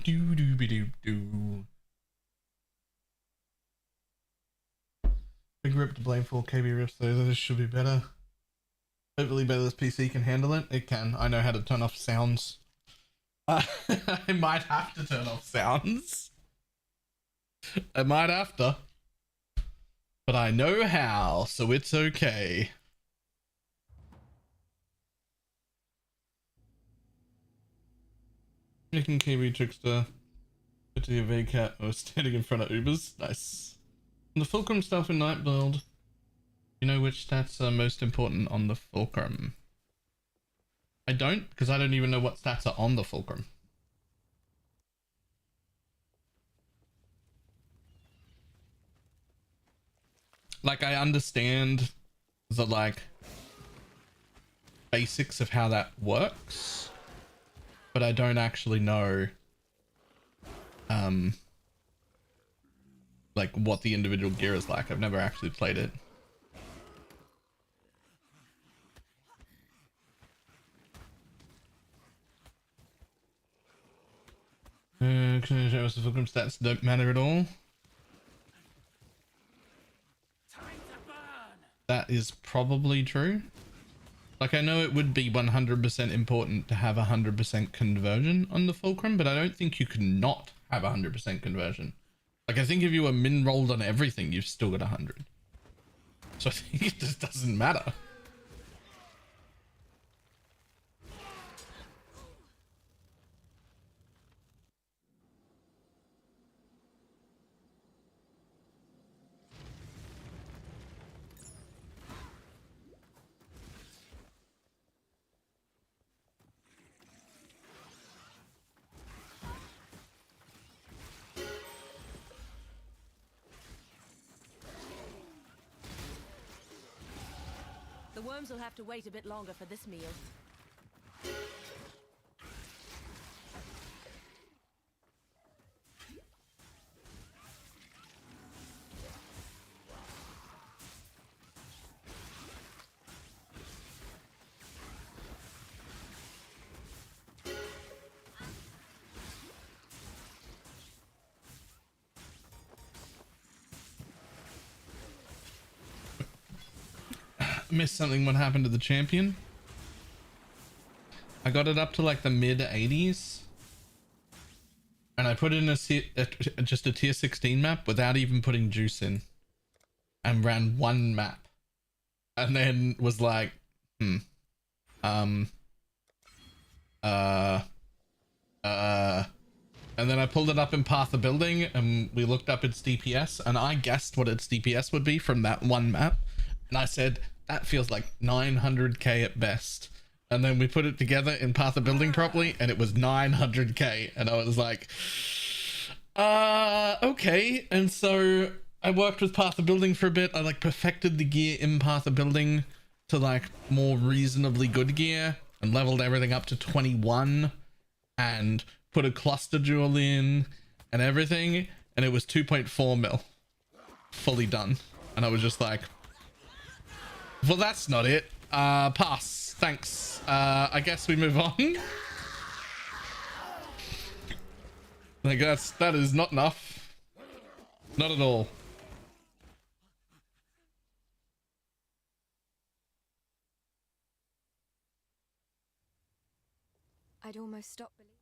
Speaker 1: Do do be do do. Big rip to blame for KB rips though. This should be better. Hopefully Bella's PC can handle it. It can. I know how to turn off sounds. I might have to turn off sounds. I might have to. But I know how, so it's okay. Making KB Trickster. Go to the VCAT or standing in front of Ubers. Nice. And the Fulcrum stuff in Night Build. You know which stats are most important on the Fulcrum? I don't, because I don't even know what stats are on the Fulcrum. Like, I understand the, like, basics of how that works, but I don't actually know, like, what the individual gear is like. I've never actually played it. The Fulcrum stats don't matter at all. That is probably true. Like, I know it would be 100% important to have 100% conversion on the Fulcrum, but I don't think you can not have 100% conversion. Like, I think if you were min-rolled on everything, you've still got 100. So I think it just doesn't matter.
Speaker 7: The worms will have to wait a bit longer for this meal.
Speaker 1: Missed something. What happened to the champion? I got it up to like the mid 80s and I put in just a tier 16 map without even putting juice in and ran one map and then was like and then I pulled it up in Path of Building and we looked up its DPS and I guessed what its DPS would be from that one map and I said that feels like 900k at best. And then we put it together in Path of Building properly and it was 900k. And I was like, okay. And so I worked with Path of Building for a bit. I like perfected the gear in Path of Building to like more reasonably good gear and leveled everything up to 21 and put a cluster jewel in and everything. And it was 2.4 mil fully done. And I was just like, well, that's not it. Pass. Thanks. I guess we move on. Like that is not enough. Not at all.
Speaker 10: I'd almost stopped believing.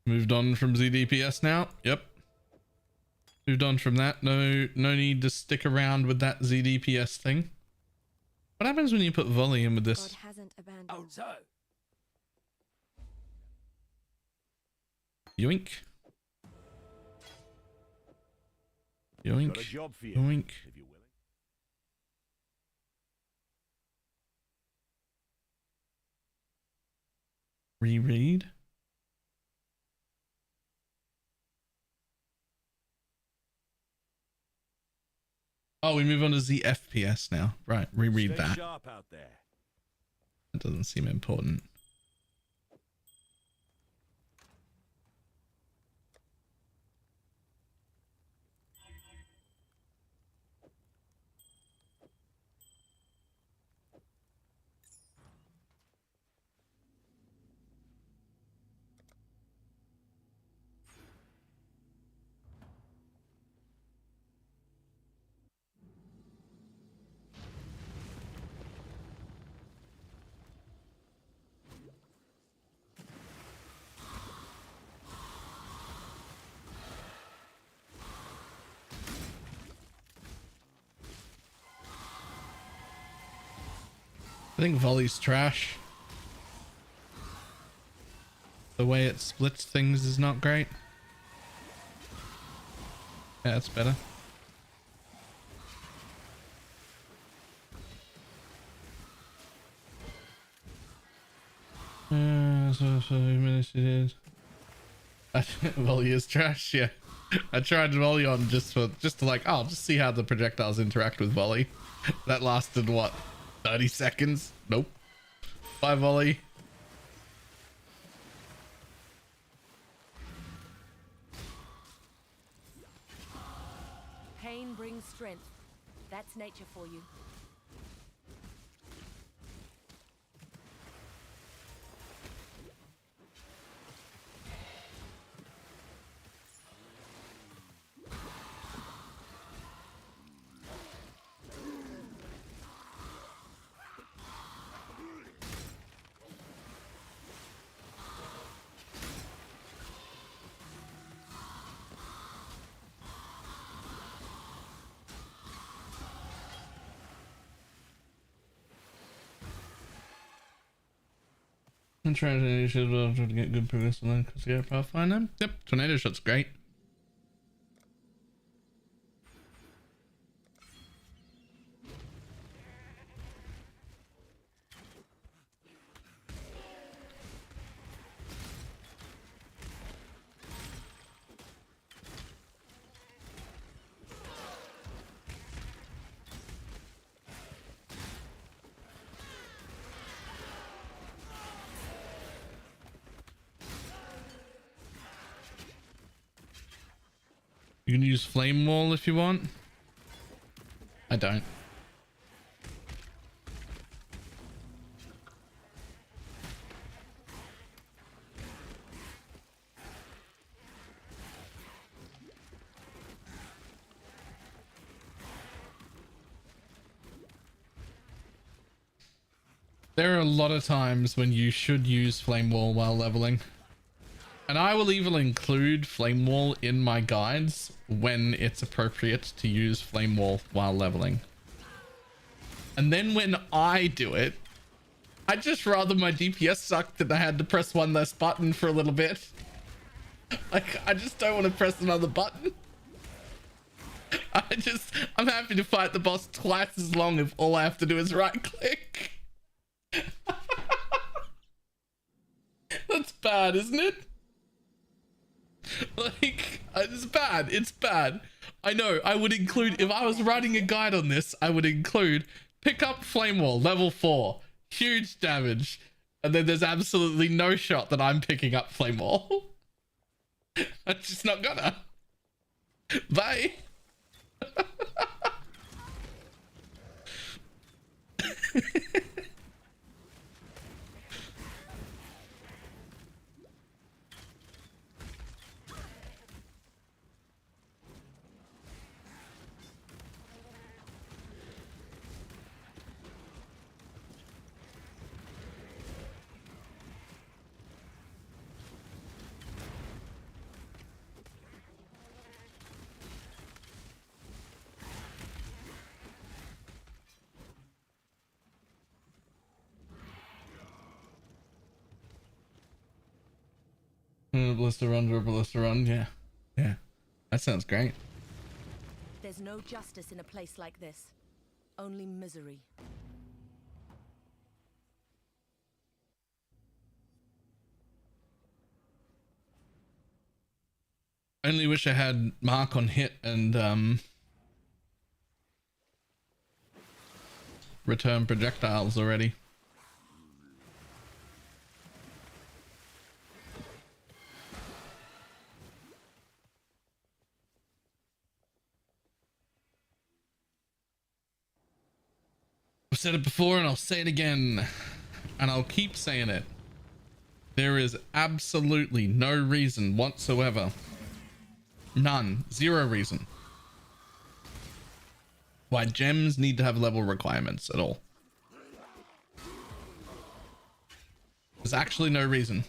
Speaker 1: Moved on from ZDPS now. Yep. Moved on from that. No need to stick around with that ZDPS thing. What happens when you put volley in with this?
Speaker 10: God hasn't abandoned.
Speaker 8: Oh, so.
Speaker 1: Yoink. Yoink.
Speaker 5: Got a job for you,
Speaker 1: Yoink.
Speaker 5: if you're willing.
Speaker 1: Reread. Oh, we move on to the FPS now. Right, reread
Speaker 5: Stay
Speaker 1: that.
Speaker 5: sharp out there.
Speaker 1: That doesn't seem important. I think volley's trash. The way it splits things is not great. Yeah, that's better. So minutes it is. Volley is trash. Yeah, I tried volley on just to like, oh, just see how the projectiles interact with volley. That lasted what, 30 seconds? Nope. Bye volley.
Speaker 7: Pain brings strength. That's nature for you.
Speaker 1: I'm trying to get good progress on that because yeah, Pathfinder. Yep, tornado shot's great. You can use flame wall if you want. I don't. There are a lot of times when you should use flame wall while leveling. And I will even include flame wall in my guides when it's appropriate to use flame wall while leveling. And then when I do it, I just rather my DPS sucked and I had to press one less button for a little bit. Like, I just don't want to press another button. I'm happy to fight the boss twice as long if all I have to do is right click. That's bad, isn't it? Like, it's bad. It's bad. I know. I would include, if I was writing a guide on this, I would include pick up flame wall level 4, huge damage, and then there's absolutely no shot that I'm picking up flame wall. I'm just not gonna. Bye. Ballista run, or ballista run, yeah. Yeah. That sounds great.
Speaker 7: There's no justice in a place like this. Only misery.
Speaker 1: Only wish I had mark on hit and return projectiles already. I've said it before and I'll say it again, and I'll keep saying it. There is absolutely no reason whatsoever, none, zero reason, why gems need to have level requirements at all. There's actually no reason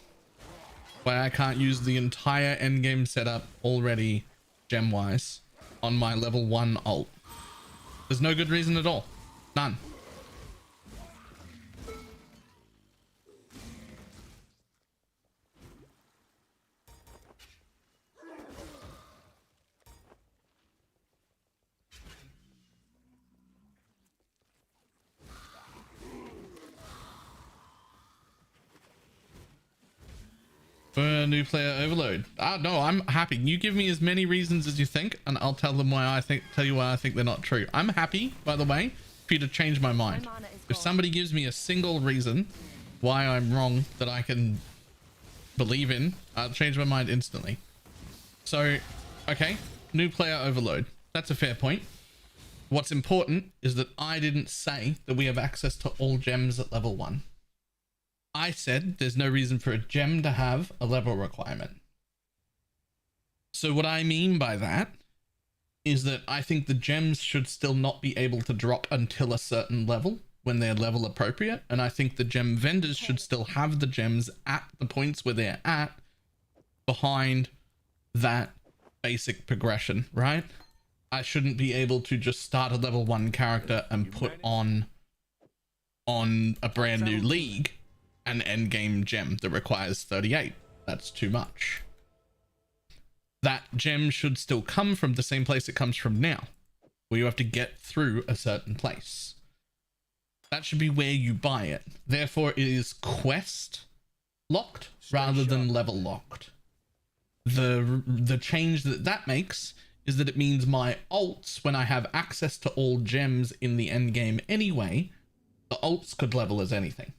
Speaker 1: why I can't use the entire endgame setup already gem wise on my level 1 ult. There's no good reason at all. None. New player overload. No, I'm happy. You give me as many reasons as you think, and I'll tell them tell you why I think they're not true. I'm happy, by the way, for you to change my mind. If somebody gives me a single reason why I'm wrong that I can believe in, I'll change my mind instantly. So, okay, new player overload. That's a fair point. What's important is that I didn't say that we have access to all gems at level 1. I said there's no reason for a gem to have a level requirement. So what I mean by that is that I think the gems should still not be able to drop until a certain level when they're level appropriate. And I think the gem vendors should still have the gems at the points where they're at behind that basic progression, right? I shouldn't be able to just start a level 1 character and put on a brand new league an endgame gem that requires 38. That's too much. That gem should still come from the same place it comes from now, where you have to get through a certain place. That should be where you buy it. Therefore, it is quest locked rather than level locked. The change that makes is that it means my alts, when I have access to all gems in the end game anyway, the alts could level as anything.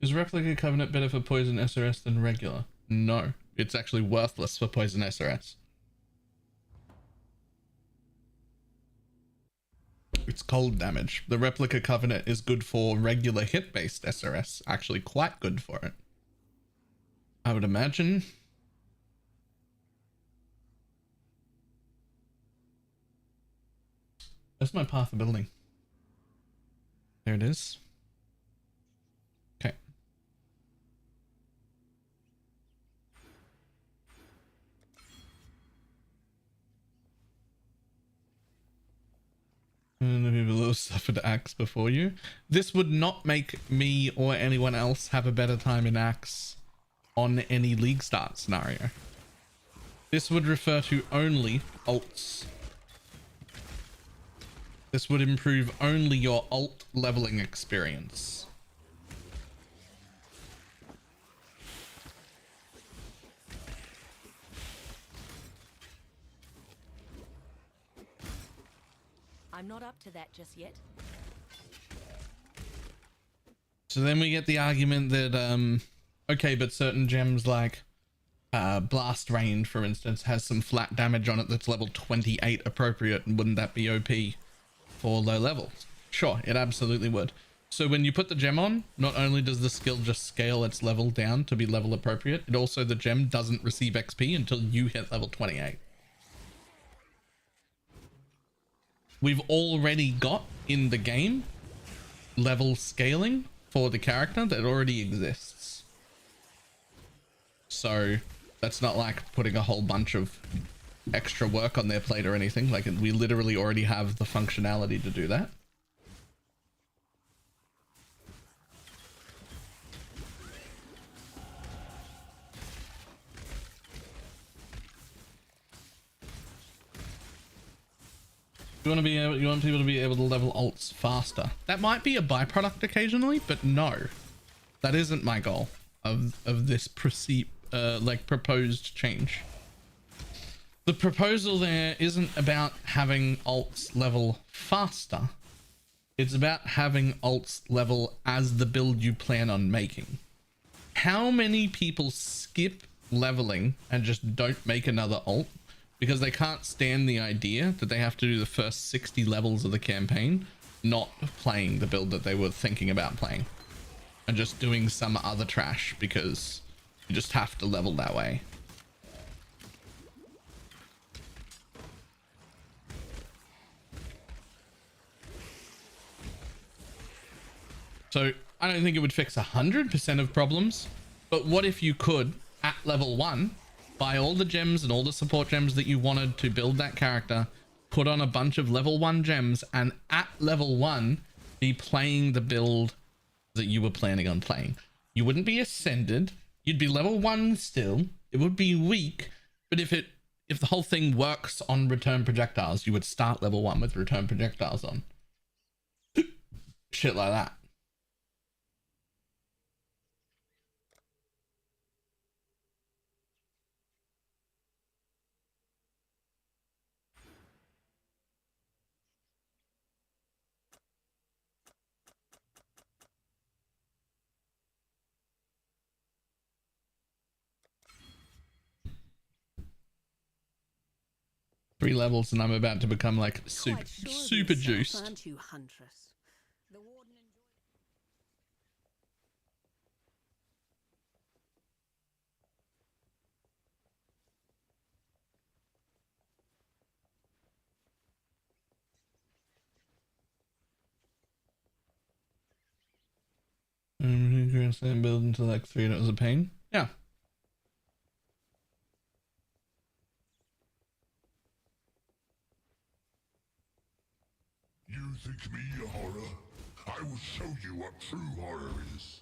Speaker 1: Is Replica Covenant better for Poison SRS than regular? No, it's actually worthless for Poison SRS. It's cold damage. The Replica Covenant is good for regular hit-based SRS. Actually quite good for it, I would imagine. That's my path of building. There it is. Okay. And the people who suffered axe before you. This would not make me or anyone else have a better time in axe on any league start scenario. This would refer to only alts. This would improve only your alt leveling experience.
Speaker 7: I'm not up to that just yet.
Speaker 1: So then we get the argument that, okay, but certain gems like Blast Range, for instance, has some flat damage on it that's level 28 appropriate, and wouldn't that be OP for low levels? Sure, it absolutely would. So when you put the gem on, not only does the skill just scale its level down to be level appropriate, it also, the gem doesn't receive XP until you hit level 28. We've already got in the game level scaling for the character that already exists. So that's not like putting a whole bunch of extra work on their plate or anything. Like, we literally already have the functionality to do that. You want people to be able to level alts faster. That might be a byproduct occasionally, but no, that isn't my goal of this proposed change. The proposal there isn't about having alts level faster. It's about having alts level as the build you plan on making. How many people skip leveling and just don't make another alt because they can't stand the idea that they have to do the first 60 levels of the campaign not playing the build that they were thinking about playing and just doing some other trash because you just have to level that way? So I don't think it would fix 100% of problems, but what if you could, at level 1, buy all the gems and all the support gems that you wanted to build that character, put on a bunch of level 1 gems, and at level 1 be playing the build that you were planning on playing? You wouldn't be ascended, you'd be level 1 still, it would be weak, but if if the whole thing works on return projectiles, you would start level 1 with return projectiles on. Shit like that. Three levels and I'm about to become like super juiced.
Speaker 7: Aren't you, Huntress? The warden
Speaker 1: I'm building to like 3 and it was a pain. Yeah.
Speaker 9: You think me a horror? I will show you what true horror is.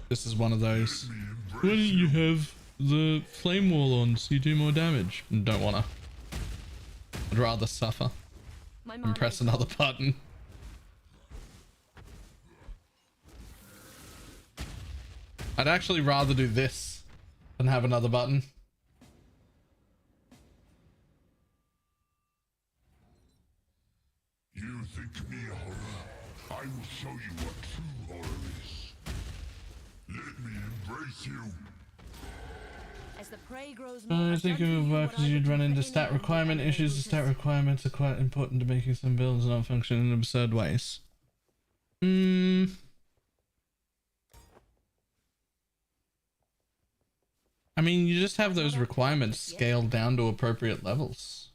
Speaker 1: This is one of those. Why don't you have the flame wall on so you do more damage? Don't wanna. I'd rather suffer and press another button. I'd actually rather do this than have another button.
Speaker 9: You think me a horror? I will show you what true horror is. Let me embrace you.
Speaker 7: As the prey grows more,
Speaker 1: I think it would work because you'd run into stat requirement issues. The stat requirements are quite important to making some builds not function in absurd ways. I mean, you just have those requirements scaled down to appropriate levels.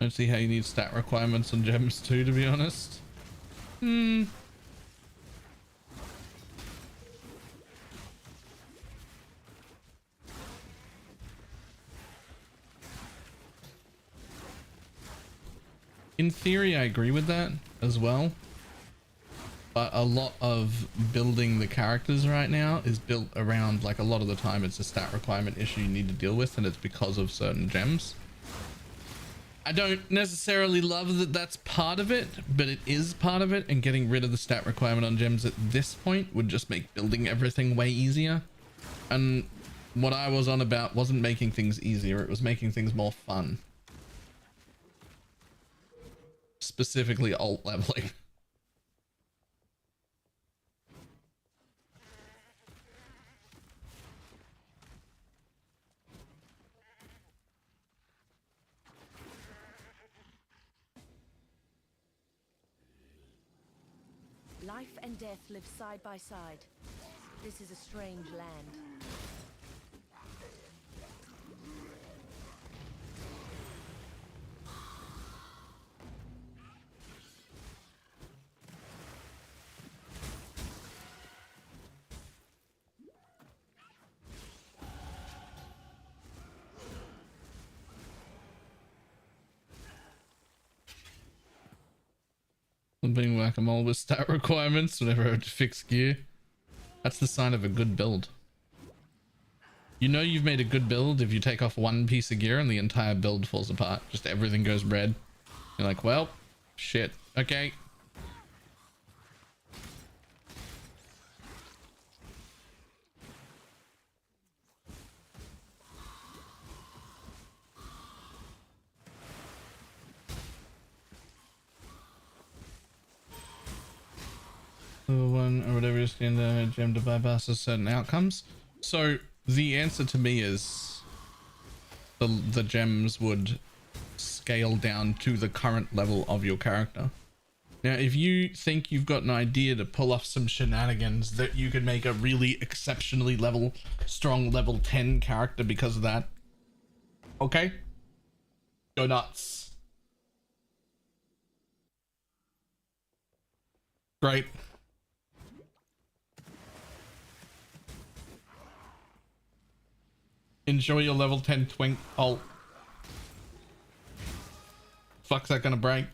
Speaker 1: I don't see how you need stat requirements on gems too, to be honest. In theory, I agree with that as well. But a lot of building the characters right now is built around, like, a lot of the time it's a stat requirement issue you need to deal with, and it's because of certain gems. I don't necessarily love that that's part of it, but it is part of it, and getting rid of the stat requirement on gems at this point would just make building everything way easier. And what I was on about wasn't making things easier, it was making things more fun. Specifically alt leveling.
Speaker 7: Life and death live side by side. This is a strange land.
Speaker 1: Being whack-a-mole with stat requirements whenever I have to fix gear. That's the sign of a good build. You know you've made a good build if you take off one piece of gear and the entire build falls apart. Just everything goes red. You're like, well, shit. Okay. One or whatever you scan the gem to bypass certain outcomes. So the answer to me is the gems would scale down to the current level of your character. Now, if you think you've got an idea to pull off some shenanigans that you could make a really exceptionally strong level 10 character because of that, okay, go nuts. Great. Enjoy your level 10 twink ult. Fuck's that gonna break?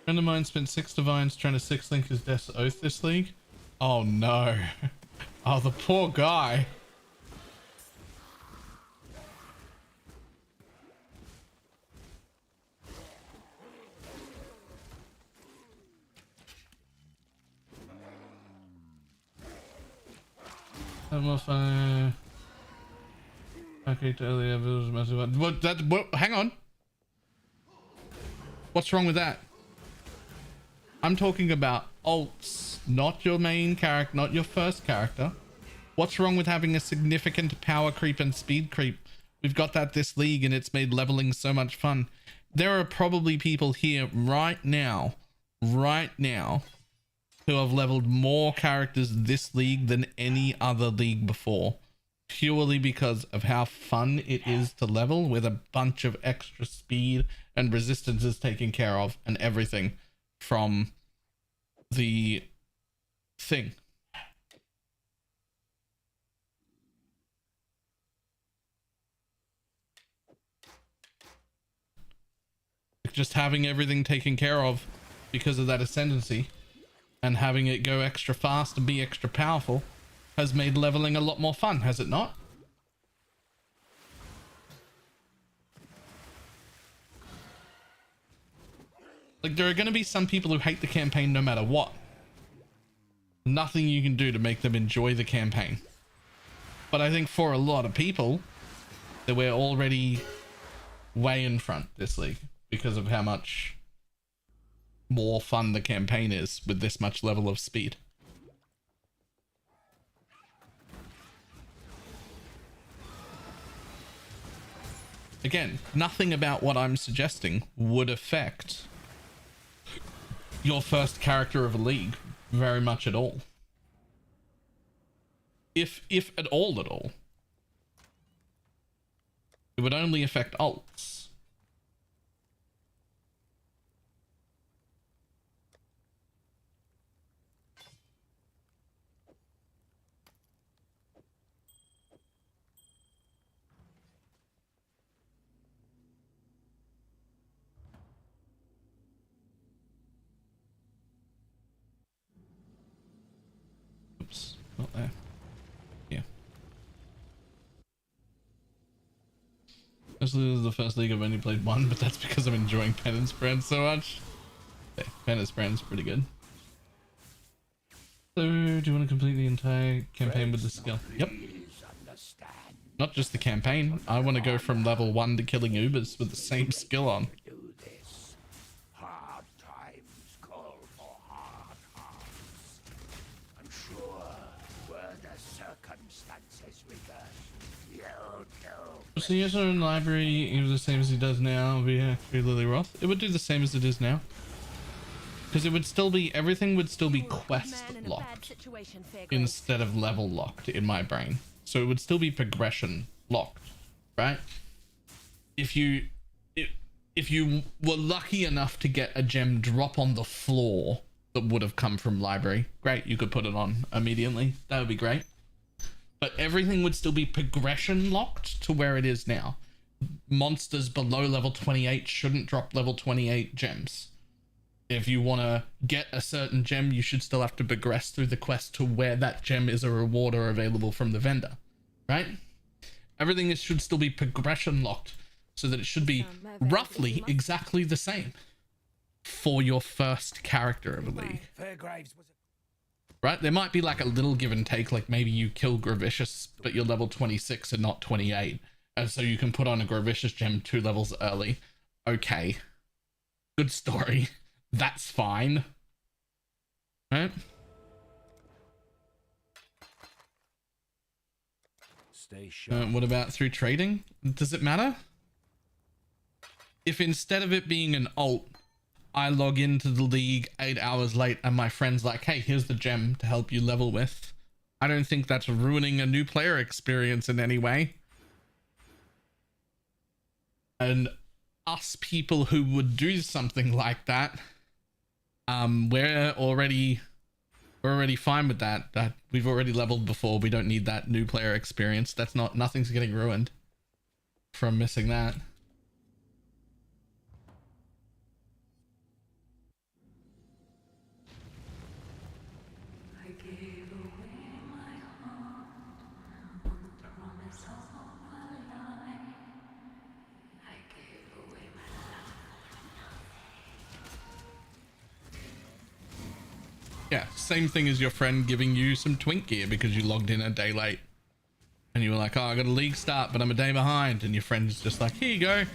Speaker 1: Friend of mine spent 6 divines trying to 6-link his Death's Oath this league. Oh no. Oh, the poor guy. Okay, earlier hang on. What's wrong with that? I'm talking about ults, not your main character, not your first character. What's wrong with having a significant power creep and speed creep? We've got that this league and it's made leveling so much fun. There are probably people here right now, who have leveled more characters this league than any other league before, purely because of how fun it is to level with a bunch of extra speed and resistances taken care of and everything from the thing. Just having everything taken care of because of that ascendancy and having it go extra fast and be extra powerful has made leveling a lot more fun, has it not? Like, there are going to be some people who hate the campaign no matter what. Nothing you can do to make them enjoy the campaign. But I think for a lot of people, that we're already way in front this league because of how much more fun the campaign is with this much level of speed. Again, nothing about what I'm suggesting would affect your first character of a league very much at all. If at all. It would only affect ults. Oops, not there. Yeah. This is the first league I've only played one, but that's because I'm enjoying Penance Brand so much. Okay, Penance Brand's pretty good. So, do you want to complete the entire campaign with the skill? Yep. Not just the campaign. I want to go from level 1 to killing Ubers with the same skill on.
Speaker 9: Hard times call for hard hearts. I'm sure were the circumstances with us, you'll do.
Speaker 1: So yes, in library, it was the same as he does now via Lily Roth. It would do the same as it is now. Because it would still be, everything would still be quest locked instead of level locked in my brain. So it would still be progression locked, right? If you were lucky enough to get a gem drop on the floor that would have come from library, great, you could put it on immediately. That would be great. But everything would still be progression locked to where it is now. Monsters below level 28 shouldn't drop level 28 gems. If you want to get a certain gem, you should still have to progress through the quest to where that gem is a reward or available from the vendor, right? Everything should still be progression locked so that it should be roughly exactly the same for your first character of a league. Right? There might be like a little give and take, like maybe you kill Gravicious, but you're level 26 and not 28. And so you can put on a Gravicious gem 2 levels early. Okay. Good story. That's fine. Right?
Speaker 9: Stay sharp.
Speaker 1: What about through trading? Does it matter? If instead of it being an alt, I log into the league 8 hours late and my friend's like, hey, here's the gem to help you level with. I don't think that's ruining a new player experience in any way. And us people who would do something like that, we're already fine with that. That we've already leveled before. We don't need that new player experience. That's not, nothing's getting ruined from missing that. Yeah, same thing as your friend giving you some twink gear because you logged in a day late. And you were like, oh, I got a league start, but I'm a day behind. And your friend's just like, here you go.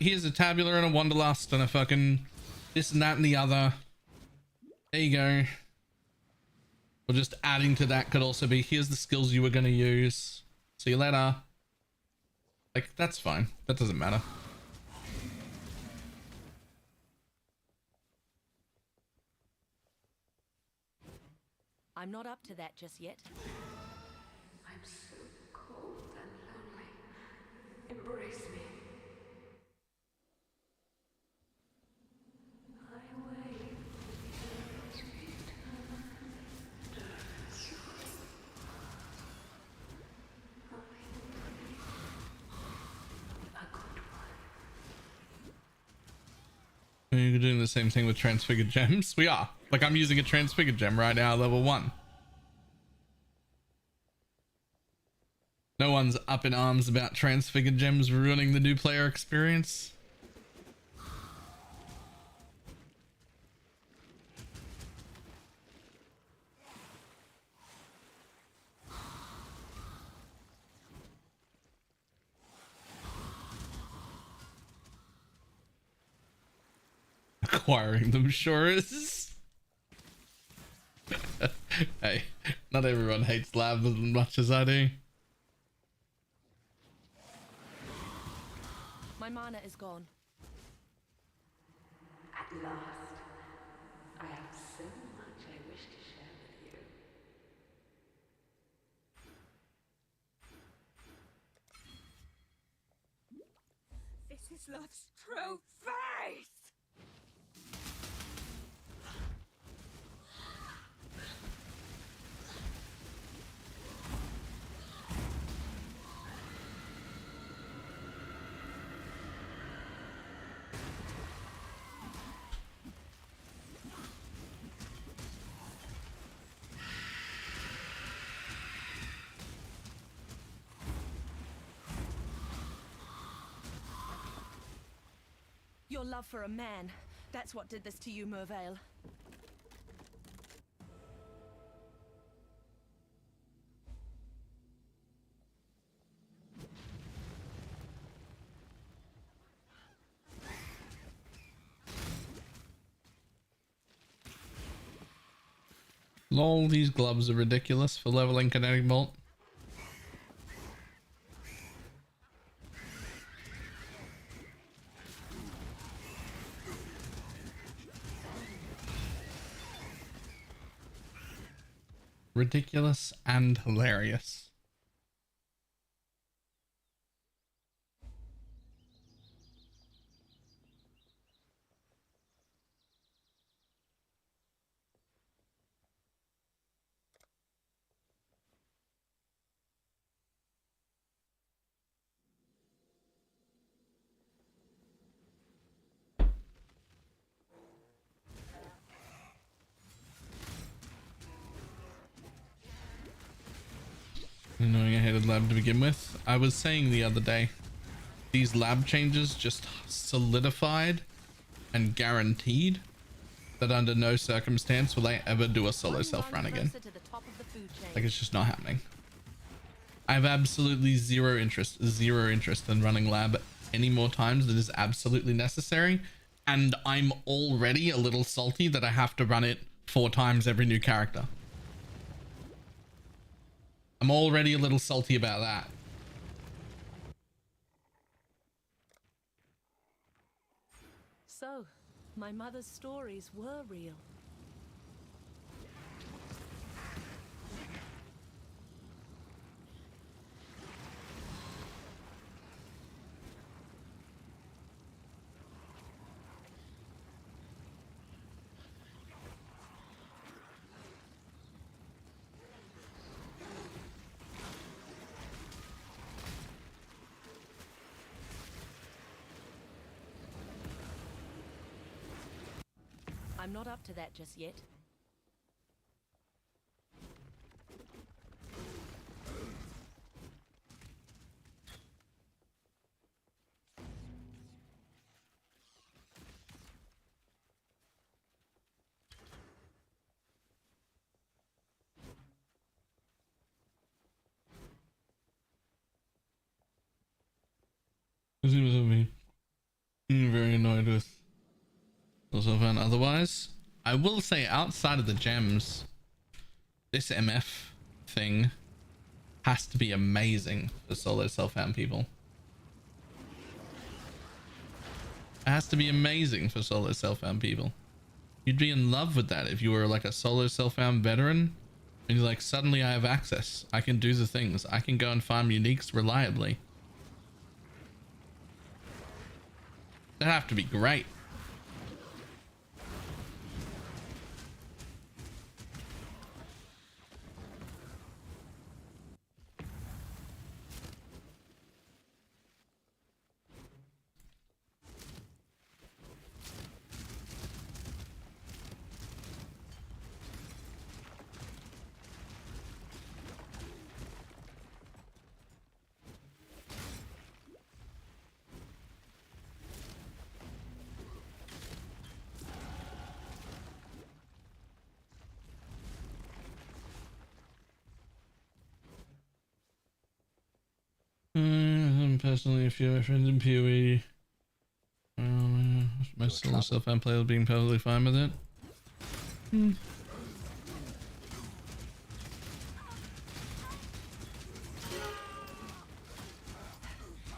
Speaker 1: Here's a tabular and a wanderlust and a fucking this and that and the other. There you go. Or just adding to that could also be, here's the skills you were going to use. See you later. Like, that's fine. That doesn't matter.
Speaker 7: I'm not up to that just yet.
Speaker 11: I'm so cold and lonely. Embrace me. I wait for you to return. A good one.
Speaker 1: Are you doing the same thing with transfigured gems? We are. Like, I'm using a transfigured gem right now, level 1. No one's up in arms about transfigured gems ruining the new player experience. Acquiring them sure is. Hey, not everyone hates lab as much as I do.
Speaker 7: My mana is gone.
Speaker 11: At last, I have so much I wish to share with you. This is love's true face!
Speaker 7: Your love for a man, that's what did this to you, Mervale.
Speaker 1: Lol, these gloves are ridiculous for leveling kinetic bolt. Ridiculous and hilarious. Annoying I hated lab to begin with. I was saying the other day, these lab changes just solidified and guaranteed that under no circumstance will I ever do a solo self-run again. Like, it's just not happening. I have absolutely zero interest in running lab any more times than is absolutely necessary. And I'm already a little salty that I have to run it 4 times every new character. I'm already a little salty about that.
Speaker 7: So, my mother's stories were real. I'm not up to that just yet.
Speaker 1: Very annoyed with also found otherwise. I will say outside of the gems, this MF thing has to be amazing for solo self-found people. It has to be amazing for solo self-found people. You'd be in love with that if you were like a solo self-found veteran and you're like, suddenly I have access. I can do the things. I can go and farm uniques reliably. That'd have to be great. Personally, a few of my friends in PoE, most solo self-found players being perfectly fine with it.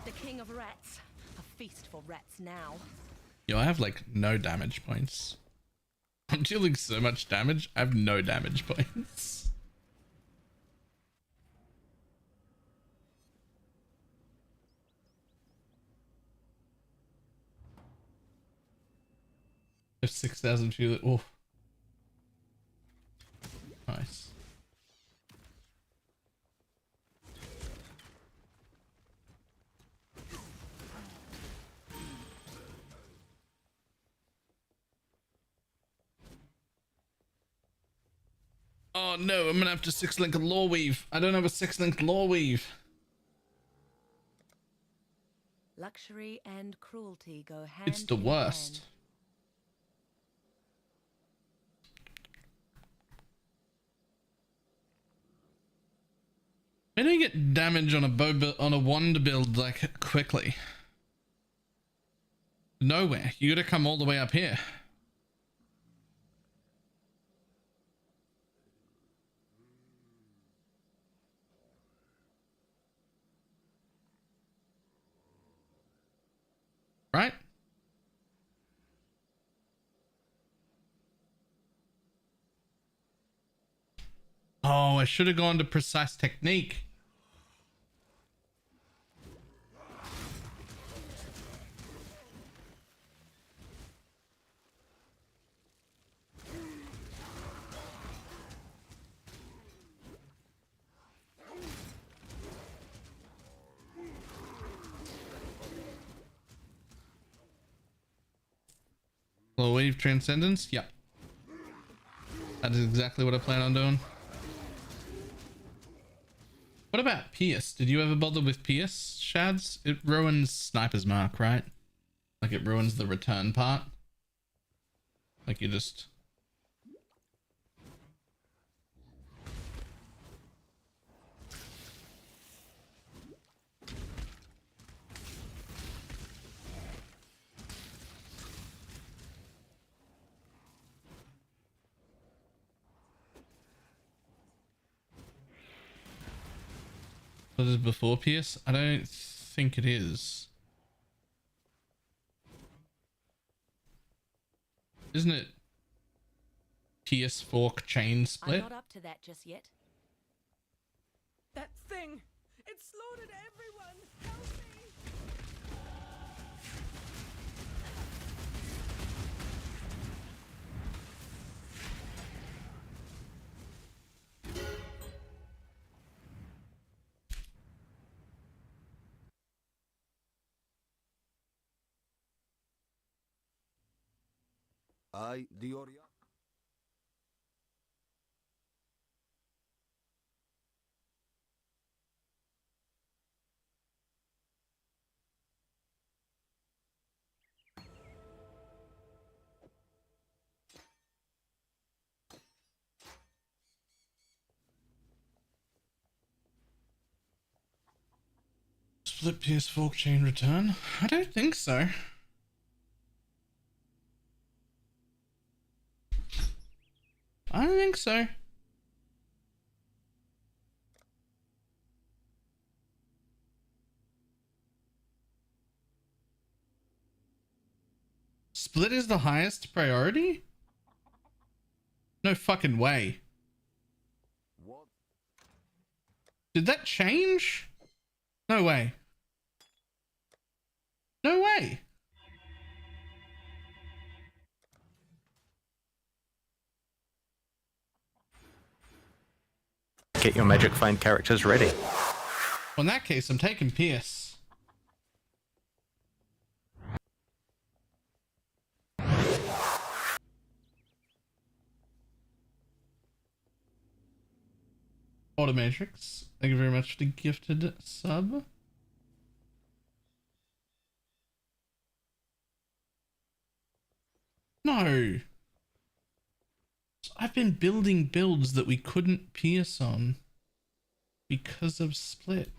Speaker 7: The king of rats. A feast for rats now.
Speaker 1: Yo, I have like no damage points. I'm dealing so much damage. I have no damage points. I have 6,000 fuel. Oh, nice. Oh no, I'm gonna have to 6-link a lore weave. I don't have a 6-link lore weave.
Speaker 7: Luxury and cruelty go hand
Speaker 1: It's the
Speaker 7: in
Speaker 1: worst.
Speaker 7: hand.
Speaker 1: How do you get damage on a on a wand build like quickly? Nowhere. You gotta come all the way up here. Right? Oh, I should have gone to precise technique. Low wave transcendence? Yep. That is exactly what I plan on doing. What about Pierce? Did you ever bother with Pierce, Shads? It ruins Sniper's Mark, right? Like it ruins the return part. Like you just... What is before Pierce? I don't think it is. Isn't it Pierce, fork, chain, split?
Speaker 7: I'm not up to that just yet.
Speaker 5: That thing! It slaughtered everyone! Help me! I, the Orient.
Speaker 1: Split PS4 chain return? I don't think so. I don't think so. Split is the highest priority? No fucking way.
Speaker 5: What?
Speaker 1: Did that change? No way. No way.
Speaker 12: Get your magic flame characters ready.
Speaker 1: Well, in that case, I'm taking Pierce. Automatrix, thank you very much for the gifted sub. No. I've been building builds that we couldn't pierce on because of split.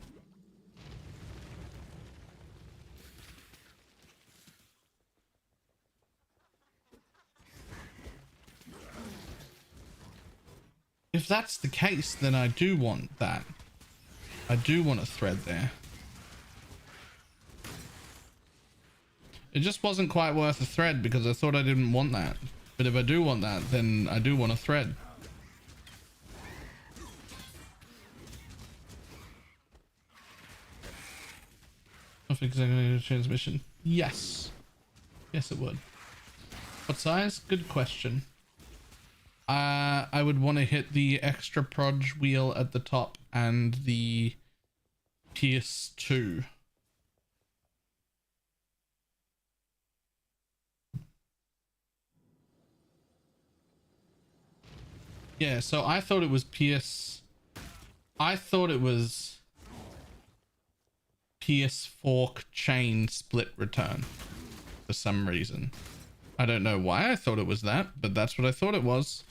Speaker 1: If that's the case, then I do want that. I do want a thread there. It just wasn't quite worth a thread because I thought I didn't want that. But if I do want that, then I do want a thread. Executive transmission. Yes. Yes, it would. What size? Good question. I would want to hit the extra proj wheel at the top and the PS2. Yeah, so I thought it was I thought it was PS fork chain split return for some reason. I don't know why I thought it was that, but that's what I thought it was.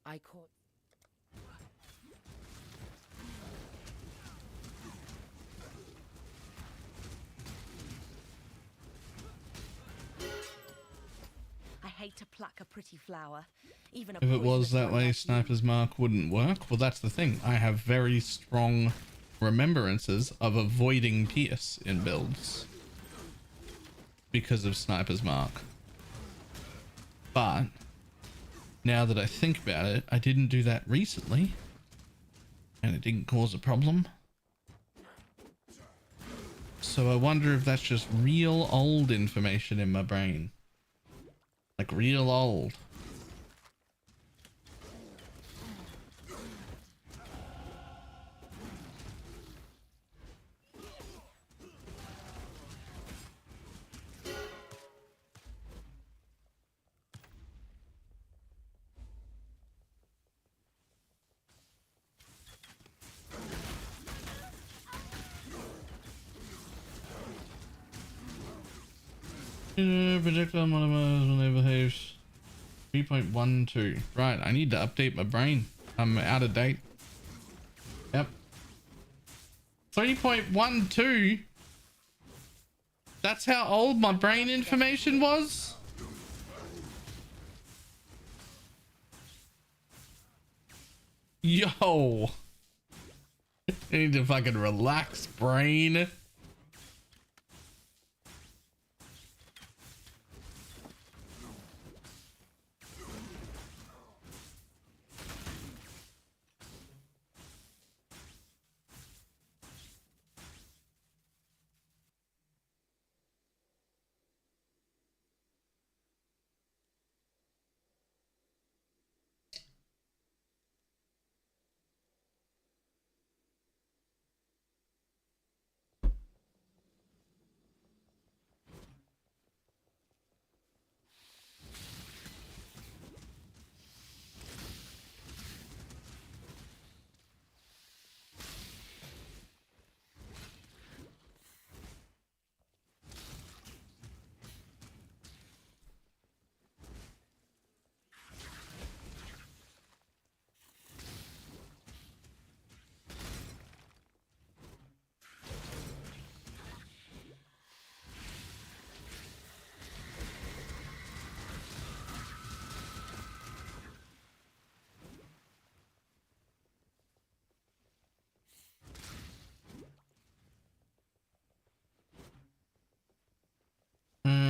Speaker 7: I caught. I hate to pluck a pretty flower, even a
Speaker 1: If it was
Speaker 7: poisonous
Speaker 1: that
Speaker 7: one
Speaker 1: way,
Speaker 7: like you.
Speaker 1: Sniper's Mark wouldn't work. Well, that's the thing. I have very strong remembrances of avoiding Pierce in builds because of Sniper's Mark. But now that I think about it, I didn't do that recently and it didn't cause a problem. So I wonder if that's just real old information in my brain. Like real old. Projectile modifiers when they behave 3.12. Right, I need to update my brain. I'm out of date. Yep. 3.12? That's how old my brain information was? Yo. I need to fucking relax, brain.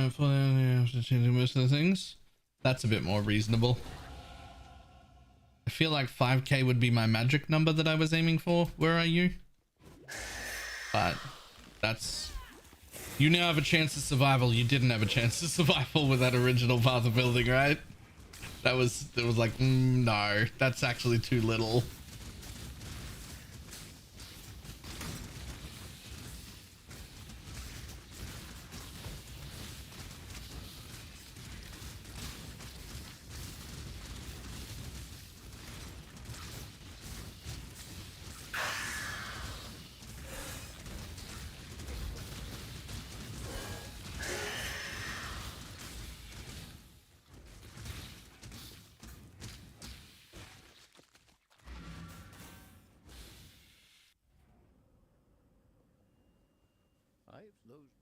Speaker 1: for most of the things. That's a bit more reasonable. I feel like 5k would be my magic number that I was aiming for. Where are you? But that's... You now have a chance of survival. You didn't have a chance of survival with that original path of building, right? It was like, no, that's actually too little.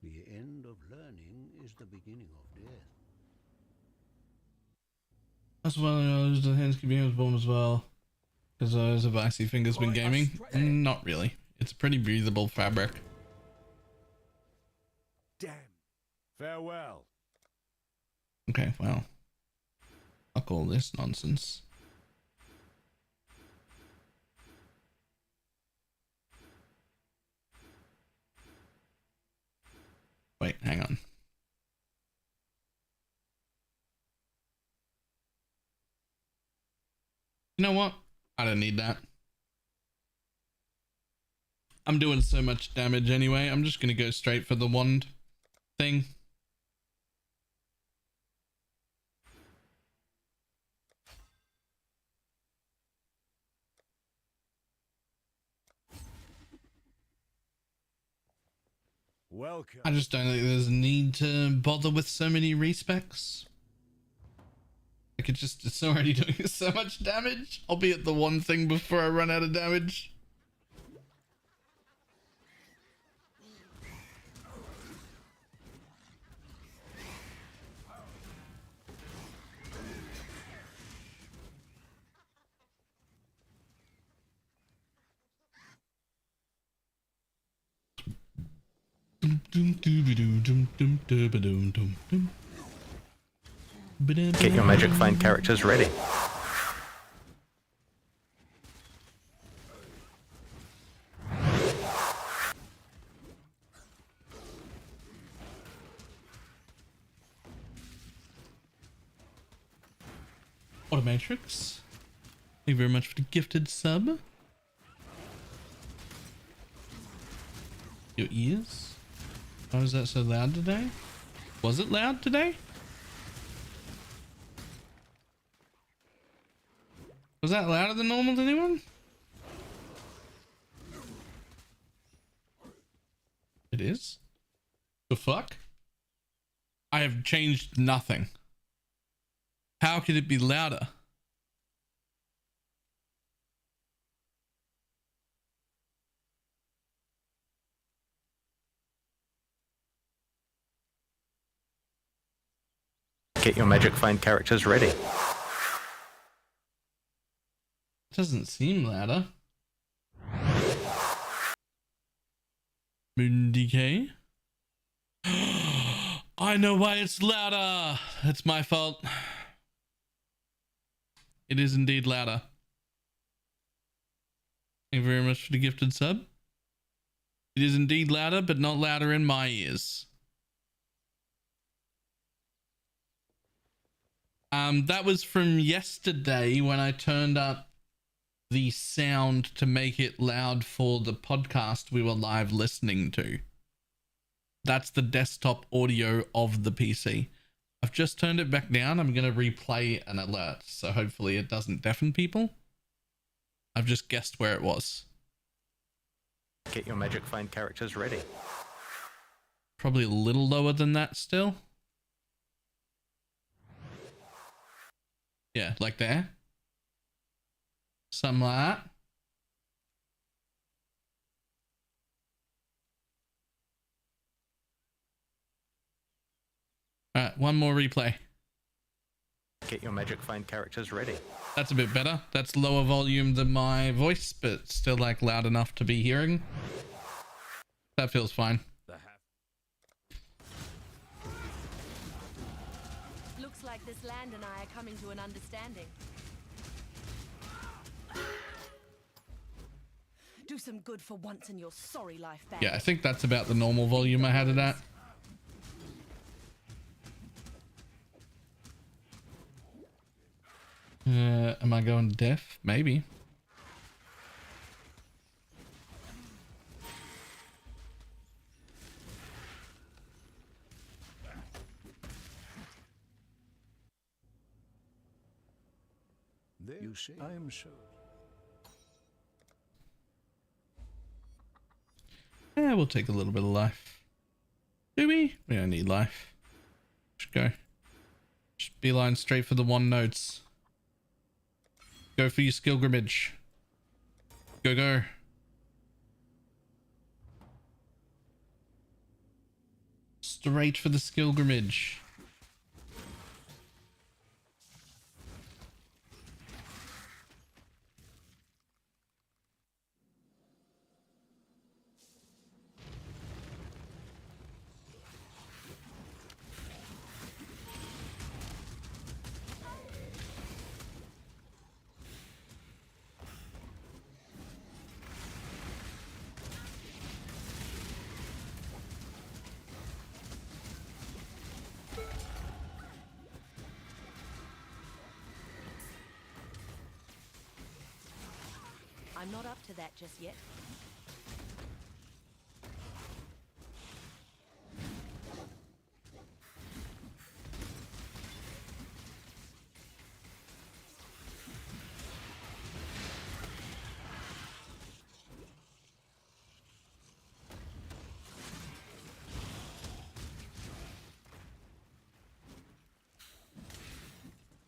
Speaker 13: The end of learning is the beginning of death.
Speaker 1: As well as the hands can be used bomb as well. Because there's a icy fingers been gaming. Not really. It's a pretty breathable fabric.
Speaker 5: Damn. Farewell.
Speaker 1: Okay, well. Fuck all this nonsense. Wait, hang on. You know what? I don't need that. I'm doing so much damage anyway. I'm just gonna go straight for the wand thing.
Speaker 5: Welcome.
Speaker 1: I just don't think there's a need to bother with so many respecs. Like it's already doing so much damage. I'll be at the one thing before I run out of damage.
Speaker 12: Get your magic find characters ready.
Speaker 1: Automatrix. Thank you very much for the gifted sub. Your ears? Why was that so loud today? Was it loud today? Was that louder than normal to anyone? It is? The fuck? I have changed nothing. How could it be louder?
Speaker 12: Get your magic find characters ready.
Speaker 1: Doesn't seem louder. Moon DK. I know why it's louder. It's my fault. It is indeed louder. Thank you very much for the gifted sub. It is indeed louder, but not louder in my ears. That was from yesterday when I turned up the sound to make it loud for the podcast we were live listening to. That's the desktop audio of the PC. I've just turned it back down. I'm going to replay an alert, so hopefully it doesn't deafen people. I've just guessed where it was.
Speaker 12: Get your magic find characters ready.
Speaker 1: Probably a little lower than that still. Yeah, like there. Something like that. Alright, one more replay.
Speaker 12: Get your magic find characters ready.
Speaker 1: That's a bit better. That's lower volume than my voice, but still like loud enough to be hearing. That feels fine.
Speaker 7: like this land and I are coming to an understanding. Do some good for once in your sorry life, bandit.
Speaker 1: Yeah, I think that's about the normal volume I had it at. Am I going deaf? Maybe.
Speaker 13: There, you see, I am so.
Speaker 1: Yeah, we'll take a little bit of life. Do we? We don't need life. Just go. Just beeline straight for the one notes. Go for your skillgrimage. Go, go. Straight for the skillgrimage.
Speaker 7: I'm not up to that just yet.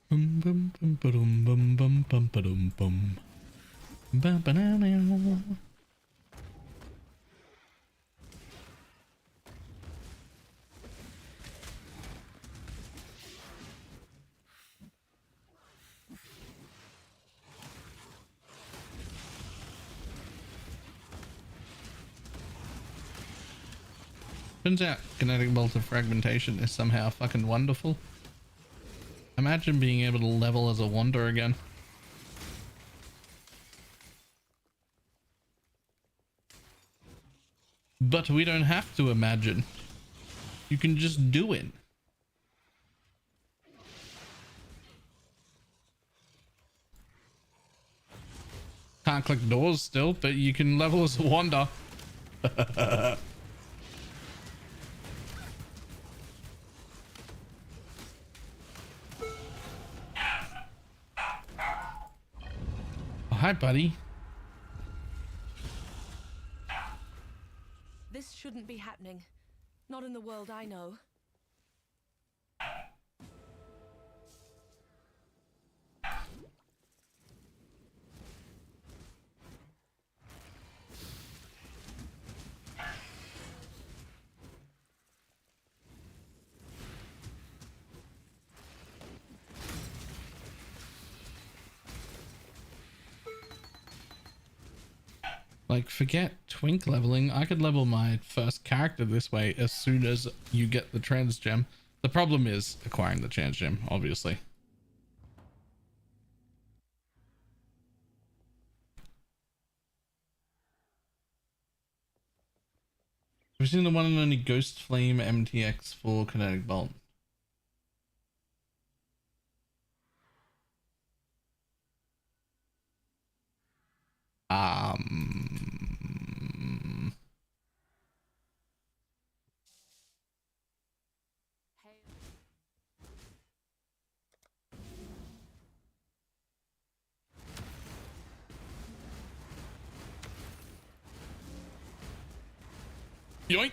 Speaker 1: Bum bum bum ba-dum bum bum bum ba-dum bum. Ba ba na na. Turns out kinetic bolt of fragmentation is somehow fucking wonderful. Imagine being able to level as a wander again. But we don't have to imagine. You can just do it. Can't click doors still, but you can level as a wander. Oh, hi, buddy.
Speaker 7: This shouldn't be happening. Not in the world I know.
Speaker 1: Like, forget twink leveling. I could level my first character this way as soon as you get the trans gem. The problem is acquiring the trans gem, obviously. We've seen the one and only Ghost Flame MTX for Kinetic Bolt. Yoink!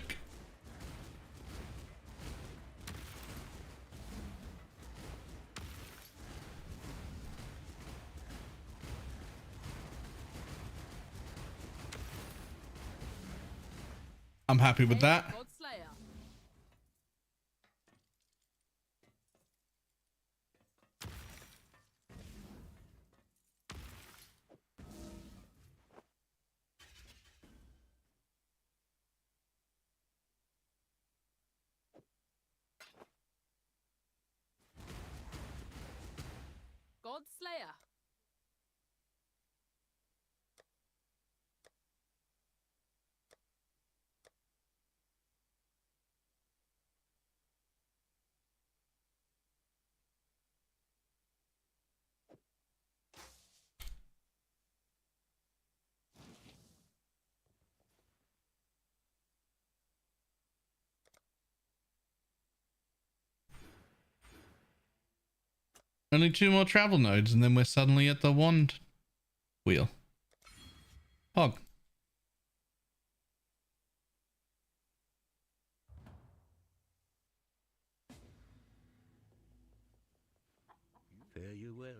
Speaker 1: I'm happy with that. Only 2 more travel nodes and then we're suddenly at the wand wheel. Hog.
Speaker 13: Fare you well.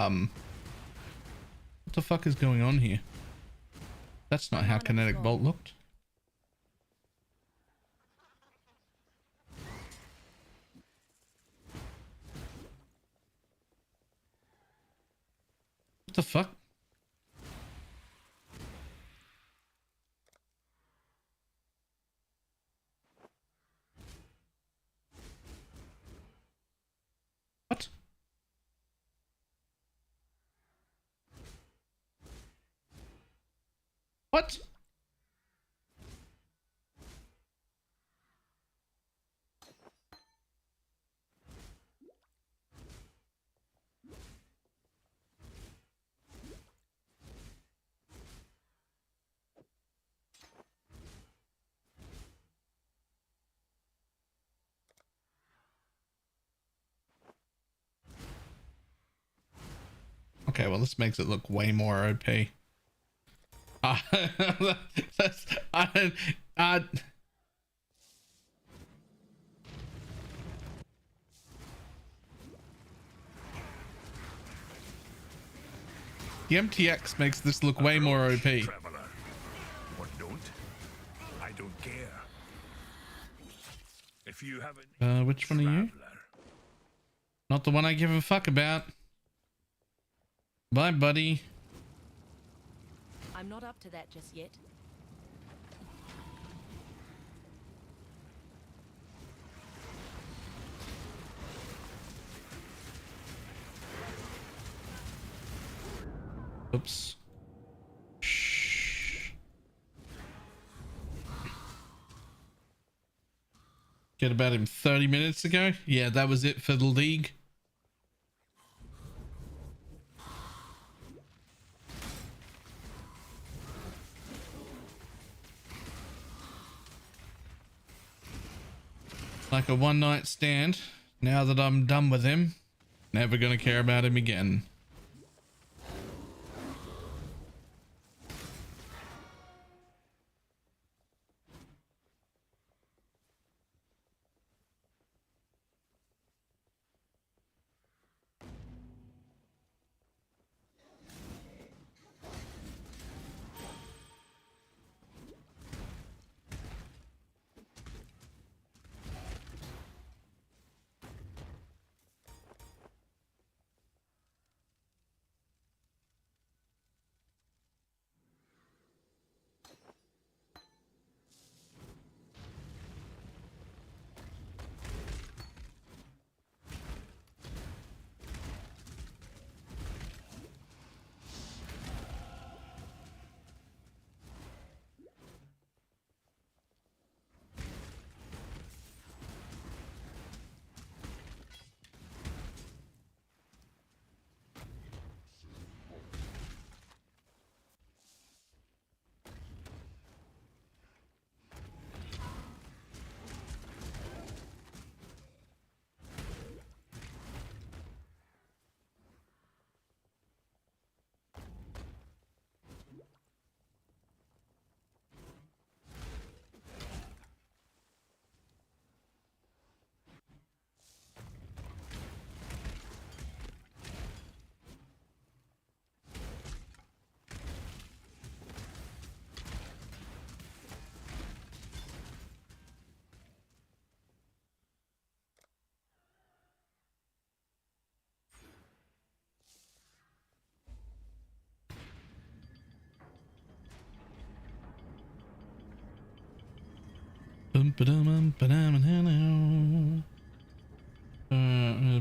Speaker 1: What the fuck is going on here? That's not how kinetic bolt looked. What the fuck? What? What? Okay, well, this makes it look way more OP. That's, the MTX makes this look way more OP.
Speaker 9: Traveler. Or don't. I don't care. If you haven't.
Speaker 1: Which one are you? Not the one I give a fuck about. Bye, buddy.
Speaker 7: I'm not up to that just yet.
Speaker 1: Oops. Shh. Get about him 30 minutes ago? Yeah, that was it for the league. Like a one night stand. Now that I'm done with him, never gonna care about him again.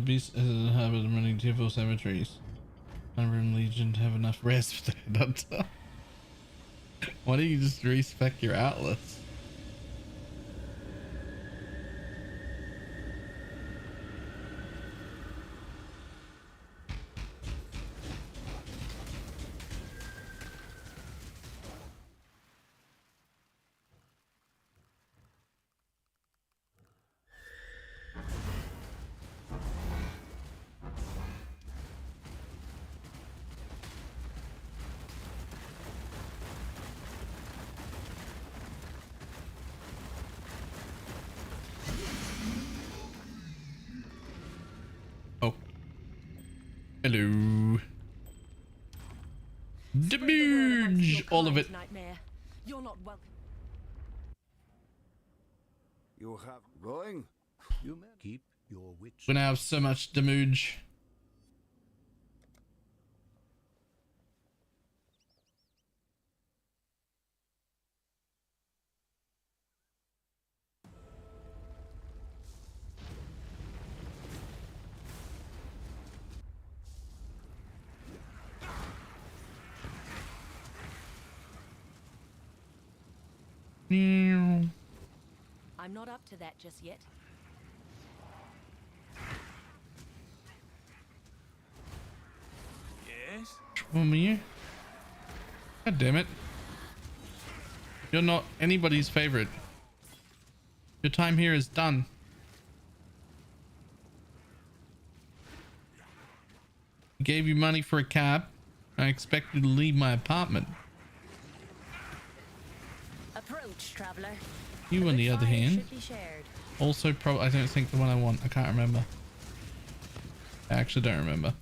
Speaker 1: Beast has a habit of running to full cemeteries. Unruined Legion to have enough rest for their hunter. Why don't you just respec your outlets? Hello. Damage! All of it.
Speaker 7: Nightmare. You're not welcome.
Speaker 13: You have going. You may keep your wits.
Speaker 1: We're gonna have so much damage.
Speaker 7: I'm not up to that just yet.
Speaker 5: Yes?
Speaker 1: From you. God damn it. You're not anybody's favorite. Your time here is done. I gave you money for a cab. I expect you to leave my apartment.
Speaker 7: Approach, traveler.
Speaker 1: You, on the other hand,
Speaker 7: Should be shared.
Speaker 1: also probably, I don't think the one I want. I can't remember. I actually don't remember.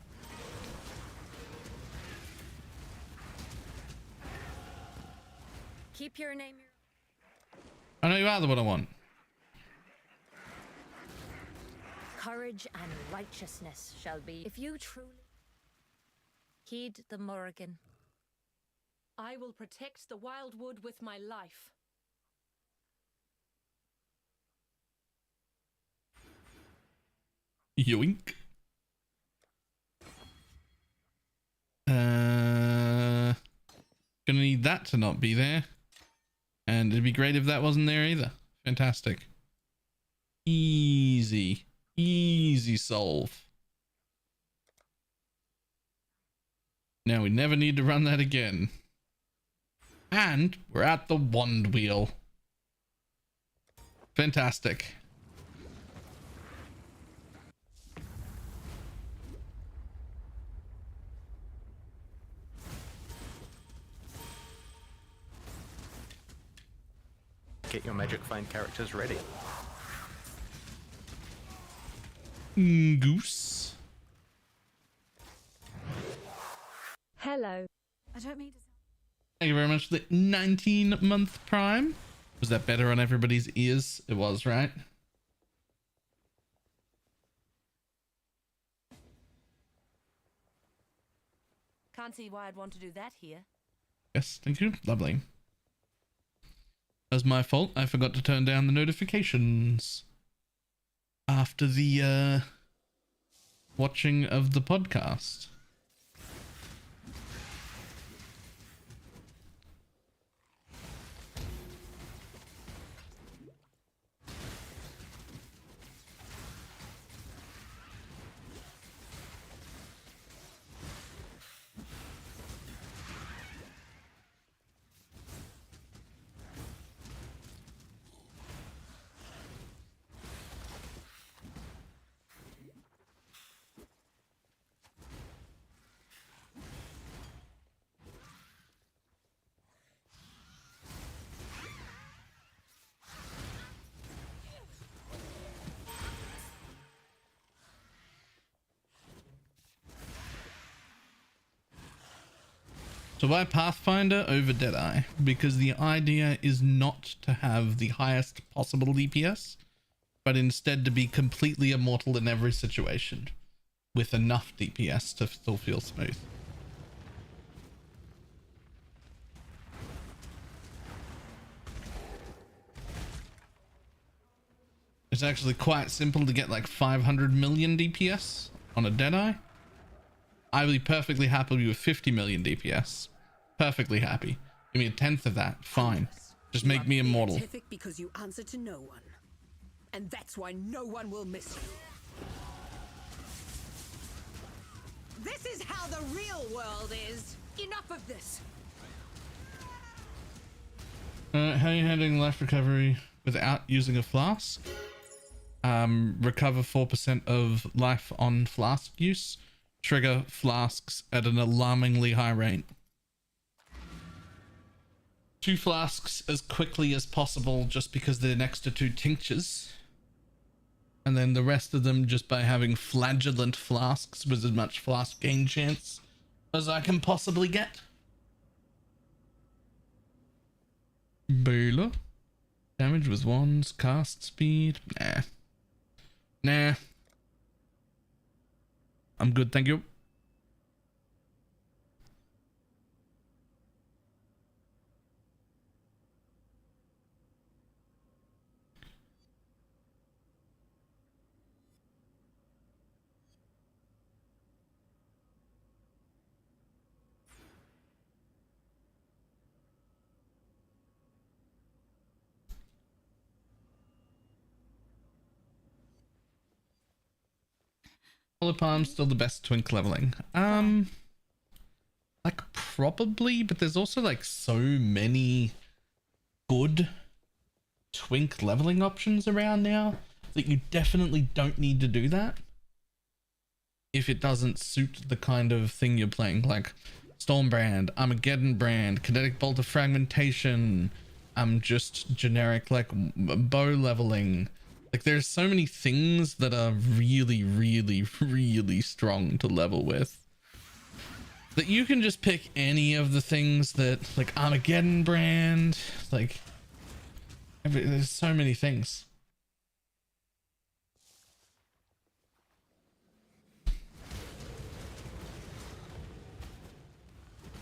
Speaker 7: Keep your name.
Speaker 1: I know you are the one I want.
Speaker 7: Courage and righteousness shall be. If you truly heed the Morrigan, I will protect the Wildwood with my life.
Speaker 1: Yoink. Gonna need that to not be there. And it'd be great if that wasn't there either. Fantastic. Easy. Easy solve. Now we never need to run that again. And we're at the wand wheel. Fantastic.
Speaker 12: Get your magic find characters ready.
Speaker 1: Goose.
Speaker 3: Hello.
Speaker 10: I don't mean to.
Speaker 1: Thank you very much for the 19-month prime. Was that better on everybody's ears? It was, right?
Speaker 7: Can't see why I'd want to do that here.
Speaker 1: Yes, thank you. Lovely. That was my fault. I forgot to turn down the notifications after the watching of the podcast. So why Pathfinder over Deadeye? Because the idea is not to have the highest possible DPS, but instead to be completely immortal in every situation, with enough DPS to still feel smooth. It's actually quite simple to get like 500 million DPS on a Deadeye. I would be perfectly happy with 50 million DPS. Perfectly happy. Give me a tenth of that. Fine. Just make me immortal.
Speaker 14: Scientific because you answer to no one. And that's why no one will miss you. This is how the real world is. Enough of this.
Speaker 1: How are you handling life recovery without using a flask? Recover 4% of life on flask use. Trigger flasks at an alarmingly high rate. 2 flasks as quickly as possible just because they're next to 2 tinctures. And then the rest of them just by having flagellant flasks with as much flask gain chance as I can possibly get. Baylor. Damage with wands, cast speed. Nah. I'm good, thank you. Palm's still the best twink leveling. Like probably, but there's also like so many good twink leveling options around now that you definitely don't need to do that if it doesn't suit the kind of thing you're playing, like Stormbrand, Armageddon Brand, Kinetic Bolt of Fragmentation, just generic like bow leveling. Like there's so many things that are really, really, really strong to level with that you can just pick any of the things that, like Armageddon Brand, like there's so many things.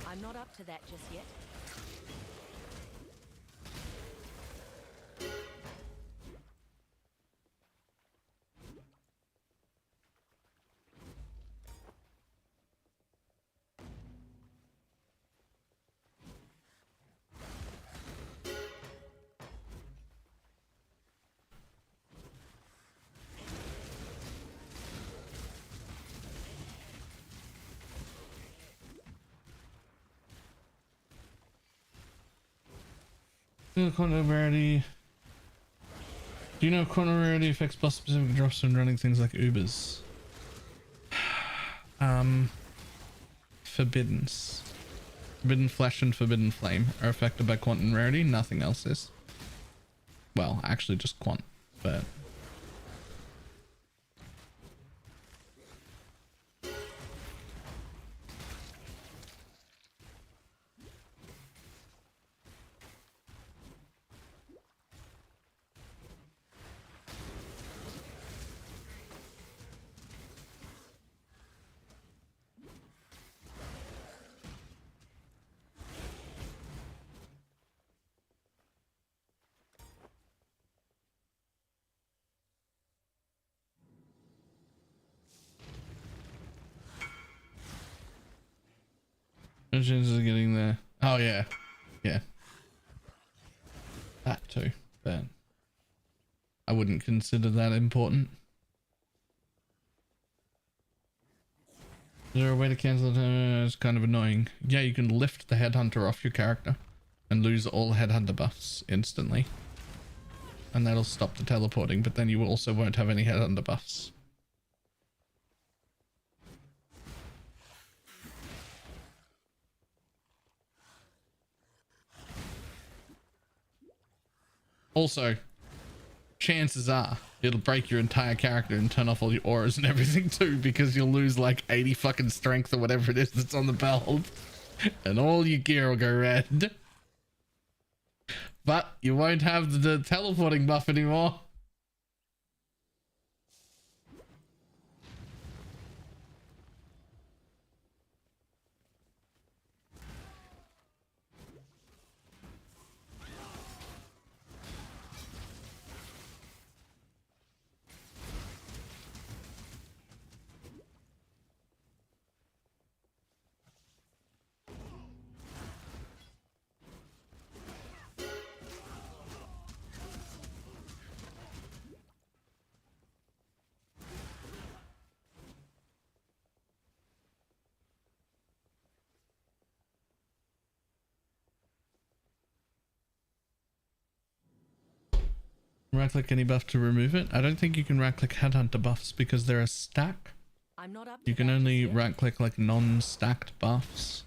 Speaker 7: I'm not up to that just yet.
Speaker 1: Quantum rarity. Do you know quantum rarity affects plus specific drops when running things like Ubers? Forbiddens. Forbidden Flesh and Forbidden Flame are affected by quantum rarity. Nothing else is. Well, actually just quant, but... No chances of getting there. Oh yeah. Yeah. That too. But I wouldn't consider that important. Is there a way to cancel it? It's kind of annoying. Yeah, you can lift the headhunter off your character and lose all headhunter buffs instantly. And that'll stop the teleporting, but then you also won't have any headhunter buffs. Also, chances are it'll break your entire character and turn off all your auras and everything too, because you'll lose like 80 fucking strength or whatever it is that's on the belt, and all your gear will go red. But you won't have the teleporting buff anymore. Right click any buff to remove it. I don't think you can right click headhunter buffs because they're a stack.
Speaker 7: I'm not up to
Speaker 1: You can
Speaker 7: that
Speaker 1: only
Speaker 7: just yet.
Speaker 1: right click like non-stacked buffs.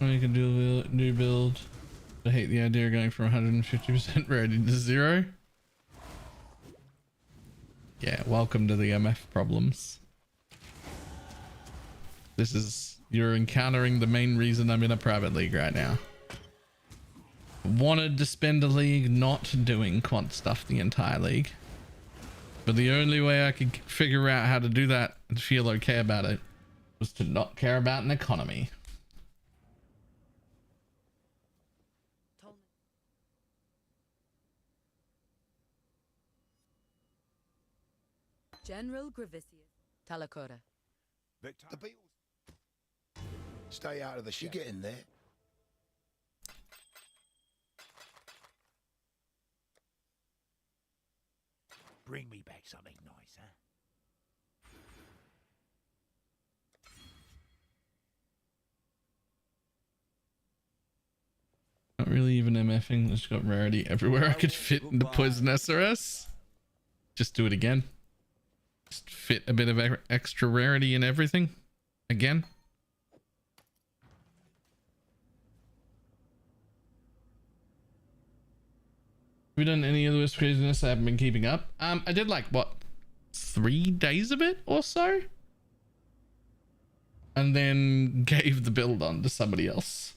Speaker 1: We can do a new build. I hate the idea of going from 150% rarity to 0. Yeah, welcome to the MF problems. You're encountering the main reason I'm in a private league right now. Wanted to spend a league not doing quant stuff the entire league. But the only way I could figure out how to do that and feel okay about it was to not care about an economy.
Speaker 14: General Gravisius. Talakota.
Speaker 13: The Beatles. Stay out of the shit. You get in there. Bring me back something nice, huh?
Speaker 1: Not really even MFing. Just got rarity everywhere I could fit into Poison SRS. Just do it again. Just fit a bit of extra rarity in everything again. Have you done any of this craziness? I haven't been keeping up. I did like what, 3 days of it or so, and then gave the build on to somebody else.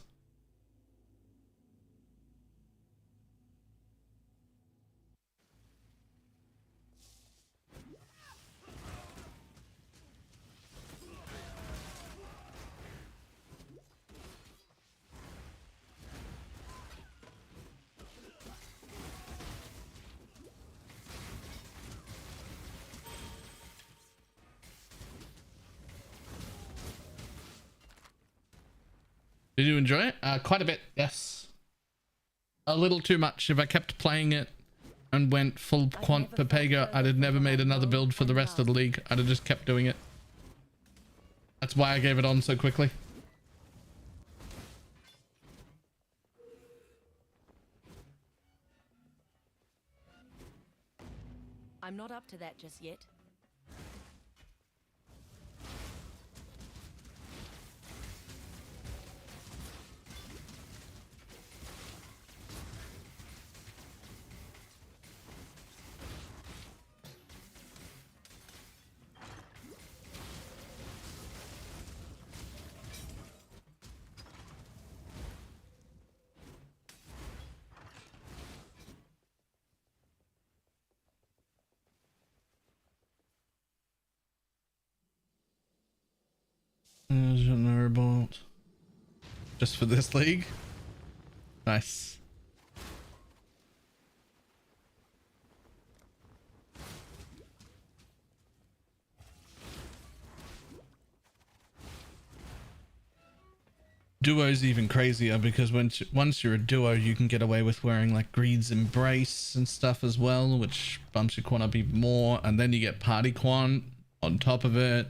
Speaker 1: Did you enjoy it? Quite a bit, yes. A little too much. If I kept playing it and went full quant Pepega, I'd have never made another build for the rest of the league. I'd have just kept doing it. That's why I gave it on so quickly.
Speaker 7: I'm not up to that just yet.
Speaker 1: There's another bolt. Just for this league? Nice. Duo's even crazier because once you're a duo, you can get away with wearing like Greed's Embrace and stuff as well, which bumps your quant up even more, and then you get party quant on top of it.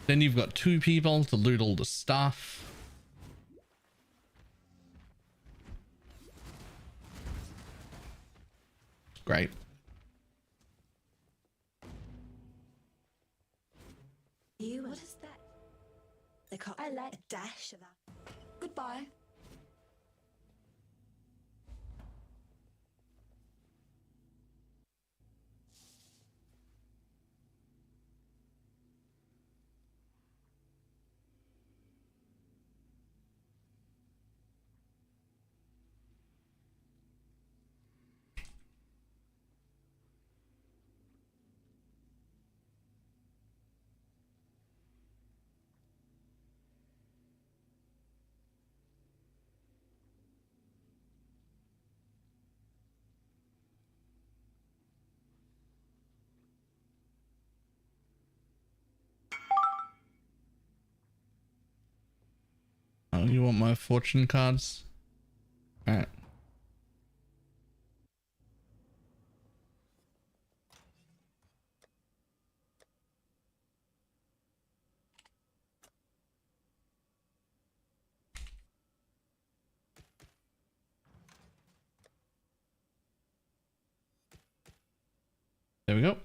Speaker 1: Then you've got 2 people to loot all the stuff. Great.
Speaker 11: What is that? They call I like a dash of that. Goodbye.
Speaker 1: Oh, you want my fortune cards? Alright. There we go.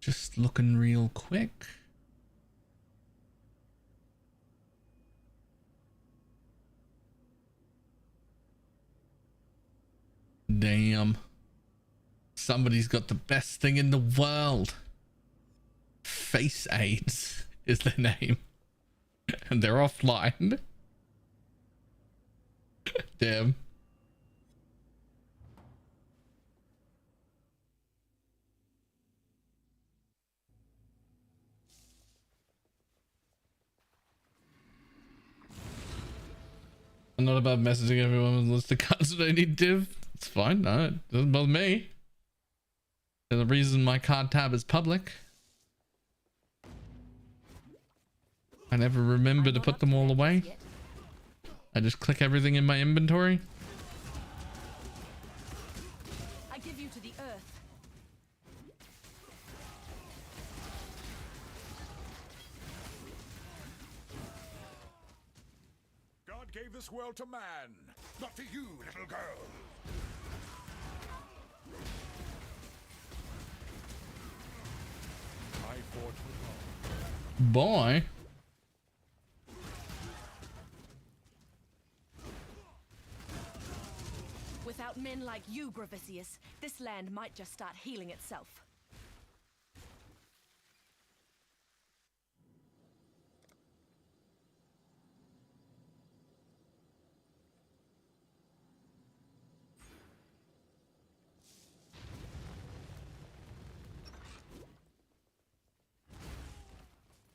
Speaker 1: Just looking real quick. Damn. Somebody's got the best thing in the world. Face AIDS is their name. And they're offline. Damn. I'm not about messaging everyone with list of cards that I need div. It's fine. No, it doesn't bother me. There's a reason my card tab is public. I never remember to put them all away. I just click everything in my inventory.
Speaker 14: I give you to the earth.
Speaker 5: God gave this world to man, not to you, little girl. I fought for God.
Speaker 1: Boy.
Speaker 14: Without men like you, Gravisius, this land might just start healing itself.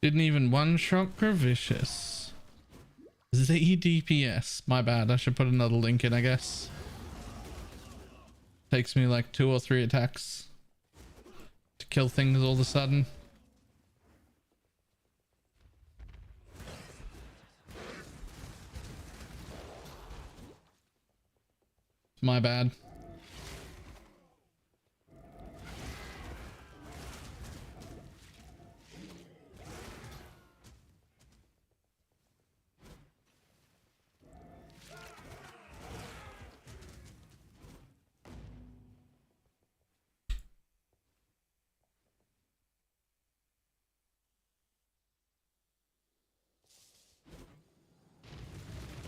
Speaker 1: Didn't even one-shot Gravicious. ZDPS. My bad. I should put another link in, I guess. Takes me like 2 or 3 attacks to kill things all of a sudden. My bad.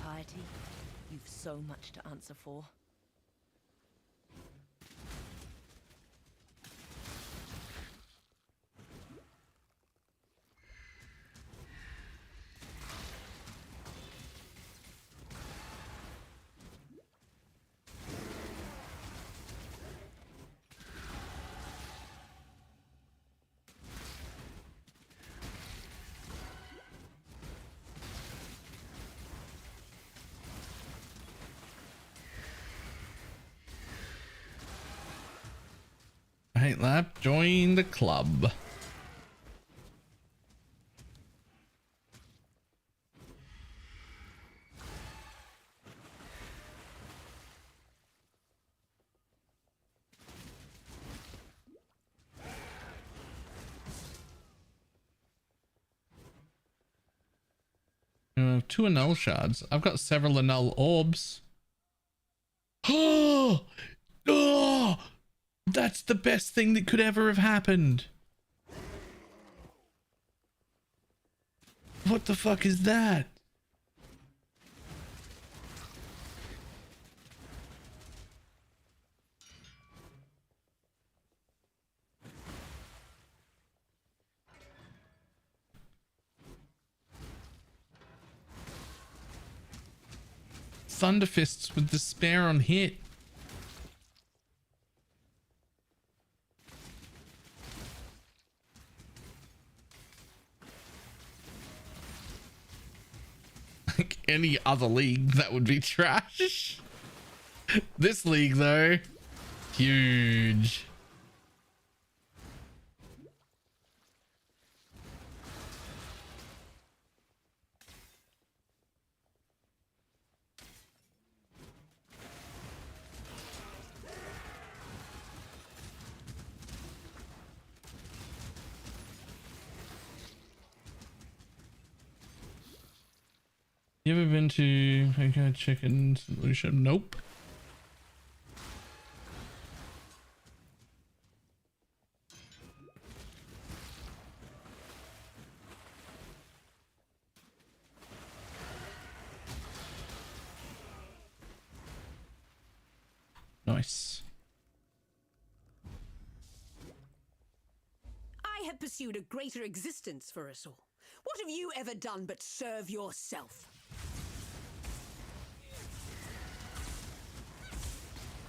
Speaker 14: Piety, you've so much to answer for.
Speaker 1: Right, lap, join the club. I have 2 annul shards. I've got several annul orbs. Oh! Oh! That's the best thing that could ever have happened. What the fuck is that? Thunderfists with despair on hit. Like any other league, that would be trash. This league, though, huge. You ever been to okay, Chicken Solution? Nope. Nice.
Speaker 14: I have pursued a greater existence for us all. What have you ever done but serve yourself?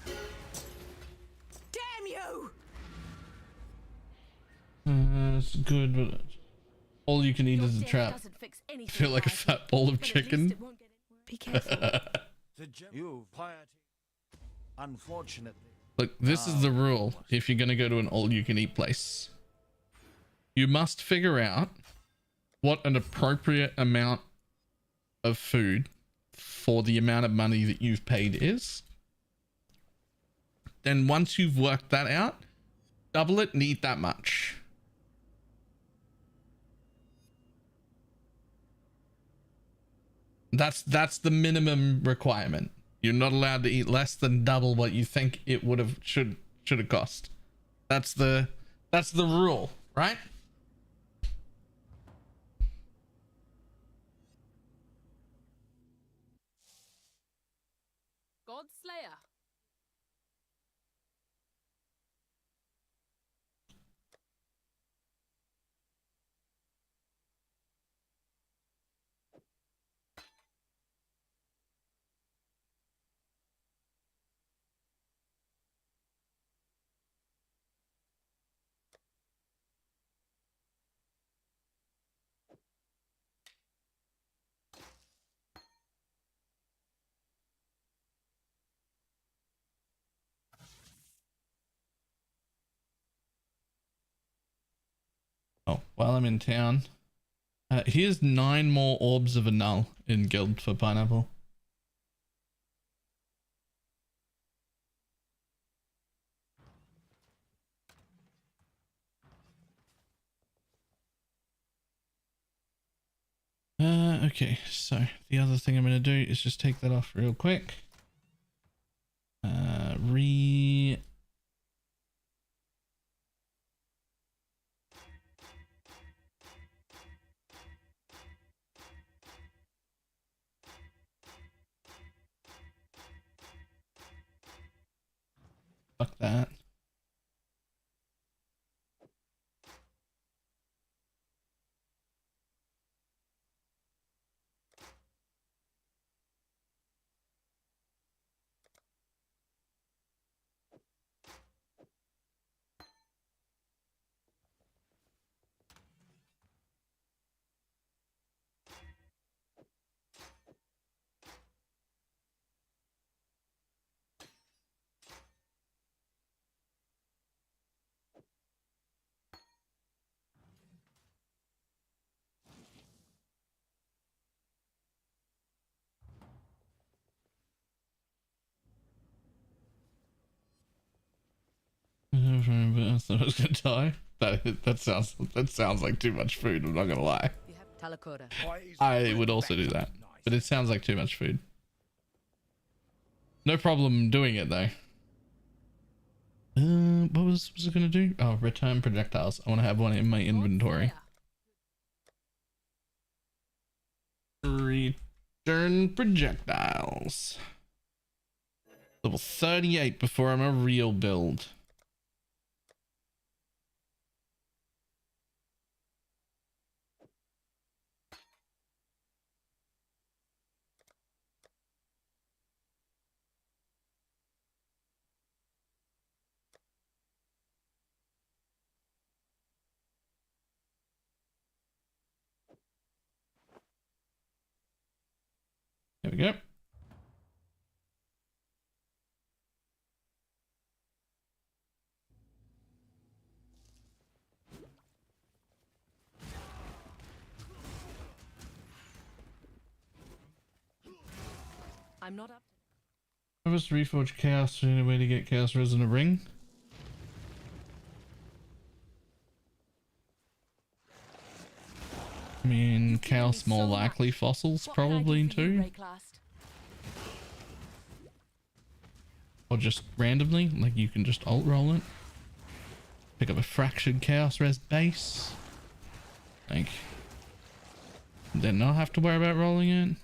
Speaker 14: Damn you!
Speaker 1: It's good, but all you can eat is a trap. I feel like a fat bowl of chicken.
Speaker 11: Be careful.
Speaker 13: You piety. Unfortunately.
Speaker 1: Look, this is the rule if you're going to go to an all-you-can-eat place. You must figure out what an appropriate amount of food for the amount of money that you've paid is. Then once you've worked that out, double it and eat that much. That's the minimum requirement. You're not allowed to eat less than double what you think it would have should have cost. That's the rule, right?
Speaker 7: Godslayer.
Speaker 1: Oh, while I'm in town, here's 9 more orbs of a null in guild for pineapple. Okay, so the other thing I'm going to do is just take that off real quick. Fuck that. I thought I was gonna die. That sounds like too much food. I'm not gonna lie. I would also do that, but it sounds like too much food. No problem doing it though. What was it gonna do? Oh, return projectiles. I want to have one in my inventory. Return projectiles. Level 38 before I'm a real build. There we go.
Speaker 7: I'm not up.
Speaker 1: I was to reforge chaos. Any way to get chaos resonant ring? I mean, chaos more likely fossils probably too. Or just randomly, like you can just alt roll it. Pick up a fractured chaos res base. Like, then not have to worry about rolling it.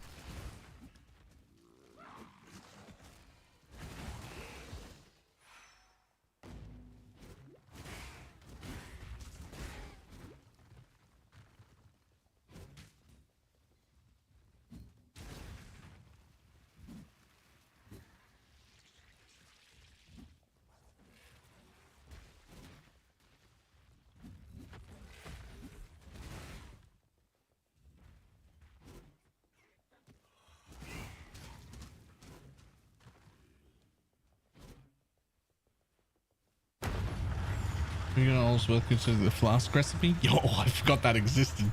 Speaker 6: We're gonna also consider the flask recipe. Yo, I forgot that existed.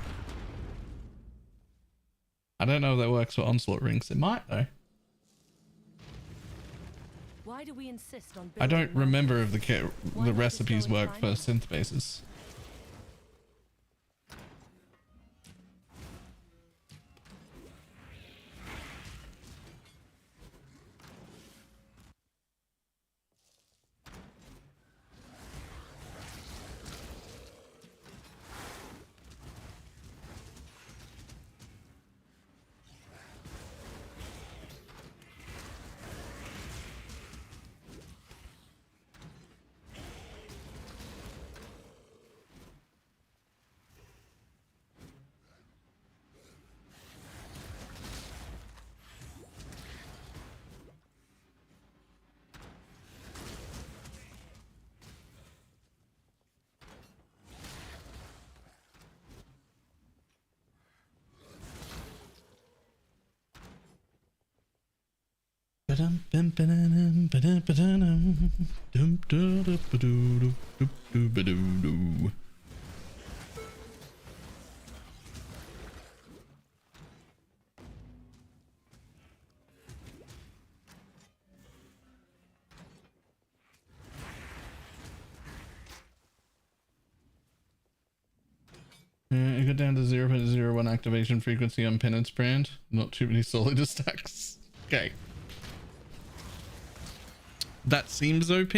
Speaker 6: I don't know if that works for onslaught rings. It might though.
Speaker 7: Why do we insist on
Speaker 6: I don't
Speaker 7: building
Speaker 6: remember if
Speaker 7: mountains? Why
Speaker 6: the
Speaker 7: not just
Speaker 6: recipes
Speaker 7: go and
Speaker 6: work
Speaker 7: find
Speaker 6: for
Speaker 7: them?
Speaker 6: synth bases. I got down to 0.01 activation frequency on penance brand. Not too many solid stacks. Okay. That seems OP.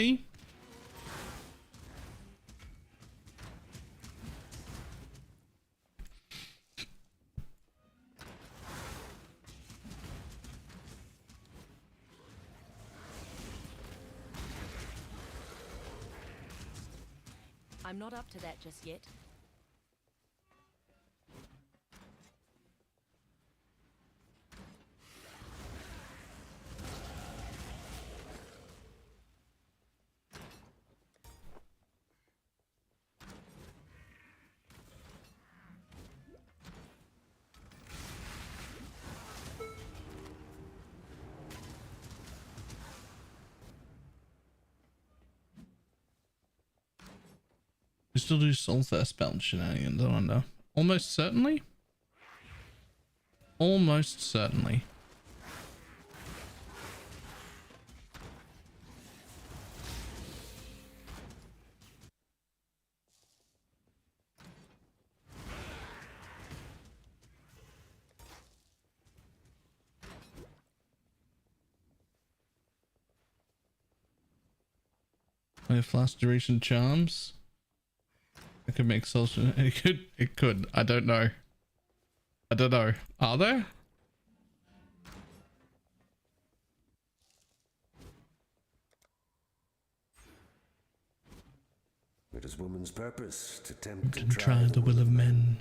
Speaker 7: I'm not up to that just yet.
Speaker 6: We still do soul thirst belt shenanigans, I wonder. Almost certainly? Almost certainly. I have flash duration charms. I could make social. It could. I don't know. I don't know. Are there?
Speaker 9: It is woman's purpose to tempt
Speaker 6: And try the will of men.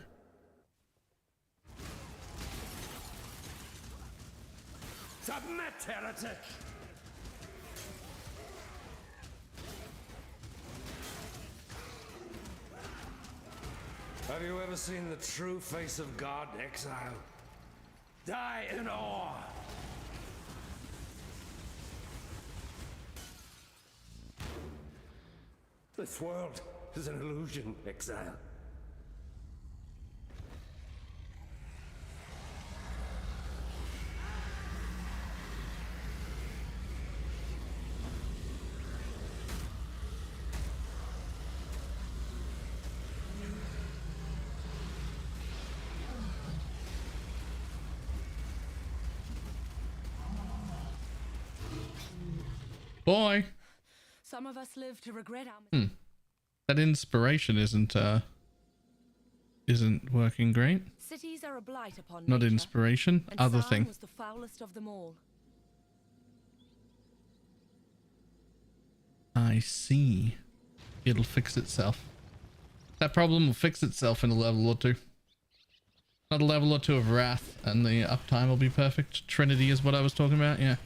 Speaker 9: Submit, heretic! Have you ever seen the true face of God, exile? Die in awe! This world is an illusion, exile.
Speaker 6: Boy.
Speaker 7: Some of us live to regret our
Speaker 6: That inspiration isn't working great.
Speaker 7: Cities are a blight upon
Speaker 6: Not
Speaker 7: nature,
Speaker 6: inspiration,
Speaker 7: and
Speaker 6: other
Speaker 7: Sarn
Speaker 6: thing.
Speaker 7: was the foulest of them all.
Speaker 6: I see. It'll fix itself. That problem will fix itself in a level or two. Another level or two of wrath and the uptime will be perfect. Trinity is what I was talking about. Yeah.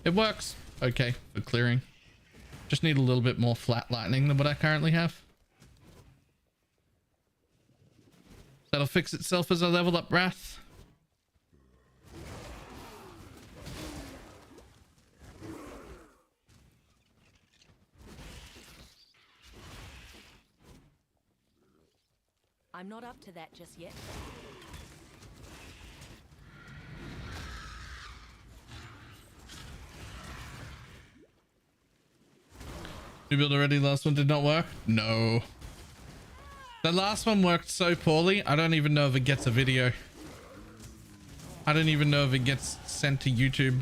Speaker 6: It works okay for clearing. Just need a little bit more flat lightning than what I currently have. That'll fix itself as I level up wrath.
Speaker 7: I'm not up to that just yet.
Speaker 6: You built already? Last one did not work? No. The last one worked so poorly, I don't even know if it gets a video. I don't even know if it gets sent to YouTube.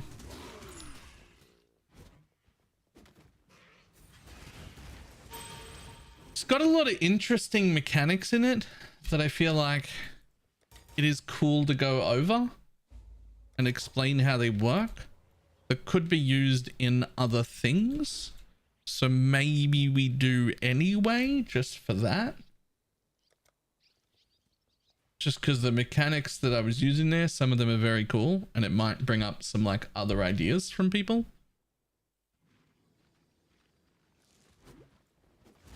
Speaker 6: It's got a lot of interesting mechanics in it that I feel like it is cool to go over and explain how they work, that could be used in other things. So maybe we do anyway, just for that. Just because the mechanics that I was using there, some of them are very cool, and it might bring up some like other ideas from people.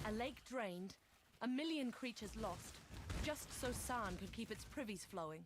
Speaker 7: A lake drained, a million creatures lost, just so San could keep its privies flowing.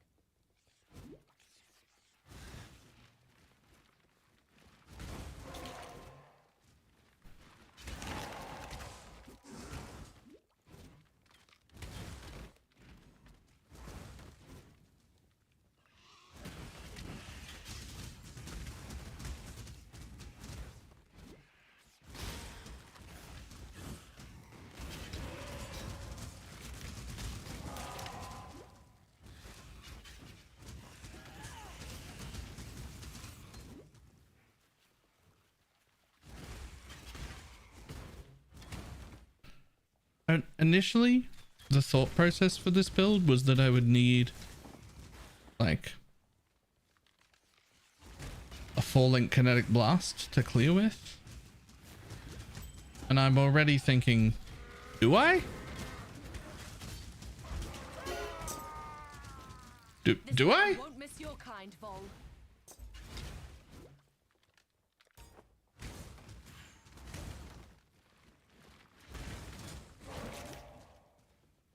Speaker 6: Initially, the thought process for this build was that I would need like a 4-link kinetic blast to clear with. And I'm already thinking, do I? Do I?
Speaker 7: Won't miss your kind, Vol.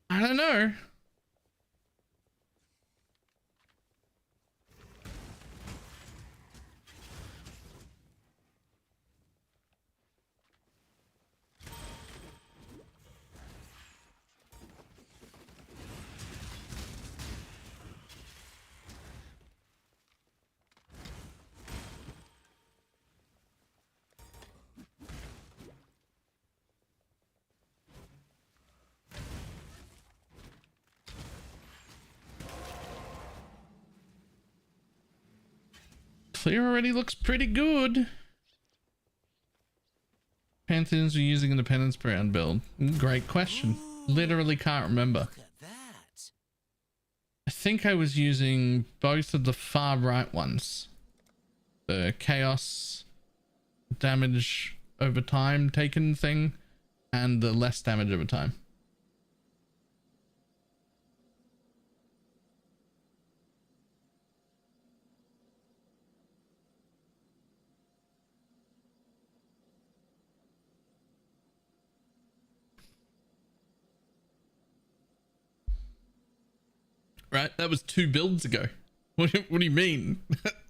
Speaker 6: I don't know. Clear already looks pretty good. Pantheons are using in the penance brand build. Great question. Literally can't remember. I think I was using both of the far right ones. The chaos damage over time taken thing and the less damage over time. Right, that was 2 builds ago. What do you mean?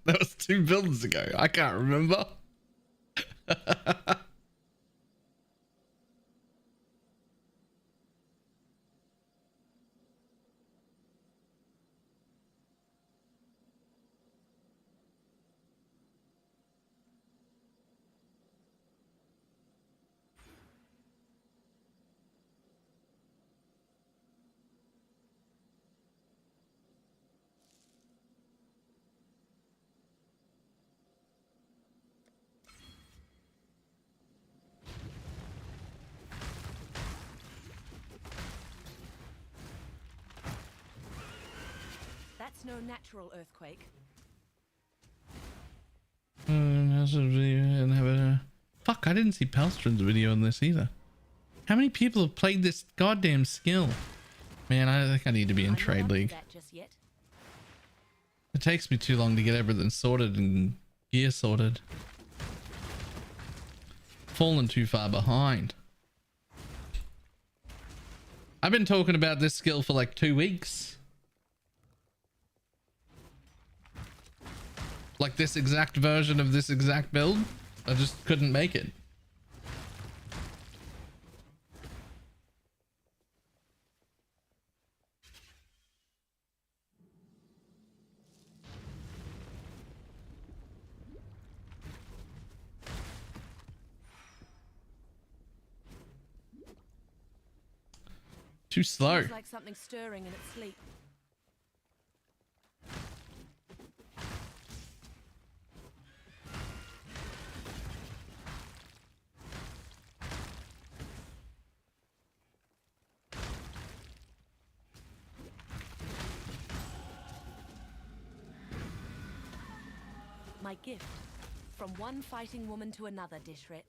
Speaker 6: That was 2 builds ago. I can't remember.
Speaker 7: That's no natural earthquake.
Speaker 6: Fuck, I didn't see Palstron's video on this either. How many people have played this goddamn skill? Man, I think I need to be in Trade League. It takes me too long to get everything sorted and gear sorted. Fallen too far behind. I've been talking about this skill for like 2 weeks. Like this exact version of this exact build. I just couldn't make it. Too slow.
Speaker 7: Seems like something stirring in its sleep. My gift. From one fighting woman to another, Dishrit.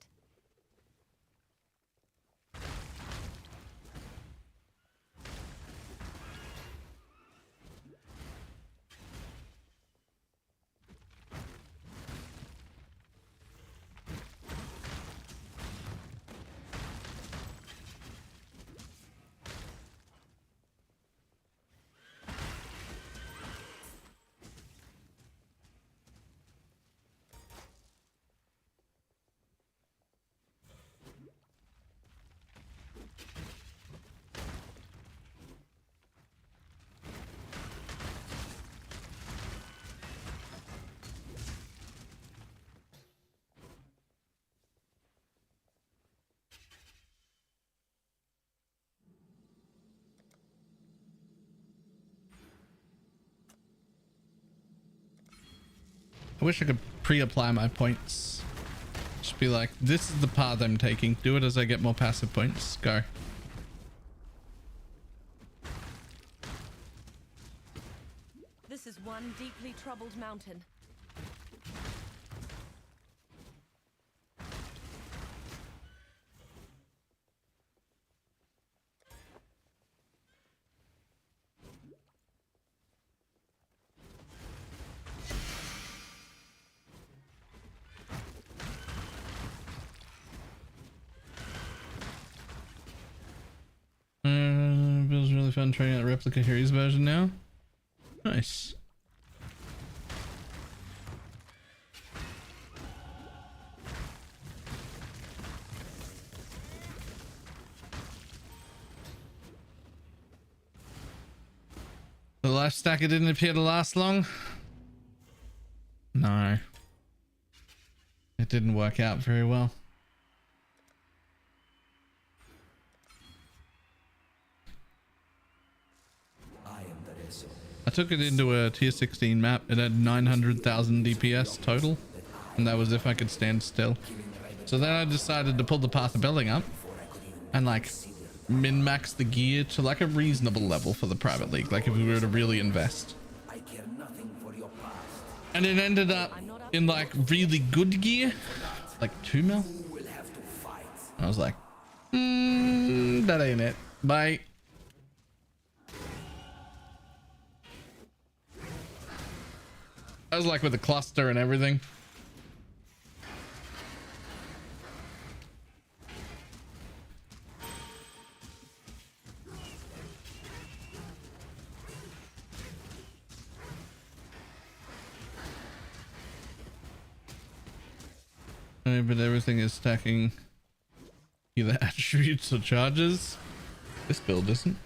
Speaker 6: I wish I could pre-apply my points. Just be like, this is the path I'm taking. Do it as I get more passive points. Go.
Speaker 7: This is one deeply troubled mountain.
Speaker 6: Feels really fun trying out Replica Harry's version now. Nice. The life stacker didn't appear to last long. No. It didn't work out very well. I took it into a tier 16 map. It had 900,000 DPS total, and that was if I could stand still. So then I decided to pull the Path of Belling up and like min-max the gear to like a reasonable level for the private league, like if we were to really invest. And it ended up in like really good gear, like 2 mil. I was like, that ain't it. Bye. I was like with the cluster and everything. But everything is stacking either attributes or charges. This build isn't.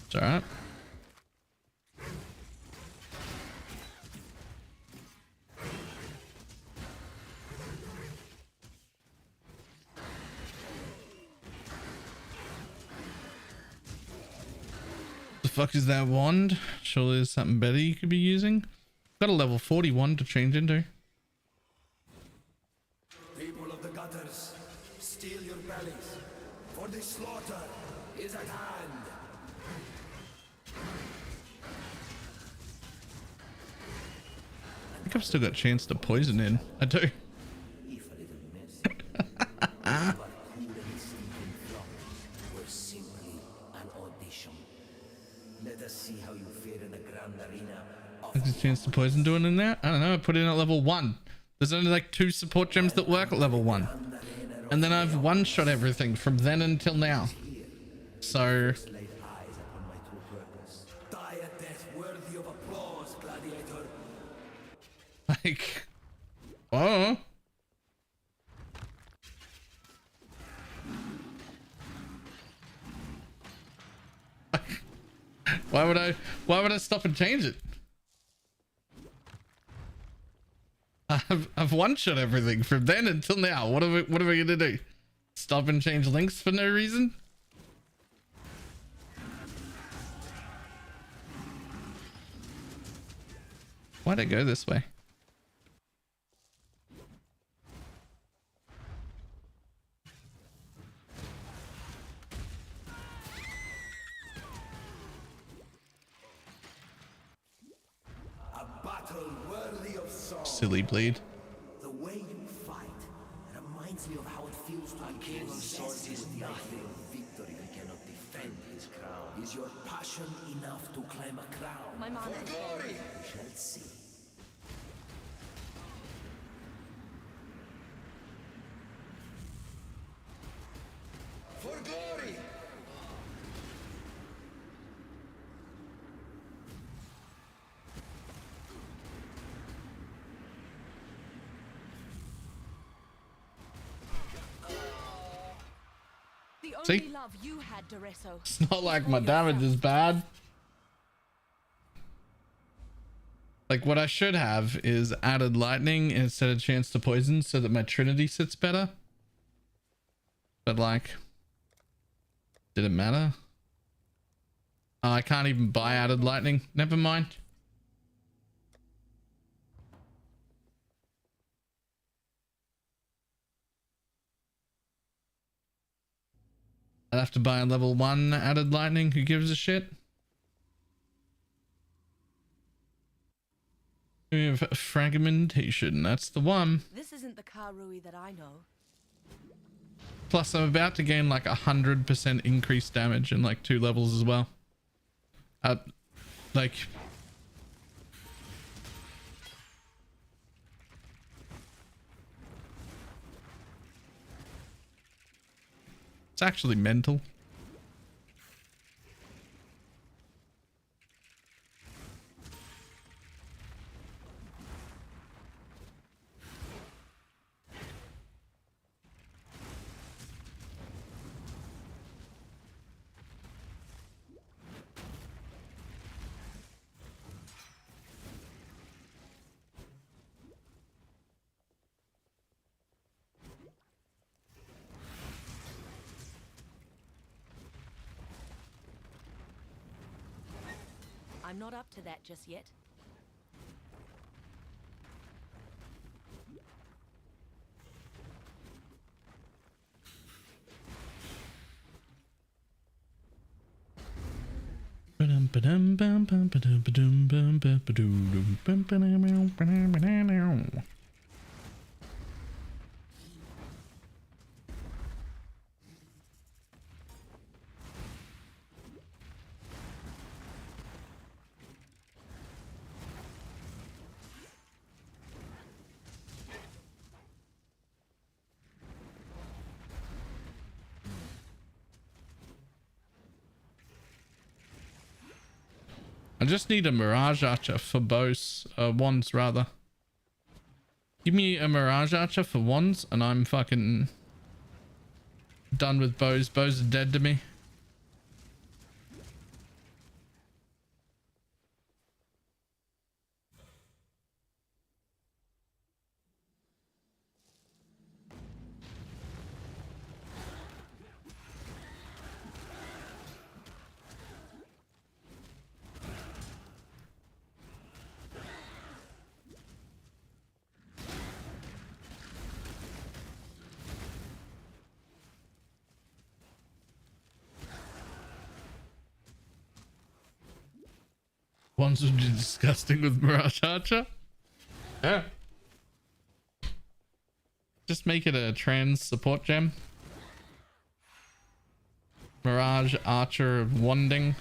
Speaker 6: It's alright. The fuck is that wand? Surely there's something better you could be using. Got a level 41 to change into.
Speaker 9: People of the gutters, steel your bellies, for the slaughter is at hand.
Speaker 6: I think I've still got a chance to poison in. I do. There's a chance to poison doing in there. I don't know. I put in at level 1. There's only like 2 support gems that work at level 1, and then I've one-shot everything from then until now. So like, oh, why would I stop and change it? I've one-shot everything from then until now. What are we gonna do? Stop and change links for no reason? Why'd it go this way?
Speaker 9: A battle worthy of song.
Speaker 6: Silly bleed.
Speaker 9: The way you fight reminds me of how it feels to be king of with the idea of victory who cannot defend his crown. Is your passion enough to claim a crown?
Speaker 7: My man.
Speaker 9: For glory! We shall see. For glory!
Speaker 7: The
Speaker 6: See?
Speaker 7: only love you had, Doresso.
Speaker 6: It's not like my damage is bad. Like what I should have is added lightning instead of chance to poison so that my Trinity sits better. But like, did it matter? Oh, I can't even buy added lightning. Never mind. I'd have to buy a level 1 added lightning. Who gives a shit? We have fragmentation. That's the one.
Speaker 7: This isn't the Karui that I know.
Speaker 6: Plus, I'm about to gain like 100% increased damage in like 2 levels as well. Like, it's actually mental.
Speaker 7: I'm not up to that just yet.
Speaker 6: I just need a Mirage Archer for bows, wands rather. Give me a Mirage Archer for wands and I'm fucking done with bows. Bows are dead to me. Wands would be disgusting with Mirage Archer. Yeah. Just make it a trans support gem. Mirage Archer wanding.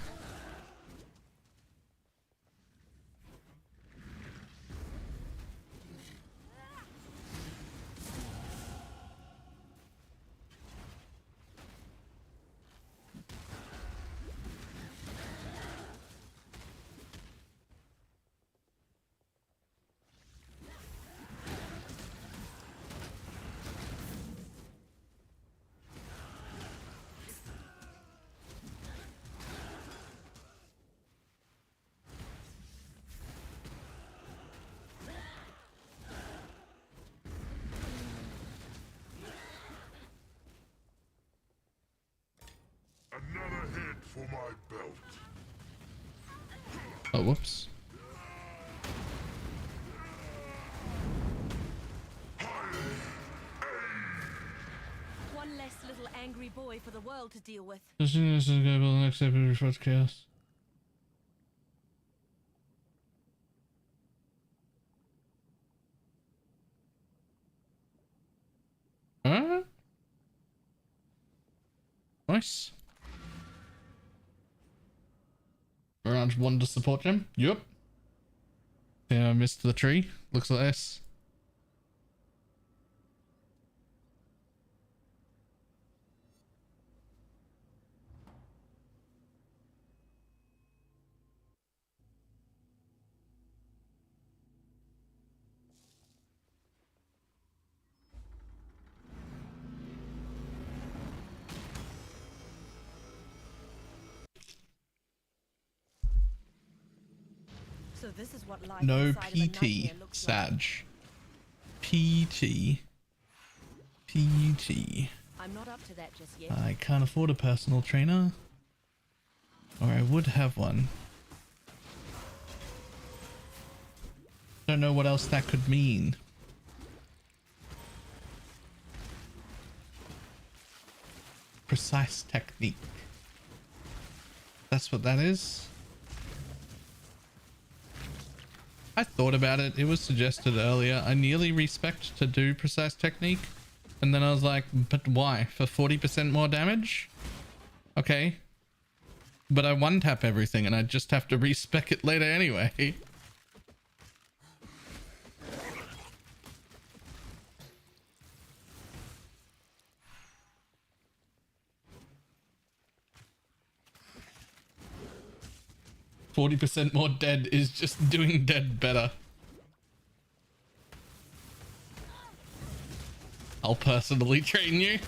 Speaker 15: for my belt.
Speaker 6: Oh, whoops.
Speaker 7: One less little angry boy for the world to deal with.
Speaker 6: This is going to be the next episode before it's chaos. Nice. Around one to support him. Yep. Yeah, I missed the tree. Looks like this.
Speaker 7: So this is what life
Speaker 6: No
Speaker 7: inside of a
Speaker 6: PT,
Speaker 7: nightmare looks like.
Speaker 6: Sag. PT. PT.
Speaker 7: I'm not up to that just yet.
Speaker 6: I can't afford a personal trainer. Or I would have one. Don't know what else that could mean. Precise technique. That's what that is. I thought about it. It was suggested earlier. I nearly respec'd to do precise technique. And then I was like, but why? For 40% more damage? Okay. But I one tap everything and I just have to respec it later anyway. 40% more dead is just doing dead better. I'll personally train you.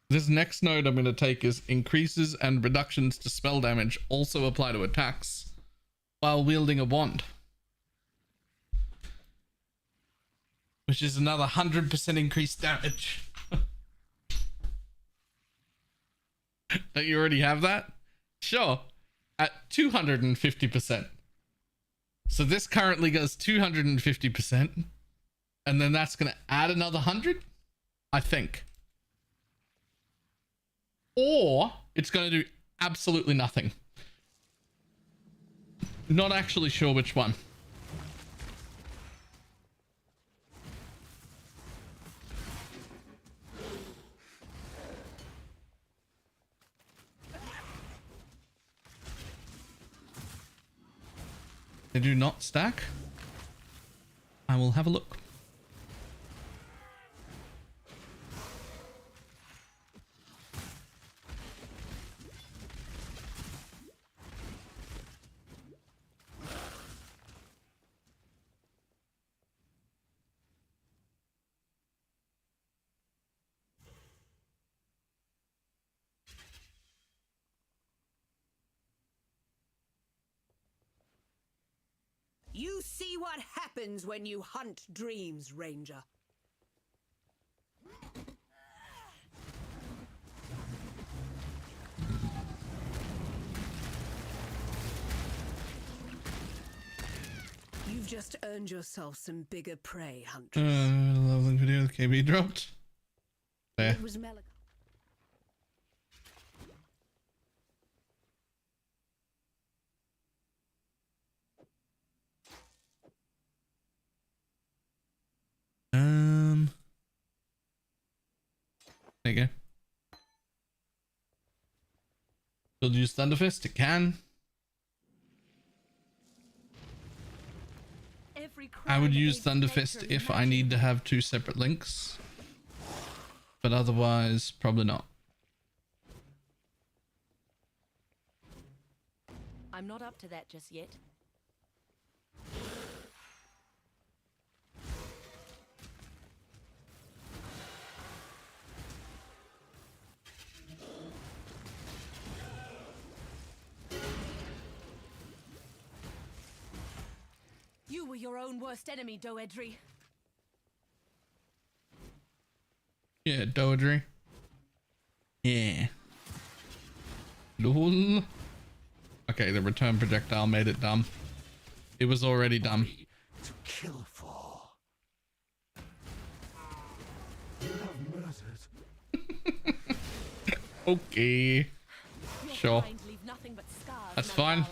Speaker 6: This next node I'm going to take is increases and reductions to spell damage also apply to attacks while wielding a wand. Which is another 100% increased damage. Don't you already have that? Sure. At 250%. So this currently goes 250%. And then that's going to add another 100? I think. Or it's going to do absolutely nothing. Not actually sure which one. They do not stack. I will have a look.
Speaker 14: You see what happens when you hunt dreams, Ranger. You've just earned yourself some bigger prey, Huntress.
Speaker 6: Leveling video with KB dropped. There.
Speaker 14: It was Melica.
Speaker 6: There you go. Still use Thunderfist? It can. I would use Thunderfist if I need to have two separate links. But otherwise, probably not.
Speaker 7: I'm not up to that just yet.
Speaker 14: You
Speaker 7: were your own worst enemy, Doedry.
Speaker 6: Yeah, Doedry. Yeah. Lol. Okay, the return projectile made it dumb. It was already dumb.
Speaker 9: To kill for. You have murdered.
Speaker 6: Okay. Sure. That's fine.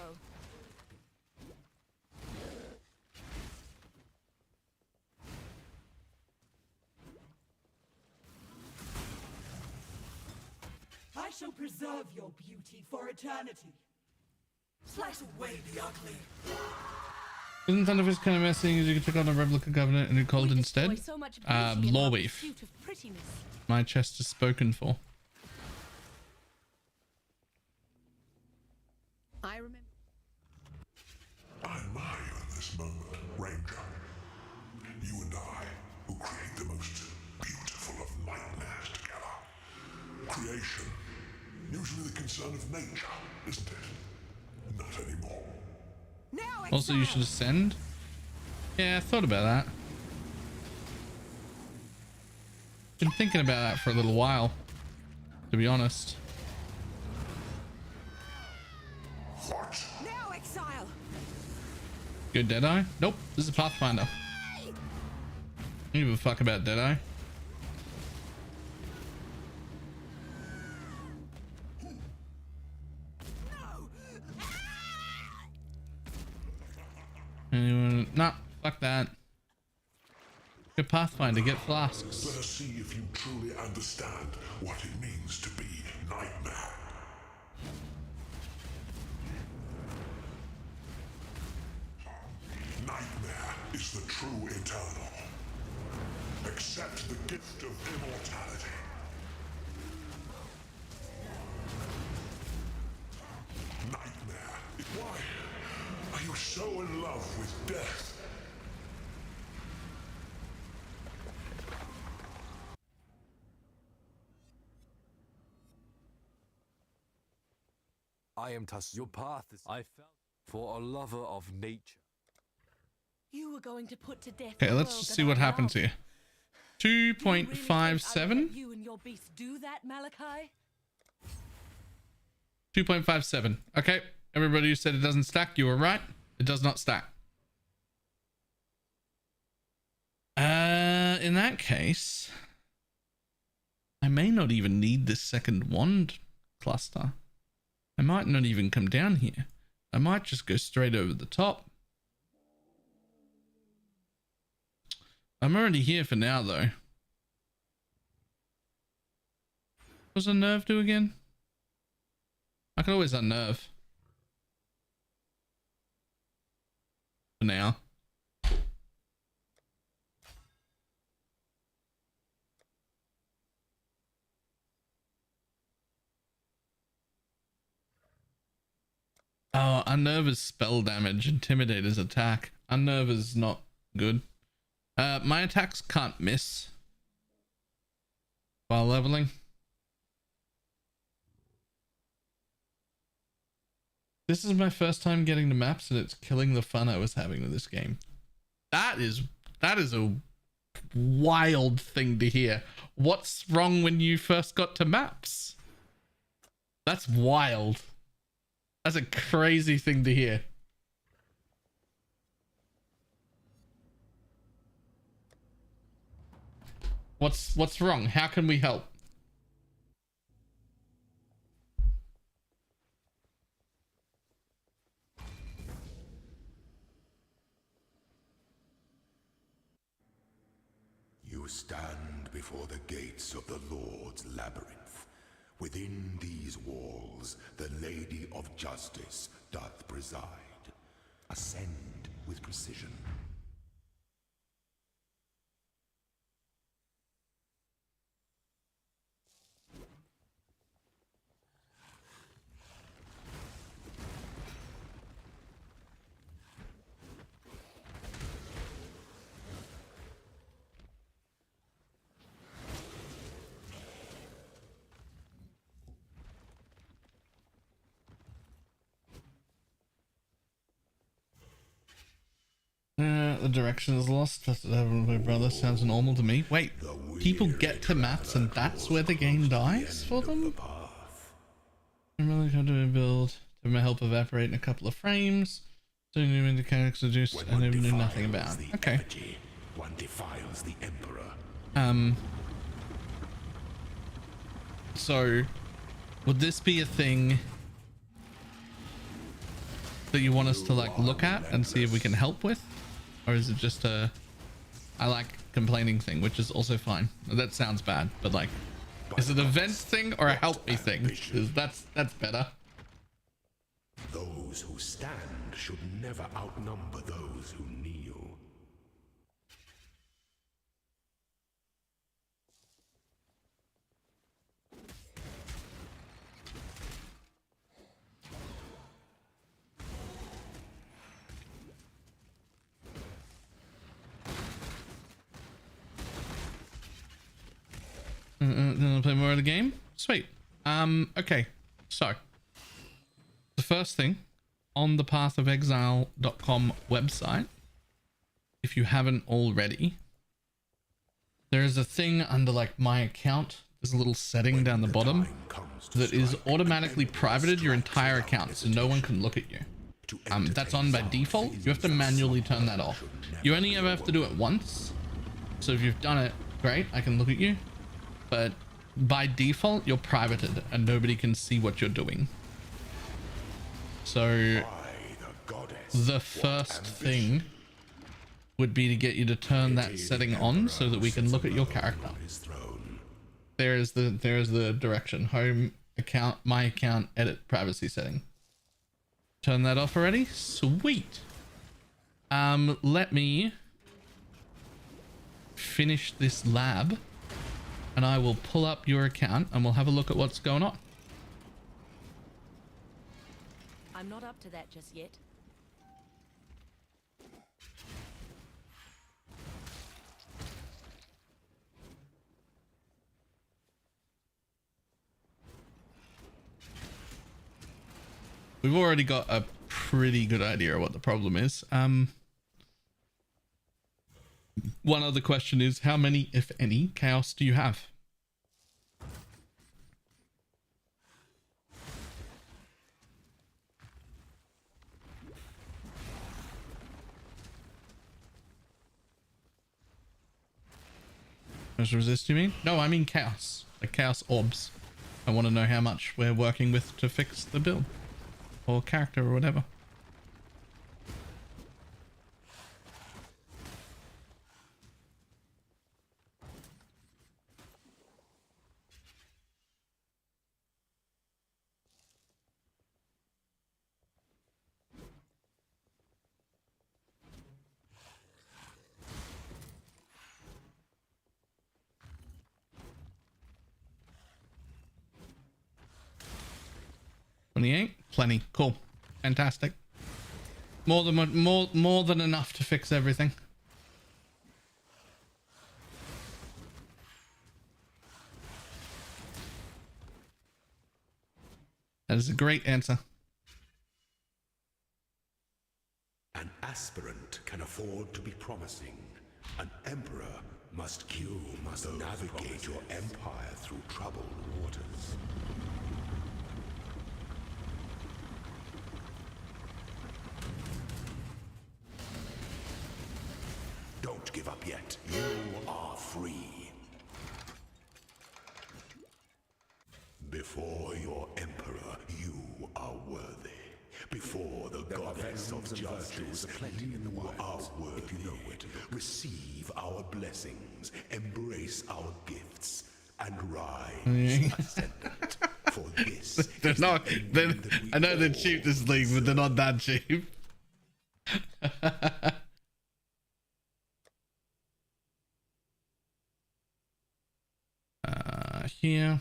Speaker 14: I shall preserve your beauty for eternity. Slice away the ugly.
Speaker 6: Isn't Thunderfist kind of messing as you can check on a replica covenant and it called instead? Law beef. My chest is spoken for.
Speaker 14: I remember.
Speaker 15: I admire you in this moment, Ranger. You and I, who create the most beautiful of nightmares together. Creation, usually the concern of nature, isn't it? Not anymore.
Speaker 6: Also, you should ascend. Yeah, I thought about that. Been thinking about that for a little while, to be honest.
Speaker 15: What?
Speaker 14: Now, exile.
Speaker 6: Good Deadeye? Nope, this is a Pathfinder. I don't give a fuck about Deadeye. Anyone? Nah, fuck that. Good Pathfinder, get flasks.
Speaker 15: Let us see if you truly understand what it means to be nightmare. Nightmare is the true eternal. Accept the gift of immortality. Nightmare. Why are you so in love with death?
Speaker 5: I am Your path is I felt for a lover of nature.
Speaker 7: You were going to put to death.
Speaker 6: Okay, let's just see what happens here. 2.57.
Speaker 7: You and your beast do that, Malachi?
Speaker 6: 2.57. Okay, everybody who said it doesn't stack, you were right. It does not stack. In that case, I may not even need this second wand cluster. I might not even come down here. I might just go straight over the top. I'm already here for now, though. What does unnerve do again? I can always unnerve. For now. Oh, unnerve is spell damage. Intimidate is attack. Unnerve is not good. My attacks can't miss while leveling. This is my first time getting the maps and it's killing the fun I was having with this game. That is a wild thing to hear. What's wrong when you first got to maps? That's wild. That's a crazy thing to hear. What's wrong? How can we help?
Speaker 15: You stand before the gates of the Lord's labyrinth. Within these walls, the Lady of Justice doth preside. Ascend with precision.
Speaker 6: the directions lost. That's what happened with my brother. Sounds normal to me. Wait, people get to maps and that's where the game dies for them? I'm really going to build to help evaporate in a couple of frames. So new mechanics reduced I knew nothing about. Okay.
Speaker 9: One defiles the Emperor.
Speaker 6: So would this be a thing that you want us to like look at and see if we can help with? Or is it just a I like complaining thing, which is also fine. That sounds bad, but like, is it a vent thing or a help me thing? Because that's better.
Speaker 9: Those who stand should never outnumber those who kneel.
Speaker 6: Then I'll play more of the game. Sweet. Okay. So the first thing on the pathofexile.com website, if you haven't already, there is a thing under like my account. There's a little setting down the bottom that is automatically privated your entire account, so no one can look at you. That's on by default. You have to manually turn that off. You only ever have to do it once. So if you've done it, great, I can look at you. But by default, you're privated and nobody can see what you're doing. So the first thing would be to get you to turn that setting on so that we can look at your character. There's the direction. Home account, my account, edit privacy setting. Turn that off already? Sweet. Let me finish this lab and I will pull up your account and we'll have a look at what's going on.
Speaker 7: I'm not up to that just yet.
Speaker 6: We've already got a pretty good idea of what the problem is. One other question is, how many, if any, chaos do you have? Resist, you mean? No, I mean chaos. Like chaos orbs. I want to know how much we're working with to fix the build. Or character or whatever. Plenty. Cool. Fantastic. More than enough to fix everything. That is a great answer.
Speaker 9: An aspirant can afford to be promising. An emperor must navigate your empire through troubled waters. Don't give up yet. You are free. Before your emperor, you are worthy. Before the goddess of justice, you are worthy. Receive our blessings, embrace our gifts, and rise ascendant. For this,
Speaker 6: they're not. I know they're cheap this league, but they're not that cheap. Here.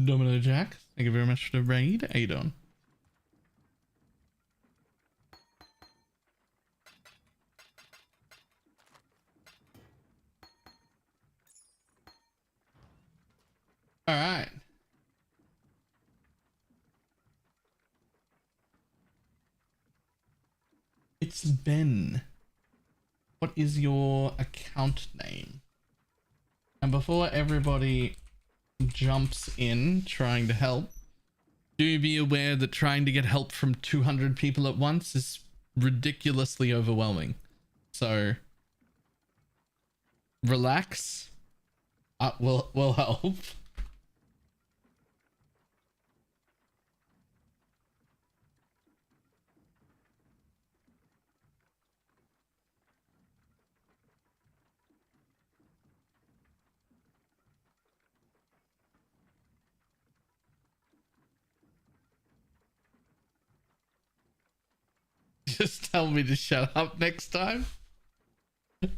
Speaker 6: Domino Jack. Thank you very much for the raid, Adon. All right. It's Ben. What is your account name? And before everybody jumps in trying to help, do be aware that trying to get help from 200 people at once is ridiculously overwhelming. So relax. We'll help. Just tell me to shut up next time. I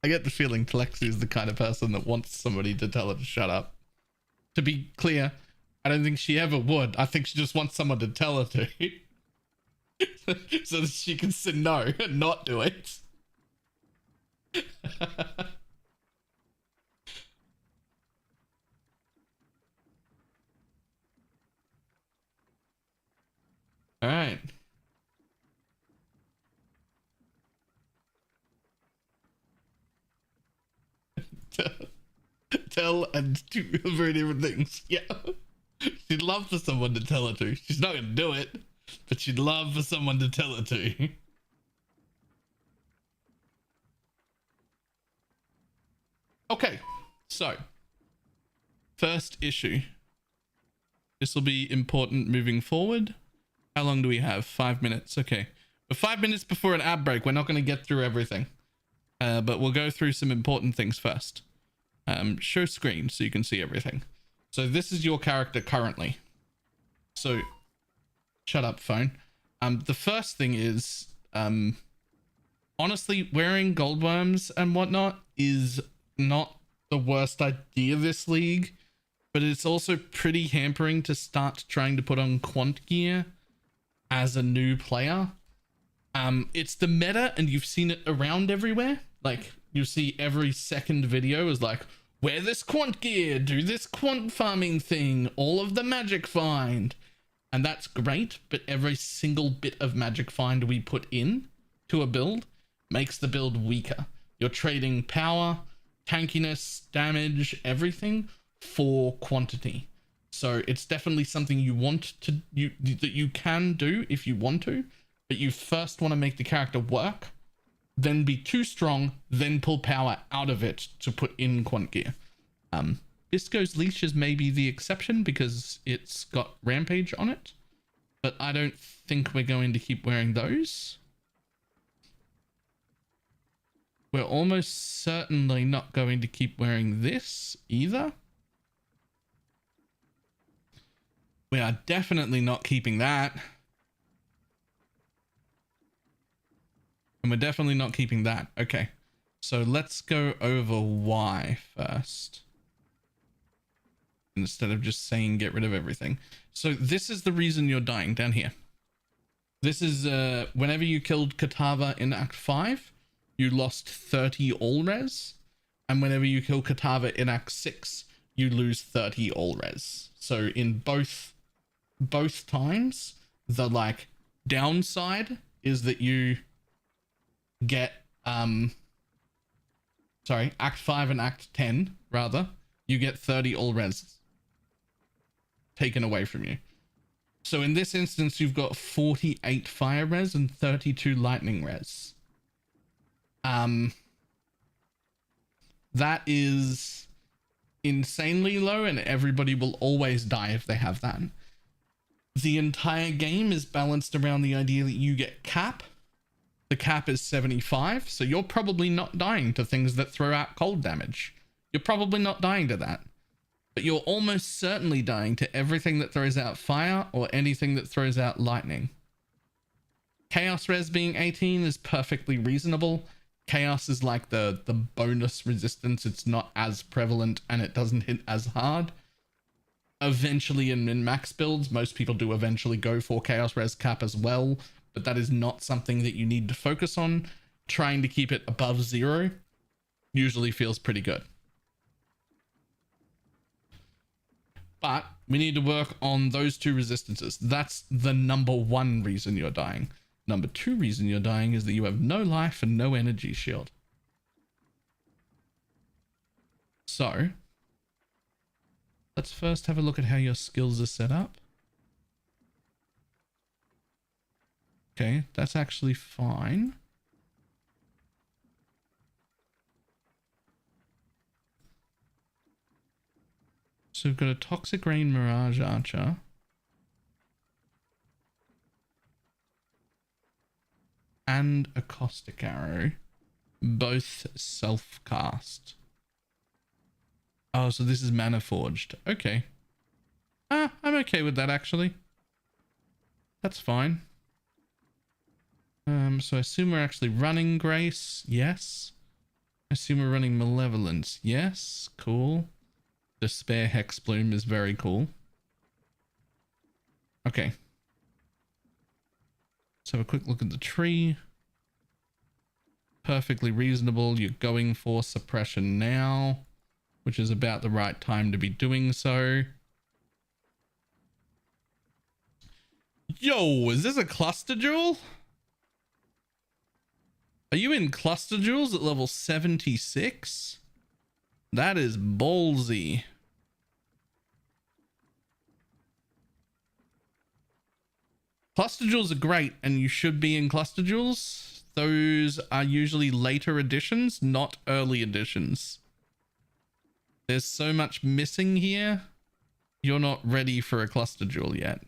Speaker 6: get the feeling Telexi is the kind of person that wants somebody to tell her to shut up. To be clear, I don't think she ever would. I think she just wants someone to tell her to. So that she can say no and not do it. All right. Tell and do very different things. Yeah. She'd love for someone to tell her to. She's not going to do it, but she'd love for someone to tell her to. Okay. So, first issue. This will be important moving forward. How long do we have? 5 minutes. Okay. But 5 minutes before an ad break. We're not going to get through everything. But we'll go through some important things first. Show screen so you can see everything. So this is your character currently. So shut up, phone. The first thing is, honestly, wearing goldworms and whatnot is not the worst idea this league, but it's also pretty hampering to start trying to put on quant gear as a new player. It's the meta and you've seen it around everywhere. Like you see every second video is like, wear this quant gear, do this quant farming thing, all of the magic find. And that's great, but every single bit of magic find we put in to a build makes the build weaker. You're trading power, tankiness, damage, everything for quantity. So it's definitely something you want to that you can do if you want to, but you first want to make the character work, then be too strong, then pull power out of it to put in quant gear. Bisco's leash is maybe the exception because it's got rampage on it, but I don't think we're going to keep wearing those. We're almost certainly not going to keep wearing this either. We are definitely not keeping that. And we're definitely not keeping that. Okay, so let's go over why first, instead of just saying get rid of everything. So this is the reason you're dying down here. This is whenever you killed Katava in Act 5, you lost 30 all res, and whenever you kill Katava in Act 6, you lose 30 all res. So in both times, the like downside is that you get Act 5 and Act 10 rather, you get 30 all res taken away from you. So in this instance you've got 48 fire res and 32 lightning res. That is insanely low, and everybody will always die if they have that. The entire game is balanced around the idea that you get cap. The cap is 75, so you're probably not dying to things that throw out cold damage. You're probably not dying to that. But you're almost certainly dying to everything that throws out fire or anything that throws out lightning. Chaos res being 18 is perfectly reasonable. Chaos is like the bonus resistance. It's not as prevalent and it doesn't hit as hard. eventually in max builds, most people do eventually go for Chaos Res Cap as well, but that is not something that you need to focus on. Trying to keep it above 0 usually feels pretty good. But we need to work on those 2 resistances. That's the number 1 reason you're dying. Number 2 reason you're dying is that you have no life and no energy shield. So, let's first have a look at how your skills are set up. Okay, that's actually fine. So we've got a Toxic Rain Mirage Archer. And a Caustic Arrow. Both self-cast. Oh, so this is Mana Forged. Okay. I'm okay with that, actually. That's fine. So I assume we're actually running Grace. Yes. I assume we're running Malevolence. Yes. Cool. Despair Hex Bloom is very cool. Okay. Let's have a quick look at the tree. Perfectly reasonable. You're going for suppression now, which is about the right time to be doing so. Yo, is this a cluster jewel? Are you in cluster jewels at level 76? That is ballsy. Cluster jewels are great, and you should be in cluster jewels. Those are usually later editions, not early editions. There's so much missing here. You're not ready for a cluster jewel yet.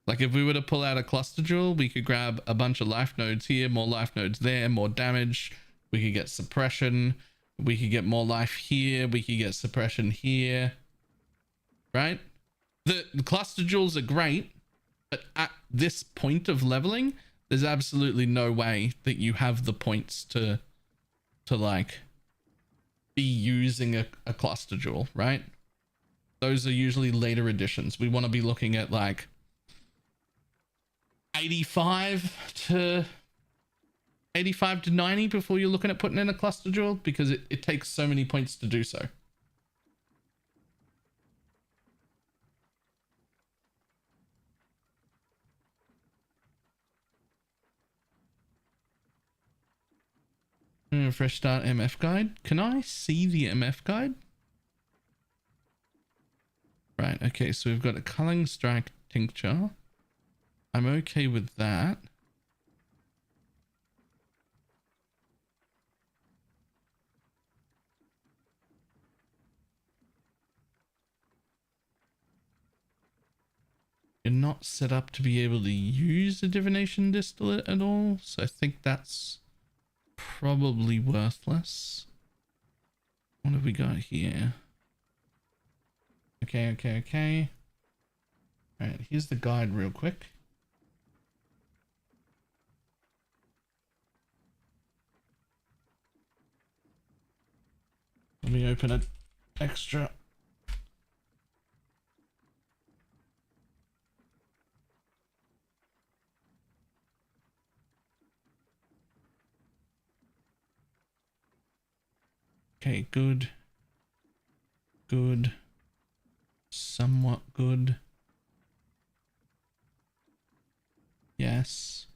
Speaker 6: Like if we were to pull out a cluster jewel, we could grab a bunch of life nodes here, more life nodes there, more damage. We could get suppression. We could get more life here. We could get suppression here. Right? The cluster jewels are great, but at this point of leveling, there's absolutely no way that you have the points to like be using a cluster jewel, right? Those are usually later editions. We want to be looking at like 85 to 90 before you're looking at putting in a cluster jewel, because it takes so many points to do so. Fresh start MF guide. Can I see the MF guide? Right, okay, so we've got a Culling Strike Tincture. I'm okay with that. You're not set up to be able to use a Divination Distillate at all, so I think that's probably worthless. What have we got here? Okay. Alright, here's the guide real quick. Let me open it extra. Okay, good. Good. Somewhat good. Yes.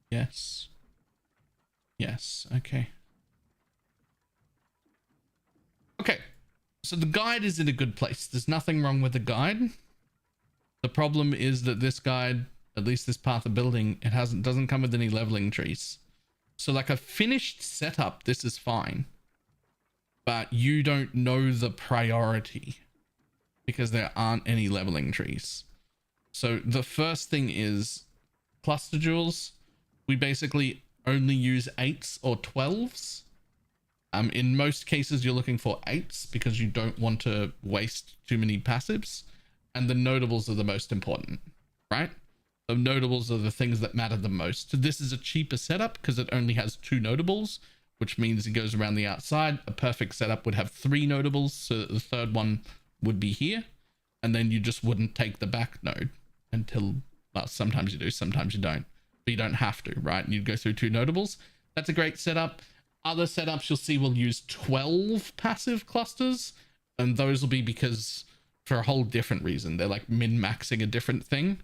Speaker 6: Yes. Yes, okay. Okay, so the guide is in a good place. There's nothing wrong with the guide. The problem is that this guide, at least this path of building, it doesn't come with any leveling trees. So like a finished setup, this is fine. But you don't know the priority because there aren't any leveling trees. So the first thing is cluster jewels. We basically only use 8s or 12s. In most cases, you're looking for 8s because you don't want to waste too many passives. And the notables are the most important, right? The notables are the things that matter the most. So this is a cheaper setup because it only has 2 notables, which means it goes around the outside. A perfect setup would have 3 notables, so that the third one would be here, and then you just wouldn't take the back node until, well, sometimes you do, sometimes you don't, but you don't have to, right? You'd go through 2 notables. That's a great setup. Other setups you'll see will use 12 passive clusters, and those will be because for a whole different reason. They're like min-maxing a different thing.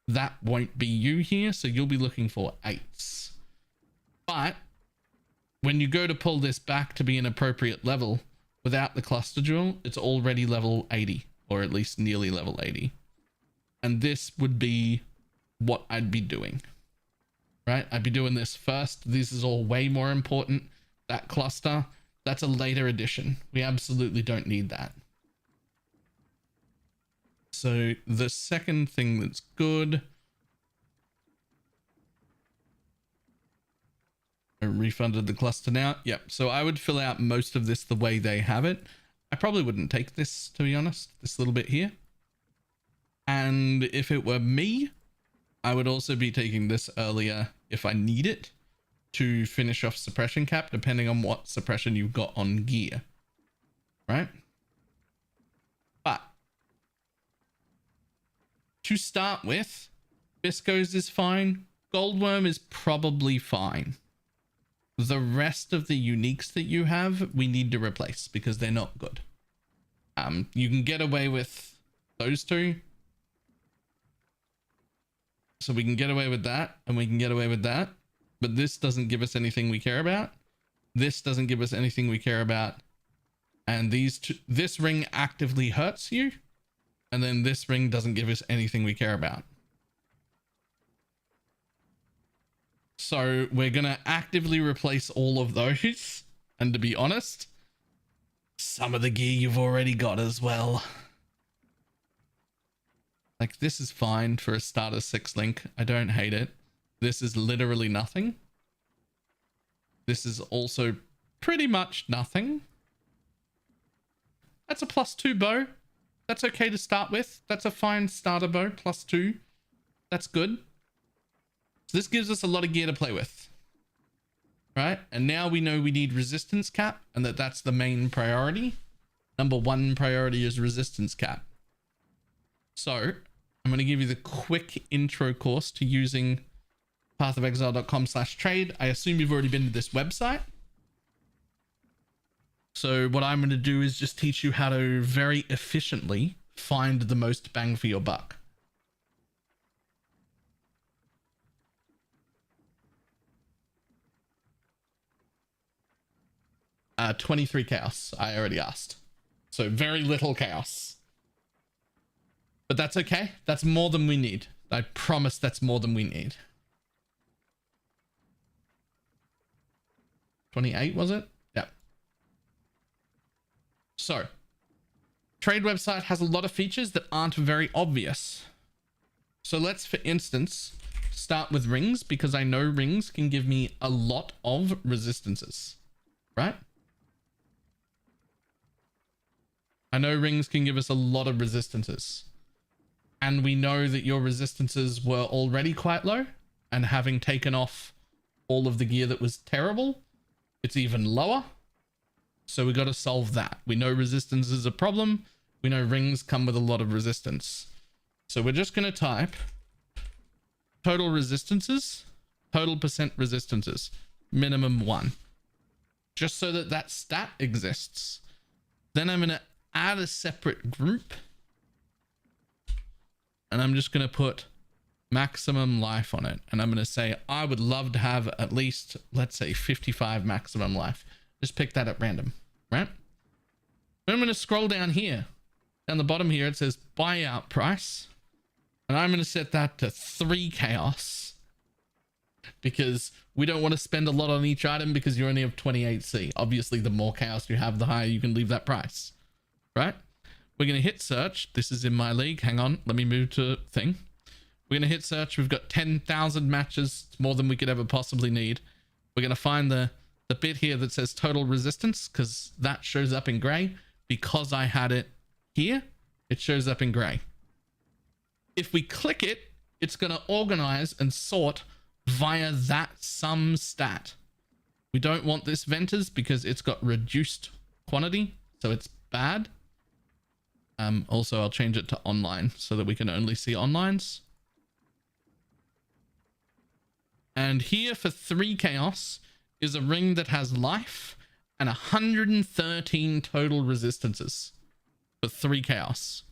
Speaker 6: That won't be you here, so you'll be looking for 8s. But when you go to pull this back to be an appropriate level without the cluster jewel, it's already level 80, or at least nearly level 80. And this would be what I'd be doing, right? I'd be doing this first. This is all way more important. That cluster, that's a later addition. We absolutely don't need that. So the second thing that's good, I refunded the cluster now. Yep. So I would fill out most of this the way they have it. I probably wouldn't take this, to be honest, this little bit here. And if it were me, I would also be taking this earlier if I need it to finish off suppression cap, depending on what suppression you've got on gear, right? But to start with, Bisco's is fine. Goldworm is probably fine. The rest of the uniques that you have, we need to replace because they're not good. You can get away with those 2. So we can get away with that, and we can get away with that. But this doesn't give us anything we care about. This doesn't give us anything we care about. And these 2, this ring actively hurts you. And then this ring doesn't give us anything we care about. So we're going to actively replace all of those. And to be honest, some of the gear you've already got as well. Like, this is fine for a starter 6 link. I don't hate it. This is literally nothing. This is also pretty much nothing. That's a +2 bow. That's okay to start with. That's a fine starter bow, +2. That's good. So this gives us a lot of gear to play with. Right? And now we know we need resistance cap, and that's the main priority. Number 1 priority is resistance cap. So I'm going to give you the quick intro course to using pathofexile.com/trade. I assume you've already been to this website. So what I'm going to do is just teach you how to very efficiently find the most bang for your buck. Uh, 23 chaos, I already asked. So very little chaos. But that's okay. That's more than we need. I promise that's more than we need. 28, was it? Yeah. So, trade website has a lot of features that aren't very obvious. So let's, for instance, start with rings, because I know rings can give me a lot of resistances, right? I know rings can give us a lot of resistances. And we know that your resistances were already quite low, and having taken off all of the gear that was terrible, it's even lower. So we got to solve that. We know resistance is a problem. We know rings come with a lot of resistance. So we're just going to type total resistances, total percent resistances, minimum 1, just so that that stat exists. Then I'm going to add a separate group, and I'm just going to put maximum life on it. And I'm going to say, I would love to have at least, let's say 55 maximum life. Just pick that at random, right? Then I'm going to scroll down here. Down the bottom here, it says buyout price. And I'm going to set that to 3 chaos. Because we don't want to spend a lot on each item because you only have 28C. Obviously, the more chaos you have, the higher you can leave that price, right? We're going to hit search. This is in my league. Hang on. Let me move to thing. We're going to hit search. We've got 10,000 matches. It's more than we could ever possibly need. We're going to find the bit here that says total resistance, because that shows up in gray. Because I had it here, it shows up in gray. If we click it, it's going to organize and sort via that sum stat. We don't want this Ventus because it's got reduced quantity, so it's bad. Also, I'll change it to online so that we can only see onlines. And here for 3 chaos is a ring that has life and 113 total resistances for 3 chaos.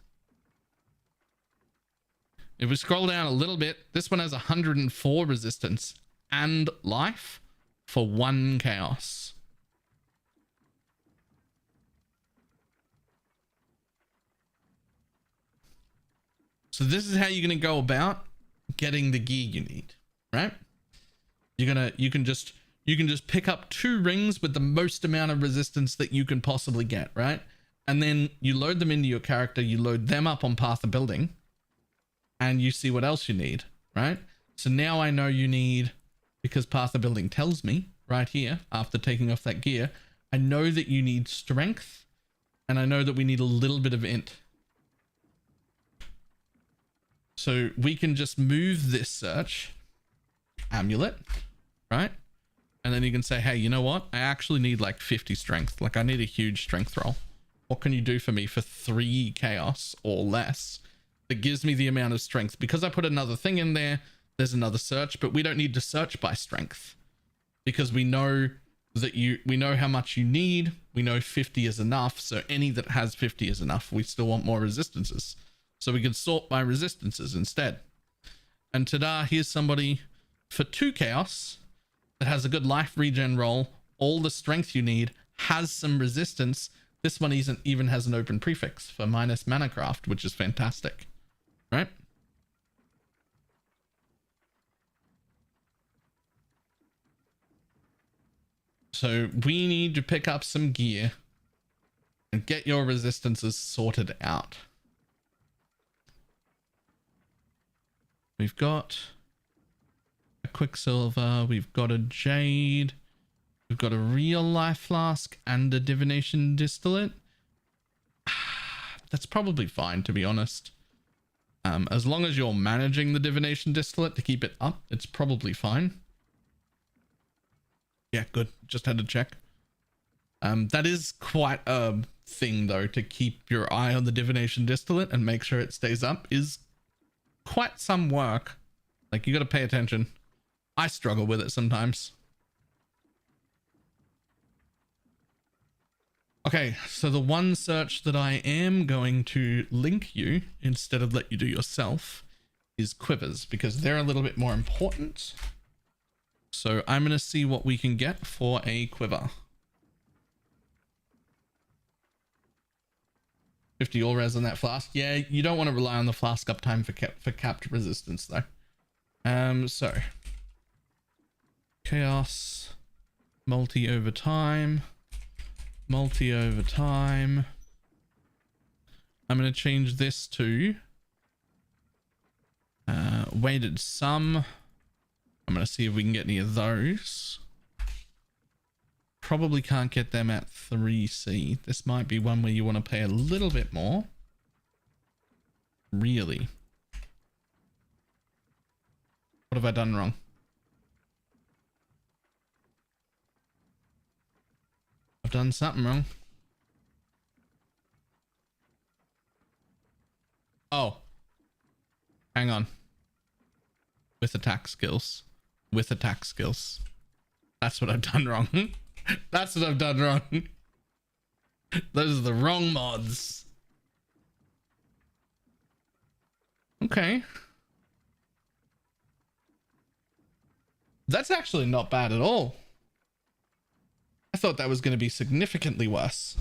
Speaker 6: If we scroll down a little bit, this one has 104 resistance and life for 1 chaos. So this is how you're going to go about getting the gear you need, right? You can just pick up 2 rings with the most amount of resistance that you can possibly get, right? And then you load them into your character, you load them up on Path of Building, and you see what else you need, right? So now I know you need, because Path of Building tells me right here, after taking off that gear, I know that you need strength, and I know that we need a little bit of int. So we can just move this search, amulet, right? And then you can say, hey, you know what? I actually need like 50 strength. Like I need a huge strength roll. What can you do for me for 3 chaos or less that gives me the amount of strength? Because I put another thing in there, there's another search, but we don't need to search by strength because we know that we know how much you need. We know 50 is enough. So any that has 50 is enough. We still want more resistances. So we can sort by resistances instead. And ta-da, here's somebody for 2 chaos that has a good life regen roll, all the strength you need, has some resistance. This one even has an open prefix for minus mana craft, which is fantastic, right? So we need to pick up some gear and get your resistances sorted out. We've got a Quicksilver, we've got a Jade, we've got a real life flask and a divination distillate. That's probably fine, to be honest. As long as you're managing the divination distillate to keep it up, it's probably fine. Yeah, good. Just had to check. That is quite a thing, though, to keep your eye on the divination distillate and make sure it stays up is quite some work. Like, you got to pay attention. I struggle with it sometimes. Okay, so the one search that I am going to link you instead of let you do yourself is quivers, because they're a little bit more important. So I'm going to see what we can get for a quiver. 50 all res on that flask. Yeah, you don't want to rely on the flask uptime for capped resistance though. So chaos, multi over time. I'm going to change this to weighted sum. I'm going to see if we can get any of those. Probably can't get them at 3C. This might be one where you want to pay a little bit more. Really? What have I done wrong? I've done something wrong. Oh. Hang on. With attack skills. With attack skills. That's what I've done wrong. That's what I've done wrong. Those are the wrong mods. Okay. That's actually not bad at all. I thought that was going to be significantly worse.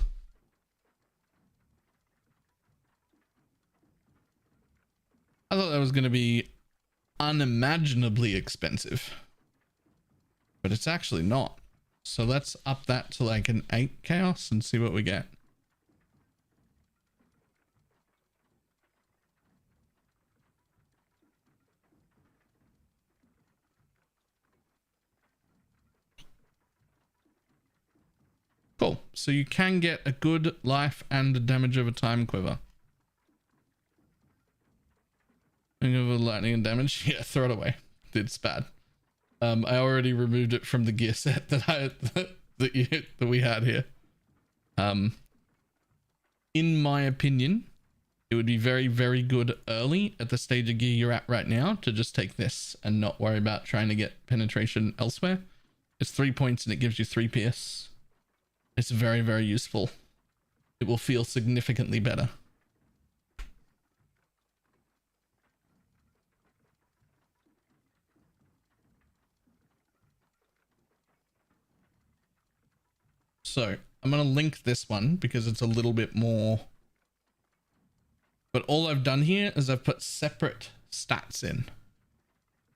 Speaker 6: I thought that was going to be unimaginably expensive. But it's actually not. So let's up that to like an 8 chaos and see what we get. Cool. So you can get a good life and a damage over time quiver. Think of a lightning and damage. Yeah, throw it away. It's bad. I already removed it from the gear set that we had here. In my opinion, it would be very, very good early at the stage of gear you're at right now to just take this and not worry about trying to get penetration elsewhere. It's 3 points and it gives you 3 PS. It's very, very useful. It will feel significantly better. So I'm going to link this one because it's a little bit more. But all I've done here is I've put separate stats in.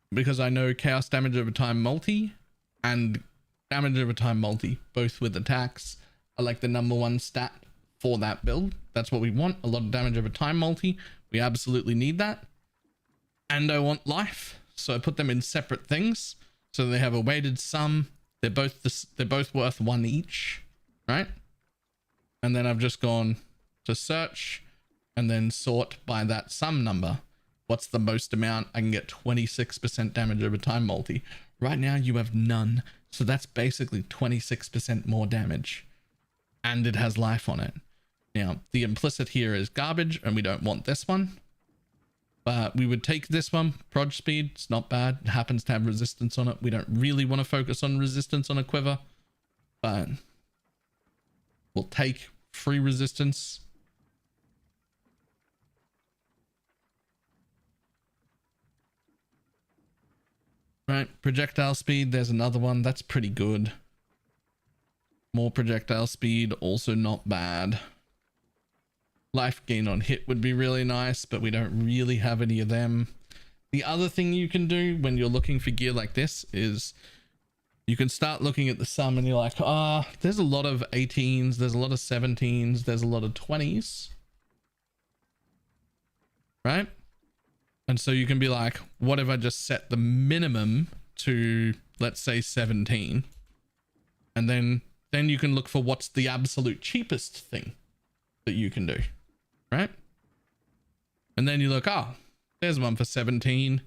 Speaker 6: Because I know chaos damage over time multi and damage over time multi, both with attacks, are like the #1 stat for that build. That's what we want. A lot of damage over time multi. We absolutely need that. And I want life. So I put them in separate things. So they have a weighted sum. They're both worth 1 each, right? And then I've just gone to search and then sort by that sum number. What's the most amount? I can get 26% damage over time multi. Right now you have none. So that's basically 26% more damage. And it has life on it. Now, the implicit here is garbage and we don't want this one. But we would take this one. Proj speed, it's not bad. It happens to have resistance on it. We don't really want to focus on resistance on a quiver. But we'll take free resistance. Right, projectile speed, there's another one. That's pretty good. More projectile speed, also not bad. Life gain on hit would be really nice, but we don't really have any of them. The other thing you can do when you're looking for gear like this is you can start looking at the sum and you're like, there's a lot of 18s, there's a lot of 17s, there's a lot of 20s. Right? And so you can be like, what if I just set the minimum to, let's say 17? And then you can look for what's the absolute cheapest thing that you can do, right? And then you look, there's one for 17.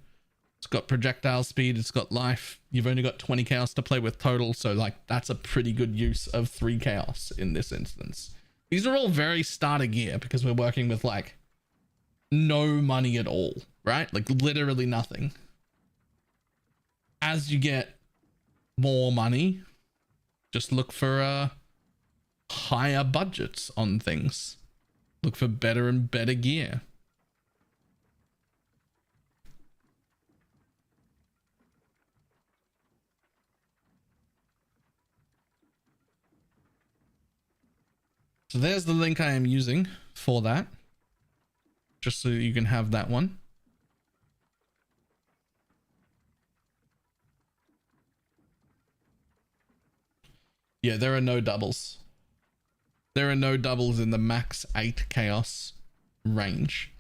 Speaker 6: It's got projectile speed, it's got life. You've only got 20 chaos to play with total. So like that's a pretty good use of 3 chaos in this instance. These are all very starter gear because we're working with like no money at all, right? Like literally nothing. As you get more money, just look for higher budgets on things. Look for better and better gear. So there's the link I am using for that. Just so you can have that one. Yeah, there are no doubles. There are no doubles in the max 8 chaos range.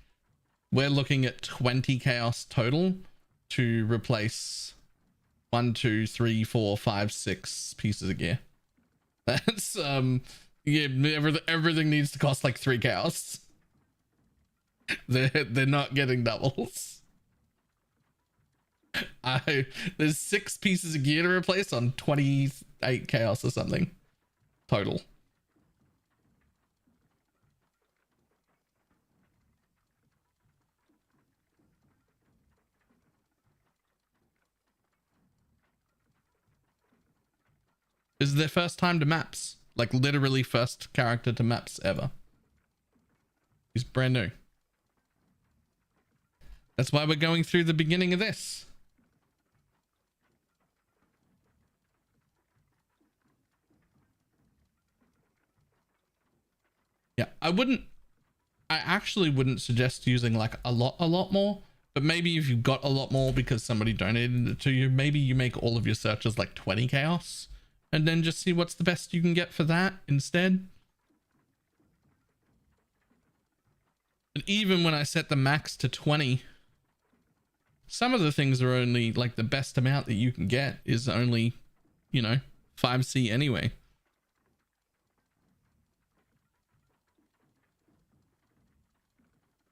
Speaker 6: We're looking at 20 chaos total to replace 1, 2, 3, 4, 5, 6 pieces of gear. That's yeah, everything needs to cost like 3 chaos. They're not getting doubles. There's 6 pieces of gear to replace on 28 chaos or something total. This is their first time to maps, like literally first character to maps ever. He's brand new. That's why we're going through the beginning of this. Yeah, I actually wouldn't suggest using like a lot more, but maybe if you've got a lot more because somebody donated it to you, maybe you make all of your searches like 20 chaos and then just see what's the best you can get for that instead. And even when I set the max to 20, some of the things are only like the best amount that you can get is only, 5C anyway.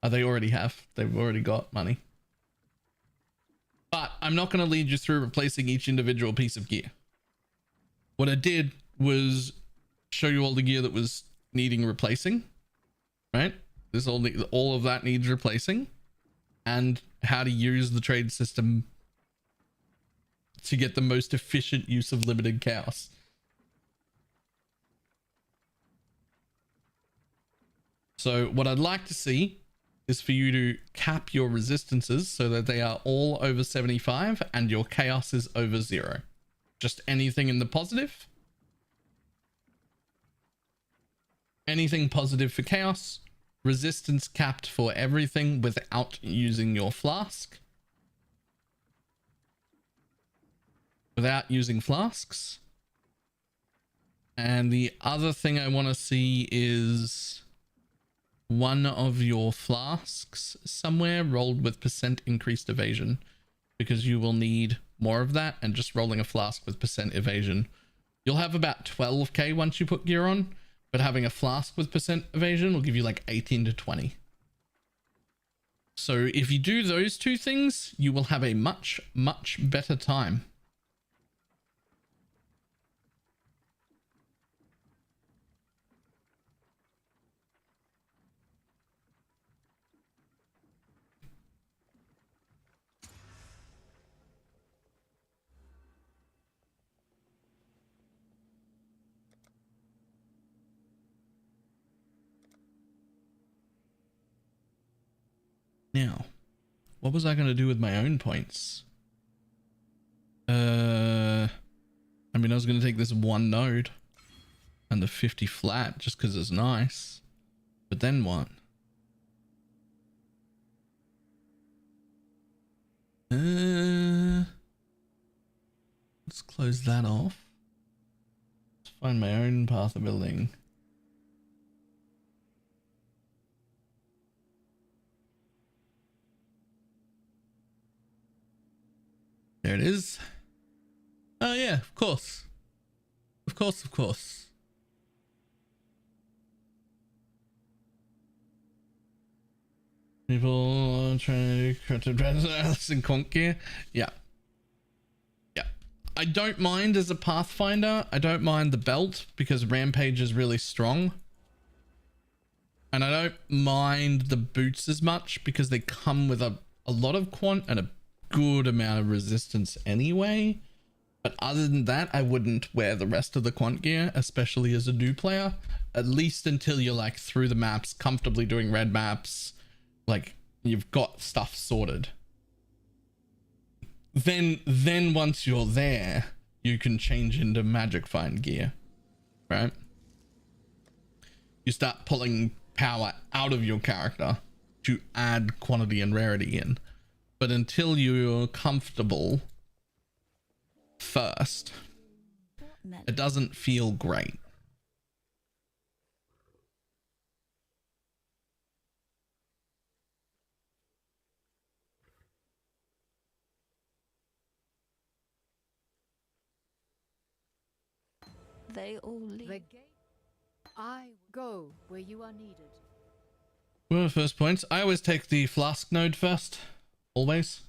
Speaker 6: They already have. They've already got money.
Speaker 1: But I'm not going to lead you through replacing each individual piece of gear. What I did was show you all the gear that was needing replacing, right? This all of that needs replacing, and how to use the trade system to get the most efficient use of limited chaos. So what I'd like to see is for you to cap your resistances so that they are all over 75 and your chaos is over 0. Just anything in the positive. Anything positive for chaos. Resistance capped for everything without using your flask. Without using flasks. And the other thing I want to see is one of your flasks somewhere rolled with % increased evasion, because you will need more of that, and just rolling a flask with % evasion. You'll have about 12k once you put gear on, but having a flask with % evasion will give you like 18 to 20. So if you do those two things, you will have a much, much better time. Now, what was I going to do with my own points? I mean, I was going to take this one node and the 50 flat just because it's nice. But then what? Let's close that off. Let's find my own path of building. There it is. Oh yeah, of course. Of course, of course. People trying to in conk gear. Yeah. Yeah. I don't mind as a Pathfinder. I don't mind the belt because Rampage is really strong. And I don't mind the boots as much because they come with a lot of quant and a good amount of resistance anyway. But other than that, I wouldn't wear the rest of the quant gear, especially as a new player, at least until you're like through the maps, comfortably doing red maps, like you've got stuff sorted. Then once you're there, you can change into magic find gear, right? You start pulling power out of your character to add quantity and rarity in. But until you're comfortable first, it doesn't feel great.
Speaker 7: They all leave.
Speaker 16: I go where you are needed.
Speaker 1: Well, first points. I always take the flask node first. Always.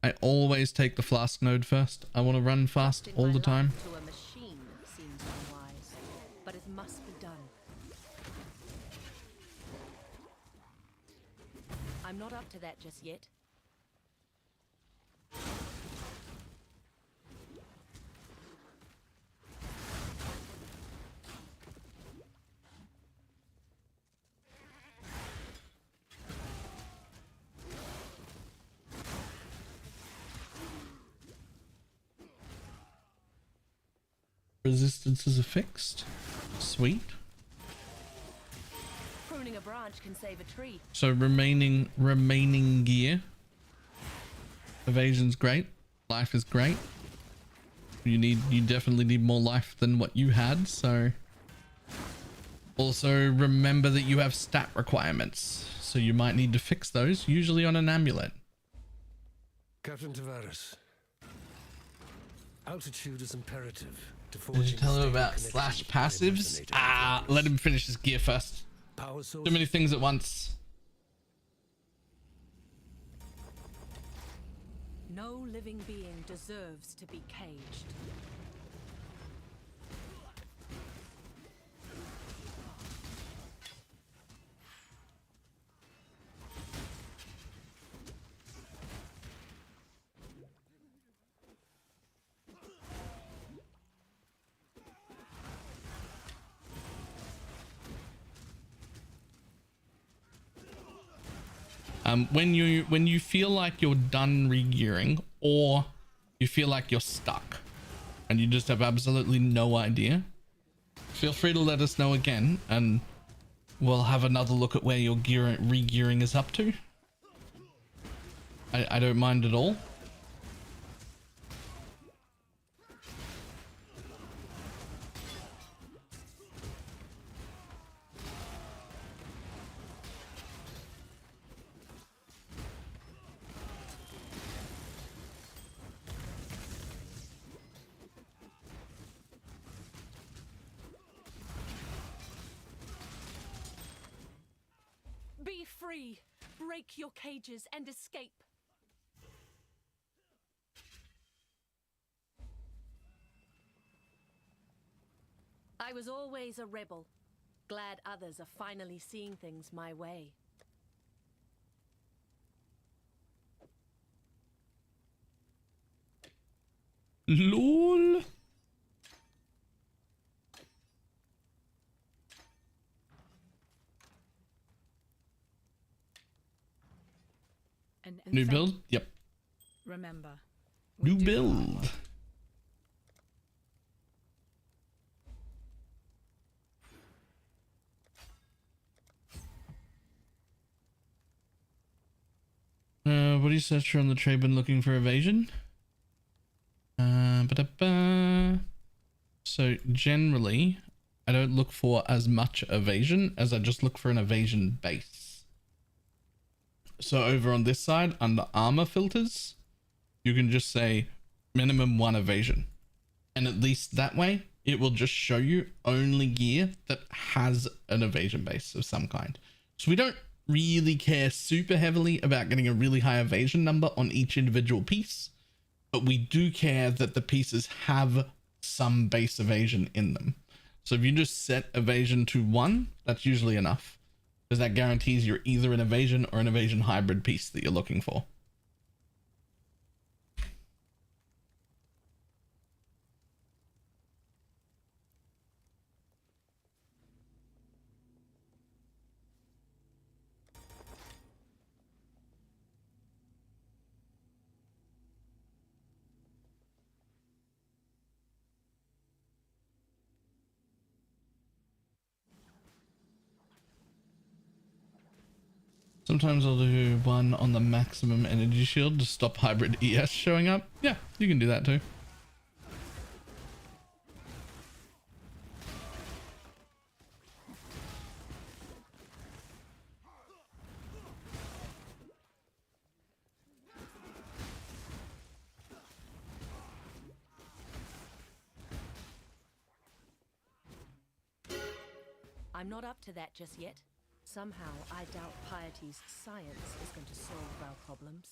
Speaker 1: I always take the flask node first. I want to run fast all the time.
Speaker 7: To a machine seems unwise, but it must be done. I'm not up to that just yet.
Speaker 1: Resistances are fixed. Sweet.
Speaker 7: Pruning a branch can save a tree.
Speaker 1: So remaining gear. Evasion's great. Life is great. You definitely need more life than what you had, so also remember that you have stat requirements, so you might need to fix those, usually on an amulet.
Speaker 9: Captain Tavares, altitude is imperative.
Speaker 1: Did you tell him about slash passives? Let him finish his gear first. Too many things at once.
Speaker 7: No living being deserves to be caged.
Speaker 1: When you feel like you're done regearing, or you feel like you're stuck and you just have absolutely no idea, feel free to let us know again and we'll have another look at where your regearing is up to. I don't mind at all.
Speaker 7: Be free! Break your cages and escape! I was always a rebel. Glad others are finally seeing things my way.
Speaker 1: LOL. New build? Yep.
Speaker 16: Remember.
Speaker 1: New build. What do you search for on the trade when looking for evasion? So generally, I don't look for as much evasion as I just look for an evasion base. So over on this side, under armor filters, you can just say minimum 1 evasion. And at least that way, it will just show you only gear that has an evasion base of some kind. So we don't really care super heavily about getting a really high evasion number on each individual piece, but we do care that the pieces have some base evasion in them. So if you just set evasion to 1, that's usually enough, because that guarantees you're either an evasion or an evasion hybrid piece that you're looking for. Sometimes I'll do 1 on the maximum energy shield to stop hybrid ES showing up. Yeah, you can do that too.
Speaker 7: I'm not up to that just yet. Somehow, I doubt Piety's science is going to solve our problems.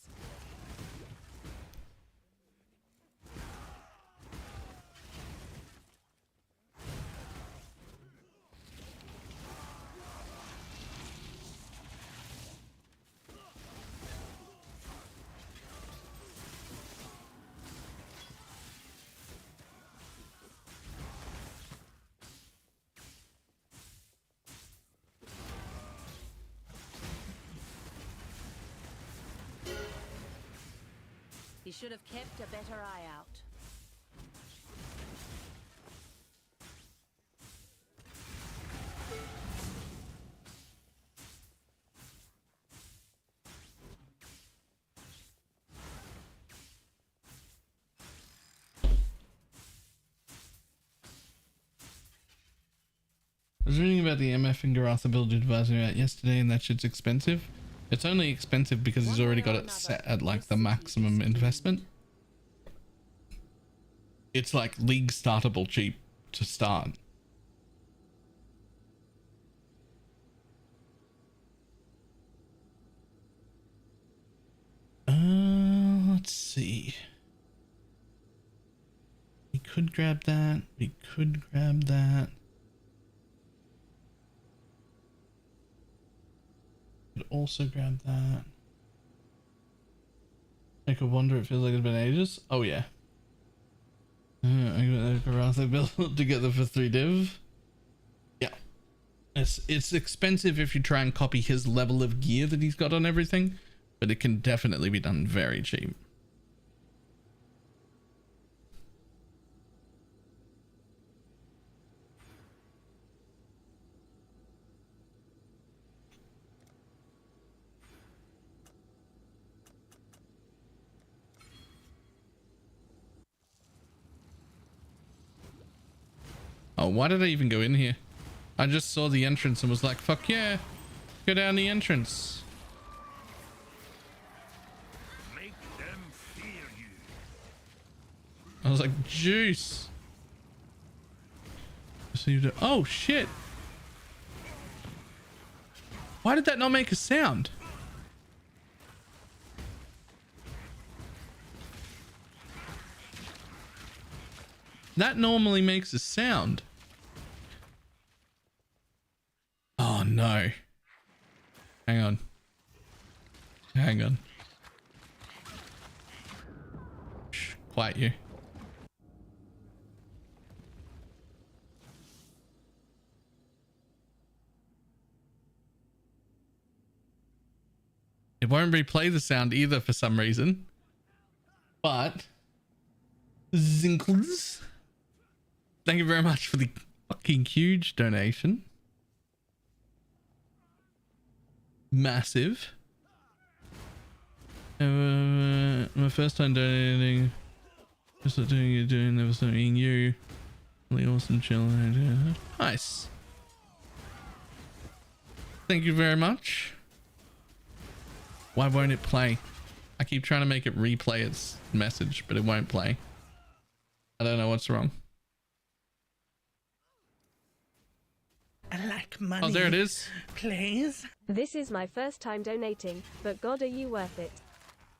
Speaker 7: He should have kept a better eye out.
Speaker 1: I was reading about the MF and Garath ability advisor out yesterday, and that shit's expensive. It's only expensive because he's already got it set at like the maximum investment. It's like league startable cheap to start.
Speaker 6: Let's see. We could grab that. We could grab that. Could also grab that. I could wonder, it feels like it's been ages. Oh yeah. I got rather build together for 3 div. Yeah. It's expensive if you try and copy his level of gear that he's got on everything, but it can definitely be done very cheap. Oh, why did I even go in here? I just saw the entrance and was like, fuck yeah, go down the entrance.
Speaker 9: Make them fear you.
Speaker 6: I was like, juice. Oh shit. Why did that not make a sound? That normally makes a sound. Oh no. Hang on. Hang on. Shh, quiet you. It won't replay the sound either for some reason. But Zinkles, thank you very much for the fucking huge donation. Massive. My first time donating. Just not doing you doing, there was something you. Really awesome chill. Nice. Thank you very much. Why won't it play? I keep trying to make it replay its message, but it won't play. I don't know what's wrong.
Speaker 17: I like money.
Speaker 6: Oh, there it is.
Speaker 17: Please.
Speaker 3: This is my first time donating, but God, are you worth it?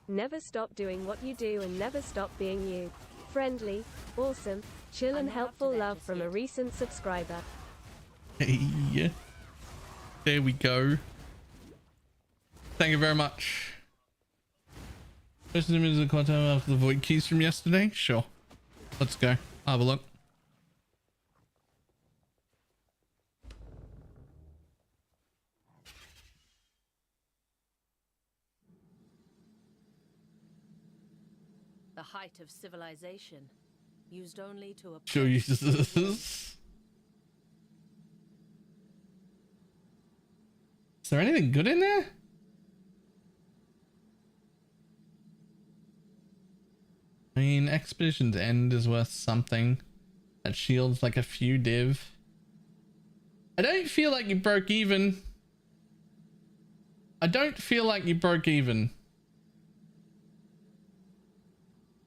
Speaker 3: Never stop doing what you do and never stop being you. Friendly, awesome, chill and helpful love from a recent subscriber.
Speaker 6: Hey, there we go. Thank you very much. First image of the content after the void keys from yesterday? Sure. Let's go. I'll have a look.
Speaker 7: The height of civilization, used only to
Speaker 6: Sure, uses this. Is there anything good in there? I mean, Expedition's End is worth something. That shield's like a few div. I don't feel like you broke even. I don't feel like you broke even.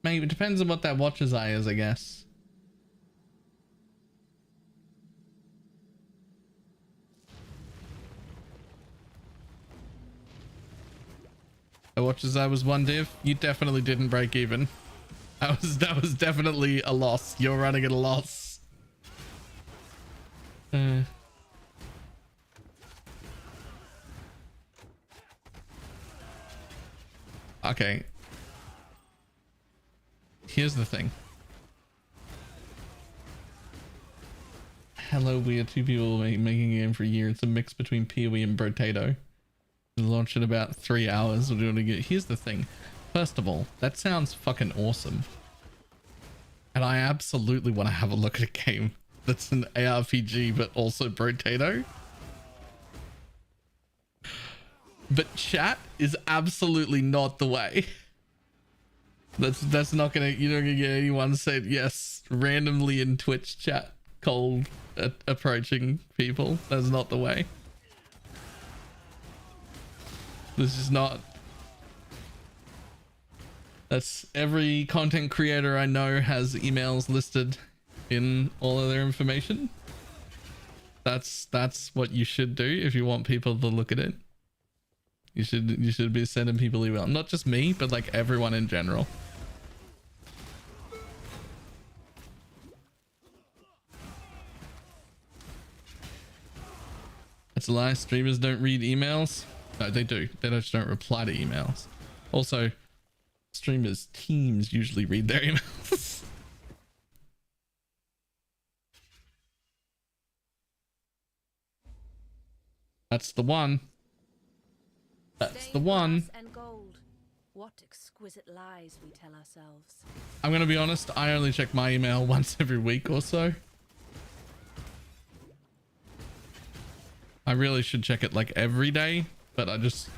Speaker 6: Maybe it depends on what that watcher's eye is, I guess. A watcher's eye was 1 div. You definitely didn't break even. That was definitely a loss. You're running at a loss. Okay. Here's the thing. Hello, we are 2 people making a game for a year. It's a mix between PoE and Brotato. We launched in about 3 hours. We're doing it. Here's the thing. First of all, that sounds fucking awesome. And I absolutely want to have a look at a game that's an ARPG but also Brotato. But chat is absolutely not the way. That's not gonna, you're not gonna get anyone said yes randomly in Twitch chat cold approaching people. That's not the way. This is not. That's every content creator I know has emails listed in all of their information. That's what you should do if you want people to look at it. You should be sending people email. Not just me, but like everyone in general. That's a lie. Streamers don't read emails. No, they do. They just don't reply to emails. Also, streamers' teams usually read their emails. That's the one. That's the one.
Speaker 7: And gold. What exquisite lies we tell ourselves.
Speaker 6: I'm gonna be honest, I only check my email once every week or so. I really should check it like every day, but I just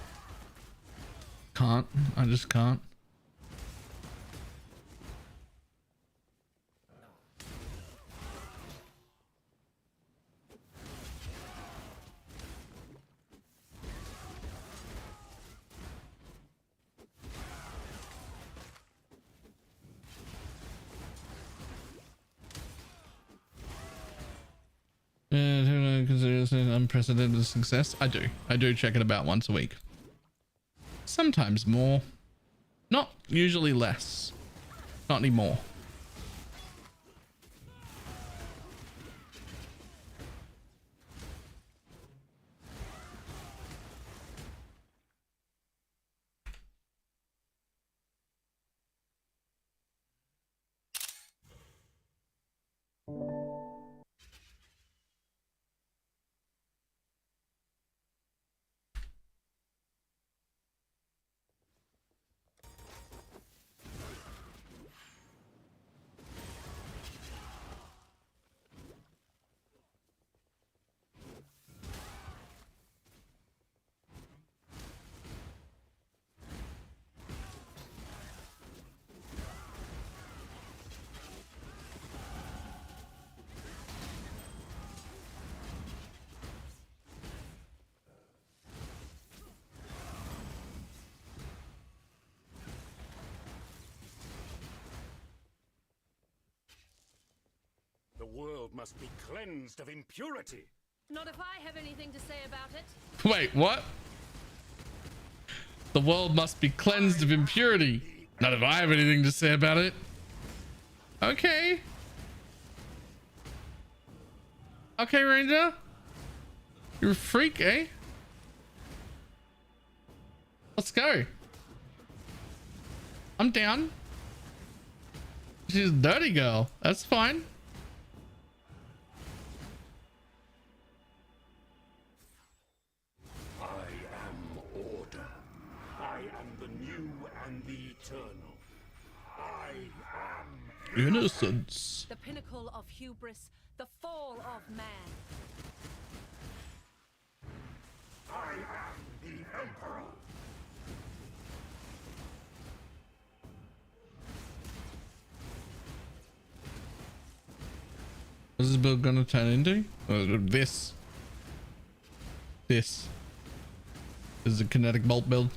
Speaker 6: can't. I just can't. Consider this an unprecedented success. I do check it about once a week, sometimes more, not usually less, not anymore.
Speaker 9: The world must be cleansed of impurity.
Speaker 7: Not if I have anything to say about it.
Speaker 6: Wait, what? The world must be cleansed of impurity. Not if I have anything to say about it. Okay. Okay, Ranger. You're a freak, eh? Let's go. I'm down. She's a dirty girl. That's fine. Innocence.
Speaker 7: The pinnacle of hubris, the fall of man.
Speaker 9: I am the Emperor.
Speaker 6: What's this build gonna turn into? This is a kinetic bolt build.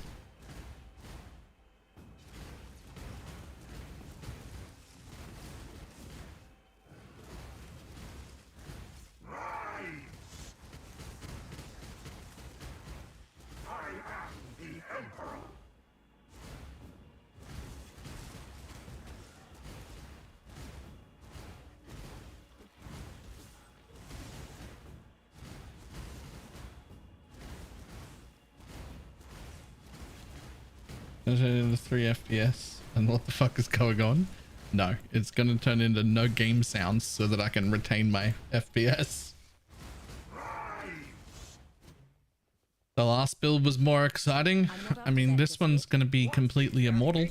Speaker 6: The 3 FPS and what the fuck is going on? No, it's gonna turn into no game sounds so that I can retain my FPS. The last build was more exciting. I mean, this one's gonna be completely immortal.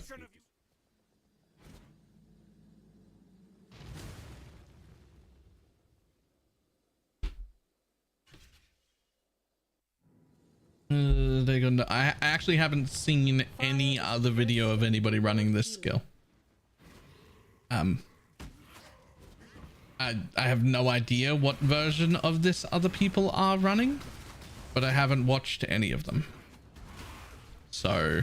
Speaker 6: I actually haven't seen any other video of anybody running this skill. I have no idea what version of this other people are running, but I haven't watched any of them. So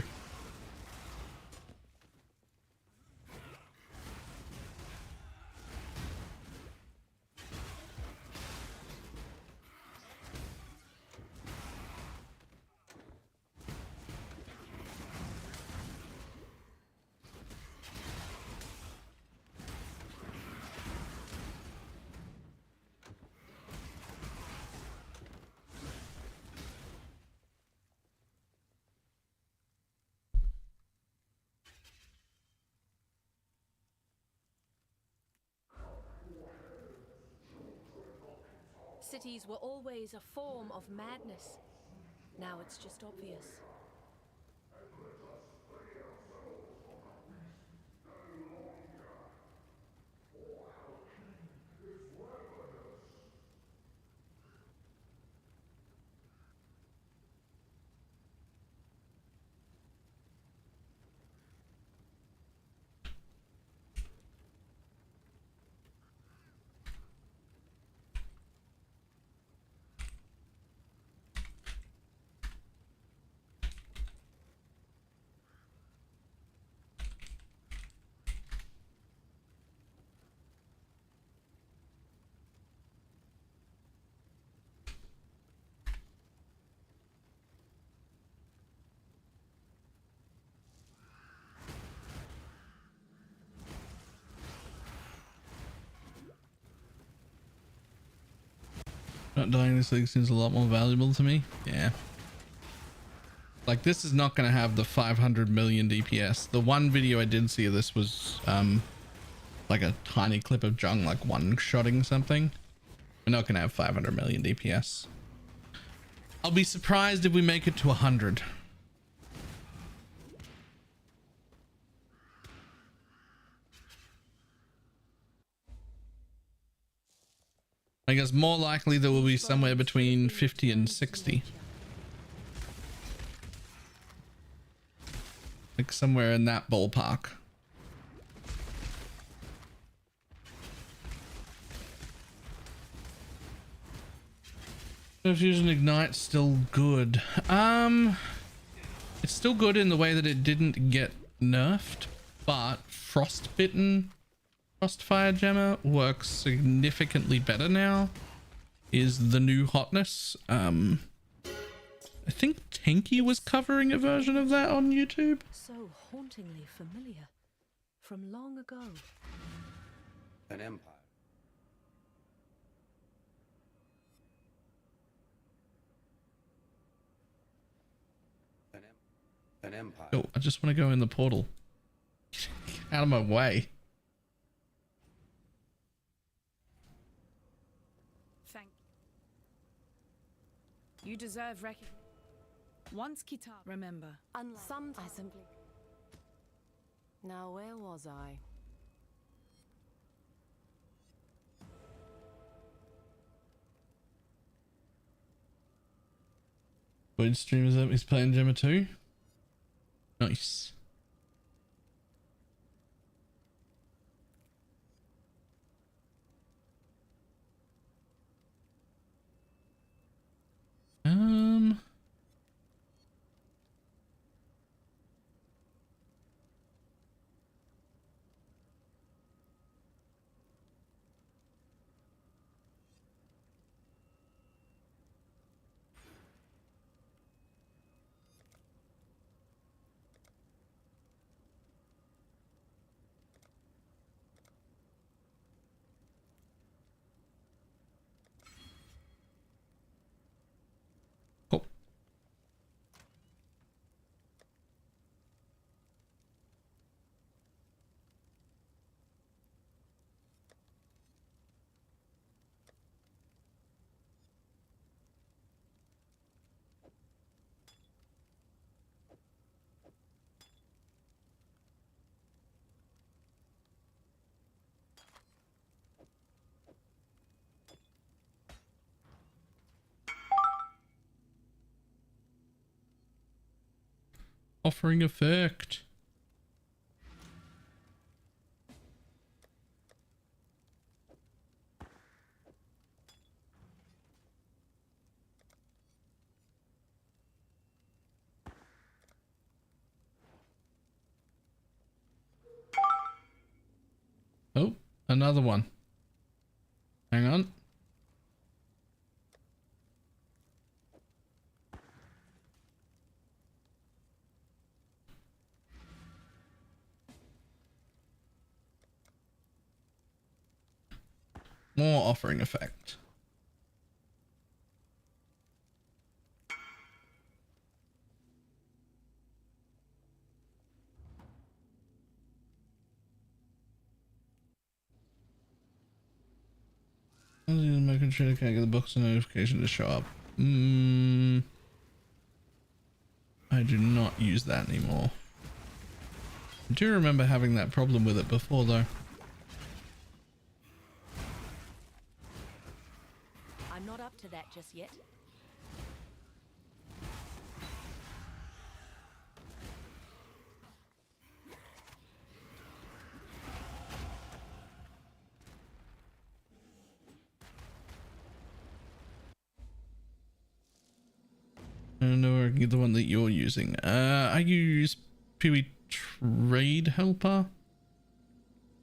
Speaker 7: cities were always a form of madness. Now it's just obvious.
Speaker 6: Not dying this league seems a lot more valuable to me. Yeah. Like, this is not going to have the 500 million DPS. The one video I did see of this was like a tiny clip of Jung like one-shotting something. We're not going to have 500 million DPS. I'll be surprised if we make it to 100. I guess more likely there will be somewhere between 50 and 60. Like somewhere in that ballpark. Fusion Ignite's still good. It's still good in the way that it didn't get nerfed, but Frostbitten Frostfire Gemma works significantly better now. Is the new hotness. I think Tanky was covering a version of that on YouTube.
Speaker 7: So hauntingly familiar. From long ago.
Speaker 13: An empire. An empire.
Speaker 6: Oh, I just want to go in the portal. Get out of my way.
Speaker 16: Thank you. You deserve recognition. Once Kitab, remember.
Speaker 10: Some I simply. Now where was I?
Speaker 6: Which stream is that? He's playing Gemma 2. Nice. Offering effect. Oh, another one. Hang on. More offering effect. Making sure I can't get the box notification to show up. I do not use that anymore. I do remember having that problem with it before though.
Speaker 7: I'm not up to that just yet.
Speaker 6: I don't know where I can get the one that you're using. I use PoE Trade Helper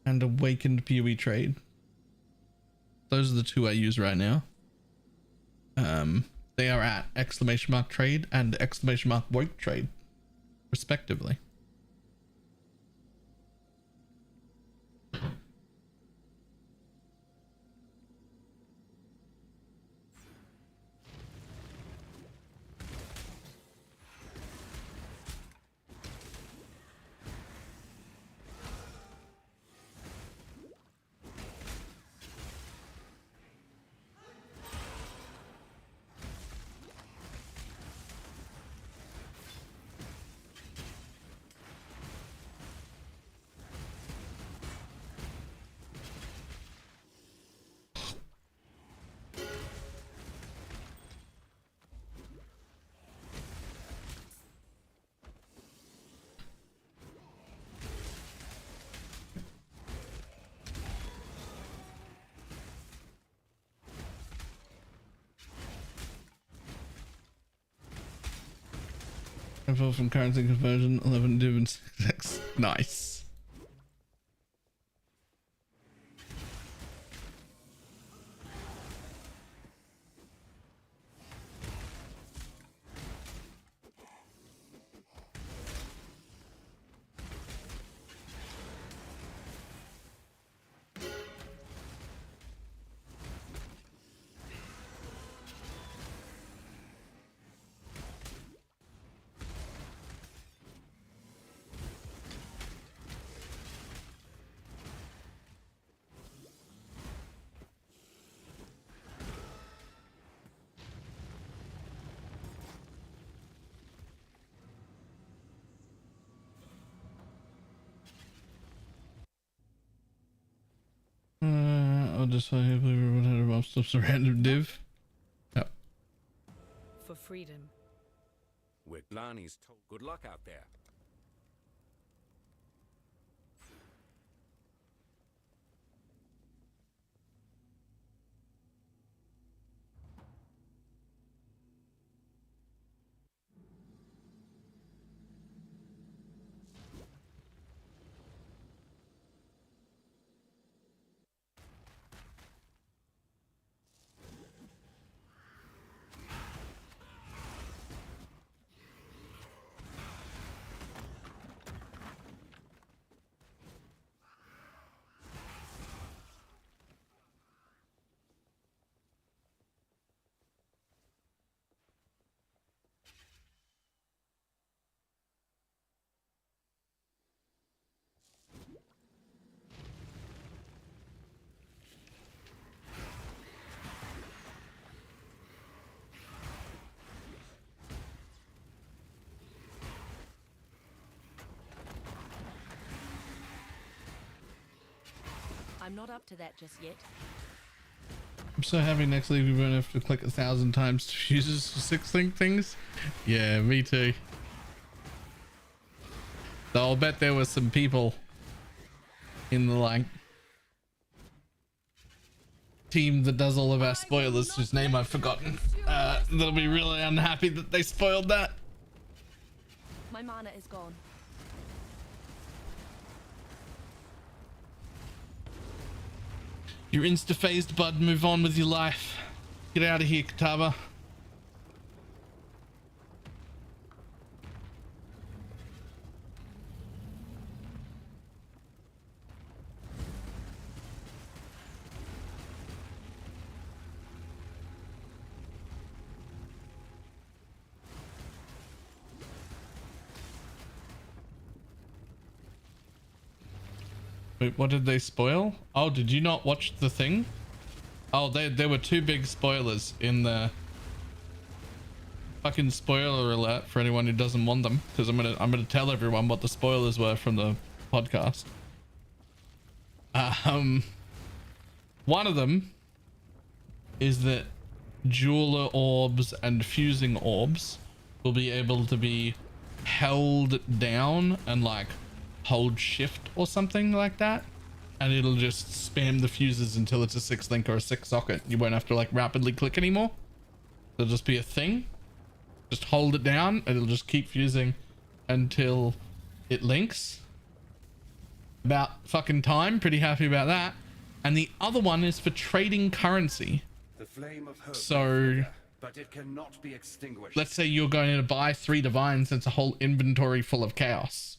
Speaker 6: and Awakened PoE Trade. Those are the two I use right now. They are at !trade and !woke trade, respectively. Info from currency conversion 11 div and 6x. Nice. I'll just say everyone had a mob stops a random div. Yep.
Speaker 18: For freedom.
Speaker 5: Wiglani's told. Good luck out there.
Speaker 7: I'm not up to that just yet.
Speaker 6: I'm so happy next week we won't have to click 1,000 times to use this for 6 things. Yeah, me too. Though I'll bet there were some people in the like team that does all of our spoilers whose name I've forgotten. They'll be really unhappy that they spoiled that.
Speaker 7: My mana is gone.
Speaker 6: You're insta-phased, bud. Move on with your life. Get out of here, Kataba. Wait, what did they spoil? Oh, did you not watch the thing? Oh, there were 2 big spoilers in the fucking spoiler alert for anyone who doesn't want them, because I'm gonna tell everyone what the spoilers were from the podcast. One of them is that jeweler orbs and fusing orbs will be able to be held down and like hold shift or something like that, and it'll just spam the fuses until it's a 6 link or a 6 socket. You won't have to like rapidly click anymore. It'll just be a thing. Just hold it down and it'll just keep fusing until it links. About fucking time. Pretty happy about that. And the other one is for trading currency.
Speaker 13: The flame of hope,
Speaker 6: So
Speaker 13: but it cannot be extinguished.
Speaker 6: let's say you're going to buy 3 divines. It's a whole inventory full of chaos.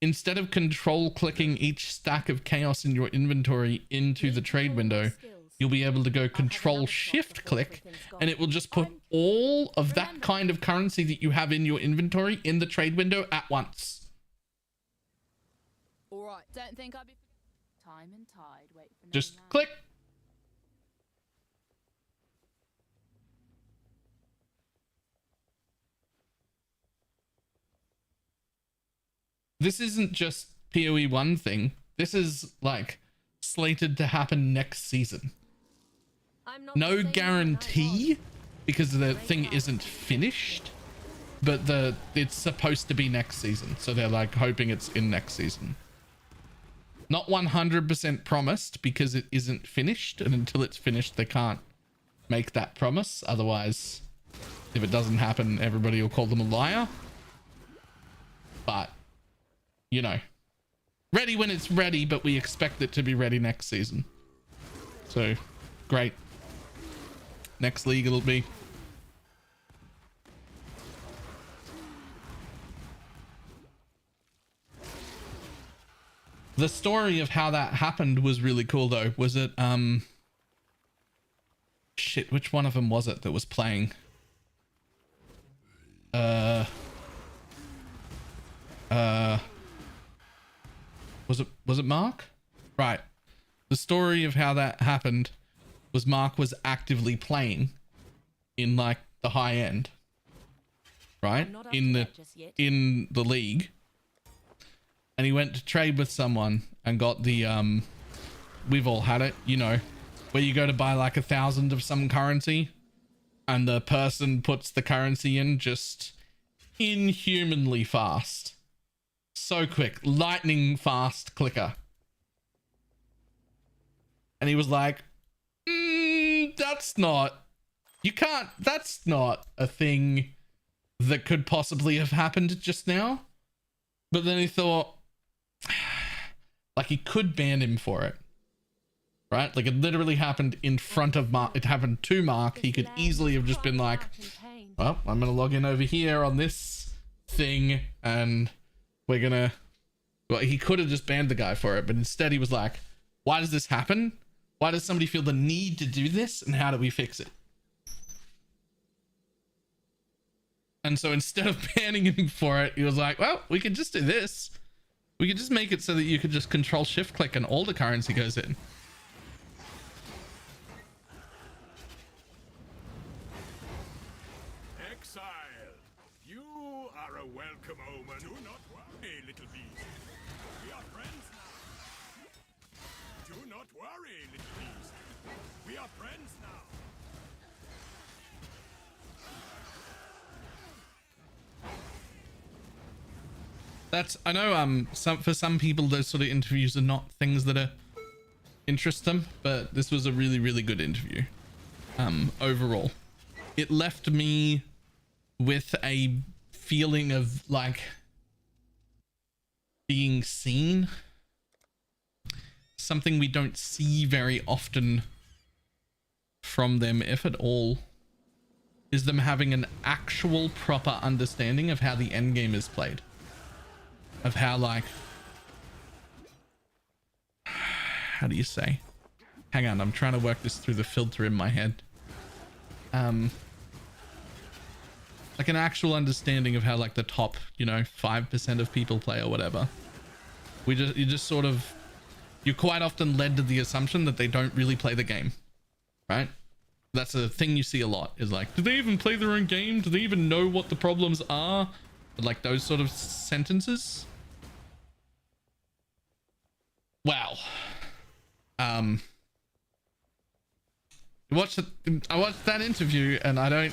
Speaker 6: Instead of control clicking each stack of chaos in your inventory into the trade window, you'll be able to go control shift click, and it will just put all of that kind of currency that you have in your inventory in the trade window at once.
Speaker 19: All right, don't think I'd be time and tide. Wait for
Speaker 6: Just click. This isn't just PoE 1 thing. This is like slated to happen next season. No guarantee because the thing isn't finished, but it's supposed to be next season. So they're like hoping it's in next season. Not 100% promised because it isn't finished, and until it's finished they can't make that promise. Otherwise, if it doesn't happen, everybody will call them a liar. But you know, ready when it's ready, but we expect it to be ready next season. So great. Next league it'll be. The story of how that happened was really cool though. Was it shit, which one of them was it that was playing? Was it Mark? Right. The story of how that happened was Mark was actively playing in like the high end, right? In the league. And he went to trade with someone and got the we've all had it, you know, where you go to buy like 1,000 of some currency and the person puts the currency in just inhumanly fast. So quick, lightning fast clicker. And he was like, that's not a thing that could possibly have happened just now. But then he thought, like, he could ban him for it, right? Like, it literally happened in front of Mark. It happened to Mark. He could easily have just been like, well, I'm gonna log in over here on this thing and we're gonna, well, he could have just banned the guy for it, but instead he was like, why does this happen? Why does somebody feel the need to do this, and how do we fix it? And so instead of banning him for it, he was like, well, we could just do this. We could just make it so that you could just control shift click and all the currency goes in.
Speaker 8: Exile, you are a welcome omen. Do not worry, little beast. We are friends now. Do not worry, little beast. We are friends now.
Speaker 6: That's, I know for some people those sort of interviews are not things that interest them, but this was a really, really good interview. Overall, it left me with a feeling of like being seen. Something we don't see very often from them, if at all, is them having an actual proper understanding of how the end game is played. Of how, like, how do you say? Hang on, I'm trying to work this through the filter in my head. Like an actual understanding of how, like, the top, you know, 5% of people play or whatever. You just sort of, you're quite often led to the assumption that they don't really play the game. right? That's a thing you see a lot, is like, do they even play their own game? Do they even know what the problems are? Like those sort of sentences. Wow. I watched that interview, and I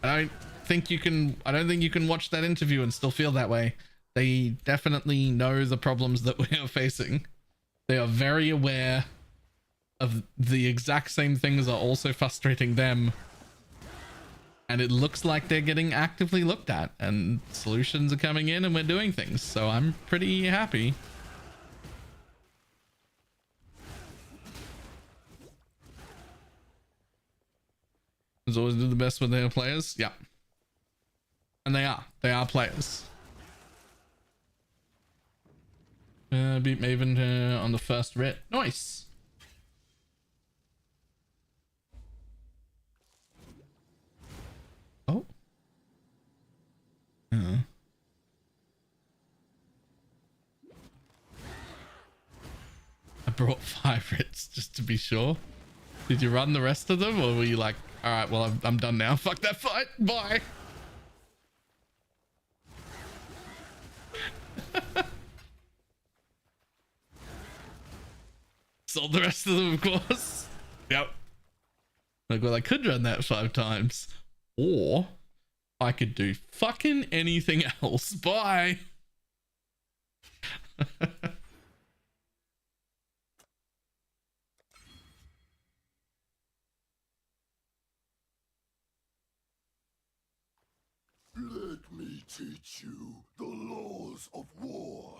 Speaker 6: don't think you can watch that interview and still feel that way. They definitely know the problems that we are facing. They are very aware of the exact same things are also frustrating them. And it looks like they're getting actively looked at, and solutions are coming in, and we're doing things. So I'm pretty happy. As always, do the best with their players. Yeah. And they are players. Beat Maven on the first writ. Nice. Oh. I brought 5 writs just to be sure. Did you run the rest of them, or were you like, all right, well, I'm done now. Fuck that fight. Bye. Sold the rest of them, of course. Yep. Like, well, I could run that 5 times, or I could do fucking anything else. Bye.
Speaker 15: Let me teach you the laws of war.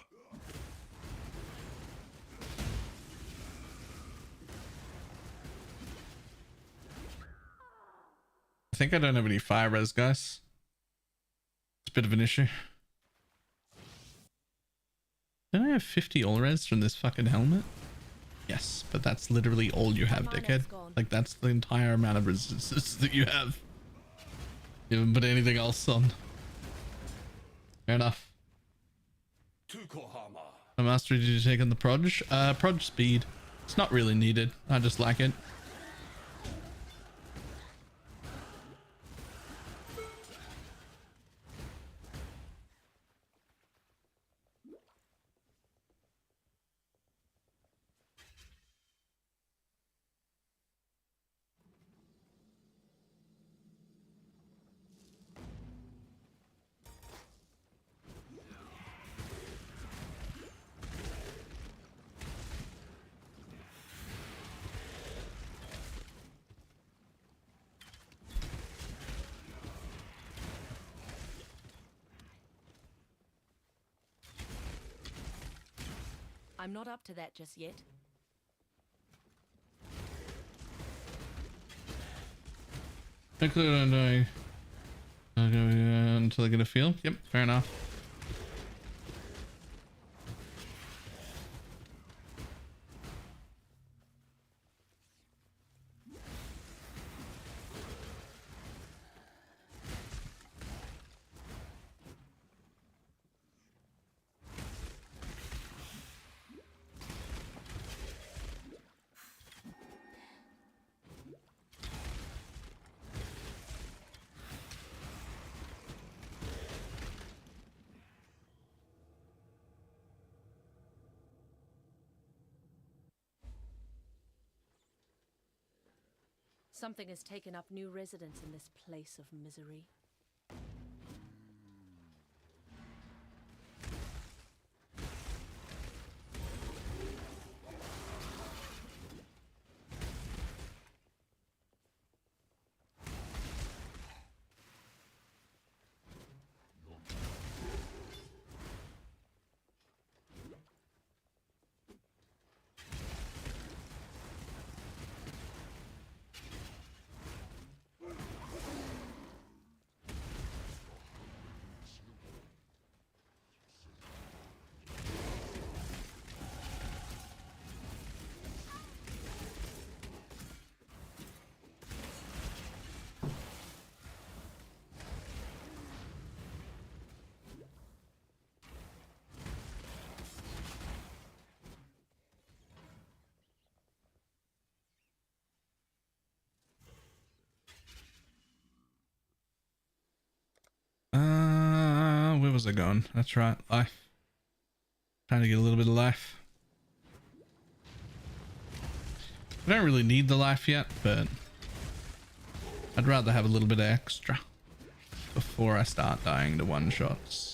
Speaker 6: I think I don't have any fire res, guys. It's a bit of an issue. Don't I have 50 all res from this fucking helmet? Yes, but that's literally all you have, dickhead. Like, that's the entire amount of resistance that you have. You haven't put anything else on. Fair enough. My mastery, did you take on the proj? Proj speed. It's not really needed. I just like it.
Speaker 7: I'm not up to that just yet.
Speaker 6: I clearly don't know. Until I get a feel. Yep, fair enough.
Speaker 7: Something has taken up new residence in this place of misery.
Speaker 1: was I going? That's right, life. Trying to get a little bit of life. I don't really need the life yet, but I'd rather have a little bit of extra before I start dying to one-shots.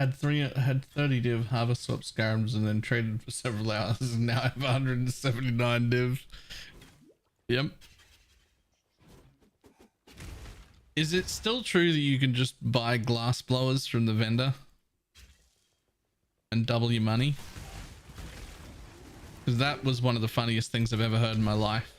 Speaker 1: Had 30 div harvest swap scarabs and then traded for several hours and now I have 179 div. Yep. Is it still true that you can just buy glass blowers from the vendor and double your money? Because that was one of the funniest things I've ever heard in my life.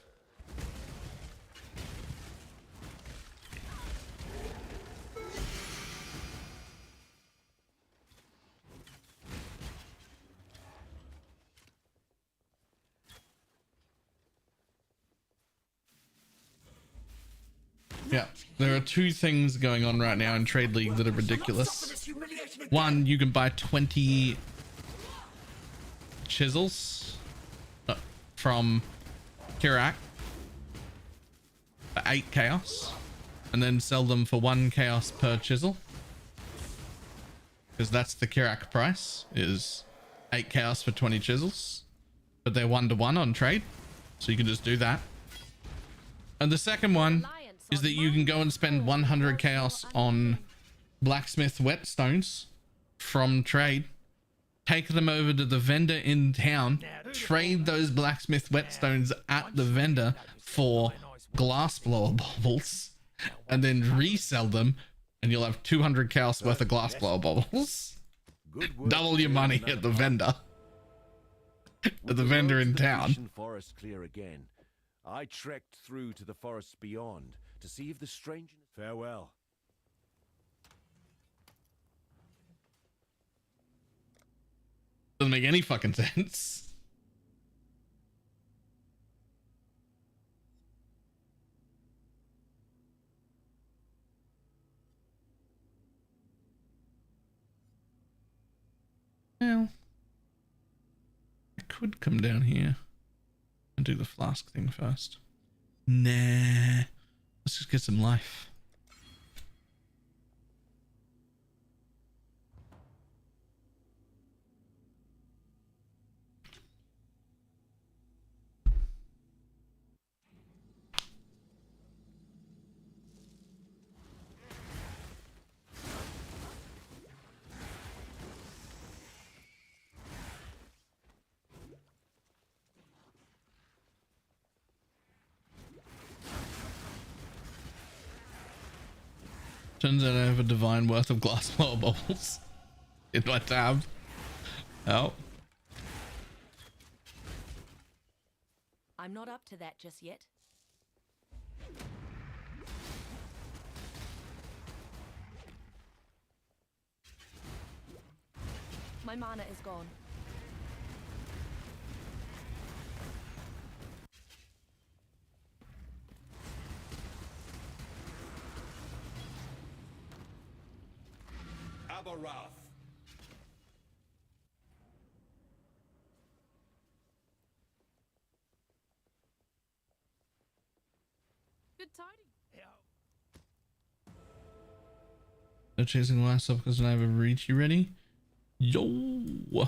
Speaker 1: Yeah, there are two things going on right now in Trade League that are ridiculous. One, you can buy 20 chisels from Kirak for 8 chaos and then sell them for 1 chaos per chisel. Because that's the Kirak price, is 8 chaos for 20 chisels. But they're 1-to-1 on trade, so you can just do that. And the second one is that you can go and spend 100 chaos on blacksmith whetstones from trade, take them over to the vendor in town, trade those blacksmith whetstones at the vendor for glass blower baubles, and then resell them, and you'll have 200 chaos worth of glass blower baubles. Double your money at the vendor. At the vendor in town.
Speaker 9: Forest clear again. I trekked through to the forests beyond to see if the strange... Farewell.
Speaker 1: Doesn't make any fucking sense. Well, I could come down here and do the flask thing first. Nah. Let's just get some life. Turns out I have a divine worth of glass blower bubbles in my tab. Oh.
Speaker 7: I'm not up to that just yet. My mana is gone.
Speaker 8: Aberrath.
Speaker 19: Good tidings.
Speaker 1: No chasing the last stuff because I have a reach. You ready? Yo.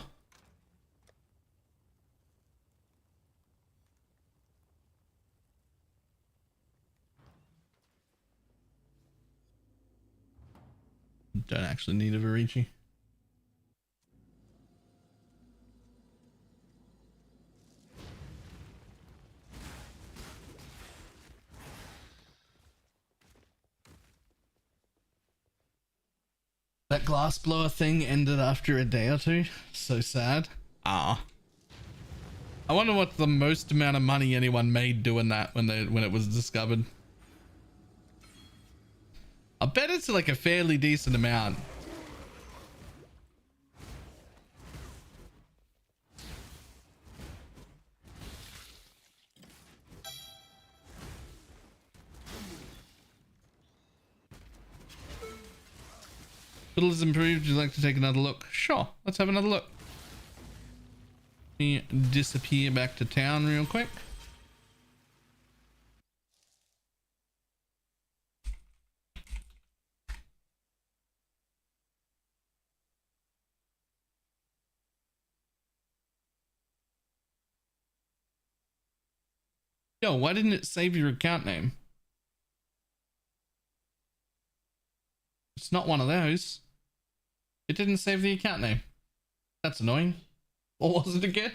Speaker 1: Don't actually need a Varici.
Speaker 6: That glass blower thing ended after a day or two. So sad. Ah. I wonder what the most amount of money anyone made doing that when it was discovered. I bet it's like a fairly decent amount. Fiddle is improved. Would you like to take another look? Sure, let's have another look. Let me disappear back to town real quick. Yo, why didn't it save your account name? It's not one of those. It didn't save the account name. That's annoying. What was it again?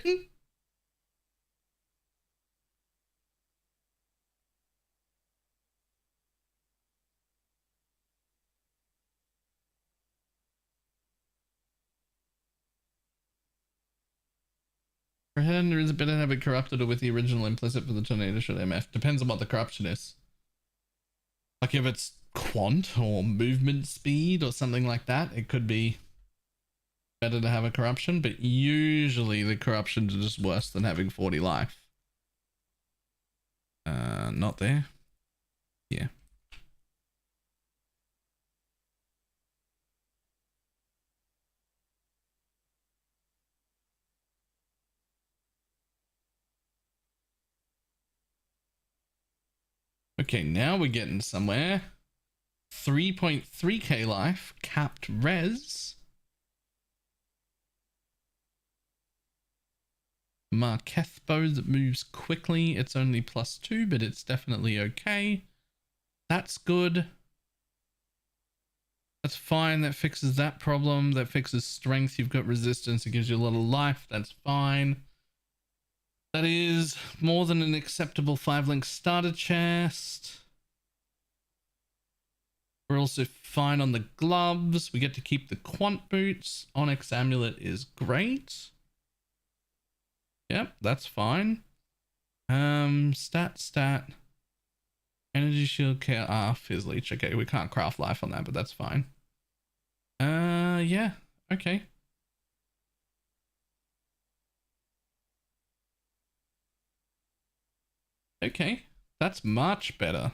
Speaker 6: Pretender is better to have it corrupted or with the original implicit for the tornado shot MF. Depends on what the corruption is. Like if it's quant or movement speed or something like that, it could be better to have a corruption, but usually the corruptions are just worse than having 40 life. Not there. Yeah. Okay, now we're getting somewhere. 3.3k life, capped res. Marketh bow that moves quickly. It's only +2, but it's definitely okay. That's good. That's fine. That fixes that problem. That fixes strength. You've got resistance. It gives you a lot of life. That's fine. That is more than an acceptable 5-link starter chest. We're also fine on the gloves. We get to keep the quant boots. Onyx amulet is great. Yep, that's fine. Stat. Energy shield care. Fizz leech. Okay, we can't craft life on that, but that's fine. Yeah. Okay. Okay, that's much better.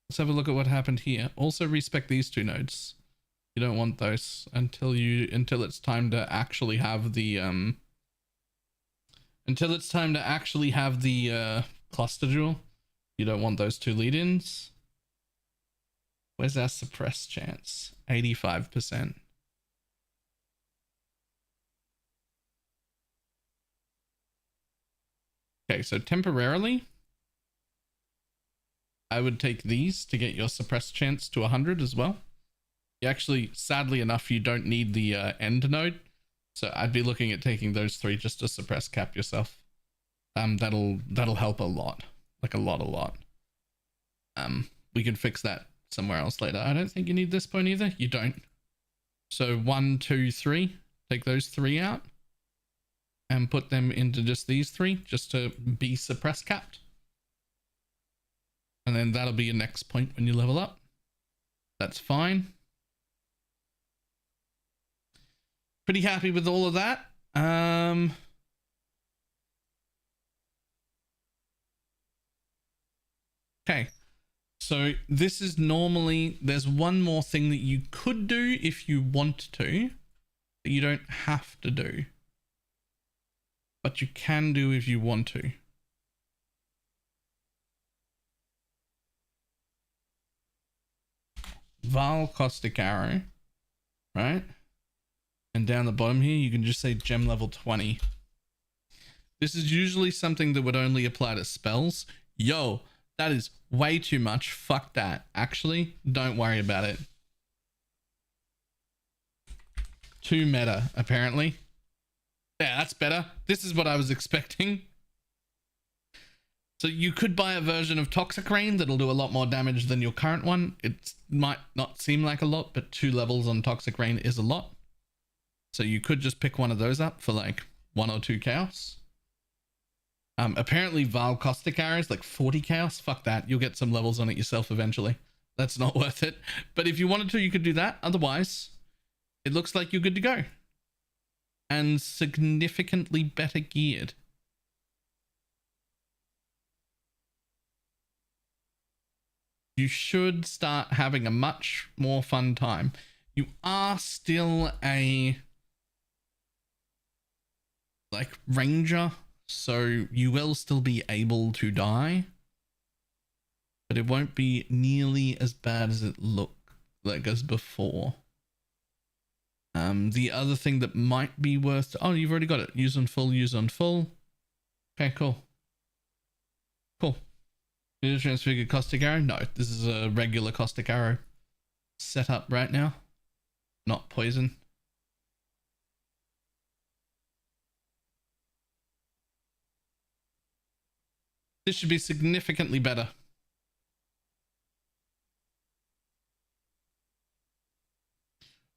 Speaker 6: Let's have a look at what happened here. Also respec these two nodes. You don't want those until it's time to actually have the cluster jewel. You don't want those two lead-ins. Where's our suppress chance? 85%. Okay, so temporarily I would take these to get your suppress chance to 100 as well. You actually, sadly enough, you don't need the end node. So I'd be looking at taking those three just to suppress cap yourself. That'll help a lot. Like a lot. We can fix that somewhere else later. I don't think you need this point either. You don't. So 1, 2, 3. Take those three out. And put them into just these three, just to be suppress capped. And then that'll be your next point when you level up. That's fine. Pretty happy with all of that. Okay. So this is normally, there's one more thing that you could do if you want to, that you don't have to do. But you can do if you want to. Val Caustic Arrow, right? And down the bottom here, you can just say gem level 20. This is usually something that would only apply to spells. Yo, that is way too much. Fuck that. Actually, don't worry about it. Too meta, apparently. Yeah, that's better. This is what I was expecting. So you could buy a version of Toxic Rain that'll do a lot more damage than your current one. It might not seem like a lot, but 2 levels on Toxic Rain is a lot. So you could just pick one of those up for like 1 or 2 chaos. Apparently Vile Caustic Arrow is like 40 chaos. Fuck that. You'll get some levels on it yourself eventually. That's not worth it. But if you wanted to, you could do that. Otherwise, it looks like you're good to go. And significantly better geared. You should start having a much more fun time. You are still a like ranger, so you will still be able to die, but it won't be nearly as bad as it looked like as before. The other thing that might be worth, oh, you've already got it. Use on full, use on full. Okay, cool. Cool. Did you transfigure Caustic Arrow? No, this is a regular Caustic Arrow set up right now. Not poison. This should be significantly better.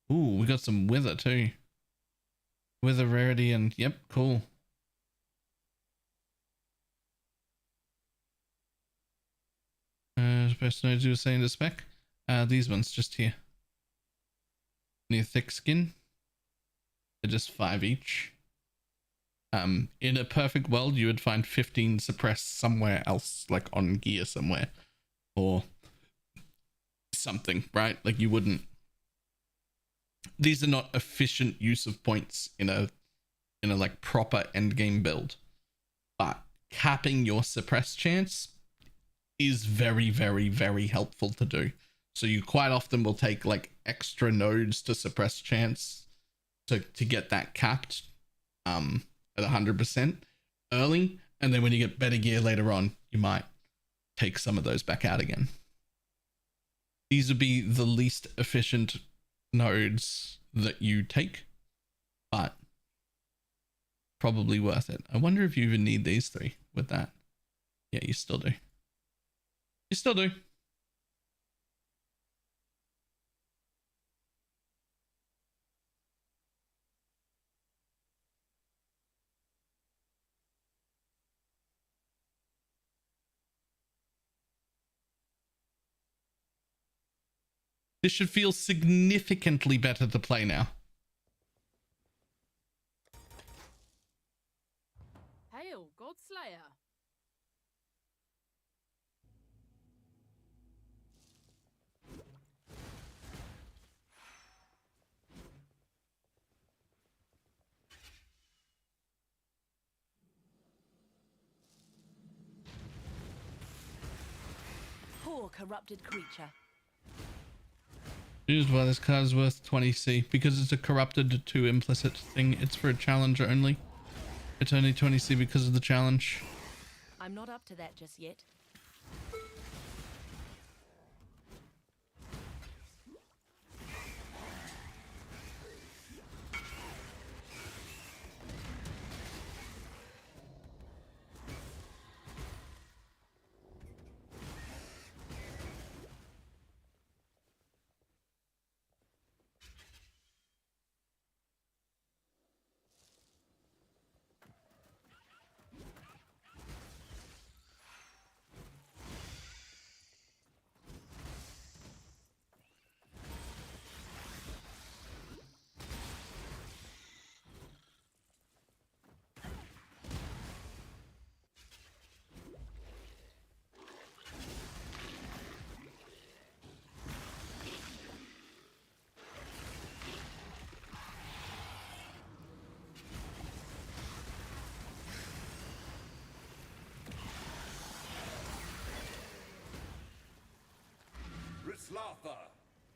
Speaker 6: Ooh, we got some Wither too. Wither rarity and yep, cool. Best nodes you were saying the spec? These ones just here. Near thick skin. They're just 5 each. In a perfect world, you would find 15 suppressed somewhere else, like on gear somewhere, or something, right? Like you wouldn't. These are not efficient use of points in a like proper endgame build, but capping your suppress chance is very, very, very helpful to do. So you quite often will take like extra nodes to suppress chance to get that capped at 100% early, and then when you get better gear later on, you might take some of those back out again. These would be the least efficient nodes that you take, but probably worth it. I wonder if you even need these 3 with that. Yeah, you still do. You still do. This should feel significantly better to play now.
Speaker 19: Hail, Godslayer!
Speaker 20: Poor corrupted creature.
Speaker 6: Here's why this card is worth 20C. Because it's a corrupted to implicit thing. It's for a challenge only. It's only 20C because of the challenge.
Speaker 20: I'm not up to that just yet.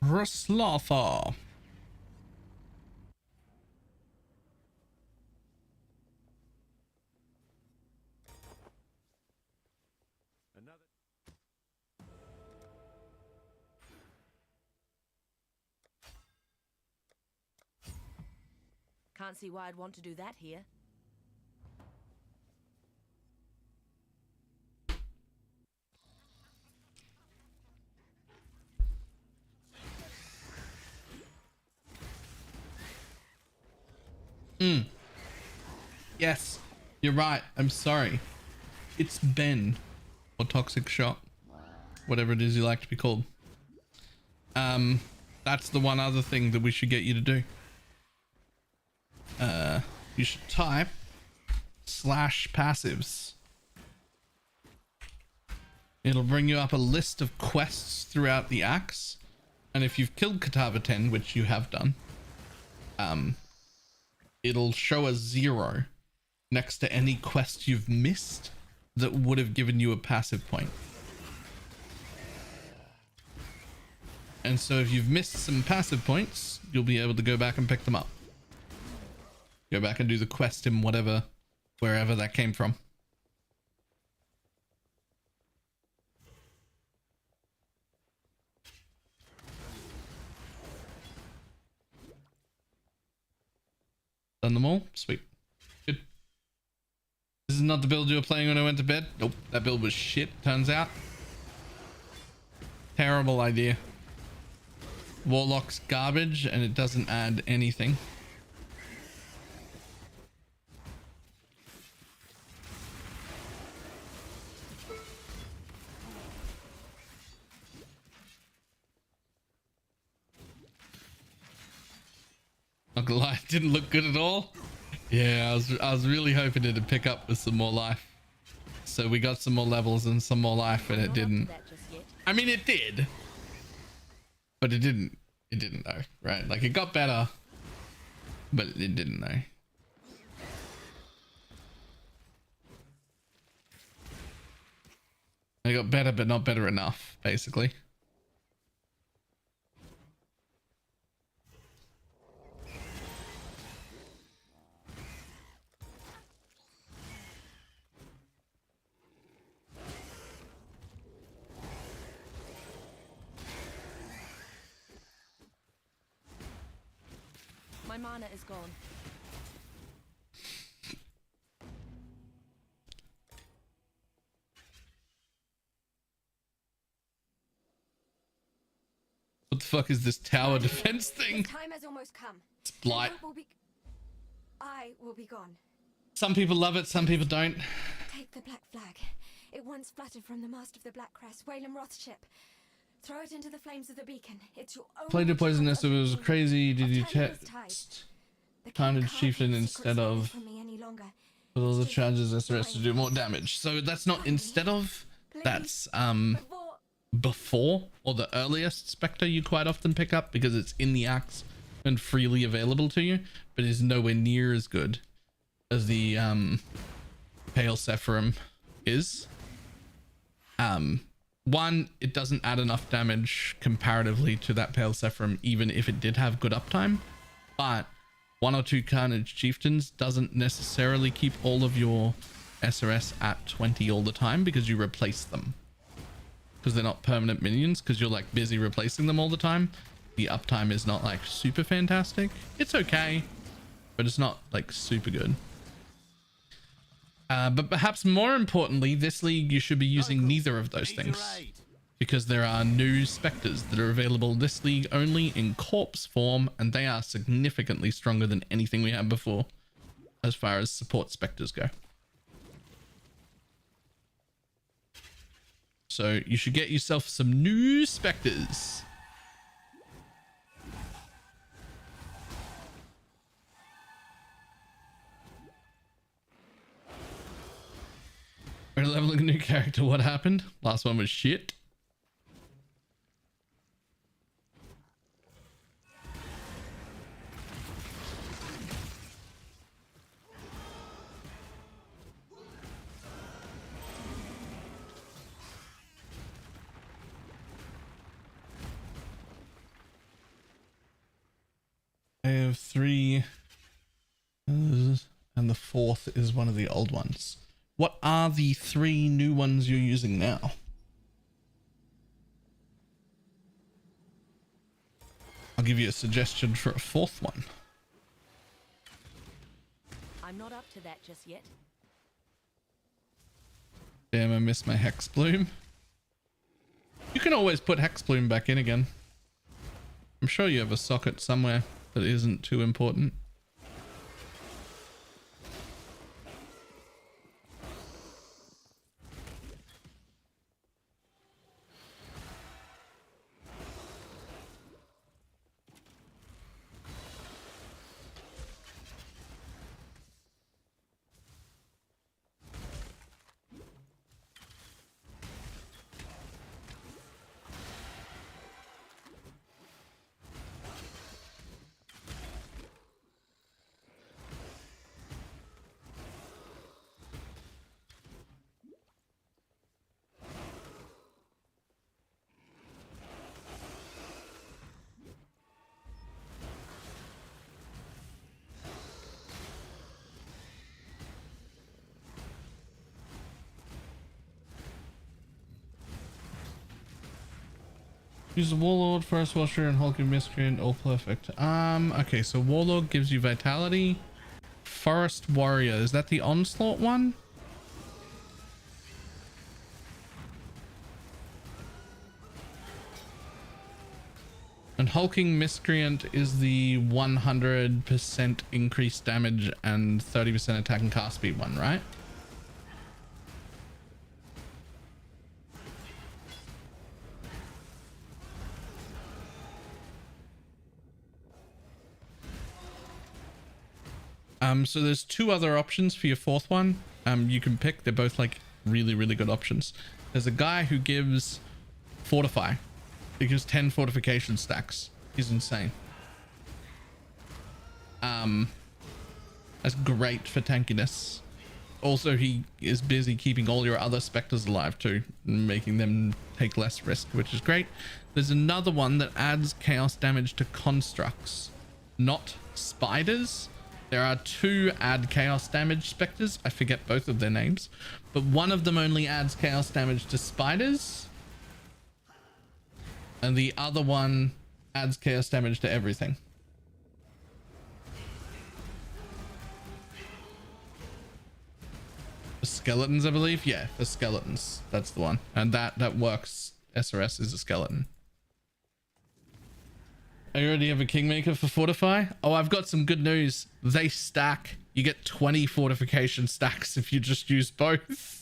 Speaker 6: Ruslatha.
Speaker 20: Can't see why I'd want to do that here.
Speaker 6: Yes, you're right. I'm sorry. It's Ben, or Toxic Shock, whatever it is you like to be called. That's the one other thing that we should get you to do. You should type /passives. It'll bring you up a list of quests throughout the acts, and if you've killed Katava 10, which you have done, it'll show a 0 next to any quest you've missed that would have given you a passive point. And so if you've missed some passive points, you'll be able to go back and pick them up. Go back and do the quest in wherever that came from. Done them all? Sweet. Good. This is not the build you were playing when I went to bed? Nope. That build was shit, turns out. Terrible idea. Warlock's garbage and it doesn't add anything. Not gonna lie, it didn't look good at all. Yeah, I was really hoping it'd pick up with some more life. So we got some more levels and some more life, and it didn't. I mean, it did, but it didn't. It didn't though, right? Like it got better, but it didn't though. It got better, but not better enough, basically.
Speaker 20: My mana is gone.
Speaker 6: What the fuck is this tower defense thing?
Speaker 10: The time has almost come.
Speaker 6: It's blight.
Speaker 10: I will be gone.
Speaker 6: Some people love it, some people don't.
Speaker 10: Take the black flag. It once fluttered from the mast of the Black Crest, Whalem Roth's ship. Throw it into the flames of the beacon. It's your own.
Speaker 6: Played a poisonous. It was crazy. Did you test Carnage Chieftain instead of with all the charges SRS to do more damage? So that's not instead of. That's before or the earliest Spectre you quite often pick up because it's in the acts and freely available to you, but is nowhere near as good as the Pale Sephirim is. One, it doesn't add enough damage comparatively to that Pale Sephirim, even if it did have good uptime. But 1 or 2 Carnage Chieftains doesn't necessarily keep all of your SRS at 20 all the time because you replace them. Because they're not permanent minions, because you're like busy replacing them all the time. The uptime is not like super fantastic. It's okay, but it's not like super good. But perhaps more importantly, this league you should be using neither of those things, because there are new Spectres that are available this league only in corpse form, and they are significantly stronger than anything we had before as far as support Spectres go. So you should get yourself some new Spectres. We're leveling a new character. What happened? Last one was shit. I have 3, and the 4th is one of the old ones. What are the 3 new ones you're using now? I'll give you a suggestion for a 4th one.
Speaker 20: I'm not up to that just yet.
Speaker 6: Damn, I missed my Hex Bloom. You can always put Hex Bloom back in again. I'm sure you have a socket somewhere that isn't too important. Use the Warlord, Forest Watcher, and Hulking Miscreant, all perfect. Okay, so Warlord gives you Vitality. Forest Warrior, is that the Onslaught one? And Hulking Miscreant is the 100% increased damage and 30% attack and cast speed one, right? So there's two other options for your fourth one. You can pick. They're both like really, really good options. There's a guy who gives Fortify. He gives 10 fortification stacks. He's insane. That's great for tankiness. Also, he is busy keeping all your other specters alive too, making them take less risk, which is great. There's another one that adds chaos damage to constructs, not spiders. There are two add chaos damage specters. I forget both of their names, but one of them only adds chaos damage to spiders. And the other one adds chaos damage to everything. For skeletons, I believe. Yeah, for skeletons. That's the one. And that works. SRS is a skeleton. I already have a Kingmaker for Fortify. Oh, I've got some good news. They stack. You get 20 fortification stacks if you just use both.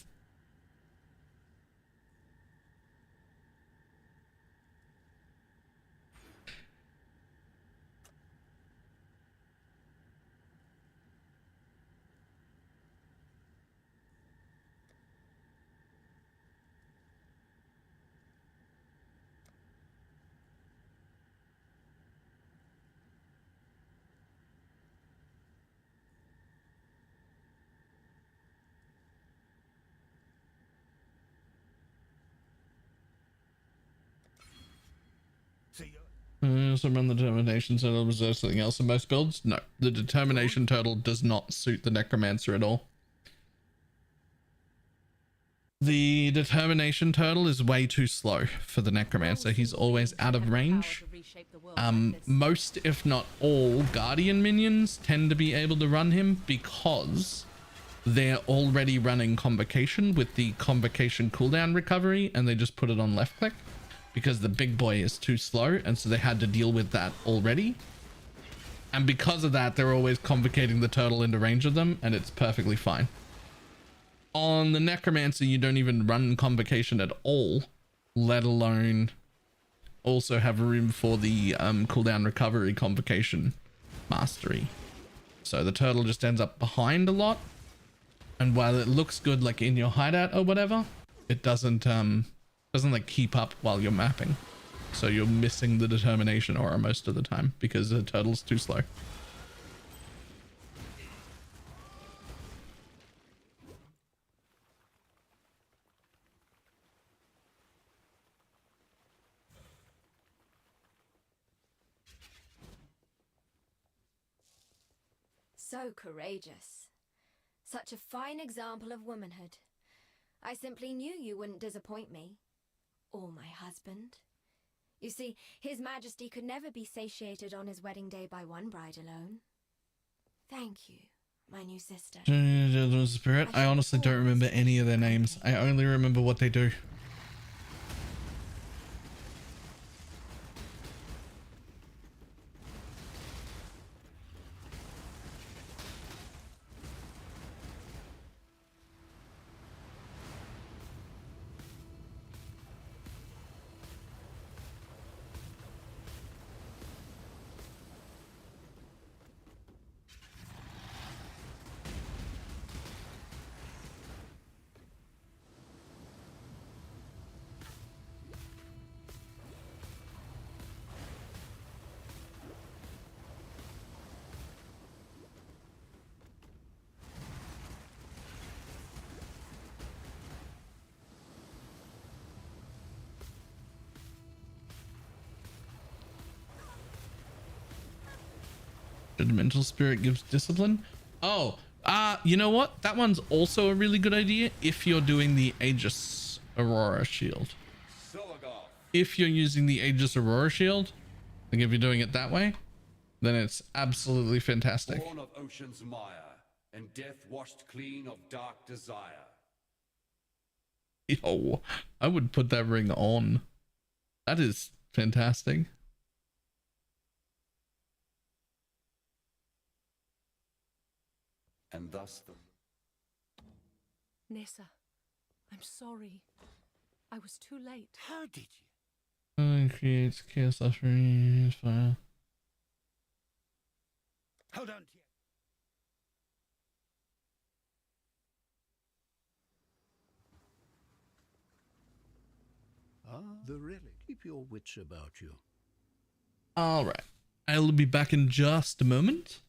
Speaker 6: Also run the determination turtle. Was there something else in most builds? No, the determination turtle does not suit the necromancer at all. The determination turtle is way too slow for the necromancer. He's always out of range. Most, if not all, guardian minions tend to be able to run him because they're already running convocation with the convocation cooldown recovery, and they just put it on left click. Because the big boy is too slow, and so they had to deal with that already. And because of that, they're always convocating the turtle into range of them, and it's perfectly fine. On the necromancer, you don't even run convocation at all, let alone also have room for the cooldown recovery convocation mastery. So the turtle just ends up behind a lot, and while it looks good like in your hideout or whatever, it doesn't like keep up while you're mapping. So you're missing the determination aura most of the time because the turtle's too slow.
Speaker 10: So courageous. Such a fine example of womanhood. I simply knew you wouldn't disappoint me. Or my husband. You see, His Majesty could never be satiated on his wedding day by one bride alone. Thank you, my new sister.
Speaker 6: Spirit, I honestly don't remember any of their names. I only remember what they do. Mental Spirit gives discipline. Oh, you know what? That one's also a really good idea if you're doing the Aegis Aurora shield. if you're using the Aegis Aurora shield, like if you're doing it that way, then it's absolutely fantastic.
Speaker 21: Born of ocean's mire, and death washed clean of dark desire.
Speaker 6: Yo, I would put that ring on. That is fantastic.
Speaker 21: And thus the...
Speaker 7: Nessa, I'm sorry. I was too late.
Speaker 13: How did you?
Speaker 6: Creates chaos offering fire.
Speaker 13: Hold on to you. The relic. Keep your wits about you.
Speaker 6: All right, I'll be back in just a moment.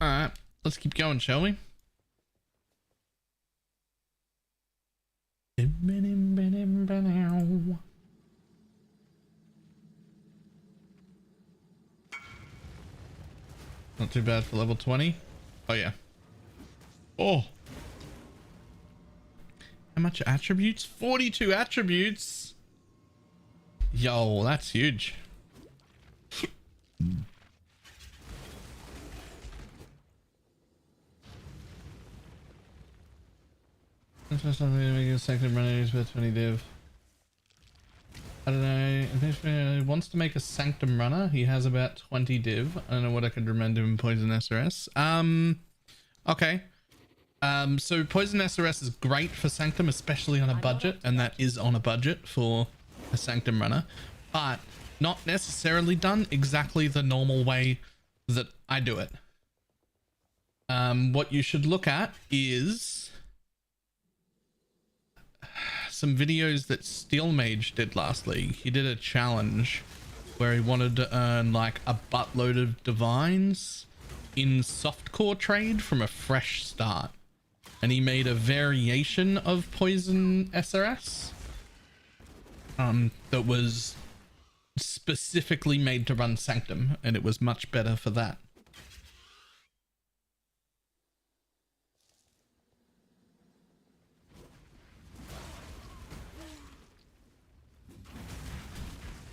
Speaker 6: Alright, let's keep going, shall we? Not too bad for level 20. Oh yeah. Oh. How much attributes? 42 attributes. Yo, that's huge. That's not something to make a second runner with 20 div. I don't know. If he wants to make a Sanctum runner, he has about 20 div. I don't know what I could recommend him in Poison SRS. Okay. So Poison SRS is great for Sanctum, especially on a budget, and that is on a budget for a Sanctum runner, but not necessarily done exactly the normal way that I do it. What you should look at is some videos that BalorMage did last league. He did a challenge where he wanted to earn like a buttload of divines in softcore trade from a fresh start, and he made a variation of Poison SRS that was specifically made to run Sanctum, and it was much better for that.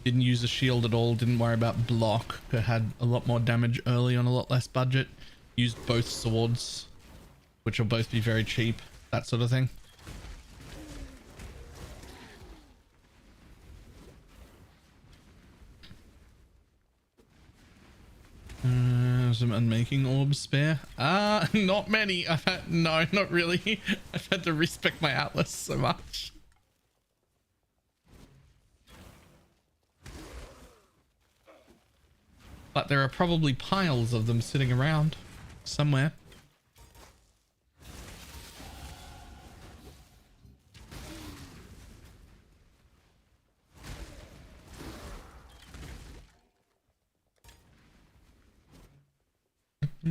Speaker 6: Didn't use a shield at all, didn't worry about block, it had a lot more damage early on a lot less budget. Used both swords, which will both be very cheap, that sort of thing. Some unmaking orbs spare. Not many. I've had, no, not really. I've had to respec my Atlas so much. But there are probably piles of them sitting around somewhere. Are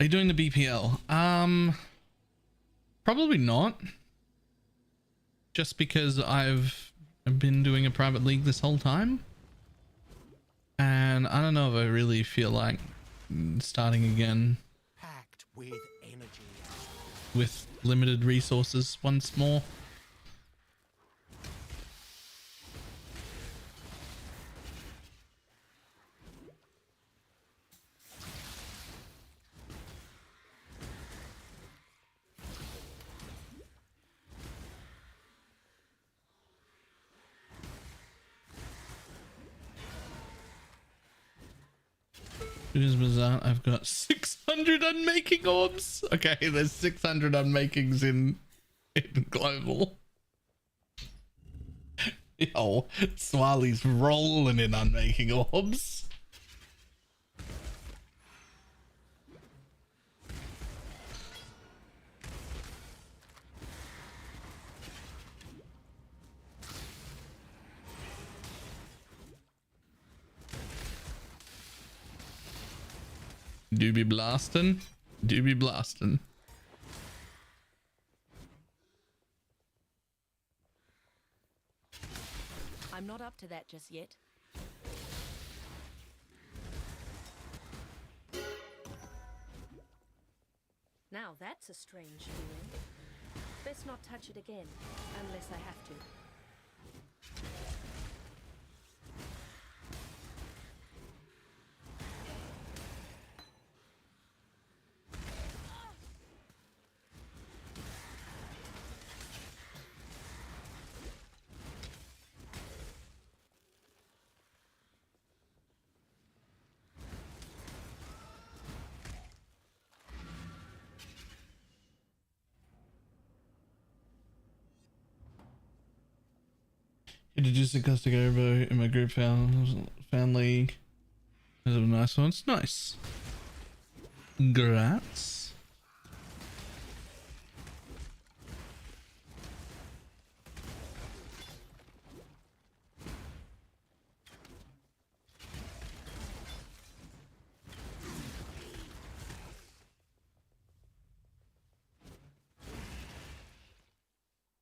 Speaker 6: you doing the BPL? Probably not. Just because I've been doing a private league this whole time, and I don't know if I really feel like starting again
Speaker 9: Packed with energy.
Speaker 6: with limited resources once more. I've got 600 unmaking orbs. Okay, there's 600 unmakings in global. Yo, Swali's rolling in unmaking orbs. Do be blasting. Do be blasting.
Speaker 20: I'm not up to that just yet. Now that's a strange feeling. Best not touch it again, unless I have to.
Speaker 6: Introduced a Costa Garbo in my group fan league. Those are nice ones. Nice. Grats.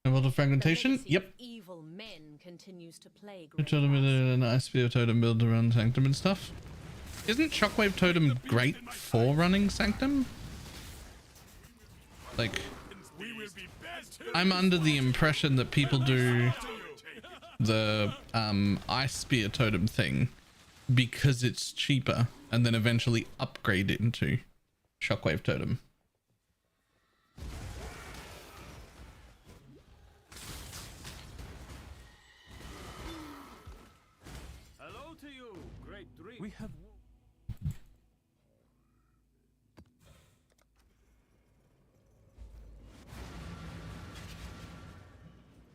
Speaker 6: About the fragmentation? Yep.
Speaker 20: Evil men continues to plague.
Speaker 6: Totem with an ice spear totem built around Sanctum and stuff. Isn't Shockwave Totem great for running Sanctum? Like, I'm under the impression that people do the ice spear totem thing because it's cheaper and then eventually upgrade it into Shockwave Totem.
Speaker 14: Hello to you, great dream. We have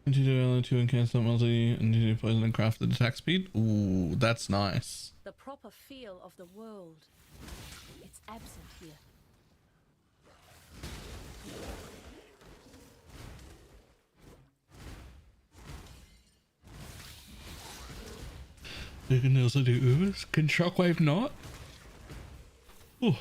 Speaker 6: Into L2 and cancel multi and do poison and craft the attack speed. Ooh, that's nice.
Speaker 20: The proper feel of the world. It's absent here.
Speaker 6: You can also do ooze. Can Shockwave not? Ooh.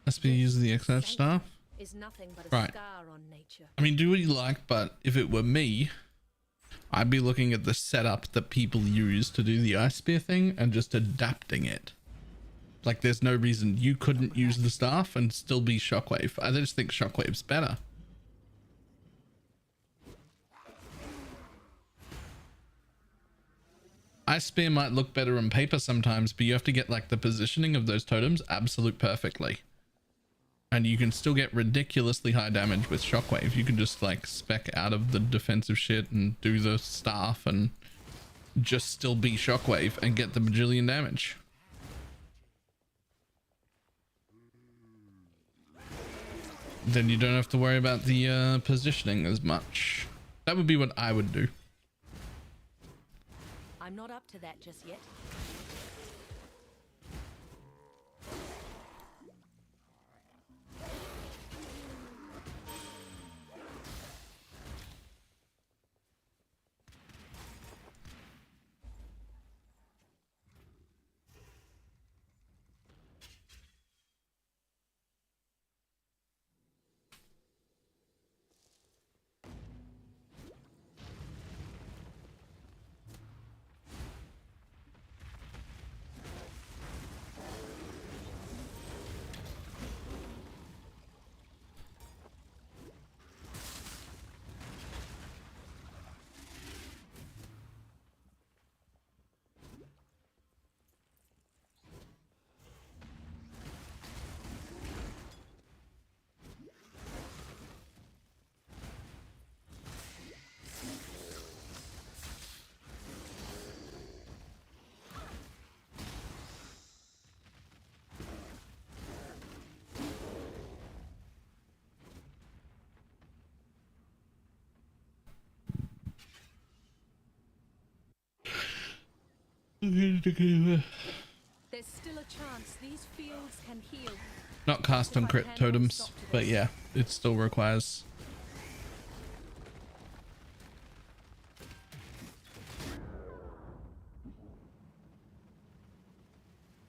Speaker 6: SP uses the X-Edge staff.
Speaker 20: Is nothing but a
Speaker 6: Right.
Speaker 20: scar on nature.
Speaker 6: I mean, do what you like, but if it were me, I'd be looking at the setup that people use to do the ice spear thing and just adapting it. Like, there's no reason you couldn't use the staff and still be Shockwave. I just think Shockwave's better. Ice spear might look better on paper sometimes, but you have to get like the positioning of those totems absolute perfectly. And you can still get ridiculously high damage with Shockwave. You can just like spec out of the defensive shit and do the staff and just still be Shockwave and get the bajillion damage. Then you don't have to worry about the positioning as much. That would be what I would do.
Speaker 20: I'm not up to that just yet. There's still a chance these fields can heal.
Speaker 6: Not cast on crit totems, but yeah, it still requires.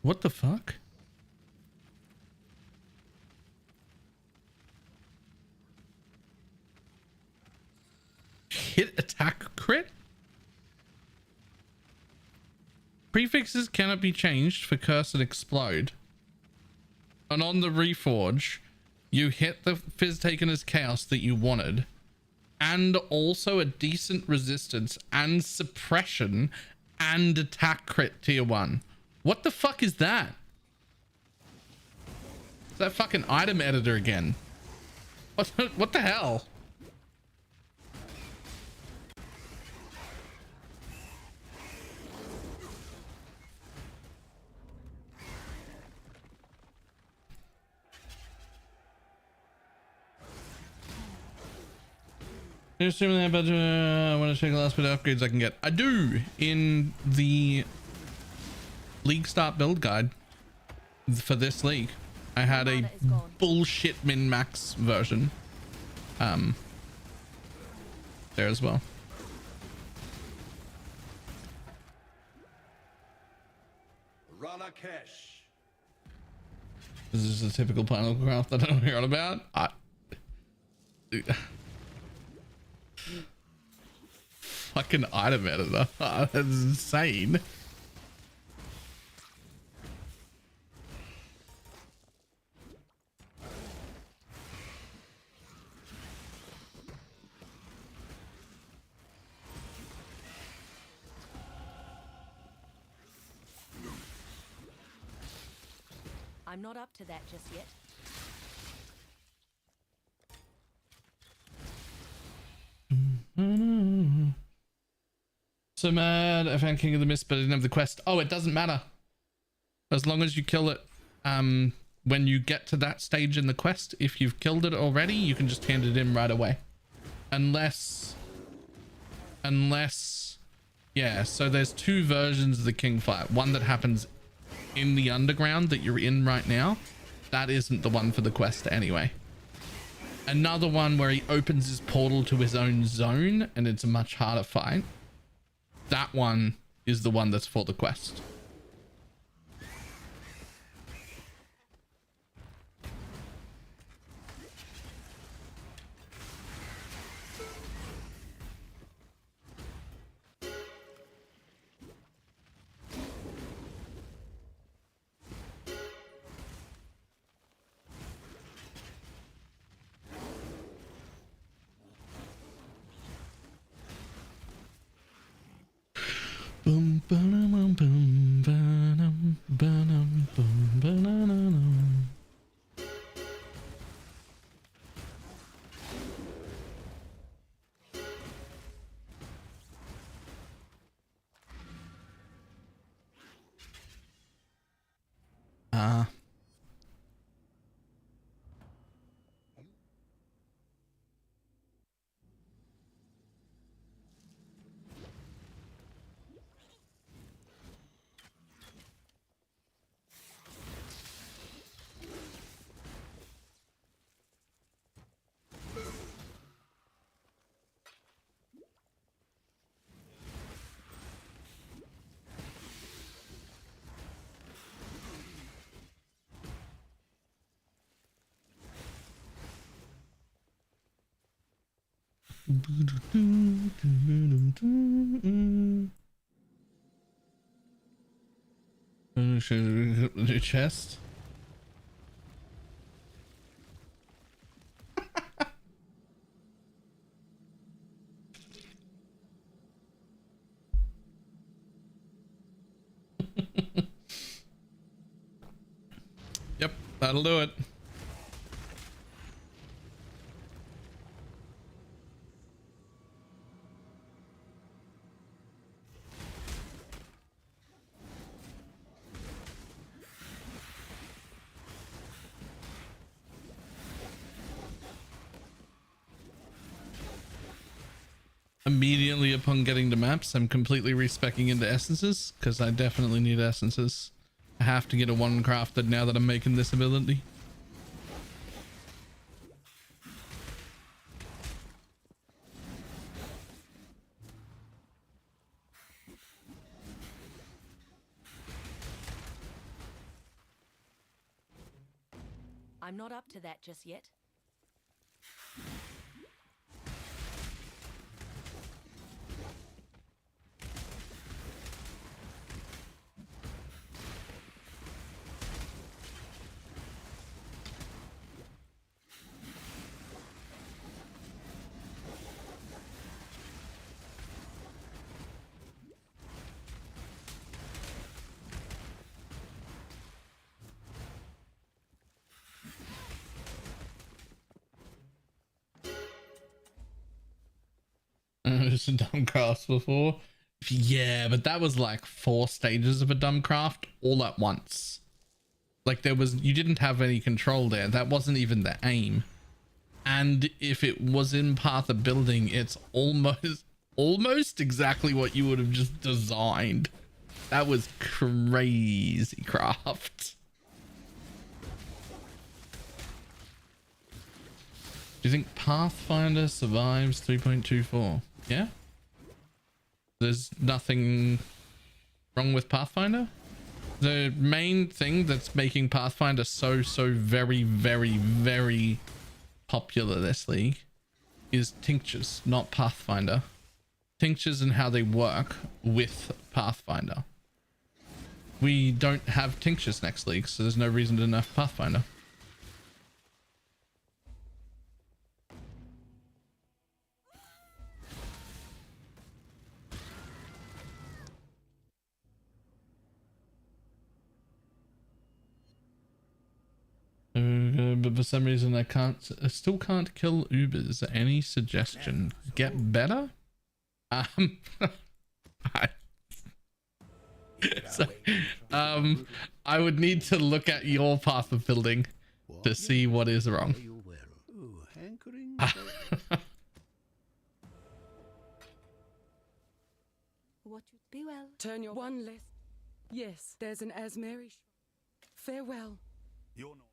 Speaker 6: What the fuck? Prefixes cannot be changed for curse and explode. And on the reforge, you hit the fizz taken as chaos that you wanted, and also a decent resistance and suppression and attack crit tier 1. What the fuck is that? It's that fucking item editor again. What the hell? You're assuming that, but I want to check the last bit of upgrades I can get. I do in the league start build guide for this league. I had a bullshit min max version there as well.
Speaker 21: Ranakesh.
Speaker 6: This is a typical Final Craft that I don't hear about. Fucking item editor. That's insane.
Speaker 20: I'm not up to that just yet.
Speaker 6: So mad. I found King of the Mist, but I didn't have the quest. Oh, it doesn't matter. As long as you kill it when you get to that stage in the quest, if you've killed it already, you can just hand it in right away. Unless yeah, so there's two versions of the king fight. One that happens in the underground that you're in right now. That isn't the one for the quest anyway. Another one where he opens his portal to his own zone and it's a much harder fight. That one is the one that's for the quest. Boom, ba-dum, boom, ba-dum, ba-dum, boom, ba-da-da-dum. Should the chest. Yep, that'll do it. Immediately upon getting the maps, I'm completely respeccing into essences because I definitely need essences. I have to get a one crafted now that I'm making this ability.
Speaker 20: I'm not up to that just yet.
Speaker 6: most dumb crafts before. Yeah, but that was like 4 stages of a dumb craft all at once. Like you didn't have any control there. That wasn't even the aim. And if it was in path of building, it's almost exactly what you would have just designed. That was crazy craft. Do you think Pathfinder survives 3.24? Yeah? There's nothing wrong with Pathfinder? The main thing that's making Pathfinder so very, very, very popular this league is tinctures, not Pathfinder. Tinctures and how they work with Pathfinder. We don't have tinctures next league, so there's no reason to nerf Pathfinder. But for some reason I still can't kill Ubers. Any suggestion? Get better? I would need to look at your path of building to see what is wrong.
Speaker 14: What you be well? Turn your one less. Yes, there's an Asmeri. Farewell.
Speaker 8: You're not.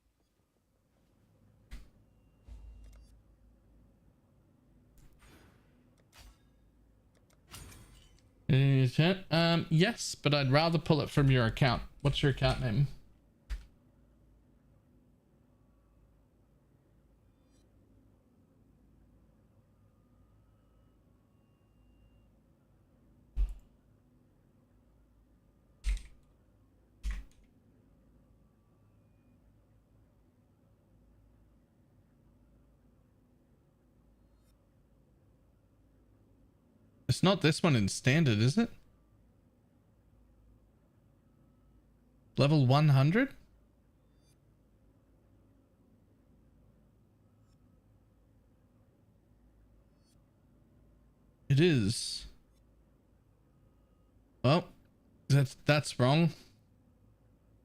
Speaker 6: Yes, but I'd rather pull it from your account. What's your account name? It's not this one in standard, is it? Level 100? It is. Well, that's wrong.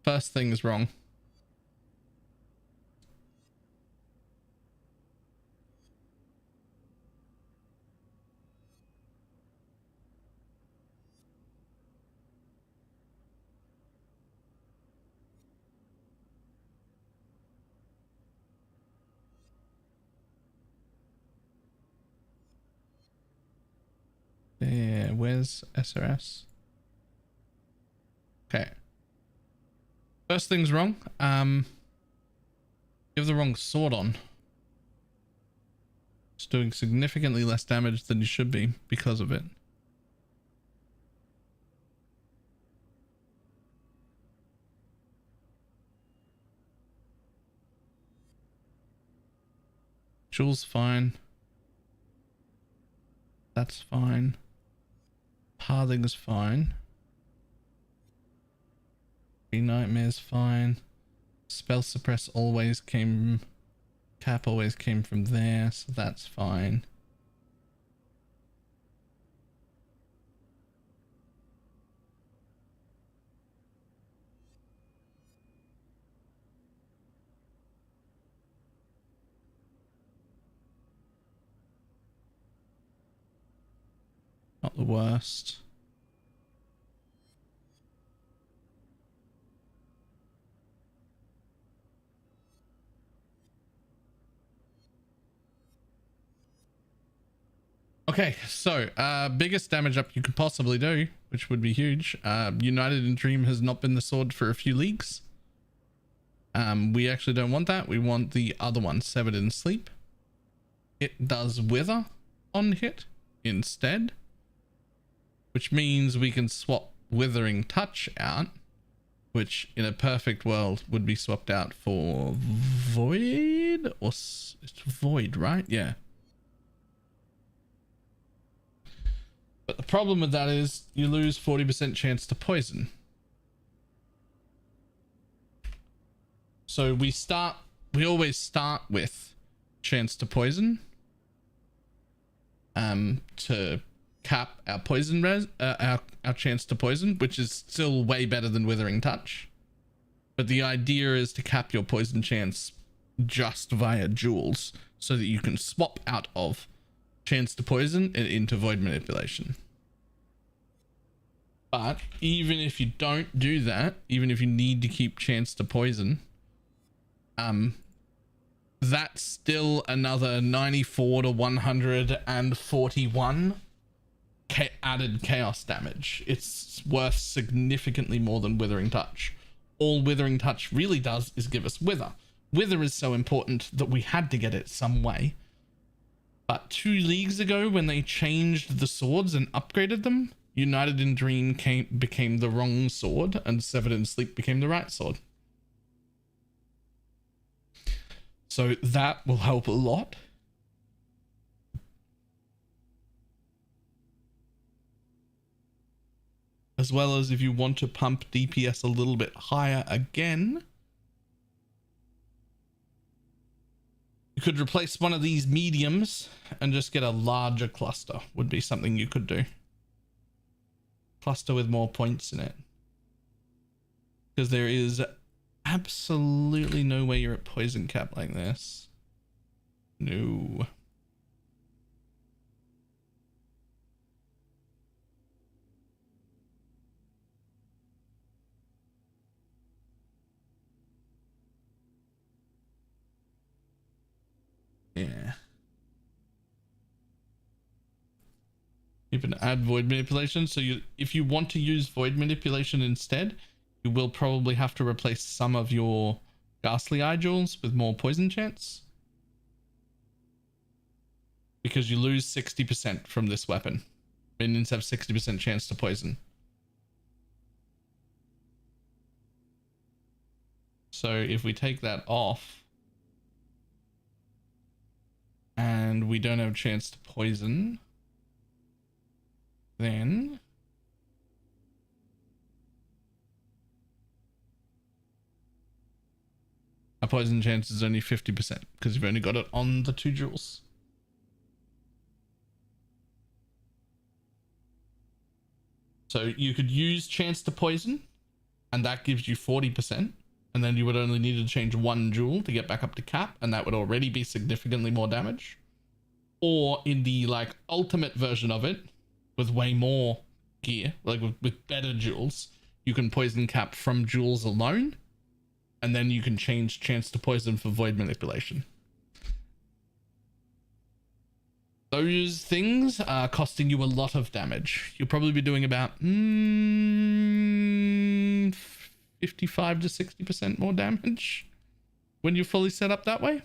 Speaker 6: First thing is wrong. Yeah, where's SRS? Okay. First thing's wrong. You have the wrong sword on. It's doing significantly less damage than you should be because of it. Jewel's fine. That's fine. Pathing's fine. Green Nightmare's fine. Spell Suppress always came... Cap always came from there, so that's fine. Not the worst. Okay, so biggest damage up you could possibly do, which would be huge. United in Dream has not been the sword for a few leagues. We actually don't want that. We want the other one, Severed in Sleep. It does Wither on hit instead, which means we can swap Withering Touch out, which in a perfect world would be swapped out for Void, or it's Void, right? Yeah. But the problem with that is you lose 40% chance to poison. So we always start with chance to poison to cap our poison our chance to poison, which is still way better than Withering Touch. But the idea is to cap your poison chance just via jewels, so that you can swap out of chance to poison and into void manipulation. But even if you don't do that, even if you need to keep chance to poison, that's still another 94 to 141 added chaos damage. It's worth significantly more than Withering Touch. All Withering Touch really does is give us Wither. Wither is so important that we had to get it some way. But 2 leagues ago, when they changed the swords and upgraded them, United in Dream became the wrong sword, and Severed in Sleep became the right sword. So that will help a lot. As well as if you want to pump DPS a little bit higher again, you could replace one of these mediums and just get a larger cluster, would be something you could do. Cluster with more points in it. Because there is absolutely no way you're at poison cap like this. No. Yeah. You can add void manipulation. So if you want to use void manipulation instead, you will probably have to replace some of your ghastly eye jewels with more poison chance, because you lose 60% from this weapon. Minions have 60% chance to poison. So if we take that off and we don't have a chance to poison, then our poison chance is only 50% because you've only got it on the 2 jewels. So you could use chance to poison, and that gives you 40%, and then you would only need to change 1 jewel to get back up to cap, and that would already be significantly more damage. Or in the like ultimate version of it, with way more gear, like with better jewels, you can poison cap from jewels alone, and then you can change chance to poison for void manipulation. Those things are costing you a lot of damage. You'll probably be doing about 55 to 60% more damage when you're fully set up that way.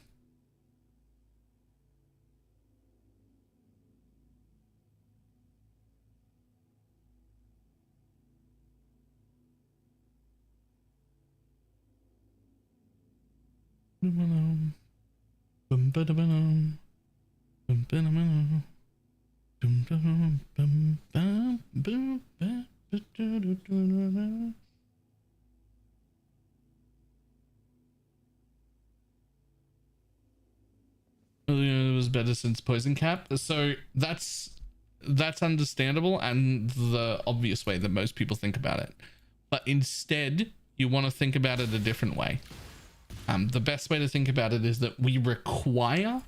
Speaker 6: It was better since poison cap, so that's understandable and the obvious way that most people think about it. But instead, you want to think about it a different way. The best way to think about it is that we require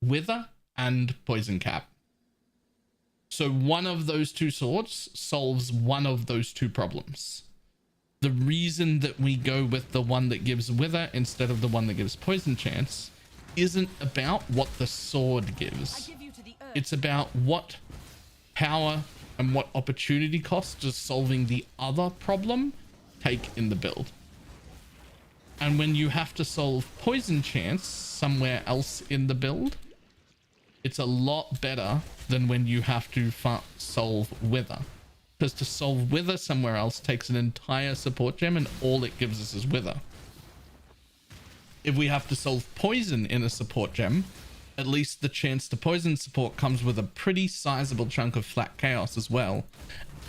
Speaker 6: Wither and poison cap. So one of those 2 swords solves one of those 2 problems. The reason that we go with the one that gives Wither instead of the one that gives poison chance isn't about what the sword gives. It's about what power and what opportunity cost does solving the other problem take in the build. And when you have to solve poison chance somewhere else in the build, it's a lot better than when you have to solve Wither. Because to solve Wither somewhere else takes an entire support gem and all it gives us is Wither. If we have to solve poison in a support gem, at least the chance to poison support comes with a pretty sizable chunk of flat chaos as well.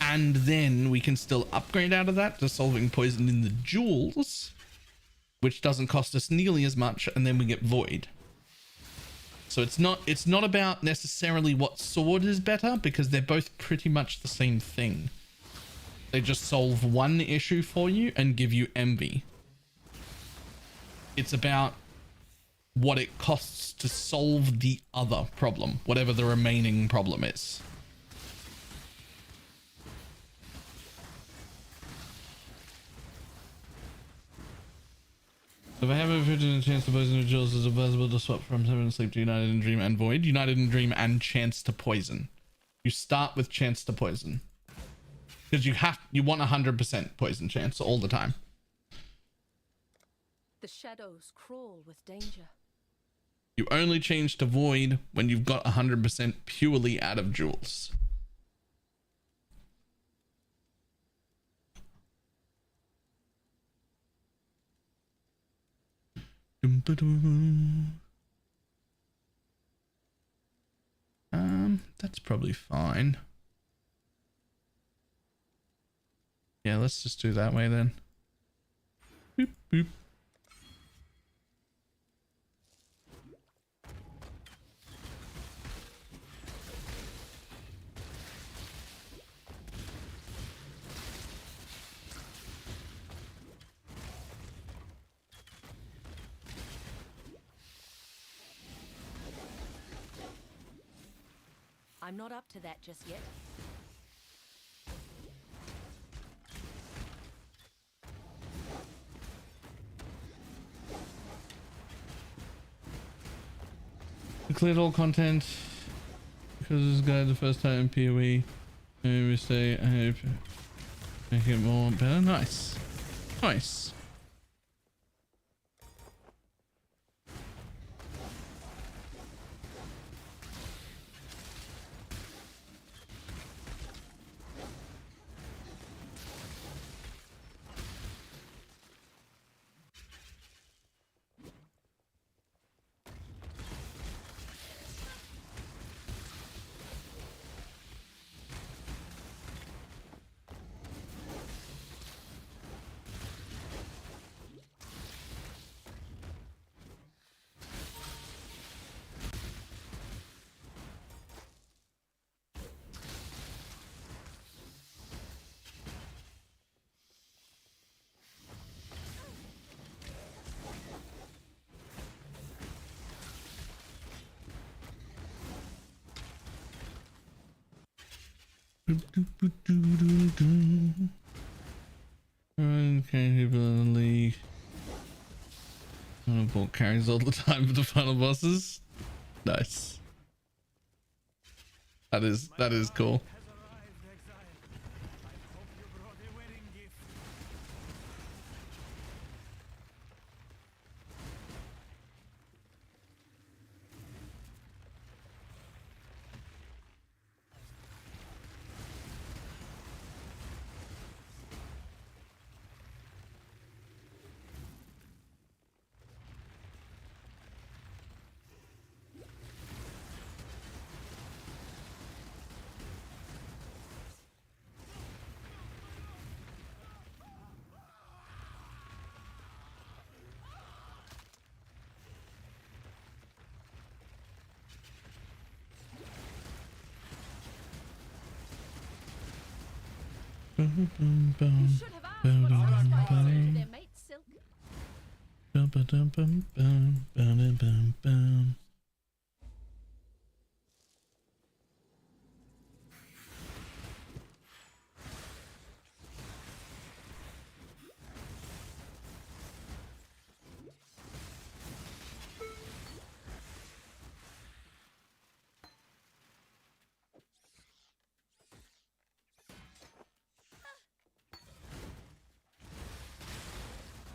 Speaker 6: And then we can still upgrade out of that to solving poison in the jewels, which doesn't cost us nearly as much, and then we get void. So it's not about necessarily what sword is better, because they're both pretty much the same thing. They just solve one issue for you and give you envy. It's about what it costs to solve the other problem, whatever the remaining problem is. If I have a 50% chance to poison the jewels, is it possible to swap from Seven Sleep to United in Dream and Void? United in Dream and chance to poison. You start with chance to poison. Because you want 100% poison chance all the time.
Speaker 20: The shadows crawl with danger.
Speaker 6: You only change to Void when you've got 100% purely out of jewels. That's probably fine. Yeah, let's just do that way then. Boop, boop.
Speaker 20: I'm not up to that just yet.
Speaker 6: We cleared all content because this guy the first time in PoE. Maybe we say I hope make it more better. Nice. Nice. Okay, people in the league. I'm gonna carries all the time for the final bosses. Nice. That is cool.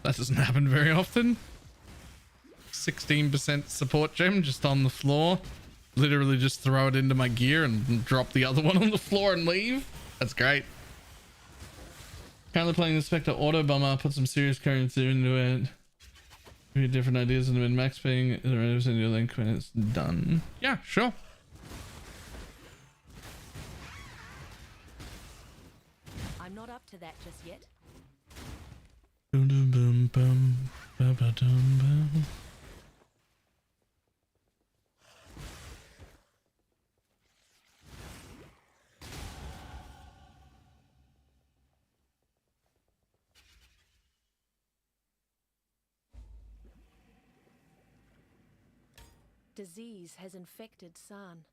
Speaker 6: That doesn't happen very often. 16% support gem just on the floor. Literally just throw it into my gear and drop the other one on the floor and leave. That's great. Currently playing the Spectre Auto Bomber. Put some serious currency into it. Three different ideas in the min-max ping. Send your link when it's done. Yeah, sure.
Speaker 20: I'm not up to that just yet.
Speaker 6: Boom, bum, ba, ba, dum, bum.
Speaker 20: disease has infected San.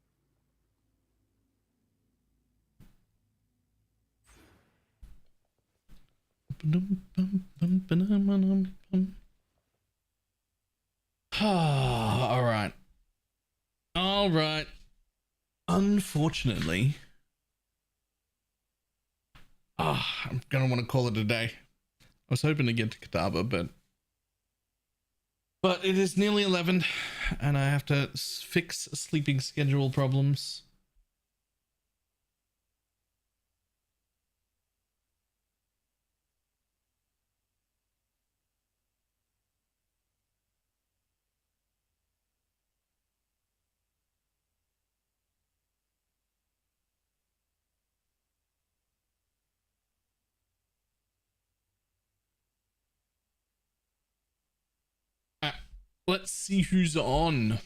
Speaker 1: All right. All right. Unfortunately, I'm gonna want to call it a day. I was hoping to get to Kadaba, but it is nearly 11, and I have to fix sleeping schedule problems. Let's see who's on.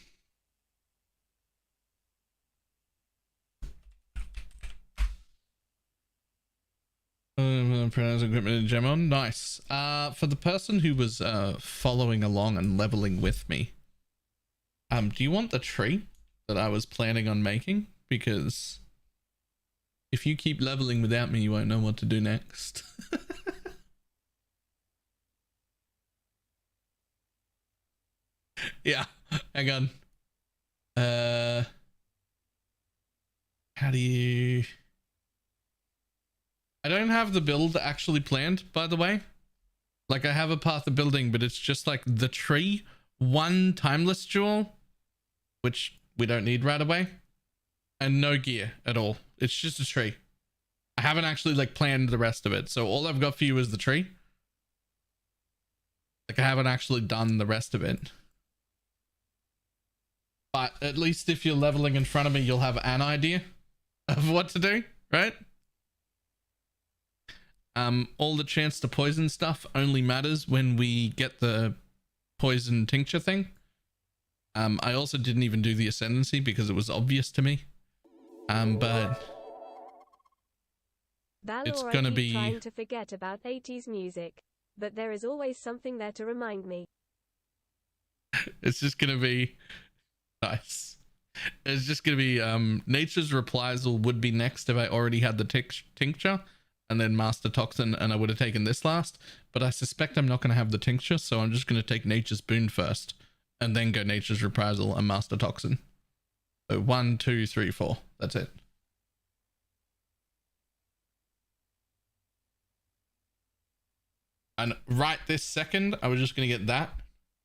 Speaker 1: Pronouns equipment and gem on. Nice. For the person who was following along and leveling with me, do you want the tree that I was planning on making? Because if you keep leveling without me, you won't know what to do next. Yeah, hang on. How do you... I don't have the build actually planned, by the way. Like, I have a path of building, but it's just like the tree, one timeless jewel, which we don't need right away, and no gear at all. It's just a tree. I haven't actually like planned the rest of it, so all I've got for you is the tree. Like, I haven't actually done the rest of it. But at least if you're leveling in front of me, you'll have an idea of what to do, right? All the chance to poison stuff only matters when we get the poison tincture thing. I also didn't even do the ascendancy because it was obvious to me. But it's gonna be
Speaker 3: trying to forget about 80s music, but there is always something there to remind me.
Speaker 1: It's just gonna be nice. It's just gonna be Nature's Reprisal would be next if I already had the tincture, and then Master Toxin, and I would have taken this last, but I suspect I'm not going to have the tincture, so I'm just going to take Nature's Boon first, and then go Nature's Reprisal and Master Toxin. So 1, 2, 3, 4. That's it. And right this second, I was just going to get that,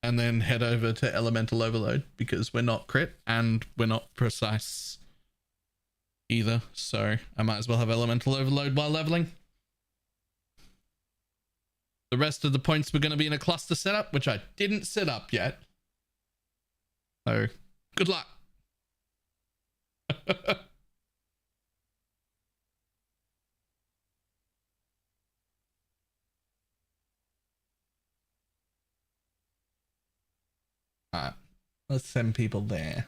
Speaker 1: and then head over to Elemental Overload, because we're not crit, and we're not precise either, so I might as well have Elemental Overload while leveling. The rest of the points were going to be in a cluster setup, which I didn't set up yet. So, good luck. Alright, let's send people there.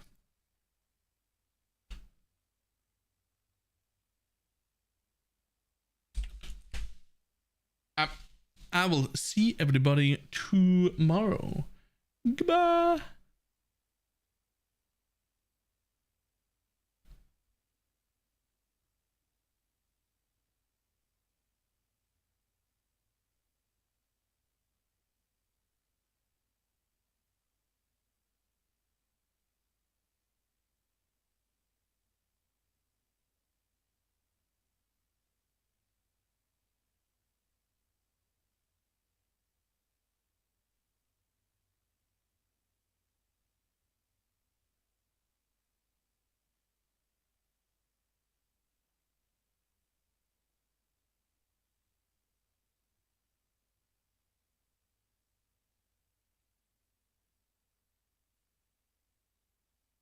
Speaker 1: I will see everybody tomorrow. Goodbye.